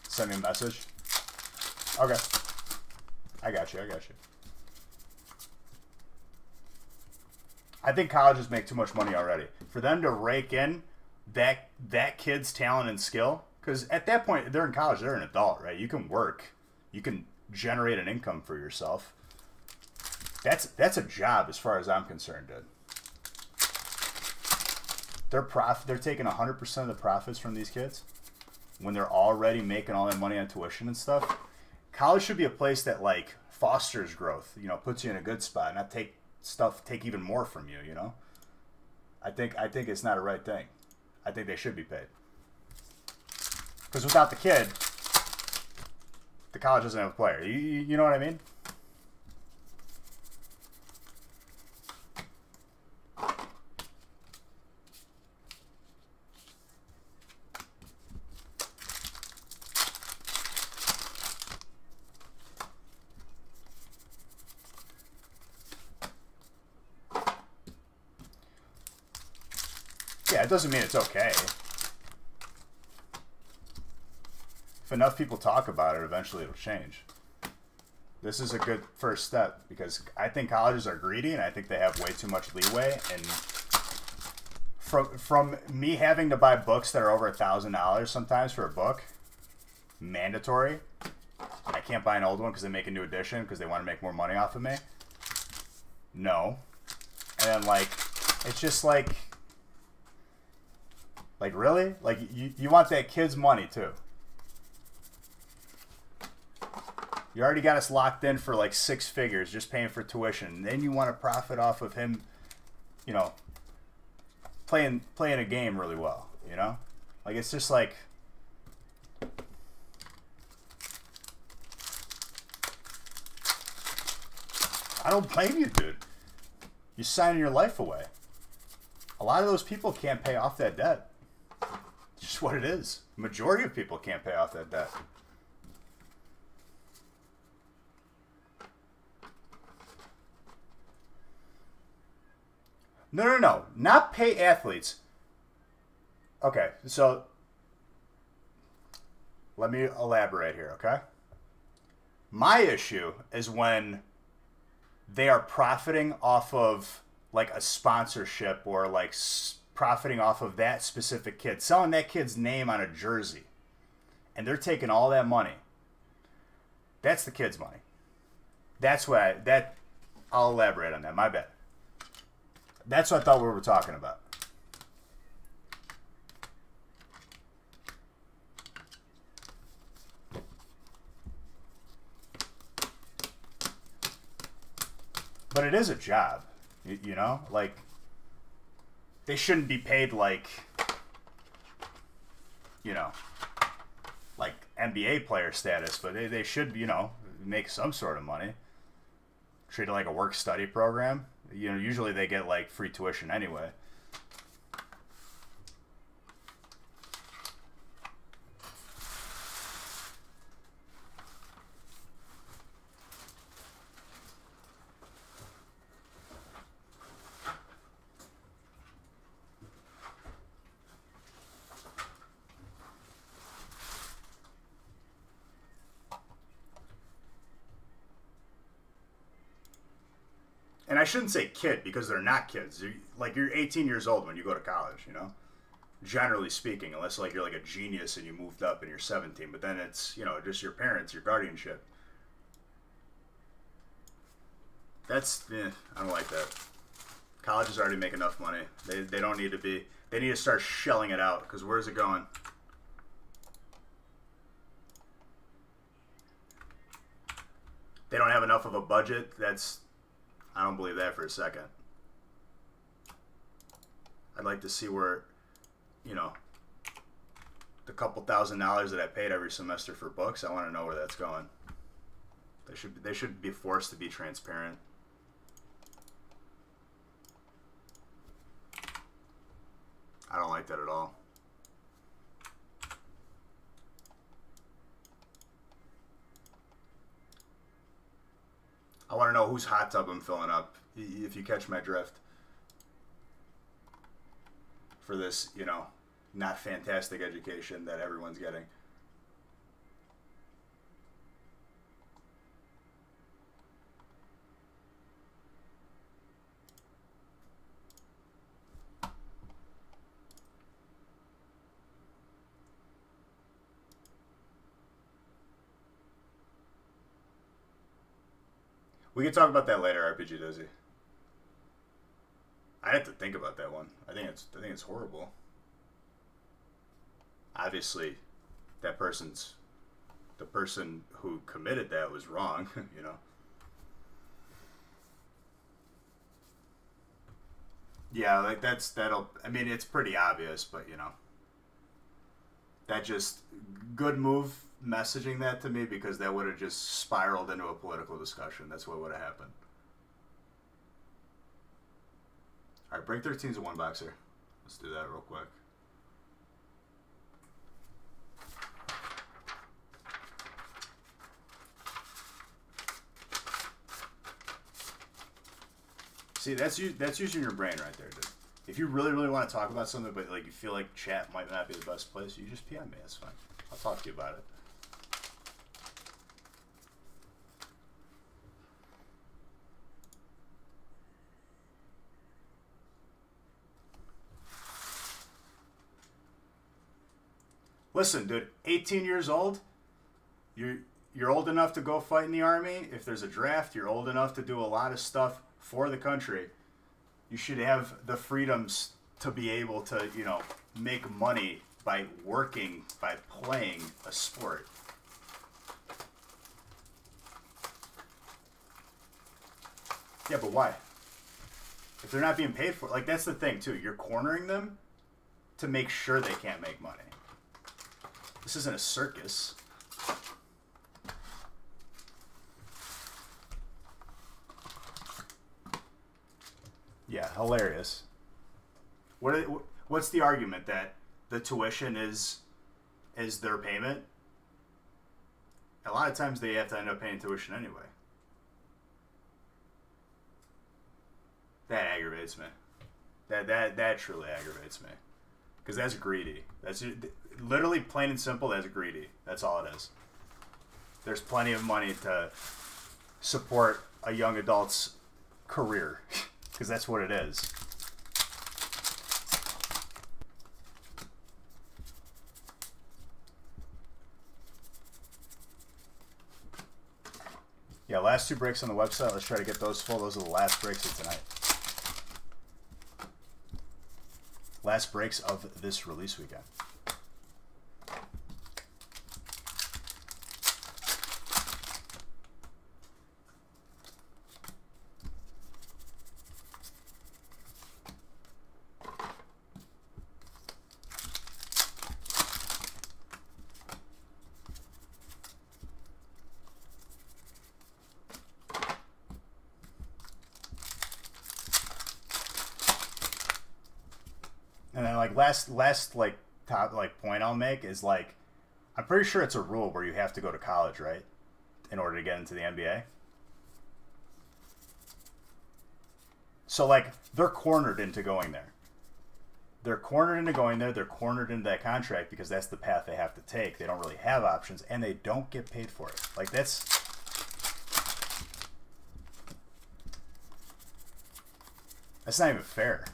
A: Send me a message. Okay. I got you. I think colleges make too much money already. For them to rake in that kid's talent and skill, because at that point, they're in college, they're an adult, right? You can work. You can generate an income for yourself. That's a job as far as I'm concerned, dude. They're taking 100% of the profits from these kids when they're already making all that money on tuition and stuff. College should be a place that like fosters growth, you know, puts you in a good spot, not take even more from you, you know? I think it's not a right thing. I think they should be paid. Because without the kid, the college doesn't have a player. You know what I mean? Yeah, it doesn't mean it's okay. If enough people talk about it, eventually it'll change. This is a good first step because I think colleges are greedy and I think they have way too much leeway. And from me having to buy books that are over $1,000 sometimes for a book, mandatory. I can't buy an old one because they make a new edition because they want to make more money off of me. No. And then like, it's just like really? Like you want that kid's money too. You already got us locked in for like 6 figures just paying for tuition. And then you want to profit off of him, you know, playing a game really well, you know? Like it's just like I don't blame you, dude. You're signing your life away. A lot of those people can't pay off that debt. It's just what it is. The majority of people can't pay off that debt. No. Not pay athletes. Okay, so let me elaborate here, okay? My issue is when they are profiting off of like a sponsorship or like profiting off of that specific kid, selling that kid's name on a jersey, and they're taking all that money. That's the kid's money. That's why I'll elaborate on that. My bad. That's what I thought we were talking about. But it is a job, you know? Like, they shouldn't be paid like, you know, like NBA player status, but they should, you know, make some sort of money. Treat it like a work-study program. You know, usually they get like free tuition anyway. And I shouldn't say kid because they're not kids. You're 18 years old when you go to college, you know? Generally speaking, unless like you're like a genius and you moved up and you're 17. But then it's, you know, just your parents, your guardianship. That's, I don't like that. Colleges already make enough money. They don't need to be, they need to start shelling it out because where's it going? They don't have enough of a budget. I don't believe that for a second. I'd like to see where, you know, the couple $1,000s that I paid every semester for books, I want to know where that's going. They should be forced to be transparent. I don't like that at all. I want to know whose hot tub I'm filling up, if you catch my drift. For this, you know, not fantastic education that everyone's getting. We can talk about that later, RPG Dizzy. I have to think about that one. I think it's horrible. Obviously, the person who committed that was wrong, you know. Yeah, like I mean, it's pretty obvious, but you know. That just, good move messaging that to me because that would have just spiraled into a political discussion. That's what would have happened. All right, break 13's a one boxer. Let's do that real quick. See, that's using your brain right there, dude. If you really, really want to talk about something, but like you feel like chat might not be the best place, you just PM me. That's fine. I'll talk to you about it. Listen, dude, 18 years old, you're old enough to go fight in the Army. If there's a draft, you're old enough to do a lot of stuff for the country. You should have the freedoms to be able to, you know, make money by working, by playing a sport. Yeah, but why? If they're not being paid for it, like that's the thing too. You're cornering them to make sure they can't make money. This isn't a circus. Yeah, hilarious. What's the argument that the tuition is their payment? A lot of times they have to end up paying tuition anyway. That aggravates me. That truly aggravates me. Because that's greedy. That's literally plain and simple. That's greedy. That's all it is. There's plenty of money to support a young adult's career. Because that's what it is. Yeah, last two breaks on the website. Let's try to get those full. Those are the last breaks of tonight. Last breaks of this release weekend. And then like last like top like point I'll make is like I'm pretty sure it's a rule where you have to go to college, right? In order to get into the NBA. So like they're cornered into going there. They're cornered into going there. They're cornered into that contract because that's the path they have to take. They don't really have options and they don't get paid for it. Like that's That's not even fair.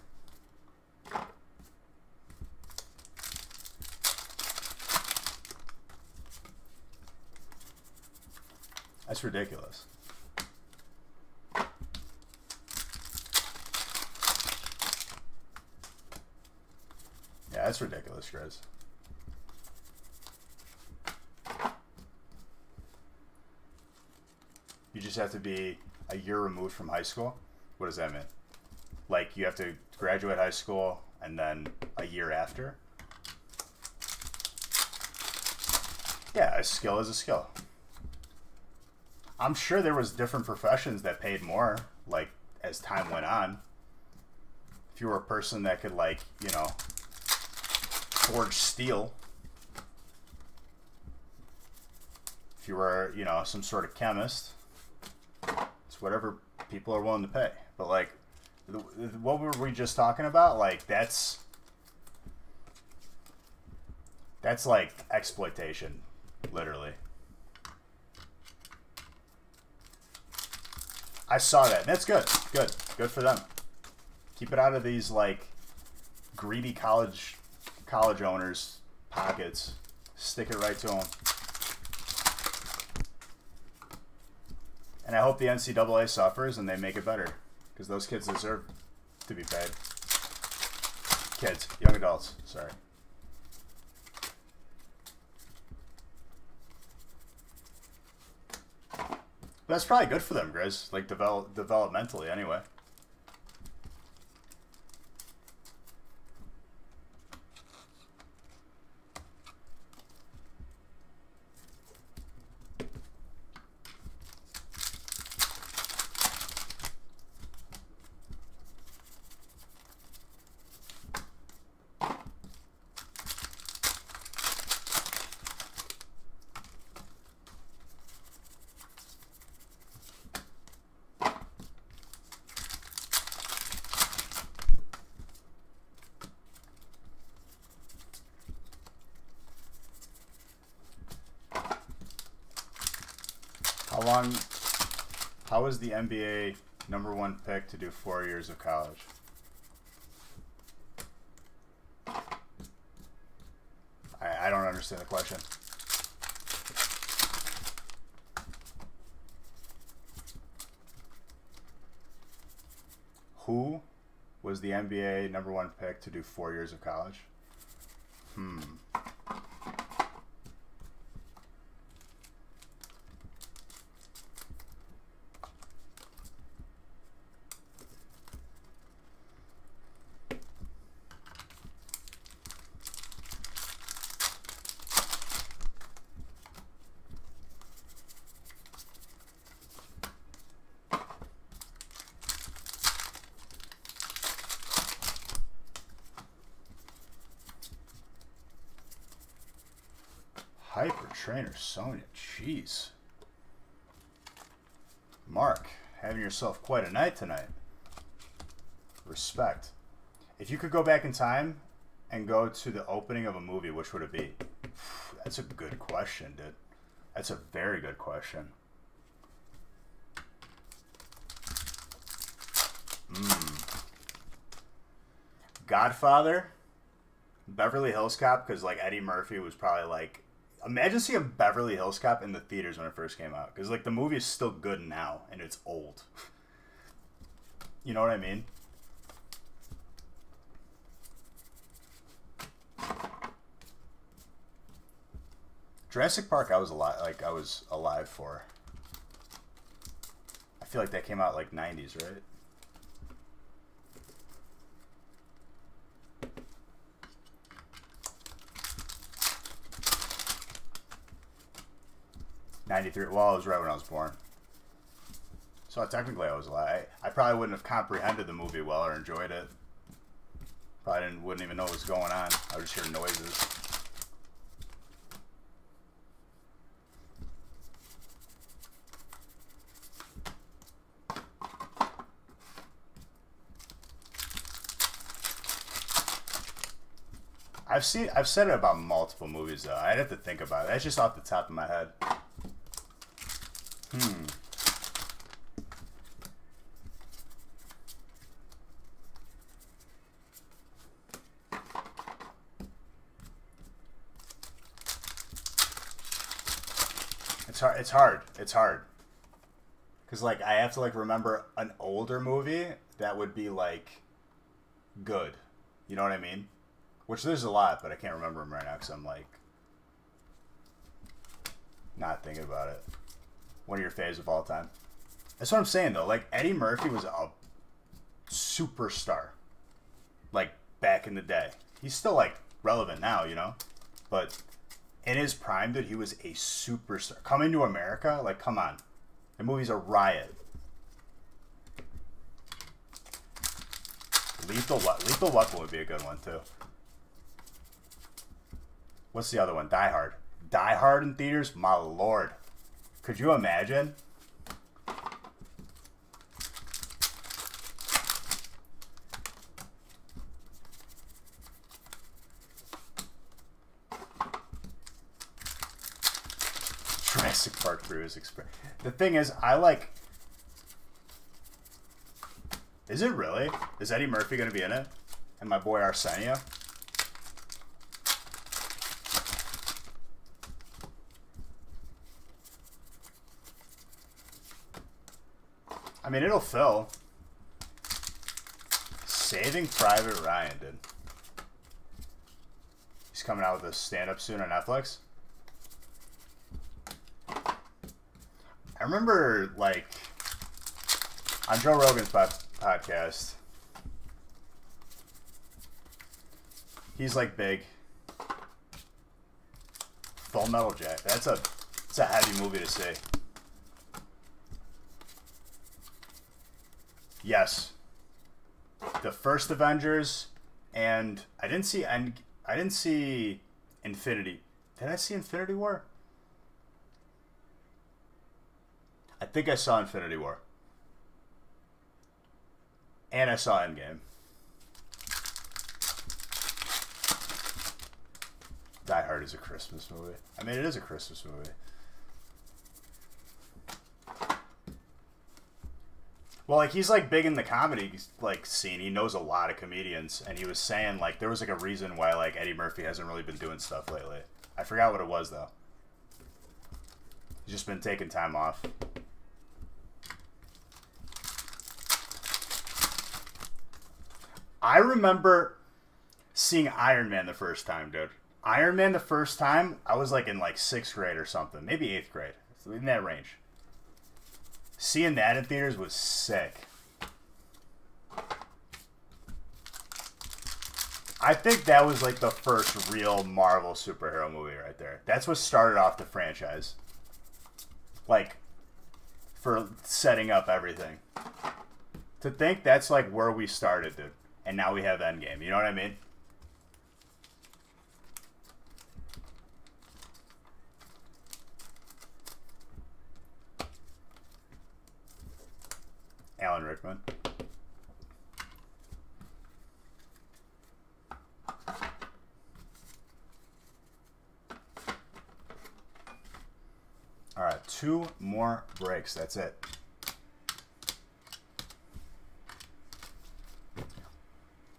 A: That's ridiculous. Yeah, that's ridiculous, Grizz. You just have to be a year removed from high school? What does that mean? Like, you have to graduate high school and then a year after? Yeah, a skill is a skill. I'm sure there was different professions that paid more, like, as time went on. If you were a person that could, like, you know, forge steel. If you were, you know, some sort of chemist. It's whatever people are willing to pay. But, like, what were we just talking about? Like, that's like exploitation, literally. I saw that. That's good. Good for them. Keep it out of these, like, greedy college owners' pockets. Stick it right to them. And I hope the NCAA suffers and they make it better, because those kids deserve to be paid. Kids, young adults, sorry. But that's probably good for them, Grizz. Like, developmentally, anyway. How is the NBA #1 pick to do 4 years of college? I don't understand the question. Who was the NBA #1 pick to do 4 years of college? Hyper Trainer Sonya, jeez. Mark, having yourself quite a night tonight. Respect. If you could go back in time and go to the opening of a movie, which would it be? That's a good question, dude. That's a very good question. Godfather, Beverly Hills Cop, because, like, Eddie Murphy was probably, like, imagine seeing Beverly Hills Cop in the theaters when it first came out, because, like, the movie is still good now and it's old. You know what I mean? Jurassic Park, I was alive for. I feel like that came out like 90s, right? '93. Well, it was right when I was born. So technically I was alive. I probably wouldn't have comprehended the movie well or enjoyed it. Probably wouldn't even know what was going on. I would just hear noises. I've said it about multiple movies though. I'd have to think about it. That's just off the top of my head. hard. It's hard. It's hard. Because, like, I have to, like, remember an older movie that would be, like, good. You know what I mean? Which there's a lot, but I can't remember them right now because I'm, like, not thinking about it. One of your faves of all time. That's what I'm saying, though. Like, Eddie Murphy was a superstar. Like, back in the day. He's still, like, relevant now, you know? But in his prime, dude, he was a superstar. Coming to America? Like, come on. The movie's a riot. Lethal Weapon would be a good one, too. What's the other one? Die Hard. Die Hard in theaters? My lord. Could you imagine? Jurassic Park 3 was experience. The thing is, I like... Is it really? Is Eddie Murphy going to be in it? And my boy Arsenio? I mean, it'll fill. Saving Private Ryan, dude. He's coming out with a stand-up soon on Netflix. I remember, like, on Joe Rogan's podcast, he's, like, big. Full Metal Jacket. It's a heavy movie to see. Yes. The first Avengers, and I didn't see Infinity. Did I see Infinity War? I think I saw Infinity War. And I saw Endgame. Die Hard is a Christmas movie. I mean, it is a Christmas movie. Well, like, he's, like, big in the comedy, like, scene. He knows a lot of comedians. And he was saying, like, there was, like, a reason why, like, Eddie Murphy hasn't really been doing stuff lately. I forgot what it was, though. He's just been taking time off. I remember seeing Iron Man the first time, dude. Iron Man the first time, I was, like, in, like, 6th grade or something. Maybe 8th grade. In that range. Seeing that in theaters was sick. I think that was, like, the first real Marvel superhero movie right there. That's what started off the franchise. Like, for setting up everything. To think that's, like, where we started, dude. And now we have Endgame. You know what I mean? Alan Rickman. All right, 2 more breaks. That's it.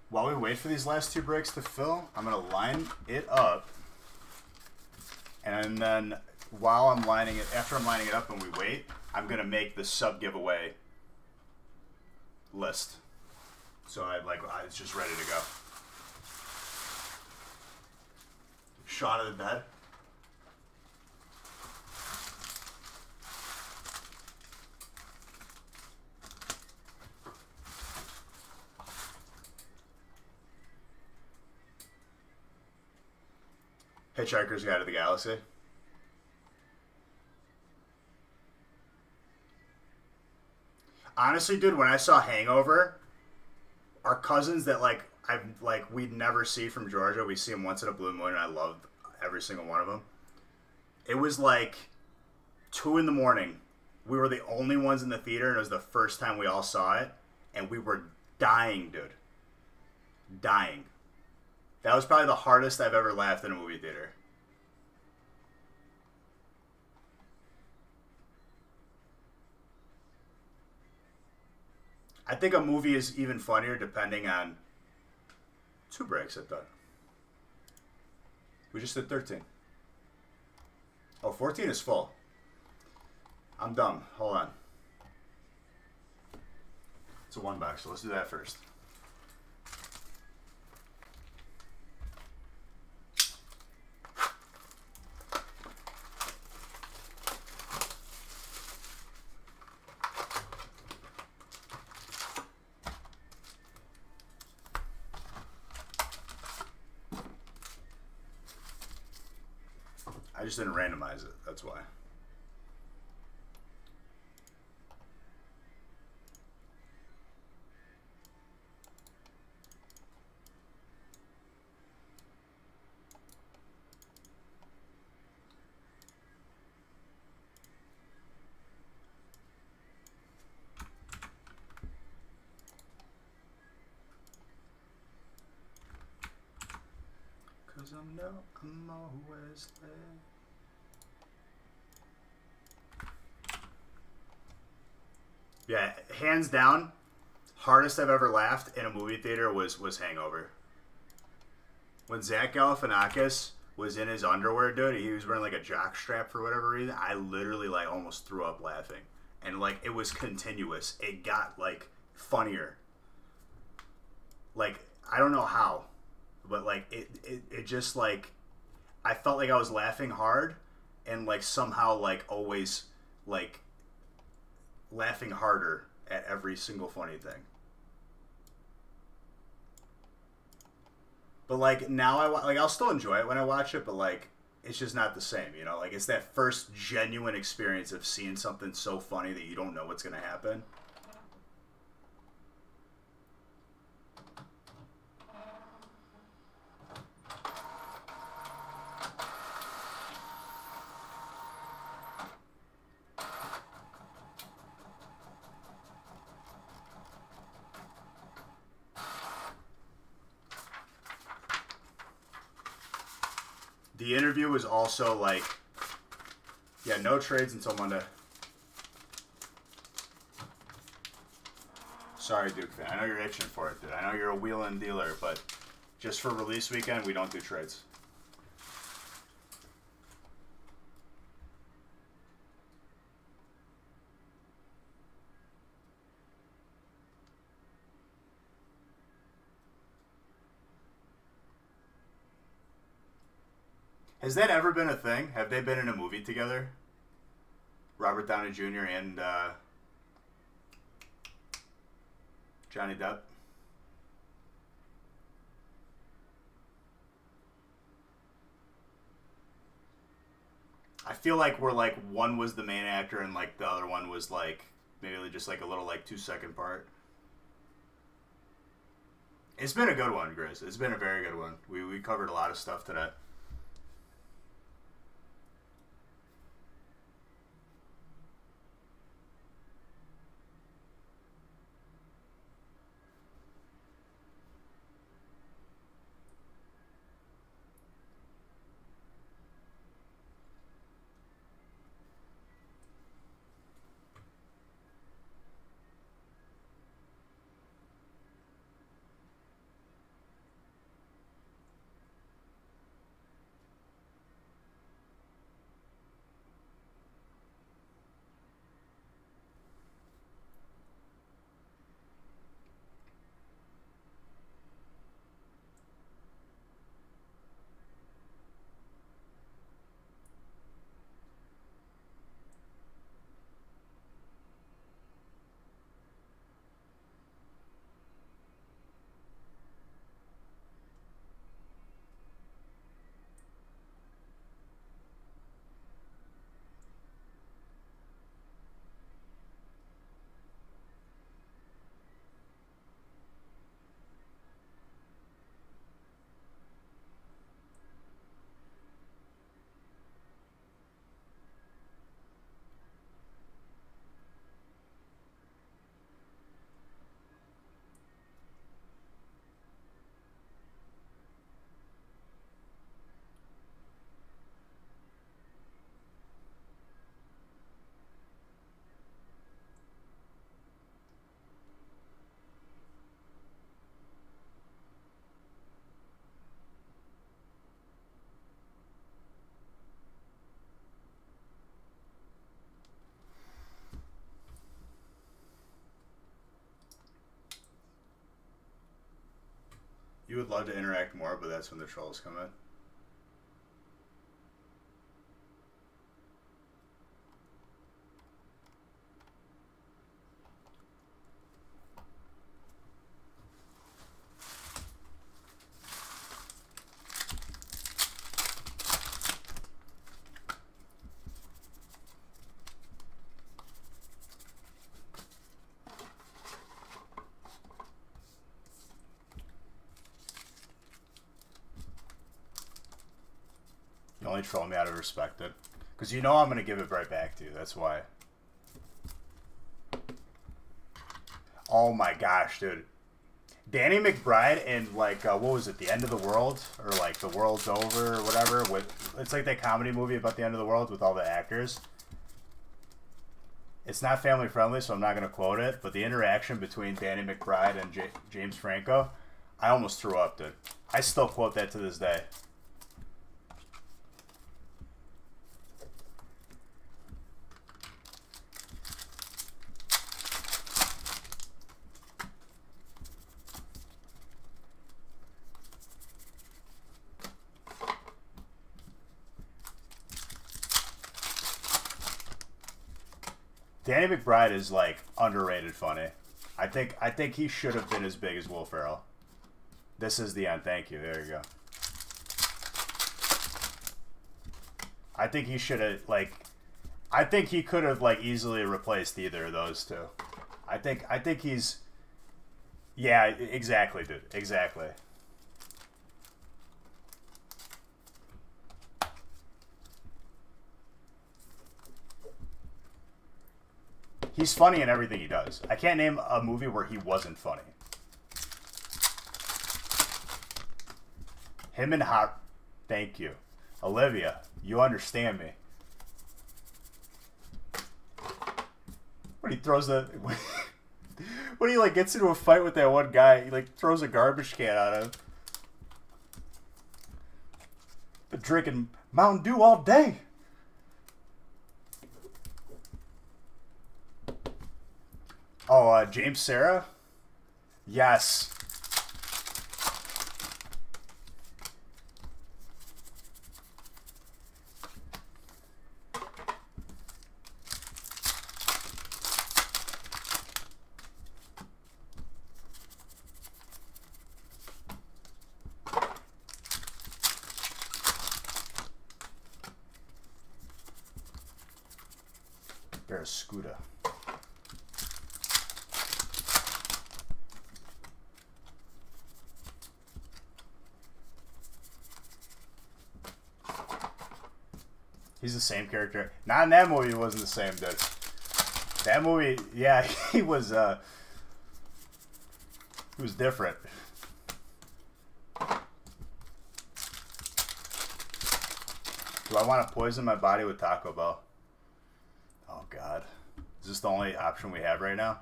A: While we wait for these last 2 breaks to fill, I'm going to line it up. And then while I'm lining it, after I'm lining it up and we wait, I'm going to make the sub giveaway list. So it's just ready to go. Shot of the bed. Hitchhiker's Guide to the Galaxy. Honestly, dude, when I saw Hangover, our cousins that we'd never see from Georgia, we see them once in a blue moon, and I loved every single one of them. It was like 2 in the morning. We were the only ones in the theater, and it was the first time we all saw it, and we were dying, dude. Dying. That was probably the hardest I've ever laughed in a movie theater. I think a movie is even funnier depending on 2 breaks, I thought. We just did 13. Oh, 14 is full. I'm dumb. Hold on. It's a one box, so let's do that first. I just didn't randomize it, that's why. Cause I'm always there. Yeah, hands down, hardest I've ever laughed in a movie theater was Hangover. When Zach Galifianakis was in his underwear, dude, he was wearing like a jock strap for whatever reason. I literally like almost threw up laughing, and like it was continuous. It got like funnier. Like I don't know how, but like it just like I felt like I was laughing hard, and like somehow like always like laughing harder at every single funny thing. But like now I'll still enjoy it when I watch it, but like it's just not the same, you know? Like it's that first genuine experience of seeing something so funny that you don't know what's going to happen. The interview was also like, yeah, no trades until Monday. Sorry, Duke fan. I know you're itching for it, dude. I know you're a wheel-in dealer, but just for release weekend, we don't do trades. Has that ever been a thing? Have they been in a movie together? Robert Downey Jr. and Johnny Depp? I feel like we're like one was the main actor and like the other one was like maybe just like a little like 2-second part. It's been a good one, Grizz. It's been a very good one. We covered a lot of stuff today. You would love to interact more, but that's when the trolls come in. You only troll me out of respect, dude. Because you know I'm going to give it right back to you. That's why. Oh my gosh, dude. Danny McBride and, like, what was it? The End of the World? Or, like, The World's Over or whatever. It's like that comedy movie about the end of the world with all the actors. It's not family friendly, so I'm not going to quote it. But the interaction between Danny McBride and James Franco, I almost threw up, dude. I still quote that to this day. Danny McBride is like underrated funny. I think he should have been as big as Will Ferrell. This is the end. Thank you. There you go. I think he should have I think he could have like easily replaced either of those two. I think he's yeah, exactly, dude. Exactly. He's funny in everything he does. I can't name a movie where he wasn't funny. Him and Hot. Thank you. Olivia, you understand me. When he throws the... when he, like, gets into a fight with that one guy, he, like, throws a garbage can at him. Been drinking Mountain Dew all day. Oh, James Sarah? Yes. Barracuda. He's the same character. Not in that movie. He wasn't the same, dude. That movie, yeah, he was different. Do I want to poison my body with Taco Bell? Oh God, is this the only option we have right now?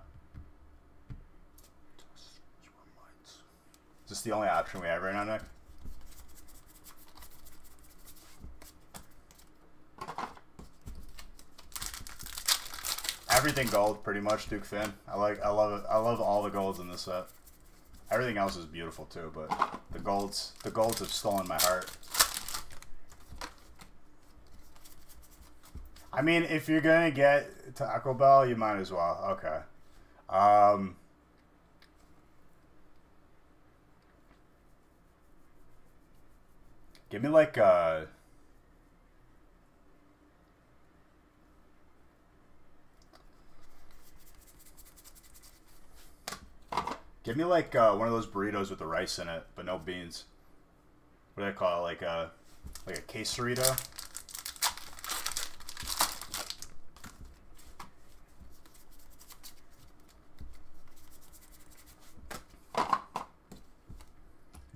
A: Is this the only option we have right now, Nick? Everything gold, pretty much, Duke Finn. I love it. I love all the golds in this set. Everything else is beautiful too, but the golds have stolen my heart. I mean, if you're gonna get Taco Bell, you might as well. Okay. Give me like give me like one of those burritos with the rice in it, but no beans. What do I call it? Like a quesarito?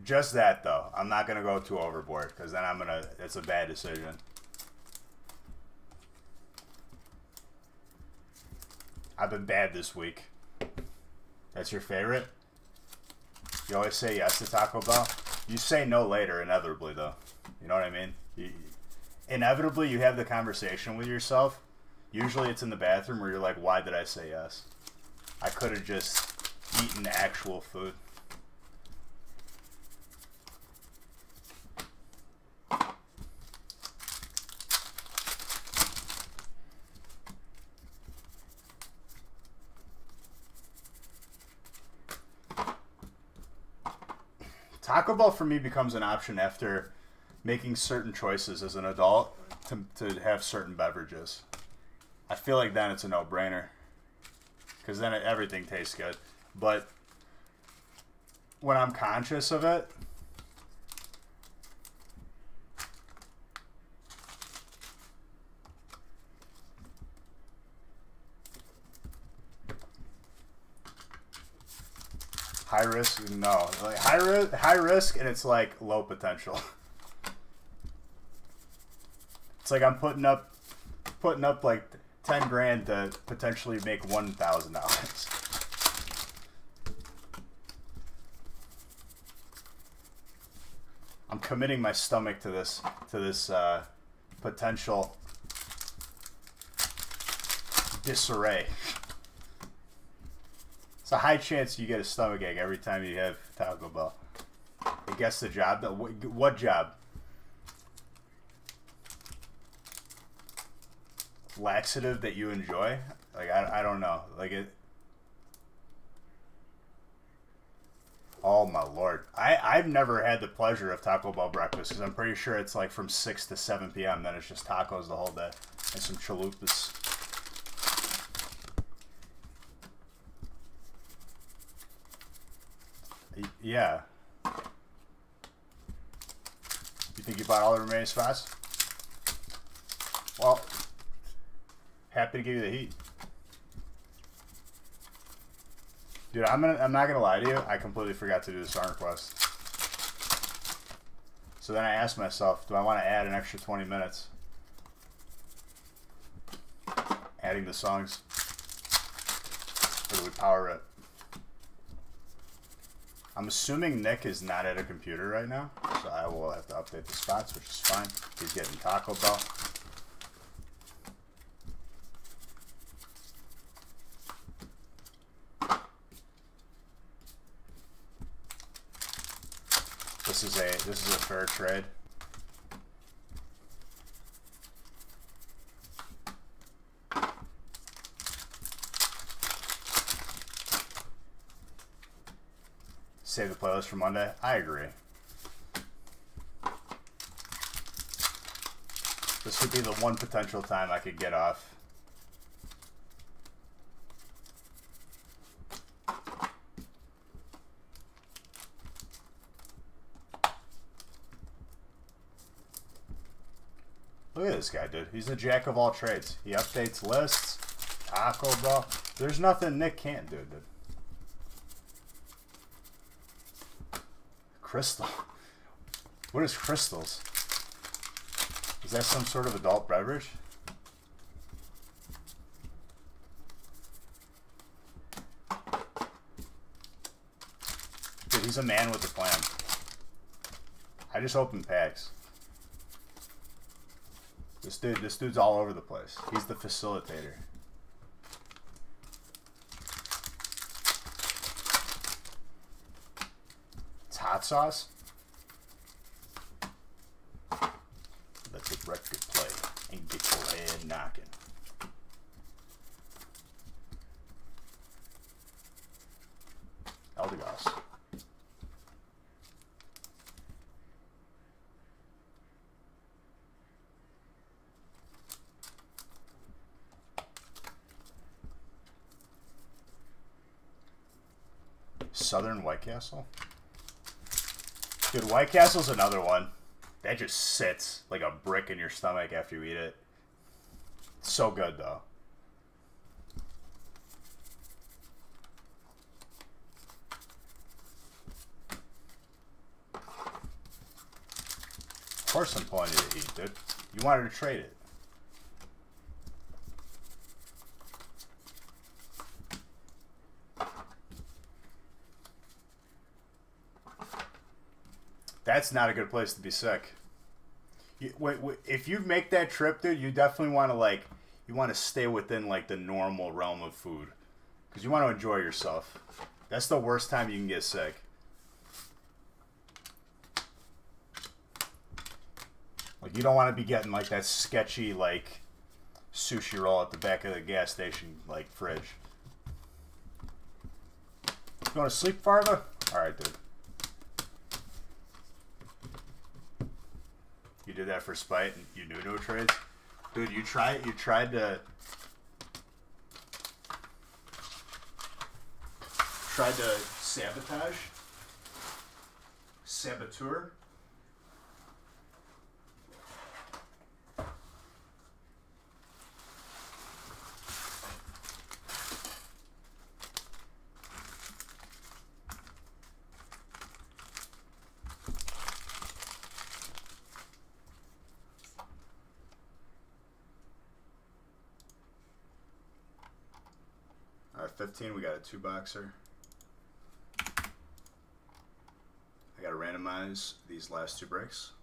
A: Just that though. I'm not gonna go too overboard because then it's a bad decision. I've been bad this week. That's your favorite? You always say yes to Taco Bell? You say no later, inevitably, though. You know what I mean? Inevitably, you have the conversation with yourself. Usually it's in the bathroom where you're like, why did I say yes? I could have just eaten actual food. Taco Bell for me becomes an option after making certain choices as an adult to have certain beverages. I feel like then it's a no-brainer. Because then everything tastes good. But when I'm conscious of it, high risk, no. Like high risk, and it's like low potential. It's like I'm putting up like 10 grand to potentially make $1,000. I'm committing my stomach to this potential disarray. It's a high chance you get a stomachache every time you have Taco Bell. I guess the job. What job? Laxative that you enjoy? Like I don't know. Like it. Oh my lord! I've never had the pleasure of Taco Bell breakfast because I'm pretty sure it's like from 6 to 7 p.m. Then it's just tacos the whole day and some chalupas. Yeah. You think you bought all the remaining spots? Well, happy to give you the heat. Dude, I'm not gonna lie to you, I completely forgot to do the song request. So then I asked myself, do I want to add an extra 20 minutes? Adding the songs. Or do we power it? I'm assuming Nick is not at a computer right now, so I will have to update the spots, which is fine. He's getting Taco Bell. This is a fair trade. Save the playlist for Monday. I agree. This would be the one potential time I could get off. Look at this guy, dude. He's a jack of all trades. He updates lists, Taco Bell. There's nothing Nick can't do, dude. Crystal. What is Crystals? Is that some sort of adult beverage? Dude, he's a man with a plan. I just opened packs. This dude's all over the place. He's the facilitator. It's hot sauce. Let the record play and get your head knocking. Eldegoss. Southern White Castle? Dude, White Castle's another one. That just sits like a brick in your stomach after you eat it. It's so good, though. Of course I'm pulling you to eat, dude. You wanted to trade it. That's not a good place to be sick. If you make that trip, dude, you definitely want to you want to stay within like the normal realm of food, because you want to enjoy yourself. That's the worst time you can get sick. Like you don't want to be getting like that sketchy like sushi roll at the back of the gas station like fridge. You want to sleep, Farva? All right, dude. did that for spite and you knew no trades? Dude, you tried to sabotage? Saboteur? Alright, 15, we got a 2-boxer. I gotta randomize these last 2 breaks.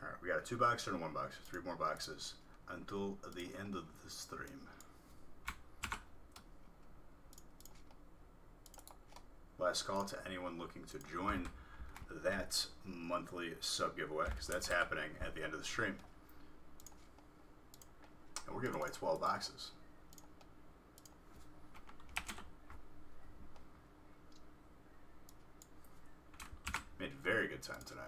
A: Alright, we got a 2-boxer and a 1-boxer. 3 more boxes until the end of the stream. Last call to anyone looking to join that monthly sub giveaway, because that's happening at the end of the stream. And we're giving away 12 boxes. Made very good time tonight.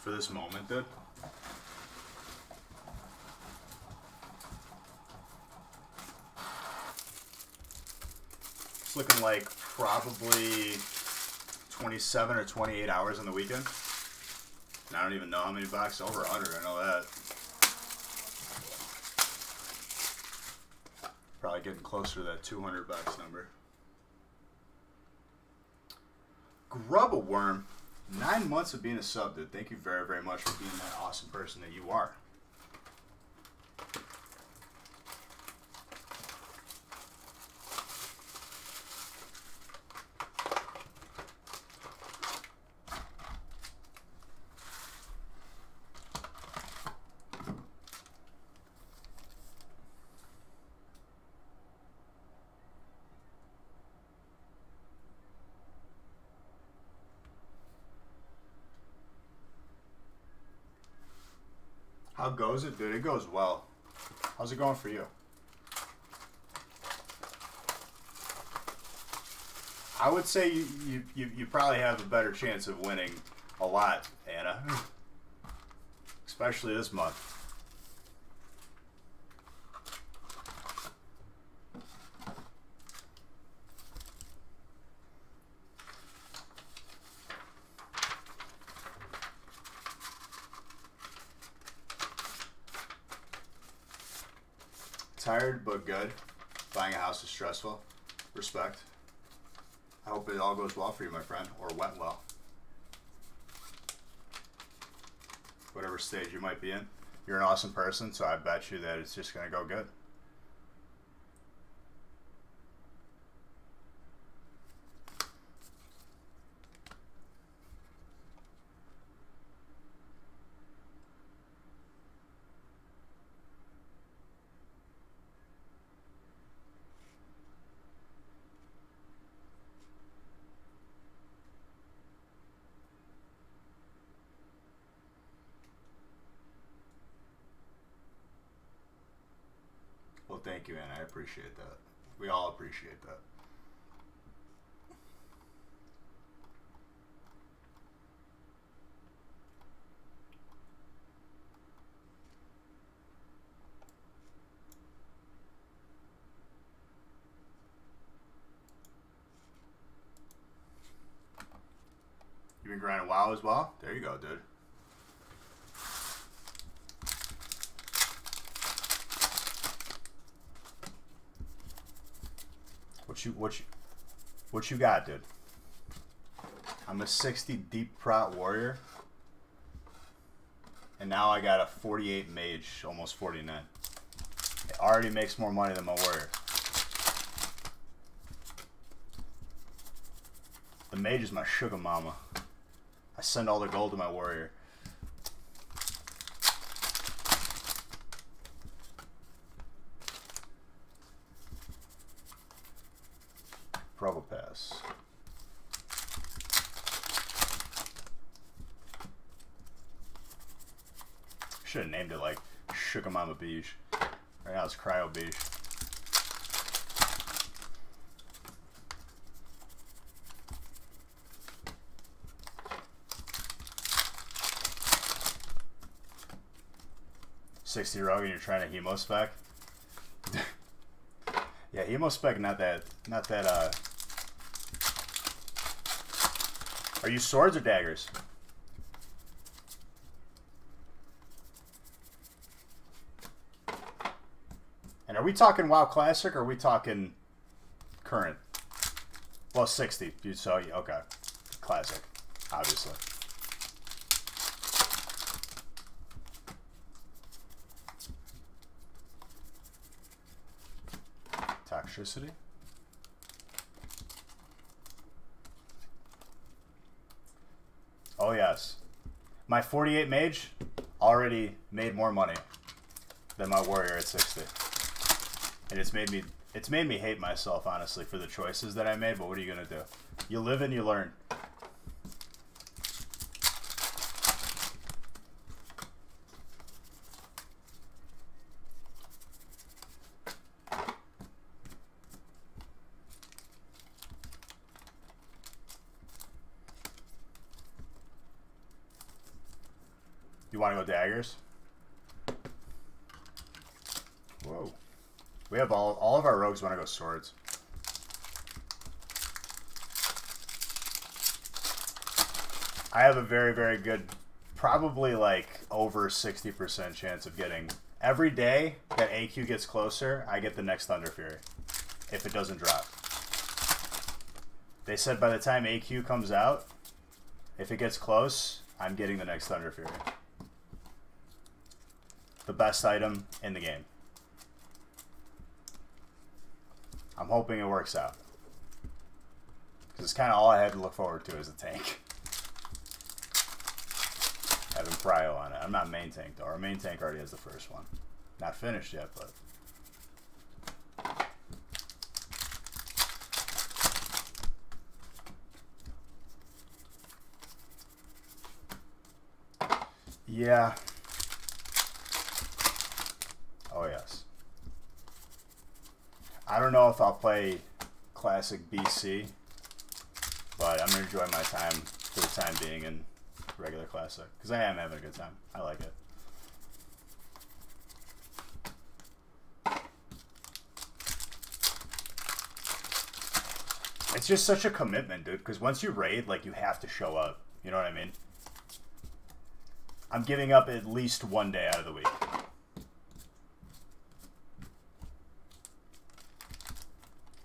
A: For this moment, dude. It's looking like probably 27 or 28 hours on the weekend. And I don't even know how many boxes. Over 100, I know that. Probably getting closer to that 200 box number. Grub a Worm. 9 months of being a sub, dude. Thank you very, very much for being that awesome person that you are. How goes it, dude? It goes well. How's it going for you? I would say you probably have a better chance of winning a lot, Anna. Especially this month. Tired but good. Buying a house is stressful. Respect. I hope it all goes well for you, my friend, or went well. Whatever stage you might be in. You're an awesome person, so I bet you that it's just going to go good. Well, thank you, Anna. I appreciate that. We all appreciate that. WoW as well? There you go, dude. What you got, dude? I'm a 60 deep prot warrior. And now I got a 48 mage, almost 49. It already makes more money than my warrior. The mage is my sugar mama. I send all the gold to my warrior. Probopass. Should have named it like Sugar Mama Beach. Right now it's Cryo Beach. $60 rogue and you're trying to hemo spec? Yeah, hemo spec not that Are you swords or daggers? And are we talking WoW Classic or are we talking current? Well, 60. So, okay. Classic, obviously. Toxicity. Oh, yes. My 48 mage already made more money than my warrior at 60. And it's made me hate myself, honestly, for the choices that I made, but what are you going to do? You live and you learn. You want to go daggers? Whoa. We have all of our rogues want to go swords. I have a very, very good, probably like over 60% chance of getting, every day that AQ gets closer, I get the next Thunder Fury, if it doesn't drop. They said by the time AQ comes out, if it gets close, I'm getting the next Thunder Fury. The best item in the game. I'm hoping it works out. Because it's kind of all I had to look forward to as a tank. Having Cryo on it. I'm not main tank though. Our main tank already has the first one. Not finished yet, but... Yeah. Oh, yes. I don't know if I'll play Classic BC, but I'm going to enjoy my time for the time being in regular Classic, because I am having a good time. I like it. It's just such a commitment, dude, because once you raid, like, you have to show up. You know what I mean? I'm giving up at least one day out of the week.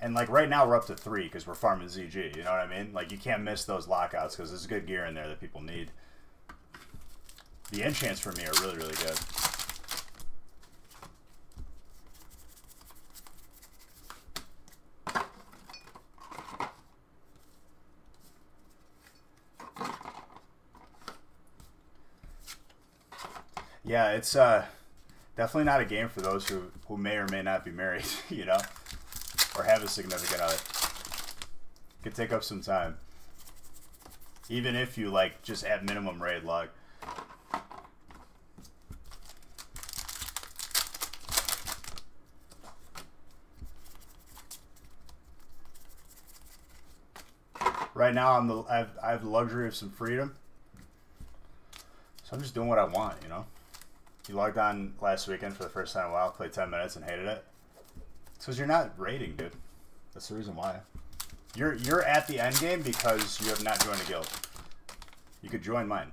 A: And, like, right now we're up to 3 because we're farming ZG, you know what I mean? Like, you can't miss those lockouts because there's good gear in there that people need. The enchants for me are really, really good. Yeah, it's definitely not a game for those who may or may not be married, you know? Or have a significant other. It could take up some time. Even if you, like, just at minimum raid log. Right now, I have the luxury of some freedom. So I'm just doing what I want, you know? You logged on last weekend for the first time in a while, played 10 minutes and hated it. It's because you're not raiding, dude. That's the reason why. You're at the end game because you have not joined a guild. You could join mine.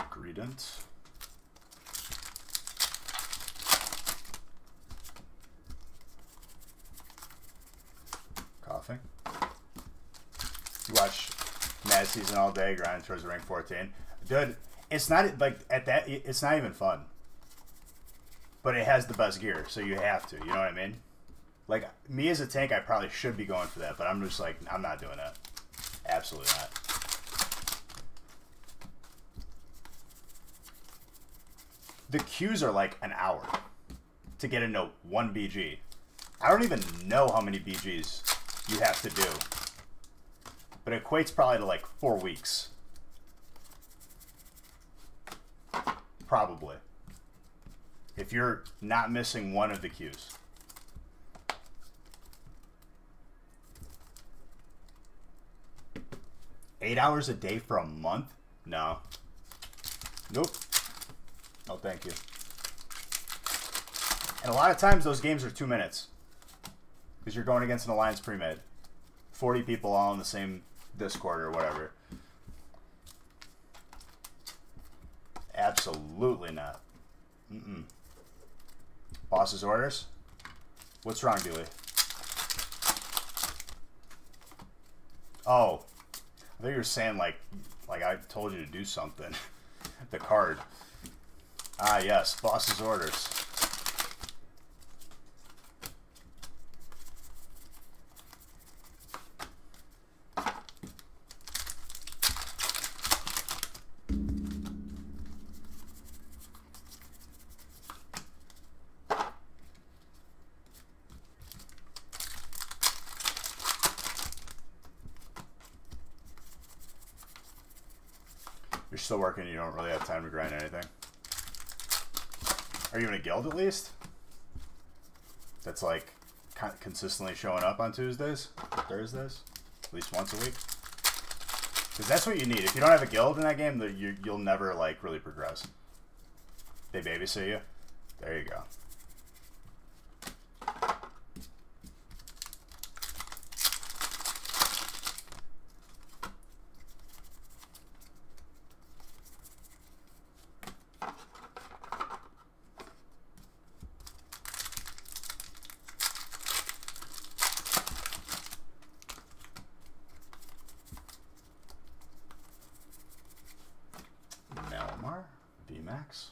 A: Gradient. Coughing. You watch Mad Season all day, grind towards rank 14. Dude, it's not like at that. It's not even fun. But it has the best gear, so you have to. You know what I mean? Like me as a tank, I probably should be going for that, but I'm just like, I'm not doing that. Absolutely not. The queues are like an hour to get into 1 BG. I don't even know how many BGs you have to do. But it equates probably to like 4 weeks. Probably. If you're not missing one of the queues. $8 hours a day for a month? No. Nope. No, thank you. And a lot of times those games are 2 minutes. Because you're going against an alliance pre-made. 40 people all in the same Discord or whatever. Absolutely not. Mm-mm. Boss's orders? What's wrong, Dewey? Oh. I thought you were saying like I told you to do something. The card. Ah, yes. Boss's orders. You're still working, you don't really have time to grind anything. Are you in a guild at least? That's like consistently showing up on Tuesdays? Thursdays? At least once a week? Because that's what you need. If you don't have a guild in that game, you'll never like really progress. They babysit you? There you go. VMAX.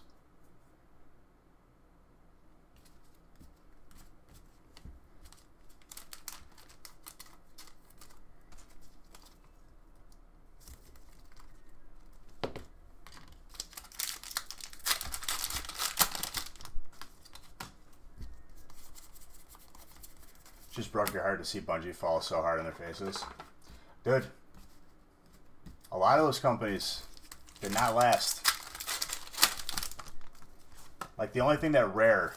A: Just broke your heart to see Bungie fall so hard in their faces. Dude, a lot of those companies did not last. Like, the only thing that Rare,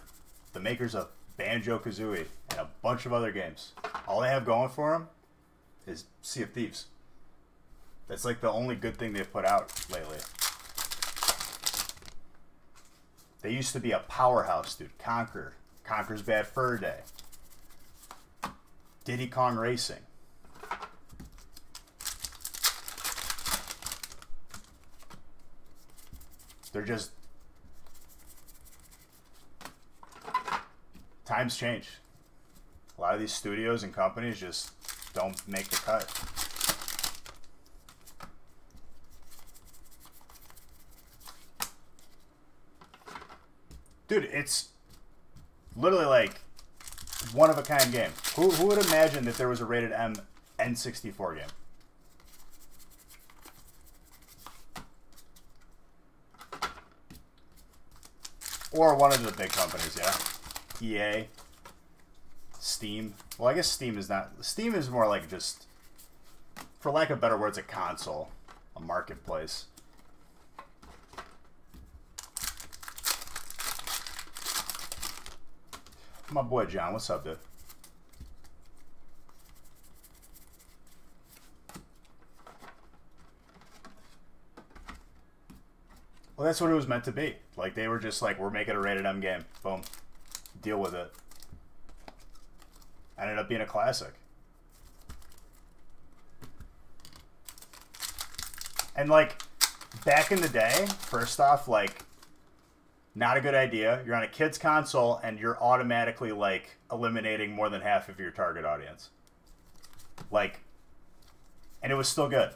A: the makers of Banjo-Kazooie and a bunch of other games, all they have going for them is Sea of Thieves. That's like the only good thing they've put out lately. They used to be a powerhouse, dude. Conker's Bad Fur Day. Diddy Kong Racing. They're just... Times change. A lot of these studios and companies just don't make the cut. Dude, it's literally like one-of-a-kind game. Who would imagine that there was a rated M N64 game? Or one of the big companies, yeah. EA, Steam, Well, I guess Steam is not. Steam is more like just, for lack of better words, a console, a marketplace. My boy John, what's up, dude? Well, that's what it was meant to be. Like, they were just like, we're making a rated M game. Boom. Deal with it. Ended up being a classic. And, like, back in the day, first off, like, not a good idea. You're on a kid's console, and you're automatically, like, eliminating more than half of your target audience. Like, and it was still good.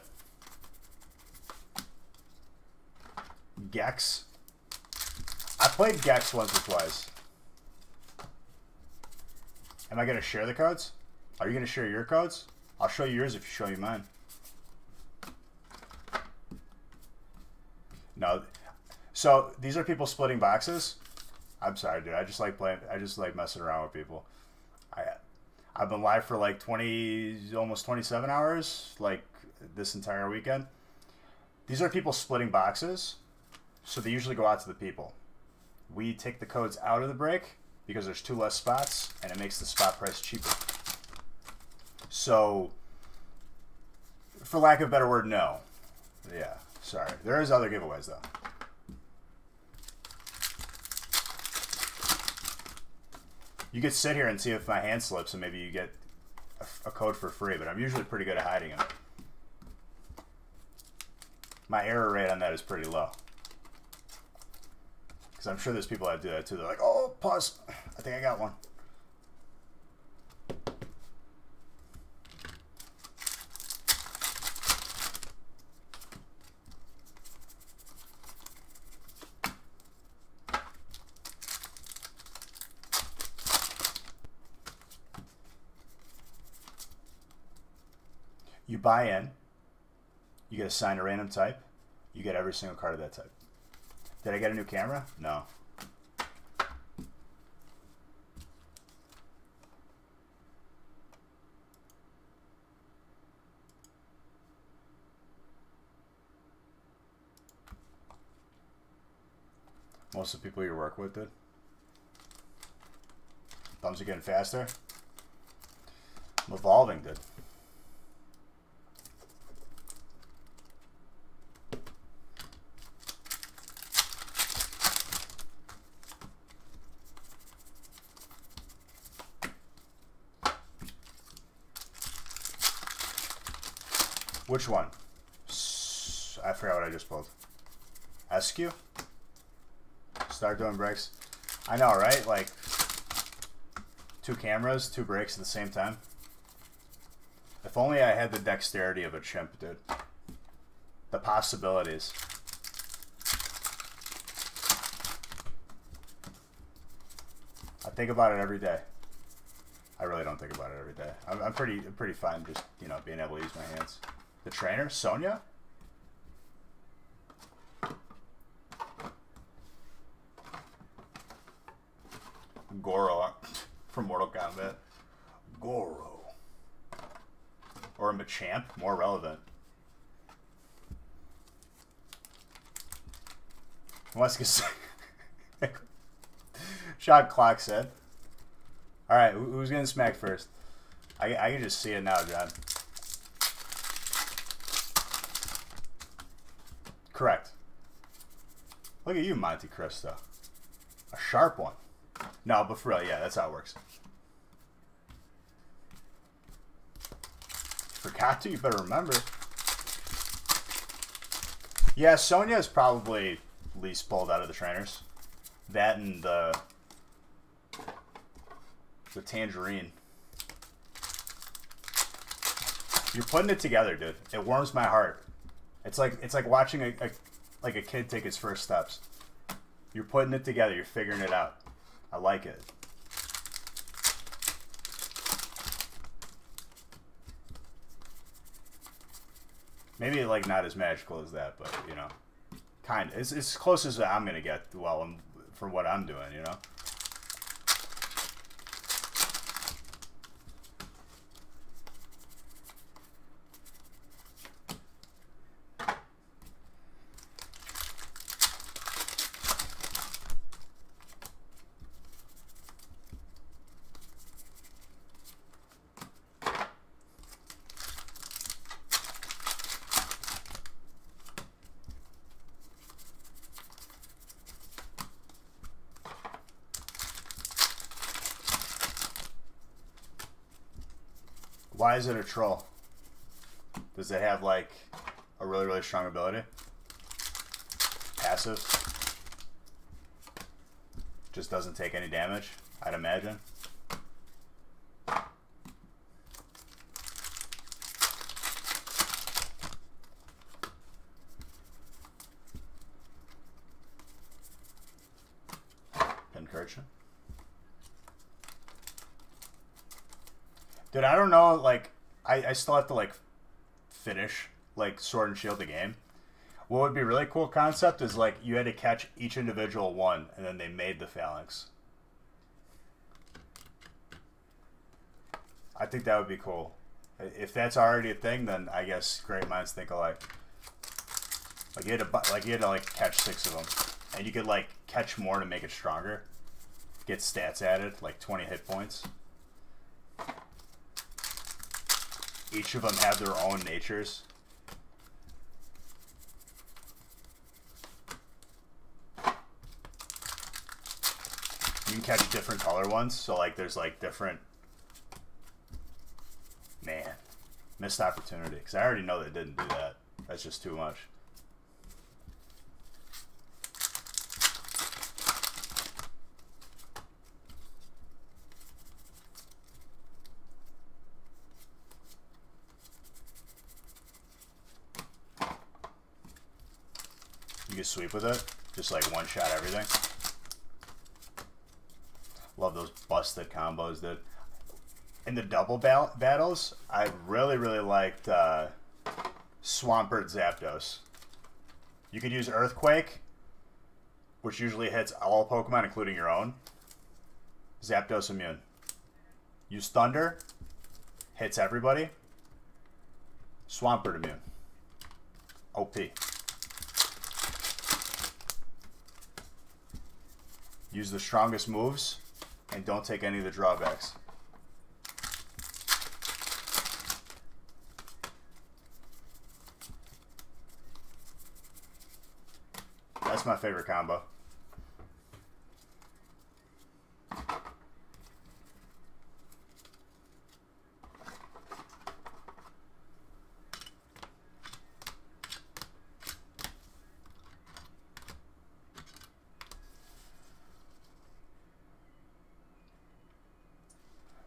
A: Gex. I played Gex once or twice. Am I going to share the codes? Are you going to share your codes? I'll show you yours if you show me mine. No. So, these are people splitting boxes. I'm sorry, dude. I just like playing. I just like messing around with people. I've been live for like 20, almost 27 hours, like this entire weekend. These are people splitting boxes. So they usually go out to the people. We take the codes out of the break because there's 2 less spots, and it makes the spot price cheaper. So, for lack of a better word, no. Yeah, sorry. There is other giveaways, though. You could sit here and see if my hand slips, and maybe you get a code for free, but I'm usually pretty good at hiding them. My error rate on that is pretty low. Because I'm sure there's people that do that too. They're like, oh, pause. I think I got one. You buy in. You get assigned a random type. You get every single card of that type. Did I get a new camera? No. Most of the people you work with did. Thumbs are getting faster. I'm evolving, dude. Which one? I forgot what I just pulled. SQ? Start doing breaks. I know, right? Like, 2 cameras, 2 breaks at the same time. If only I had the dexterity of a chimp, dude. The possibilities. I think about it every day. I really don't think about it every day. I'm pretty fine just, you know, being able to use my hands. The trainer? Sonya? Goro from Mortal Kombat. Goro. Or a Machamp? More relevant. Let's get... Shot clock said. Alright, who's getting smacked first? I can just see it now, John. Correct. Look at you, Monte Cristo. A sharp one. No, but for real, yeah, that's how it works. Forgot to, you better remember. Yeah, Sonya is probably least pulled out of the trainers. That and the Tangerine. You're putting it together, dude. It warms my heart. It's like watching a kid take his first steps. You're putting it together. You're figuring it out. I like it. Maybe like not as magical as that, but you know, kind of. It's as close as I'm gonna get. Well, for what I'm doing, you know. Why is it a troll? Does it have like a really, really strong ability? Passive? Just doesn't take any damage, I'd imagine. Pincurchin. Dude, I don't know, like, I still have to, like, finish, like, Sword and Shield the game. What would be a really cool concept is, like, you had to catch each individual one, and then they made the phalanx. I think that would be cool. If that's already a thing, then I guess great minds think alike. Like, you had to, like, catch 6 of them. And you could, like, catch more to make it stronger. Get stats added, like 20 hit points. Each of them have their own natures. You can catch different color ones, so like there's like different... Man, missed opportunity, because I already know they didn't do that. That's just too much. You can sweep with it, just like one shot everything. Love those busted combos, dude. In the double battles, I really, really liked Swampert Zapdos. You could use Earthquake, which usually hits all Pokemon, including your own. Zapdos immune. Use Thunder, hits everybody. Swampert immune. OP. Use the strongest moves, and don't take any of the drawbacks. That's my favorite combo.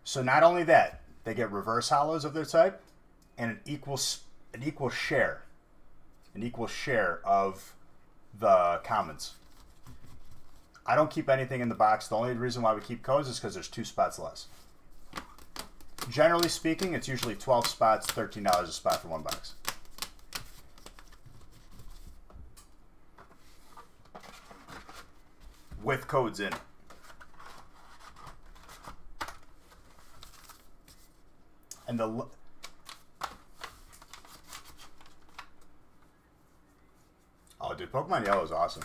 A: So not only that, they get reverse hollows of their type, and an equal share of the commons. I don't keep anything in the box. The only reason why we keep codes is because there's 2 spots less. Generally speaking, it's usually 12 spots, $13 a spot for 1 box. With codes in it. And the... Oh, dude, Pokemon Yellow is awesome.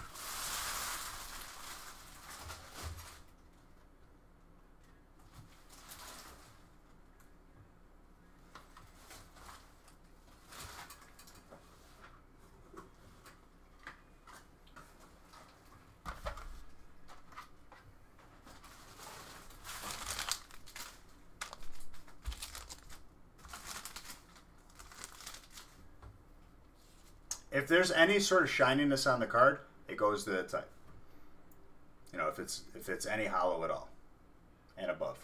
A: If there's any sort of shininess on the card, it goes to the type. You know, if it's any hollow at all and above.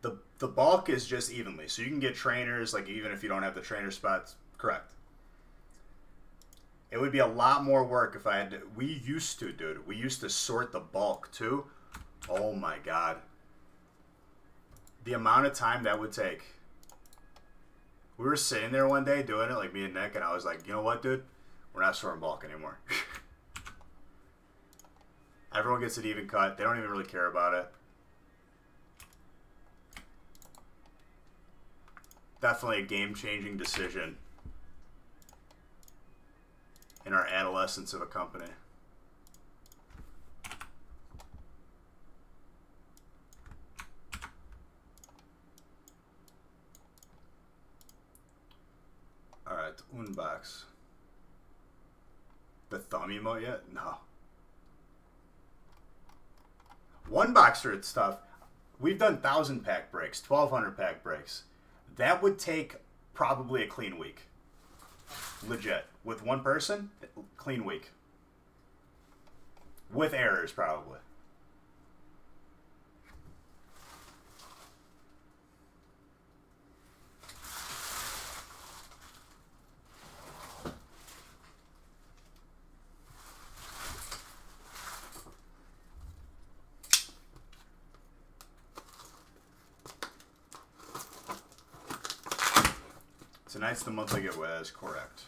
A: The bulk is just evenly, so you can get trainers, like even if you don't have the trainer spots, correct. It would be a lot more work if I had to. We used to sort the bulk too. Oh my god. The amount of time that would take. We were sitting there one day doing it, like me and Nick, and I was like, you know what, dude? We're not sorting bulk anymore. Everyone gets an even cut. They don't even really care about it. Definitely a game-changing decision in our adolescence of a company. Alright, Unbox. The thumb emote yet? No. One boxer at stuff. We've done 1,000-pack breaks, 1,200-pack breaks. That would take probably a clean week. Legit. With one person, clean week. With errors, probably. Tonight's the month I get Wes, correct.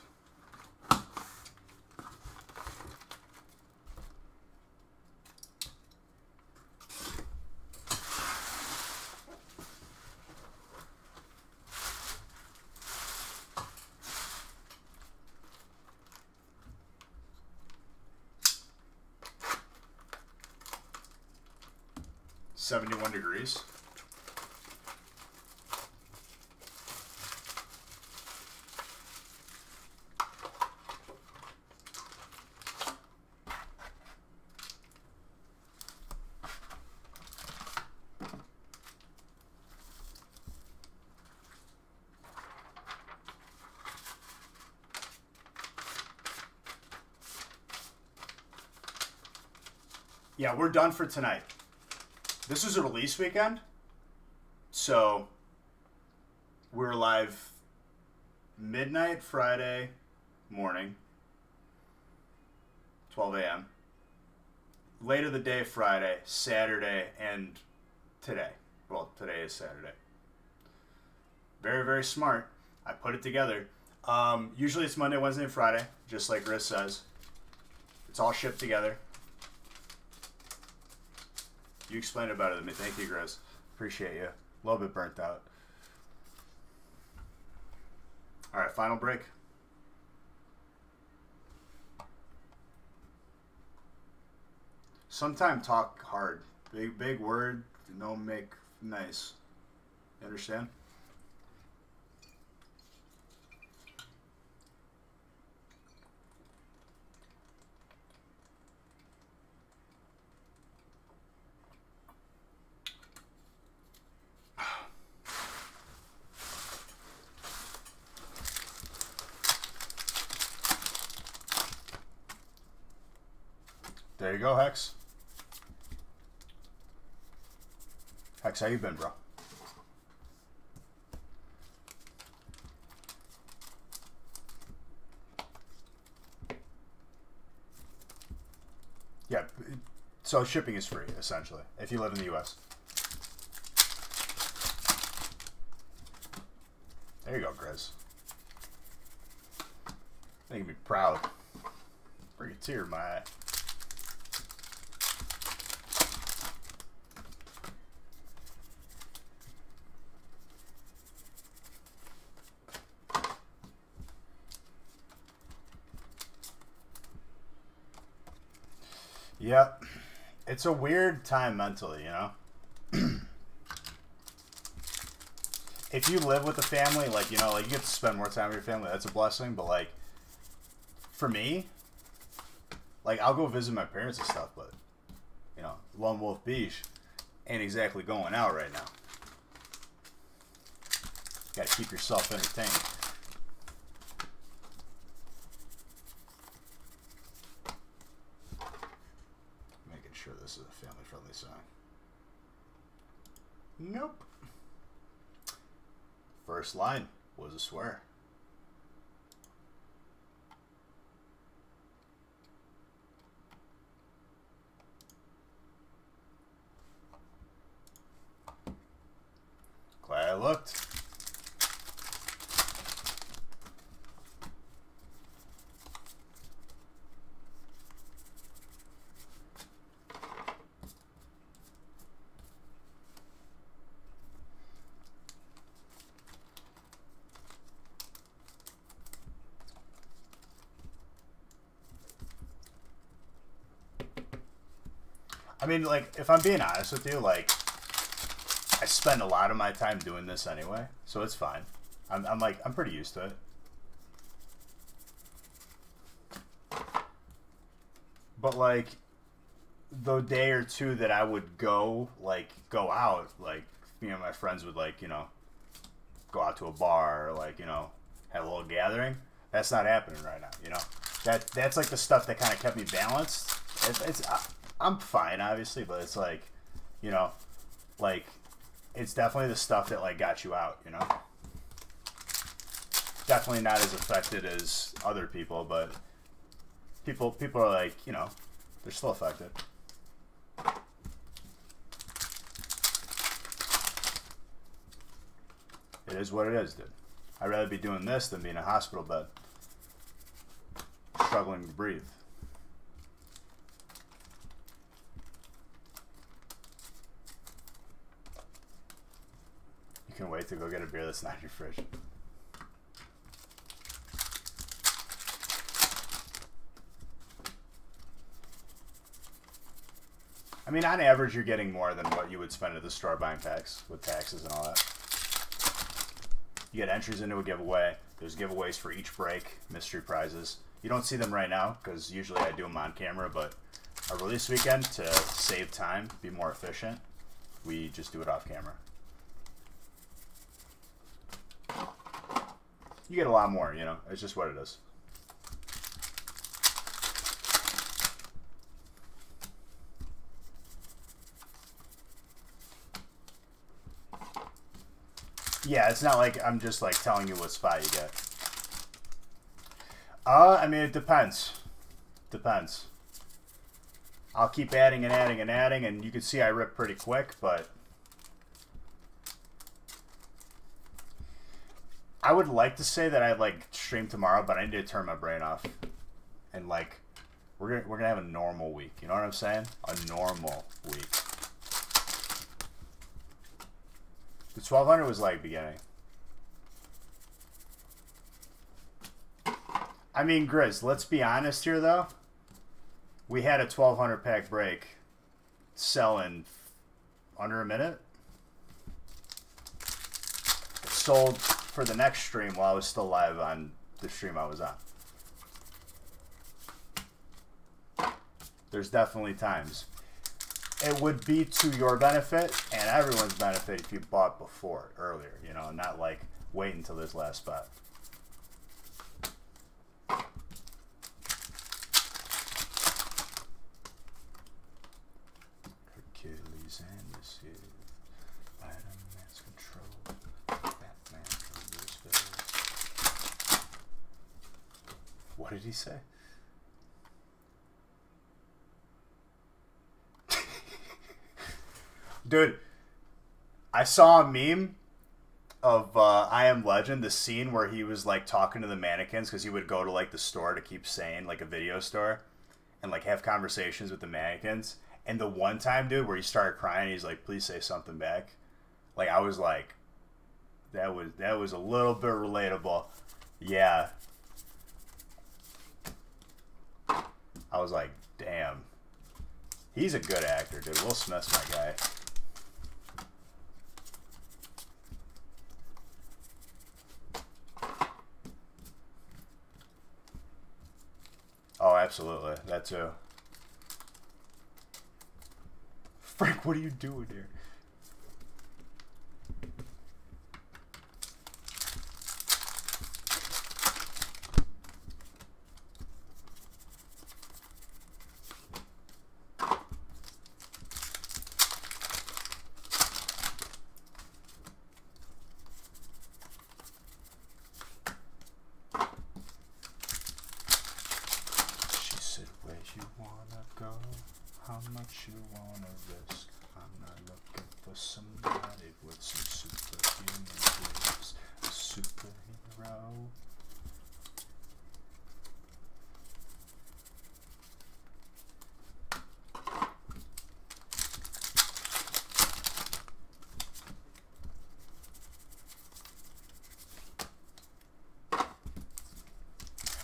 A: $71 degrees. Yeah, we're done for tonight. This was a release weekend, so we were live midnight Friday morning, 12 a.m. Later the day Friday, Saturday, and today. Well, today is Saturday. Very, very smart. I put it together. Usually it's Monday, Wednesday, and Friday, just like Riz says. It's all shipped together. You explained it better than me. Thank you, Grizz. Appreciate you. A little bit burnt out. All right, final break. Sometime talk hard. Big word, no make nice. You understand? There you go, Hex. Hex, how you been, bro? Yeah, so shipping is free, essentially, if you live in the U.S. There you go, Grizz. Making me proud. Bring a tear in my eye. Yep. It's a weird time mentally, you know? If you live with a family, like, you know, like, you get to spend more time with your family, that's a blessing, but, like, for me, like, I'll go visit my parents and stuff, but, you know, Lone Wolf Beach ain't exactly going out right now. Gotta keep yourself entertained. Sure, this is a family-friendly sign. Nope. First line was a swear. Glad I looked. I mean, like, if I'm being honest with you, like, I spend a lot of my time doing this anyway, so it's fine. I'm pretty used to it. But, like, the day or two that I would go out, like me and my friends would go out to a bar or have a little gathering. That's not happening right now. That's like the stuff that kind of kept me balanced. I'm fine, obviously, but it's it's definitely the stuff that got you out. Definitely not as affected as other people, but people are they're still affected. It is what it is, dude. I'd rather be doing this than be in a hospital bed, struggling to breathe. You can wait to go get a beer that's not in your fridge. I mean, on average, you're getting more than what you would spend at the store buying packs with taxes and all that. You get entries into a giveaway. There's giveaways for each break, mystery prizes. You don't see them right now because usually I do them on camera, but our release weekend, to save time, be more efficient, we just do it off camera. You get a lot more, it's just what it is. Yeah, it's not like I'm just telling you what spot you get. I mean, it depends. Depends. I'll keep adding and adding and adding, and you can see I rip pretty quick, but I would like to say that I'd stream tomorrow, but I need to turn my brain off. And we're gonna have a normal week. You know what I'm saying? A normal week. The 1200 was beginning. I mean, Grizz, let's be honest here, though. We had a 1200 pack break sell in under a minute. It sold for the next stream while I was still live on the stream I was on. There's definitely times. It would be to your benefit and everyone's benefit if you bought before, earlier, not wait until this last spot. Hercules and the Sith, Iron Man's control, Batman from Louisville. What did he say? Dude, I saw a meme of I Am Legend, the scene where he was talking to the mannequins because he would go to the store to keep saying a video store and have conversations with the mannequins. And the one time, dude, where he started crying, he's like, "Please say something back." I was like, that was a little bit relatable. Yeah. I was like, damn. He's a good actor, dude. Will Smith's my guy. Oh, absolutely. That too. Frank, what are you doing here?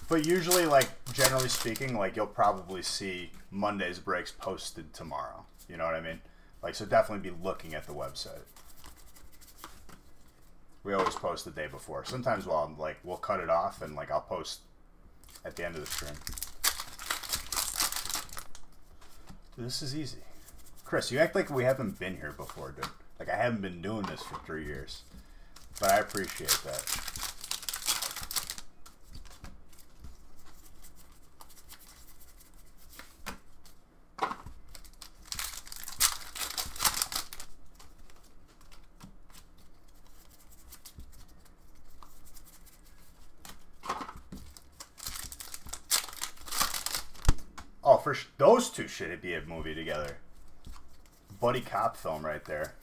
A: But usually, generally speaking, you'll probably see Monday's breaks posted tomorrow. You know what I mean? So definitely be looking at the website. We always post the day before. Sometimes we'll cut it off and I'll post at the end of the stream. This is easy. Chris, you act like we haven't been here before, dude. Like I haven't been doing this for 3 years. But I appreciate that. Oh, those two should be a movie together. Buddy cop film right there.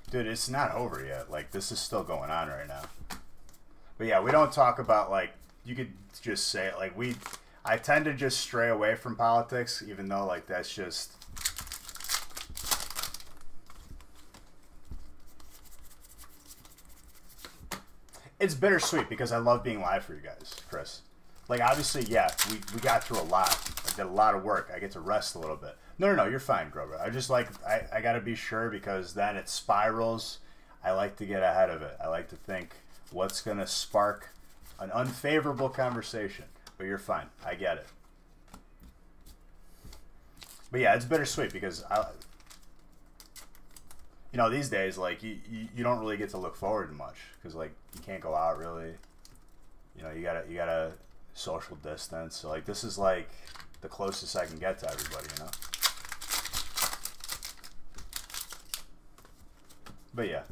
A: Dude, it's not over yet. Like, this is still going on right now. But yeah, we don't talk about, like, you could just say it. Like, I tend to just stray away from politics, even though, like, that's just... It's bittersweet because I love being live for you guys, Chris. Like, obviously, yeah, we got through a lot. I did a lot of work. I get to rest a little bit. No, you're fine, Grover. I just like, I got to be sure because then it spirals. I like to get ahead of it. I like to think what's going to spark an unfavorable conversation. But you're fine. I get it. But yeah, it's bittersweet because, you know, these days, like, you don't really get to look forward to much because, like, you can't go out really. You know, you gotta social distance. So, like, this is, like, the closest I can get to everybody, you know? But, yeah.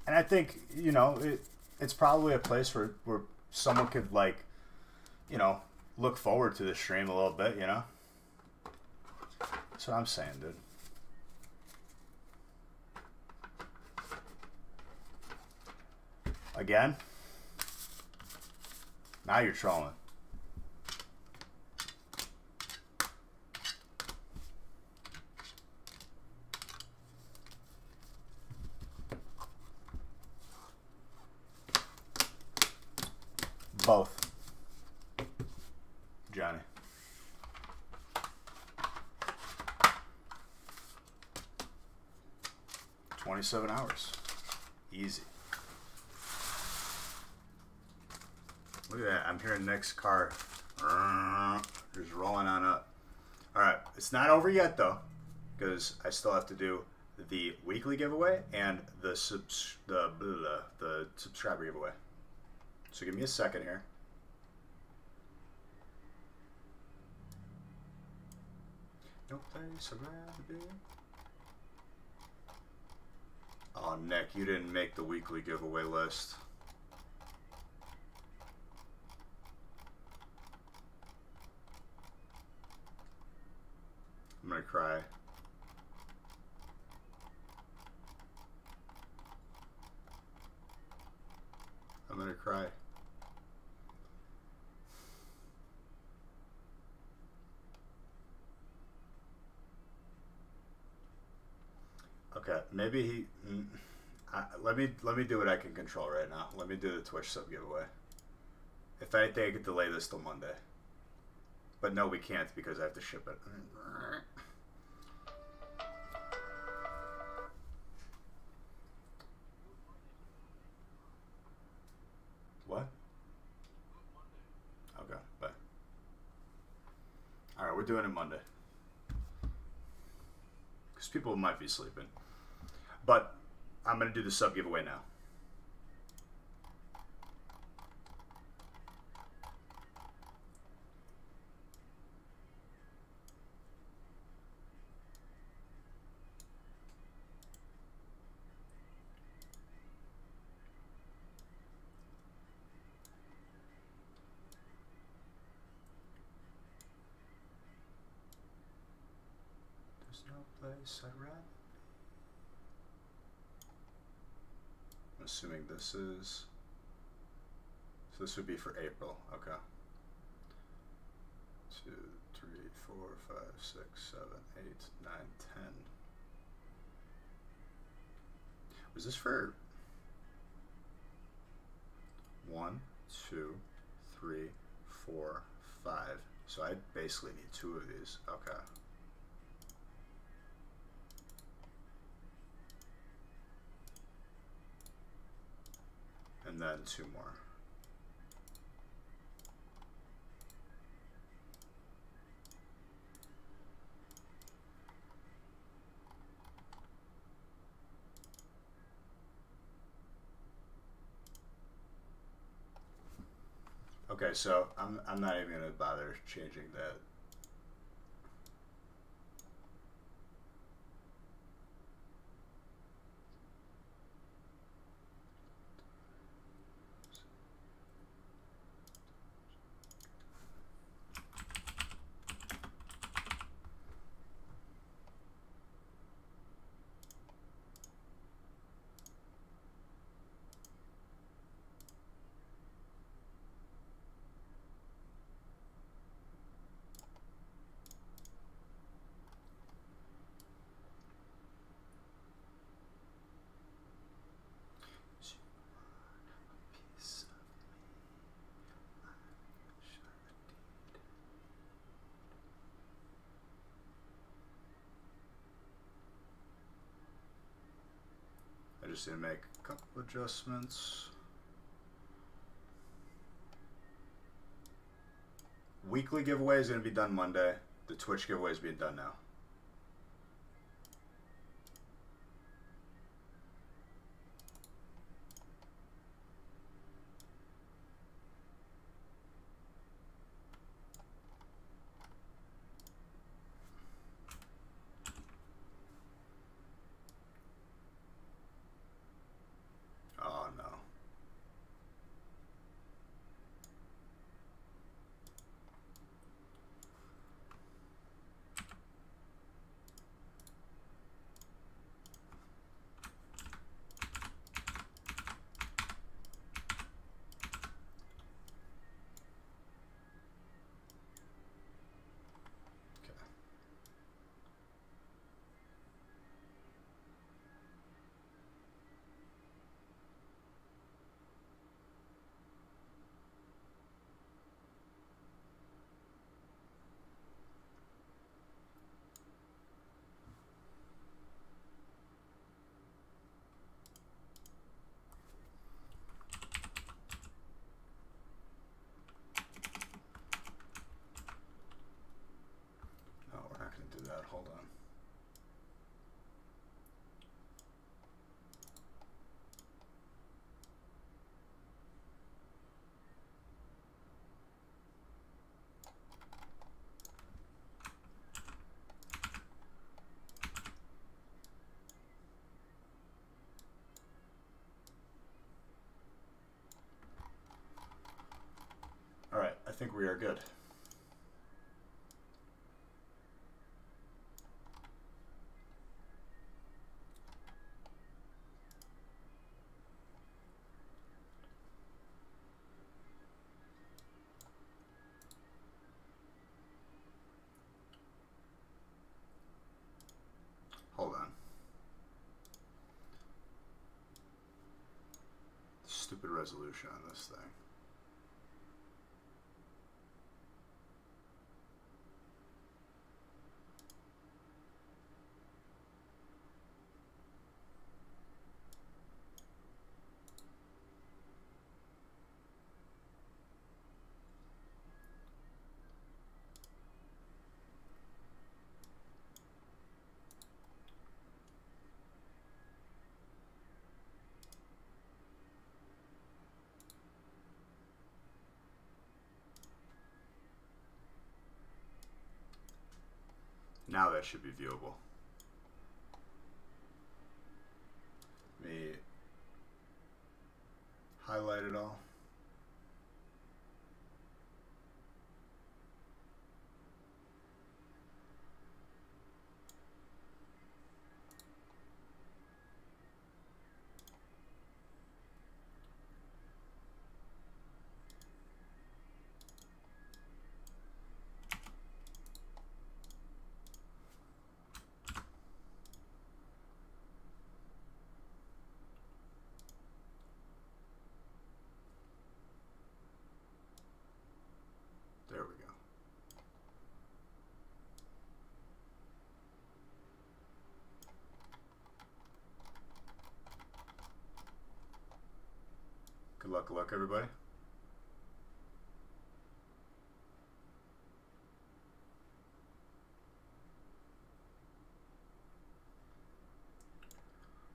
A: And I think, you know, it's probably a place where someone could, like, you know, look forward to the stream a little bit, you know? That's what I'm saying, dude. Again? Now you're trolling. Both. Johnny. $27 hours. Easy. Look at that. I'm hearing next car. Just rolling on up. Alright. It's not over yet, though. Because I still have to do the weekly giveaway and the subscriber giveaway. So give me a second here. No place I'd rather be. Oh, Nick, you didn't make the weekly giveaway list. I'm gonna cry. I'm gonna cry. Okay, maybe he. Let me do what I can control right now. Let me do the Twitch sub giveaway. If anything, I could delay this till Monday. But no, we can't because I have to ship it. What? Okay, bye. All right, we're doing it Monday. Because people might be sleeping. But I'm going to do the sub giveaway now. There's no place I'd rather. I'm assuming this is. So this would be for April. Okay. 2, 3, 4, 5, 6, 7, 8, 9, 10. Was this for 1, 2, 3, 4, 5, So I basically need 2 of these. Okay. And then 2 more. Okay, so I'm not even gonna bother changing that. I just need to make a couple adjustments. Weekly giveaway is going to be done Monday. The Twitch giveaway is being done now. Oh no. No, we're not going to do that. Hold on. All right, I think we are good. Hold on. Stupid resolution on this thing. Now that should be viewable. Let me highlight it all. There we go. Look, everybody.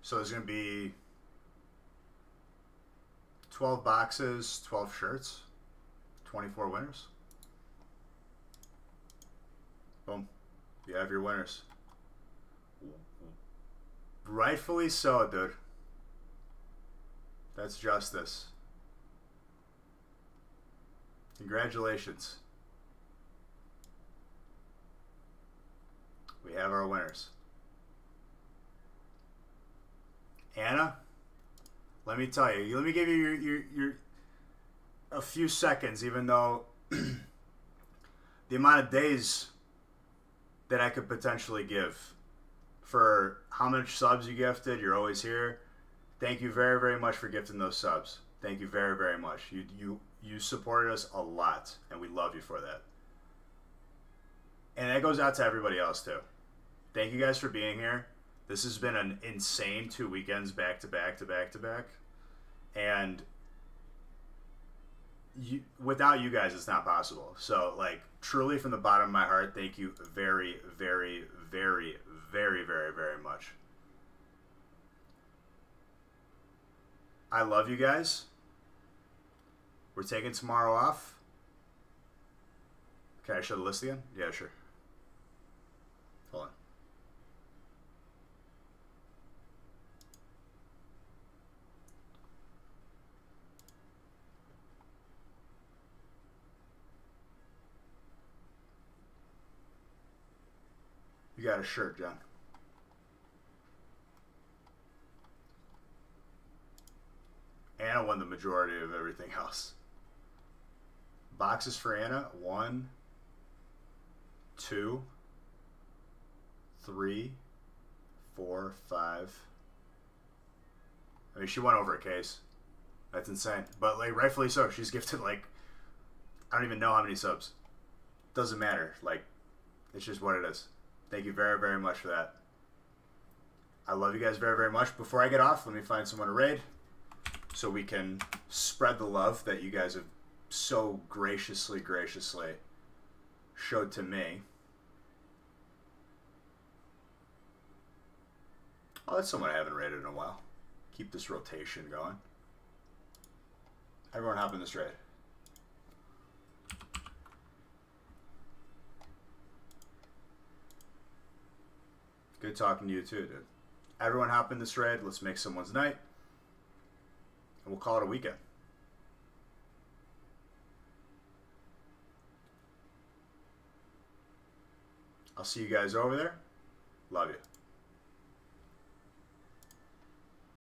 A: So there's going to be 12 boxes, 12 shirts, 24 winners. Boom. You have your winners. Rightfully so, dude. That's justice. Congratulations. We have our winners. Anna, let me tell you. Let me give you your a few seconds, even though the amount of days that I could potentially give for how much subs you gifted. You're always here. Thank you very, very much for gifting those subs. Thank you very, very much. You supported us a lot, and we love you for that. And that goes out to everybody else too. Thank you guys for being here. This has been an insane 2 weekends back to back to back to back. And without you guys, it's not possible. So, like, truly from the bottom of my heart, thank you very, very, very, very, very, very much. I love you guys. We're taking tomorrow off. Can I show the list again? Yeah, sure. Hold on. You got a shirt, John. Anna won the majority of everything else. Boxes for Anna. 1, 2, 3, 4, 5. I mean, she won over a case. That's insane. But, like, rightfully so. She's gifted, like, I don't even know how many subs. Doesn't matter. Like, it's just what it is. Thank you very, very much for that. I love you guys very, very much. Before I get off, let me find someone to raid so we can spread the love that you guys have so graciously showed to me. Oh, that's someone I haven't raided in a while. Keep this rotation going. Everyone hop in this raid. Good talking to you too, dude. Everyone hop in this raid. Let's make someone's night. And we'll call it a weekend. I'll see you guys over there. Love you.